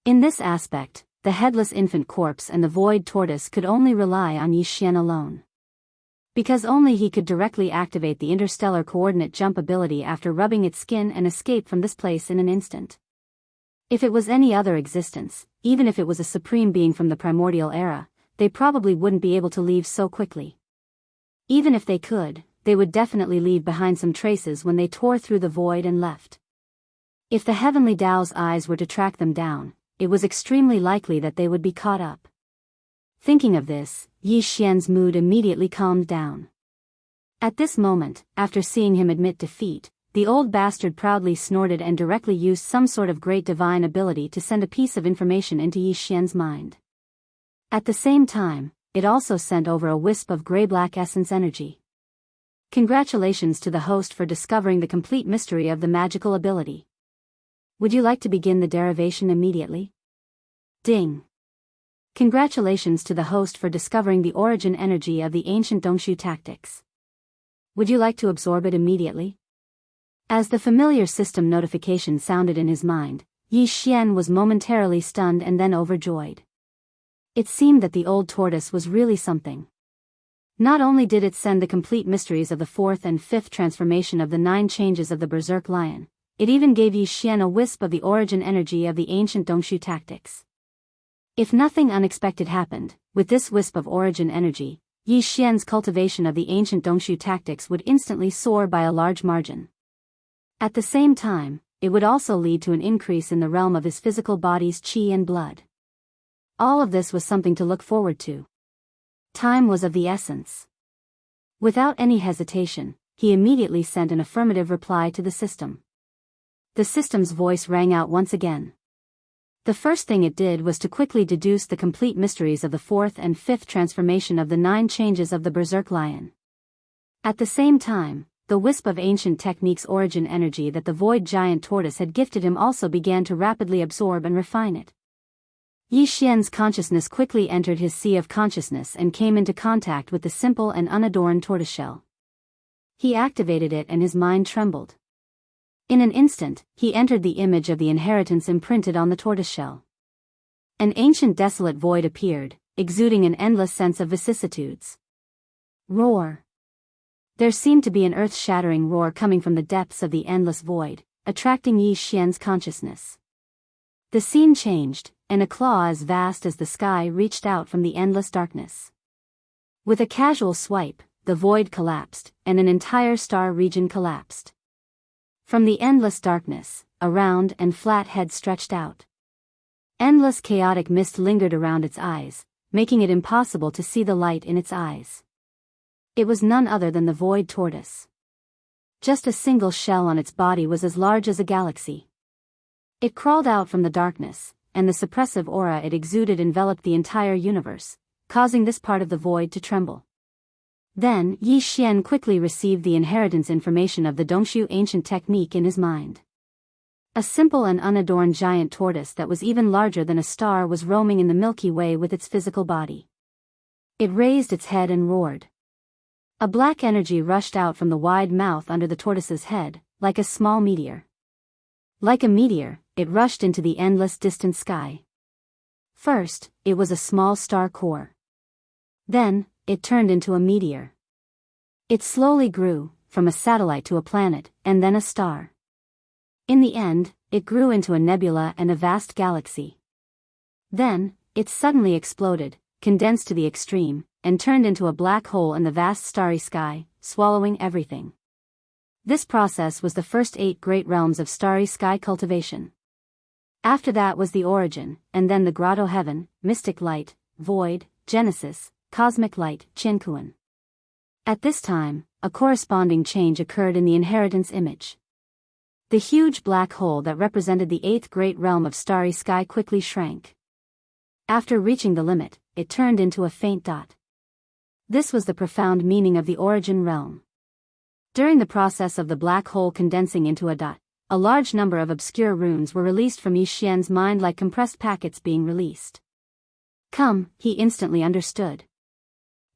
In this aspect, the headless infant corpse and the void tortoise could only rely on Yi Xian alone. Because only he could directly activate the interstellar coordinate jump ability after rubbing its skin and escape from this place in an instant. If it was any other existence, even if it was a supreme being from the primordial era, they probably wouldn't be able to leave so quickly. Even if they could, they would definitely leave behind some traces when they tore through the void and left. If the heavenly Tao's eyes were to track them down, it was extremely likely that they would be caught up. Thinking of this, Yi Xian's mood immediately calmed down. At this moment, after seeing him admit defeat, the old bastard proudly snorted and directly used some sort of great divine ability to send a piece of information into Yi Xian's mind. At the same time, it also sent over a wisp of gray-black essence energy. Congratulations to the host for discovering the complete mystery of the magical ability. Would you like to begin the derivation immediately? Ding. Congratulations to the host for discovering the origin energy of the ancient Dongshu tactics. Would you like to absorb it immediately? As the familiar system notification sounded in his mind, Yi Xian was momentarily stunned and then overjoyed. It seemed that the old tortoise was really something. Not only did it send the complete mysteries of the fourth and fifth transformation of the 9 changes of the berserk lion, it even gave Yi Xian a wisp of the origin energy of the ancient Dongshu tactics. If nothing unexpected happened, with this wisp of origin energy, Yi Xian's cultivation of the ancient Dongshu tactics would instantly soar by a large margin. At the same time, it would also lead to an increase in the realm of his physical body's qi and blood. All of this was something to look forward to. Time was of the essence. Without any hesitation, he immediately sent an affirmative reply to the system. The system's voice rang out once again. The first thing it did was to quickly deduce the complete mysteries of the fourth and fifth transformation of the 9 changes of the berserk lion. At the same time, the wisp of ancient technique's origin energy that the void giant tortoise had gifted him also began to rapidly absorb and refine it. Yi Xian's consciousness quickly entered his sea of consciousness and came into contact with the simple and unadorned tortoiseshell. He activated it and his mind trembled. In an instant, he entered the image of the inheritance imprinted on the tortoiseshell. An ancient desolate void appeared, exuding an endless sense of vicissitudes. Roar. There seemed to be an earth-shattering roar coming from the depths of the endless void, attracting Yi Xian's consciousness. The scene changed, and a claw as vast as the sky reached out from the endless darkness. With a casual swipe, the void collapsed, and an entire star region collapsed. From the endless darkness, a round and flat head stretched out. Endless chaotic mist lingered around its eyes, making it impossible to see the light in its eyes. It was none other than the void tortoise. Just a single shell on its body was as large as a galaxy. It crawled out from the darkness, and the suppressive aura it exuded enveloped the entire universe, causing this part of the void to tremble. Then, Yi Xian quickly received the inheritance information of the Dongshu ancient technique in his mind. A simple and unadorned giant tortoise that was even larger than a star was roaming in the Milky Way with its physical body. It raised its head and roared. A black energy rushed out from the wide mouth under the tortoise's head, like a small meteor. Like a meteor, it rushed into the endless distant sky. First, it was a small star core. Then, it turned into a meteor. It slowly grew, from a satellite to a planet, and then a star. In the end, it grew into a nebula and a vast galaxy. Then, it suddenly exploded, condensed to the extreme, and turned into a black hole in the vast starry sky, swallowing everything. This process was the first 8 great realms of starry sky cultivation. After that was the origin, and then the grotto heaven, mystic light, void, genesis, cosmic light, Qiankuan. At this time, a corresponding change occurred in the inheritance image. The huge black hole that represented the 8th great realm of starry sky quickly shrank. After reaching the limit, it turned into a faint dot. This was the profound meaning of the origin realm. During the process of the black hole condensing into a dot, a large number of obscure runes were released from Yi Xian's mind like compressed packets being released. Come, he instantly understood.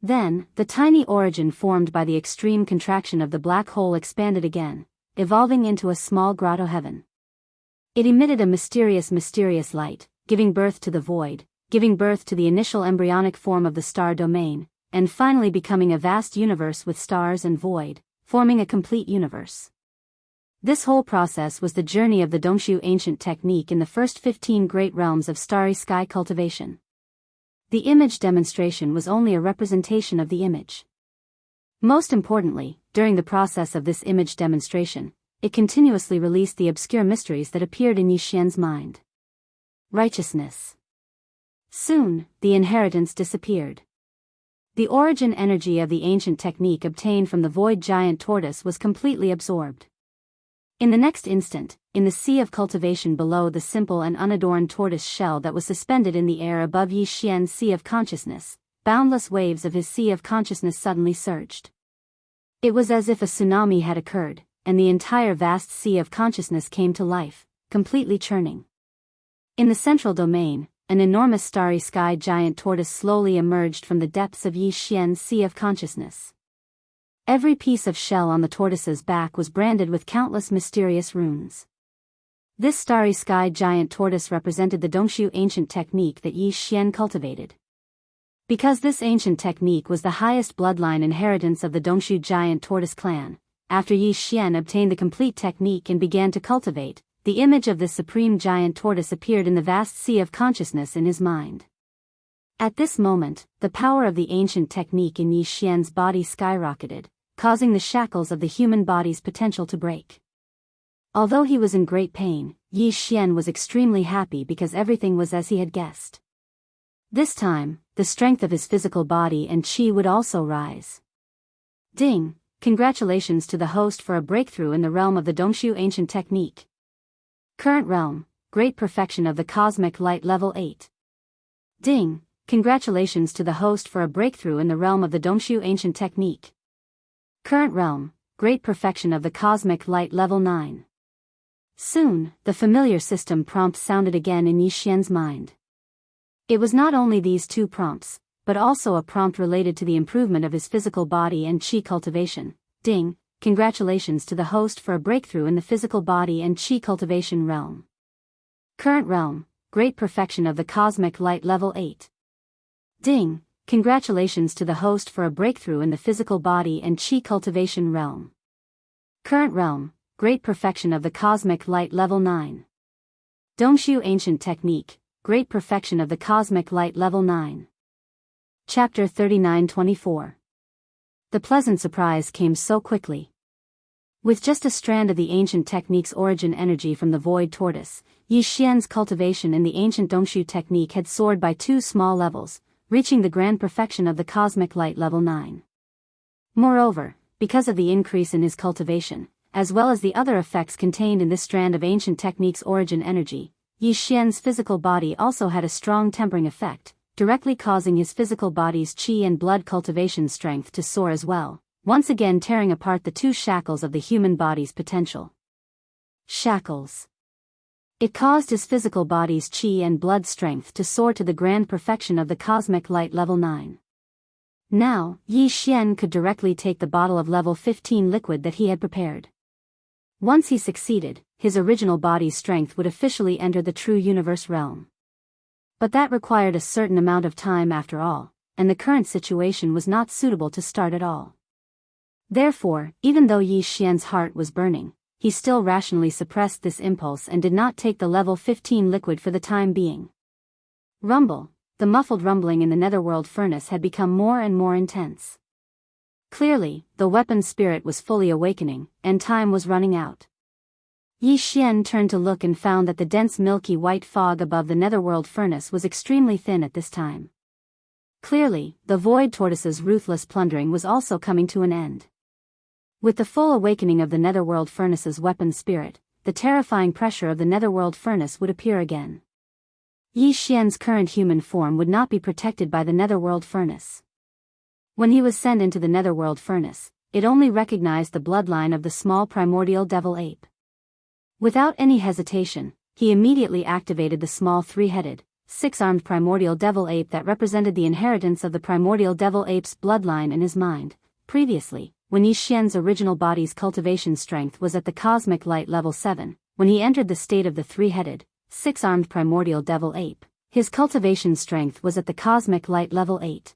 Then, the tiny origin formed by the extreme contraction of the black hole expanded again, evolving into a small grotto heaven. It emitted a mysterious light, giving birth to the void, giving birth to the initial embryonic form of the star domain, and finally becoming a vast universe with stars and void, forming a complete universe. This whole process was the journey of the Dongshu ancient technique in the first 15 great realms of starry sky cultivation. The image demonstration was only a representation of the image. Most importantly, during the process of this image demonstration, it continuously released the obscure mysteries that appeared in Yi Xian's mind. Righteousness. Soon, the inheritance disappeared. The origin energy of the ancient technique obtained from the void giant tortoise was completely absorbed. In the next instant, in the sea of cultivation below the simple and unadorned tortoise shell that was suspended in the air above Yi Xian's sea of consciousness, boundless waves of his sea of consciousness suddenly surged. It was as if a tsunami had occurred, and the entire vast sea of consciousness came to life, completely churning. In the central domain, an enormous starry sky giant tortoise slowly emerged from the depths of Yi Xian's sea of consciousness. Every piece of shell on the tortoise's back was branded with countless mysterious runes. This starry sky giant tortoise represented the Dongshu ancient technique that Yi Xian cultivated. Because this ancient technique was the highest bloodline inheritance of the Dongshu giant tortoise clan, after Yi Xian obtained the complete technique and began to cultivate, the image of the supreme giant tortoise appeared in the vast sea of consciousness in his mind. At this moment, the power of the ancient technique in Yi Xian's body skyrocketed, causing the shackles of the human body's potential to break. Although he was in great pain, Yi Xian was extremely happy because everything was as he had guessed. This time, the strength of his physical body and qi would also rise. Ding! Congratulations to the host for a breakthrough in the realm of the Dongshu ancient technique. Current realm, Great Perfection of the Cosmic Light Level 8. Ding! Congratulations to the host for a breakthrough in the realm of the Dongshu ancient technique. Current realm, Great Perfection of the Cosmic Light Level 9. Soon, the familiar system prompt sounded again in Yi Xian's mind. It was not only these two prompts, but also a prompt related to the improvement of his physical body and qi cultivation. Ding, congratulations to the host for a breakthrough in the physical body and qi cultivation realm. Current realm, Great Perfection of the Cosmic Light Level 8. Ding, congratulations to the host for a breakthrough in the physical body and qi cultivation realm. Current realm, Great Perfection of the Cosmic Light Level 9. Dongshu Ancient Technique, Great Perfection of the Cosmic Light Level 9. Chapter 39-24. The pleasant surprise came so quickly. With just a strand of the ancient technique's origin energy from the void tortoise, Yi Xian's cultivation in the ancient Dongshu technique had soared by 2 small levels, reaching the grand perfection of the Cosmic Light Level 9. Moreover, because of the increase in his cultivation, as well as the other effects contained in this strand of ancient technique's origin energy, Yi Xian's physical body also had a strong tempering effect, directly causing his physical body's qi and blood cultivation strength to soar as well, once again tearing apart the 2 shackles of the human body's potential. Shackles. It caused his physical body's qi and blood strength to soar to the grand perfection of the Cosmic Light Level 9. Now, Yi Xian could directly take the bottle of level 15 liquid that he had prepared. Once he succeeded, his original body's strength would officially enter the true universe realm. But that required a certain amount of time after all, and the current situation was not suitable to start at all. Therefore, even though Yi Xian's heart was burning, he still rationally suppressed this impulse and did not take the level 15 liquid for the time being. Rumble, the muffled rumbling in the netherworld furnace had become more and more intense. Clearly, the weapon spirit was fully awakening, and time was running out. Yi Xian turned to look and found that the dense milky white fog above the netherworld furnace was extremely thin at this time. Clearly, the void tortoise's ruthless plundering was also coming to an end. With the full awakening of the netherworld furnace's weapon spirit, the terrifying pressure of the netherworld furnace would appear again. Yi Xian's current human form would not be protected by the netherworld furnace. When he was sent into the netherworld furnace, it only recognized the bloodline of the small primordial devil ape. Without any hesitation, he immediately activated the small 3-headed, 6-armed primordial devil ape that represented the inheritance of the primordial devil ape's bloodline in his mind. Previously, when Yi Xian's original body's cultivation strength was at the Cosmic Light Level 7, when he entered the state of the 3-headed, 6-armed primordial devil ape, his cultivation strength was at the Cosmic Light Level 8.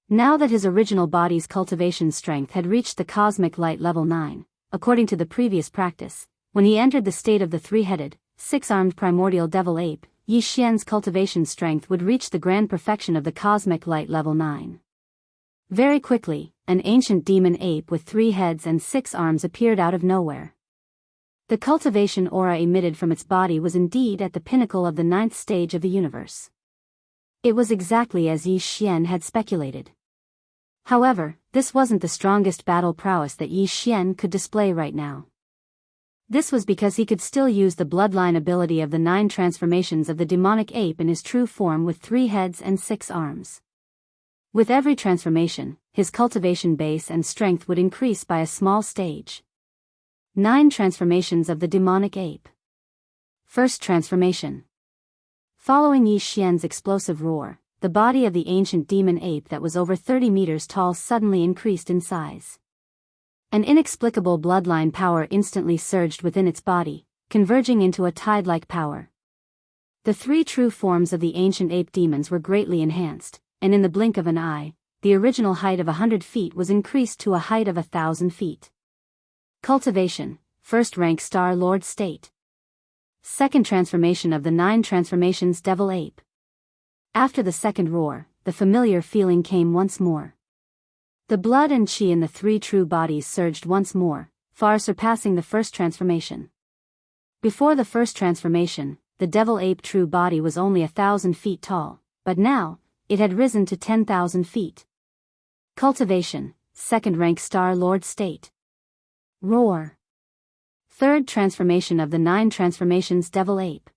Now that his original body's cultivation strength had reached the Cosmic Light Level 9, according to the previous practice, when he entered the state of the 3-headed, 6-armed primordial devil ape, Yi Xian's cultivation strength would reach the grand perfection of the Cosmic Light Level 9. Very quickly, an ancient demon ape with 3 heads and 6 arms appeared out of nowhere. The cultivation aura emitted from its body was indeed at the pinnacle of the 9th stage of the universe. It was exactly as Yi Xian had speculated. However, this wasn't the strongest battle prowess that Yi Xian could display right now. This was because he could still use the bloodline ability of the 9 transformations of the demonic ape in his true form with 3 heads and 6 arms. With every transformation, his cultivation base and strength would increase by a small stage. 9 transformations of the demonic ape. First transformation. Following Yi Xian's explosive roar, the body of the ancient demon ape that was over 30 meters tall suddenly increased in size. An inexplicable bloodline power instantly surged within its body, converging into a tide-like power. The 3 true forms of the ancient ape demons were greatly enhanced, and in the blink of an eye, the original height of 100 feet was increased to a height of 1,000 feet. Cultivation, first rank Star Lord State. Second transformation of the 9 transformations Devil Ape. After the second roar, the familiar feeling came once more. The blood and chi in the 3 true bodies surged once more, far surpassing the first transformation. Before the first transformation, the Devil Ape true body was only 1,000 feet tall, but now, it had risen to 10,000 feet. Cultivation, second rank Star Lord State. Roar. Third transformation of the 9 transformations Devil Ape.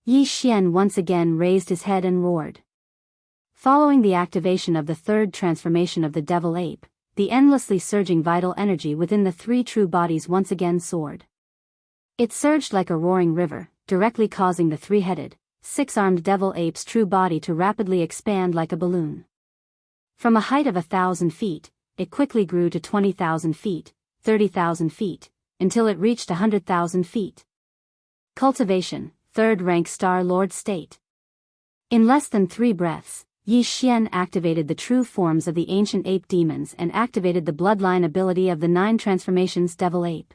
Yi Xian once again raised his head and roared. Following the activation of the third transformation of the Devil Ape, the endlessly surging vital energy within the three true bodies once again soared. It surged like a roaring river, directly causing the three-headed, six-armed devil ape's true body to rapidly expand like a balloon. From a height of 1,000 feet, it quickly grew to 20,000 feet, 30,000 feet, until it reached 100,000 feet. Cultivation, third-rank Star Lord state. In less than 3 breaths, Yi Xian activated the true forms of the ancient ape demons and activated the bloodline ability of the 9 transformations devil ape.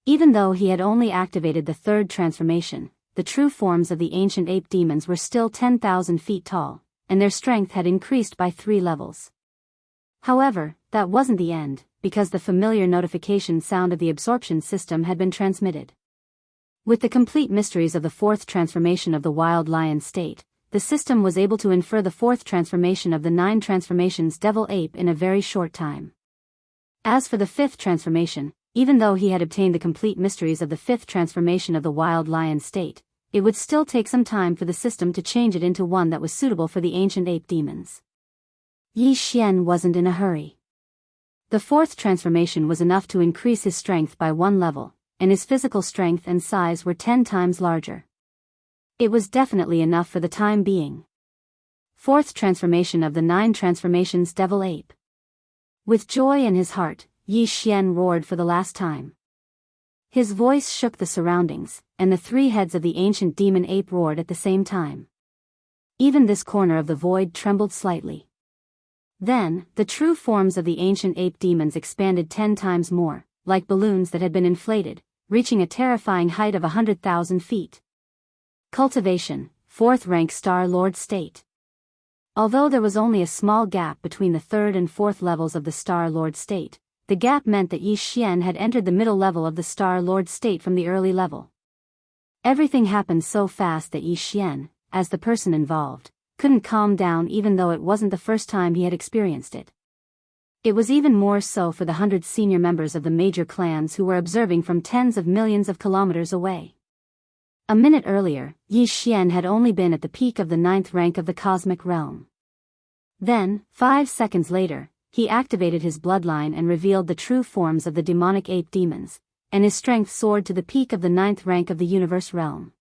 Even though he had only activated the 3rd transformation, the true forms of the ancient ape demons were still 10,000 feet tall, and their strength had increased by 3 levels. However, that wasn't the end, because the familiar notification sound of the absorption system had been transmitted. With the complete mysteries of the 4th transformation of the wild lion state, the system was able to infer the 4th transformation of the 9 transformations devil ape in a very short time. As for the 5th transformation, even though he had obtained the complete mysteries of the 5th transformation of the wild lion state, it would still take some time for the system to change it into one that was suitable for the ancient ape demons. Yi Xian wasn't in a hurry. The 4th transformation was enough to increase his strength by 1 level, and his physical strength and size were 10 times larger. It was definitely enough for the time being. 4th transformation of the 9 transformations devil ape. With joy in his heart, Yi Xian roared for the last time. His voice shook the surroundings, and the 3 heads of the ancient demon ape roared at the same time. Even this corner of the void trembled slightly. Then, the true forms of the ancient ape demons expanded 10 times more, like balloons that had been inflated, reaching a terrifying height of 100,000 feet. Cultivation, 4th rank Star Lord state. Although there was only a small gap between the 3rd and 4th levels of the Star Lord state, the gap meant that Yi Xian had entered the middle level of the Star Lord state from the early level. Everything happened so fast that Yi Xian, as the person involved, couldn't calm down even though it wasn't the first time he had experienced it. It was even more so for the 100 senior members of the major clans who were observing from tens of millions of kilometers away. A minute earlier, Yi Xian had only been at the peak of the 9th rank of the cosmic realm. Then, 5 seconds later, he activated his bloodline and revealed the true forms of the demonic ape demons, and his strength soared to the peak of the 9th rank of the universe realm.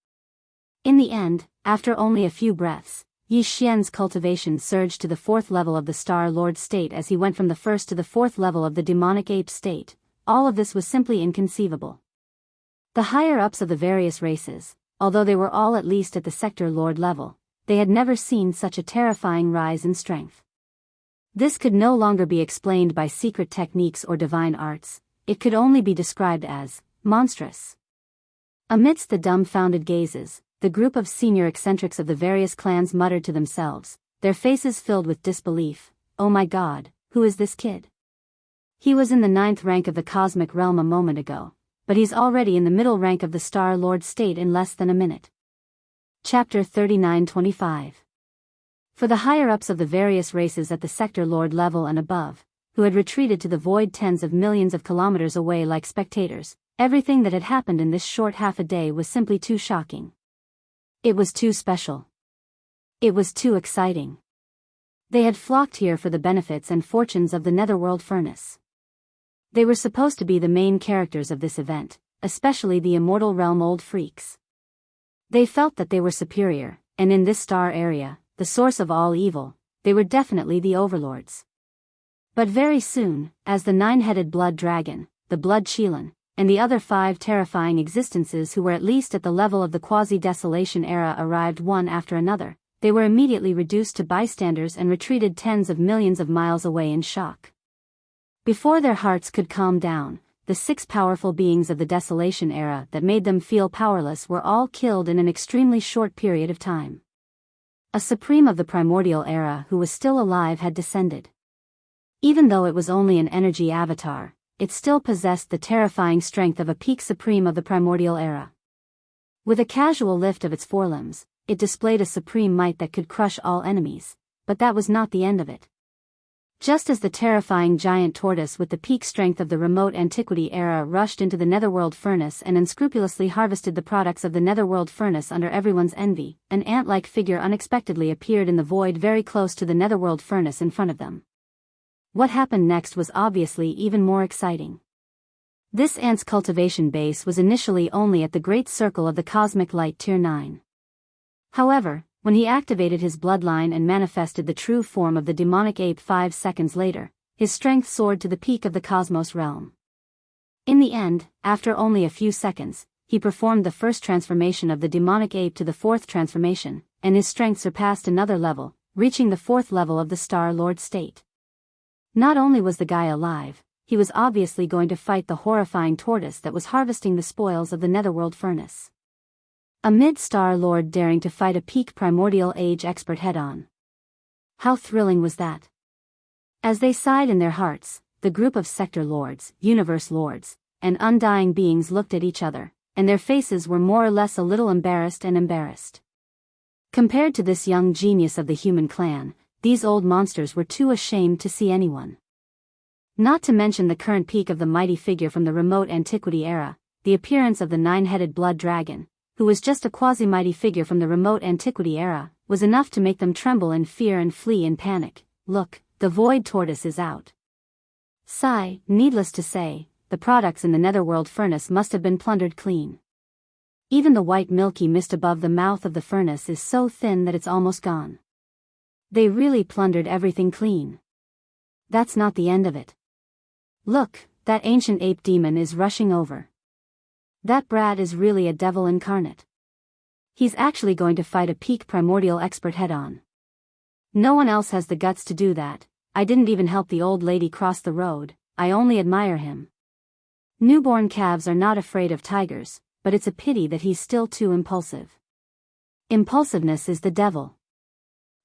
In the end, after only a few breaths, Yi Xian's cultivation surged to the 4th level of the Star Lord state as he went from the 1st to the 4th level of the demonic ape state. All of this was simply inconceivable. The higher-ups of the various races, although they were all at least at the Sector Lord level, they had never seen such a terrifying rise in strength. This could no longer be explained by secret techniques or divine arts, it could only be described as monstrous. Amidst the dumbfounded gazes, the group of senior eccentrics of the various clans muttered to themselves, their faces filled with disbelief, "Oh my God, who is this kid? He was in the 9th rank of the cosmic realm a moment ago, but he's already in the middle rank of the Star Lord state in less than a minute." Chapter 39-25. For the higher-ups of the various races at the Sector Lord level and above, who had retreated to the void tens of millions of kilometers away like spectators, everything that had happened in this short half a day was simply too shocking. It was too special. It was too exciting. They had flocked here for the benefits and fortunes of the Netherworld Furnace. They were supposed to be the main characters of this event, especially the Immortal Realm old freaks. They felt that they were superior, and in this star area, the source of all evil, they were definitely the overlords. But very soon, as the 9-headed blood dragon, the blood Qilin, and the other 5 terrifying existences who were at least at the level of the quasi-desolation era arrived one after another, they were immediately reduced to bystanders and retreated tens of millions of miles away in shock. Before their hearts could calm down, the 6 powerful beings of the desolation era that made them feel powerless were all killed in an extremely short period of time. A supreme of the primordial era who was still alive had descended. Even though it was only an energy avatar, it still possessed the terrifying strength of a peak supreme of the primordial era. With a casual lift of its forelimbs, it displayed a supreme might that could crush all enemies, but that was not the end of it. Just as the terrifying giant tortoise with the peak strength of the remote antiquity era rushed into the Netherworld Furnace and unscrupulously harvested the products of the Netherworld Furnace under everyone's envy, an ant-like figure unexpectedly appeared in the void very close to the Netherworld Furnace in front of them. What happened next was obviously even more exciting. This ant's cultivation base was initially only at the Great Circle of the Cosmic Light Tier 9. However, when he activated his bloodline and manifested the true form of the demonic ape 5 seconds later, his strength soared to the peak of the cosmos realm. In the end, after only a few seconds, he performed the first transformation of the demonic ape to the 4th transformation, and his strength surpassed another level, reaching the 4th level of the Star Lord state. Not only was the guy alive, he was obviously going to fight the horrifying tortoise that was harvesting the spoils of the Netherworld furnace. A mid-Star Lord daring to fight a peak primordial age expert head-on. How thrilling was that? As they sighed in their hearts, the group of Sector Lords, Universe Lords, and Undying Beings looked at each other, and their faces were more or less a little embarrassed. Compared to this young genius of the human clan, these old monsters were too ashamed to see anyone. Not to mention the current peak of the mighty figure from the remote antiquity era, the appearance of the 9-headed blood dragon, who was just a quasi-mighty figure from the remote antiquity era, was enough to make them tremble in fear and flee in panic. Look, the void tortoise is out. Sigh, needless to say, the products in the netherworld furnace must have been plundered clean. Even the white milky mist above the mouth of the furnace is so thin that it's almost gone. They really plundered everything clean. That's not the end of it. Look, that ancient ape demon is rushing over. That brat is really a devil incarnate. He's actually going to fight a peak primordial expert head-on. No one else has the guts to do that. I didn't even help the old lady cross the road, I only admire him. Newborn calves are not afraid of tigers, but it's a pity that he's still too impulsive. Impulsiveness is the devil.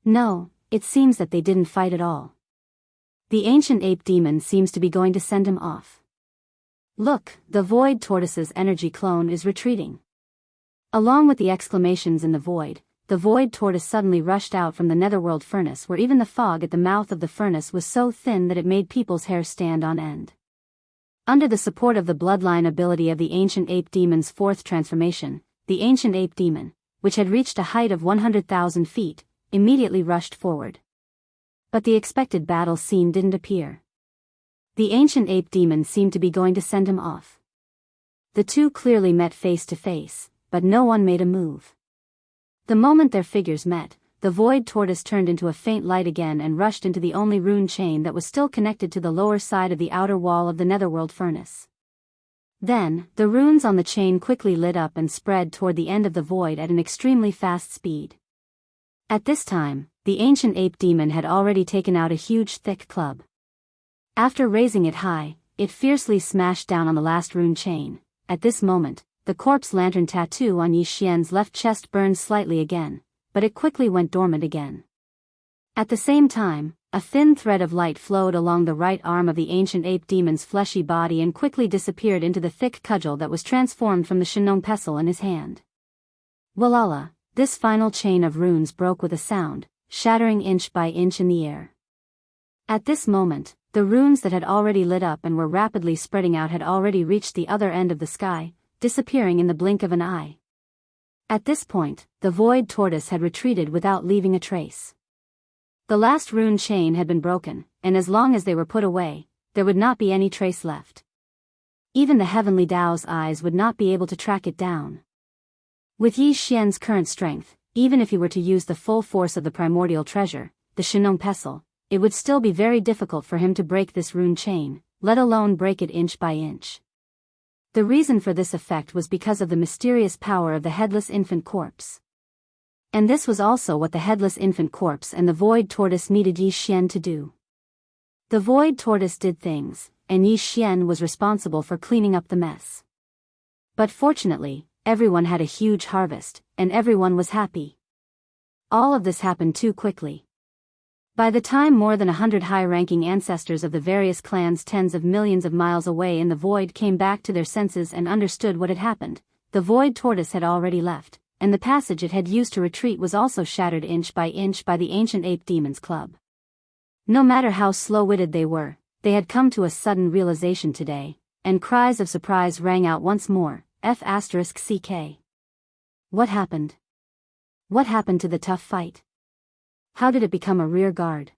No, it seems that they didn't fight at all. The ancient ape demon seems to be going to send him off. Look, the void tortoise's energy clone is retreating. Along with the exclamations in the void tortoise suddenly rushed out from the netherworld furnace, where even the fog at the mouth of the furnace was so thin that it made people's hair stand on end. Under the support of the bloodline ability of the ancient ape demon's 4th transformation, the ancient ape demon, which had reached a height of 100,000 feet, immediately rushed forward. But the expected battle scene didn't appear. The ancient ape demon seemed to be going to send him off. The two clearly met face to face, but no one made a move. The moment their figures met, the void tortoise turned into a faint light again and rushed into the only rune chain that was still connected to the lower side of the outer wall of the netherworld furnace. Then, the runes on the chain quickly lit up and spread toward the end of the void at an extremely fast speed. At this time, the ancient ape demon had already taken out a huge thick club. After raising it high, it fiercely smashed down on the last rune chain. At this moment, the corpse lantern tattoo on Yi Xian's left chest burned slightly again, but it quickly went dormant again. At the same time, a thin thread of light flowed along the right arm of the ancient ape demon's fleshy body and quickly disappeared into the thick cudgel that was transformed from the Shinong pestle in his hand. Walala, this final chain of runes broke with a sound, shattering inch by inch in the air. At this moment, the runes that had already lit up and were rapidly spreading out had already reached the other end of the sky, disappearing in the blink of an eye. At this point, the void tortoise had retreated without leaving a trace. The last rune chain had been broken, and as long as they were put away, there would not be any trace left. Even the heavenly Tao's eyes would not be able to track it down. With Yi Xian's current strength, even if he were to use the full force of the primordial treasure, the Shinong pestle, it would still be very difficult for him to break this rune chain, let alone break it inch by inch. The reason for this effect was because of the mysterious power of the headless infant corpse. And this was also what the headless infant corpse and the void tortoise needed Yi Xian to do. The void tortoise did things, and Yi Xian was responsible for cleaning up the mess. But fortunately, everyone had a huge harvest, and everyone was happy. All of this happened too quickly. By the time more than 100 high-ranking ancestors of the various clans tens of millions of miles away in the void came back to their senses and understood what had happened, the void tortoise had already left, and the passage it had used to retreat was also shattered inch by the ancient ape demon's club. No matter how slow-witted they were, they had come to a sudden realization today, and cries of surprise rang out once more. F***CK. What happened? What happened to the tough fight? How did it become a rear guard?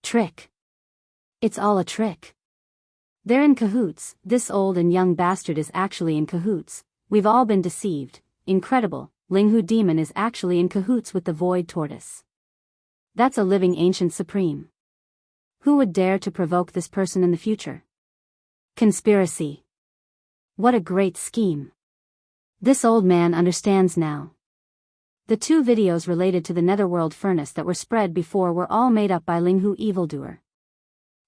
Trick. It's all a trick. They're in cahoots. This old and young bastard is actually in cahoots. We've all been deceived. Incredible. Linghu demon is actually in cahoots with the void tortoise. That's a living ancient supreme. Who would dare to provoke this person in the future? Conspiracy. What a great scheme. This old man understands now. The 2 videos related to the netherworld furnace that were spread before were all made up by Linghu evildoer.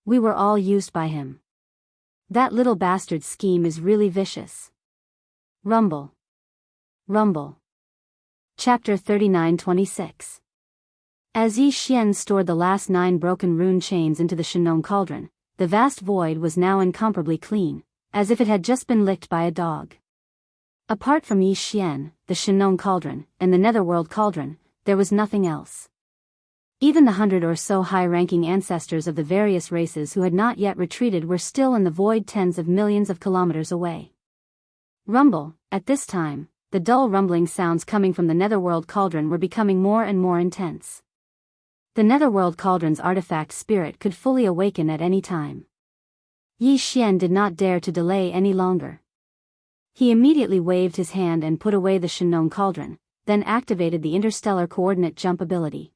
We were all used by him. That little bastard's scheme is really vicious. Rumble. Rumble. Chapter 39:26. As Yi Xian stored the last 9 broken rune chains into the Shenong cauldron, the vast void was now incomparably clean, as if it had just been licked by a dog. Apart from Yi Xian, the Shenong cauldron, and the netherworld cauldron, there was nothing else. Even the 100 or so high-ranking ancestors of the various races who had not yet retreated were still in the void tens of millions of kilometers away. Rumble. At this time, the dull rumbling sounds coming from the netherworld cauldron were becoming more and more intense. The netherworld cauldron's artifact spirit could fully awaken at any time. Yi Xian did not dare to delay any longer. He immediately waved his hand and put away the Shenong cauldron, then activated the interstellar coordinate jump ability.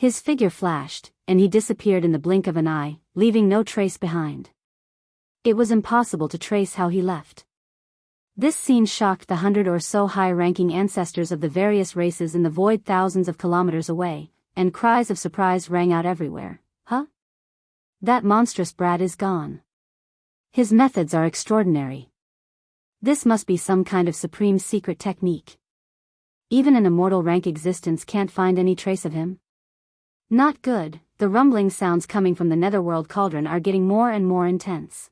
His figure flashed, and he disappeared in the blink of an eye, leaving no trace behind. It was impossible to trace how he left. This scene shocked the 100 or so high-ranking ancestors of the various races in the void thousands of kilometers away, and cries of surprise rang out everywhere. Huh? That monstrous brat is gone. His methods are extraordinary. This must be some kind of supreme secret technique. Even an immortal rank existence can't find any trace of him. Not good. The rumbling sounds coming from the netherworld cauldron are getting more and more intense.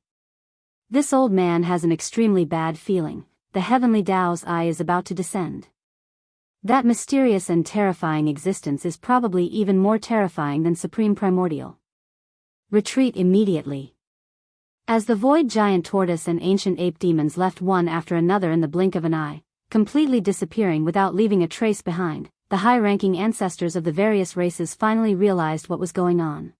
This old man has an extremely bad feeling. The heavenly Tao's eye is about to descend. That mysterious and terrifying existence is probably even more terrifying than Supreme Primordial. Retreat immediately. As the void giant tortoise and ancient ape demons left one after another in the blink of an eye, completely disappearing without leaving a trace behind, the high-ranking ancestors of the various races finally realized what was going on.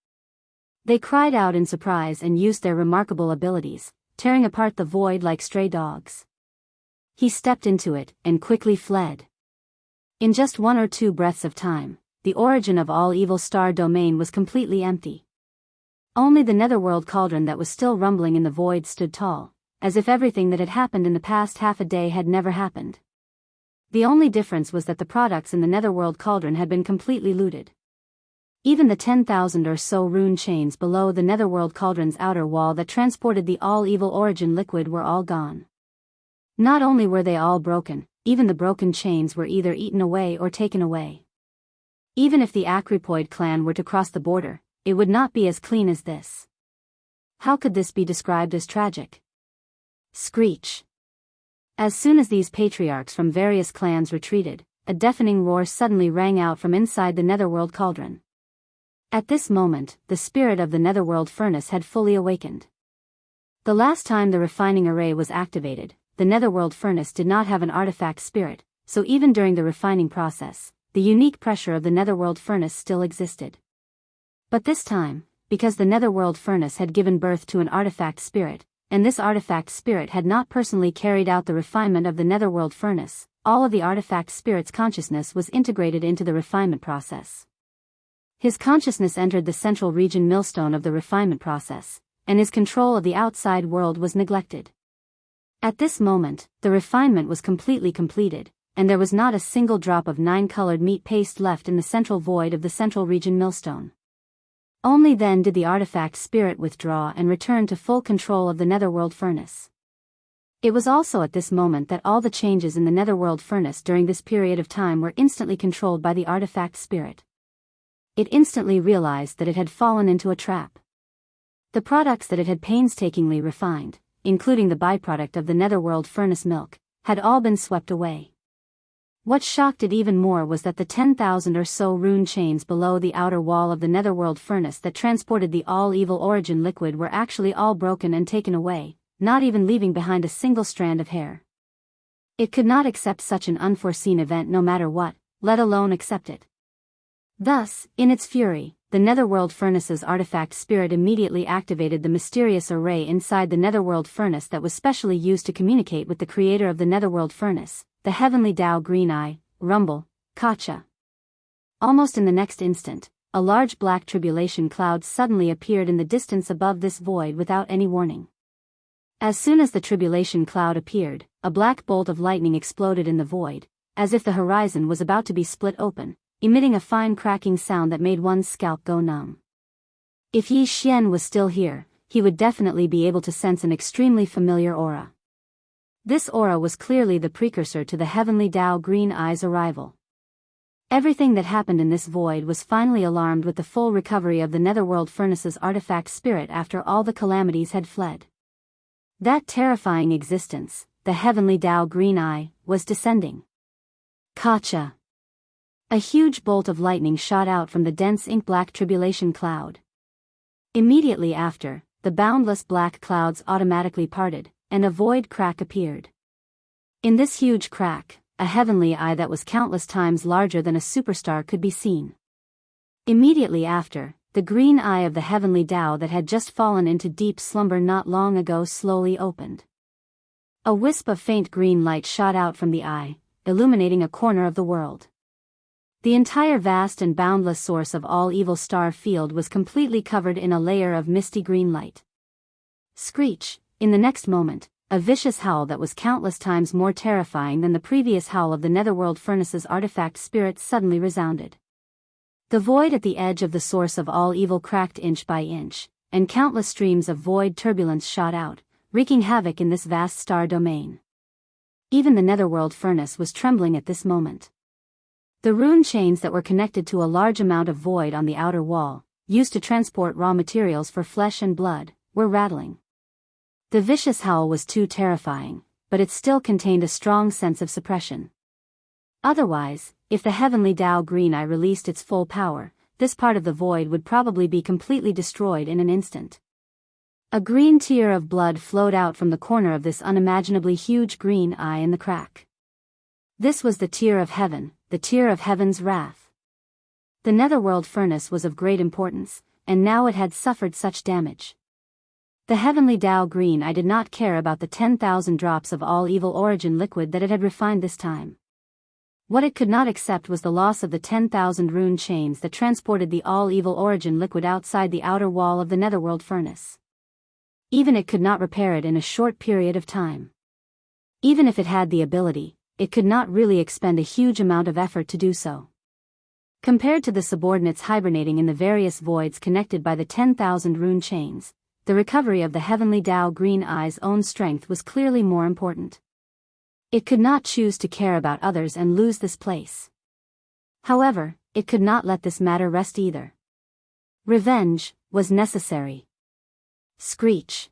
They cried out in surprise and used their remarkable abilities, tearing apart the void like stray dogs. He stepped into it and quickly fled. In just 1 or 2 breaths of time, the origin of all evil star domain was completely empty. Only the netherworld cauldron that was still rumbling in the void stood tall, as if everything that had happened in the past half a day had never happened. The only difference was that the products in the netherworld cauldron had been completely looted. Even the 10,000 or so rune chains below the netherworld cauldron's outer wall that transported the all-evil origin liquid were all gone. Not only were they all broken, even the broken chains were either eaten away or taken away. Even if the Acrypoid clan were to cross the border, it would not be as clean as this. How could this be described as tragic? Screech. As soon as these patriarchs from various clans retreated, a deafening roar suddenly rang out from inside the netherworld cauldron. At this moment, the spirit of the netherworld furnace had fully awakened. The last time the refining array was activated, the netherworld furnace did not have an artifact spirit, so even during the refining process, the unique pressure of the netherworld furnace still existed. But this time, because the netherworld furnace had given birth to an artifact spirit, and this artifact spirit had not personally carried out the refinement of the netherworld furnace, all of the artifact spirit's consciousness was integrated into the refinement process. His consciousness entered the central region millstone of the refinement process, and his control of the outside world was neglected. At this moment, the refinement was completely completed, and there was not a single drop of 9-colored meat paste left in the central void of the central region millstone. Only then did the artifact spirit withdraw and return to full control of the netherworld furnace. It was also at this moment that all the changes in the netherworld furnace during this period of time were instantly controlled by the artifact spirit. It instantly realized that it had fallen into a trap. The products that it had painstakingly refined, including the byproduct of the netherworld furnace milk, had all been swept away. What shocked it even more was that the 10,000 or so rune chains below the outer wall of the netherworld furnace that transported the all-evil origin liquid were actually all broken and taken away, not even leaving behind a single strand of hair. It could not accept such an unforeseen event no matter what, let alone accept it. Thus, in its fury, the Netherworld Furnace's artifact spirit immediately activated the mysterious array inside the Netherworld Furnace that was specially used to communicate with the creator of the Netherworld Furnace, the Heavenly Tao Green Eye, Rumble, Kacha. Almost in the next instant, a large black tribulation cloud suddenly appeared in the distance above this void without any warning. As soon as the tribulation cloud appeared, a black bolt of lightning exploded in the void, as if the horizon was about to be split open, emitting a fine cracking sound that made one's scalp go numb. If Yi Xian was still here, he would definitely be able to sense an extremely familiar aura. This aura was clearly the precursor to the Heavenly Tao Green Eye's arrival. Everything that happened in this void was finally alarmed with the full recovery of the Netherworld Furnace's artifact spirit after all the calamities had fled. That terrifying existence, the Heavenly Tao Green Eye, was descending. Kacha. A huge bolt of lightning shot out from the dense ink-black tribulation cloud. Immediately after, the boundless black clouds automatically parted, and a void crack appeared. In this huge crack, a heavenly eye that was countless times larger than a superstar could be seen. Immediately after, the green eye of the Heavenly Tao that had just fallen into deep slumber not long ago slowly opened. A wisp of faint green light shot out from the eye, illuminating a corner of the world. The entire vast and boundless source of all evil star field was completely covered in a layer of misty green light. Screech! In the next moment, a vicious howl that was countless times more terrifying than the previous howl of the Netherworld Furnace's artifact spirit suddenly resounded. The void at the edge of the source of all evil cracked inch by inch, and countless streams of void turbulence shot out, wreaking havoc in this vast star domain. Even the Netherworld Furnace was trembling at this moment. The rune chains that were connected to a large amount of void on the outer wall, used to transport raw materials for flesh and blood, were rattling. The vicious howl was too terrifying, but it still contained a strong sense of suppression. Otherwise, if the Heavenly Tao Green Eye released its full power, this part of the void would probably be completely destroyed in an instant. A green tear of blood flowed out from the corner of this unimaginably huge green eye in the crack. This was the tear of heaven, the tear of heaven's wrath. The Netherworld Furnace was of great importance, and now it had suffered such damage. The Heavenly Tao Green Eye did not care about the 10,000 drops of all evil origin liquid that it had refined this time. What it could not accept was the loss of the 10,000 rune chains that transported the all-evil origin liquid outside the outer wall of the Netherworld Furnace. Even it could not repair it in a short period of time. Even if it had the ability, it could not really expend a huge amount of effort to do so. Compared to the subordinates hibernating in the various voids connected by the 10,000 rune chains, the recovery of the Heavenly Tao Green Eye's own strength was clearly more important. It could not choose to care about others and lose this place. However, it could not let this matter rest either. Revenge was necessary. Screech!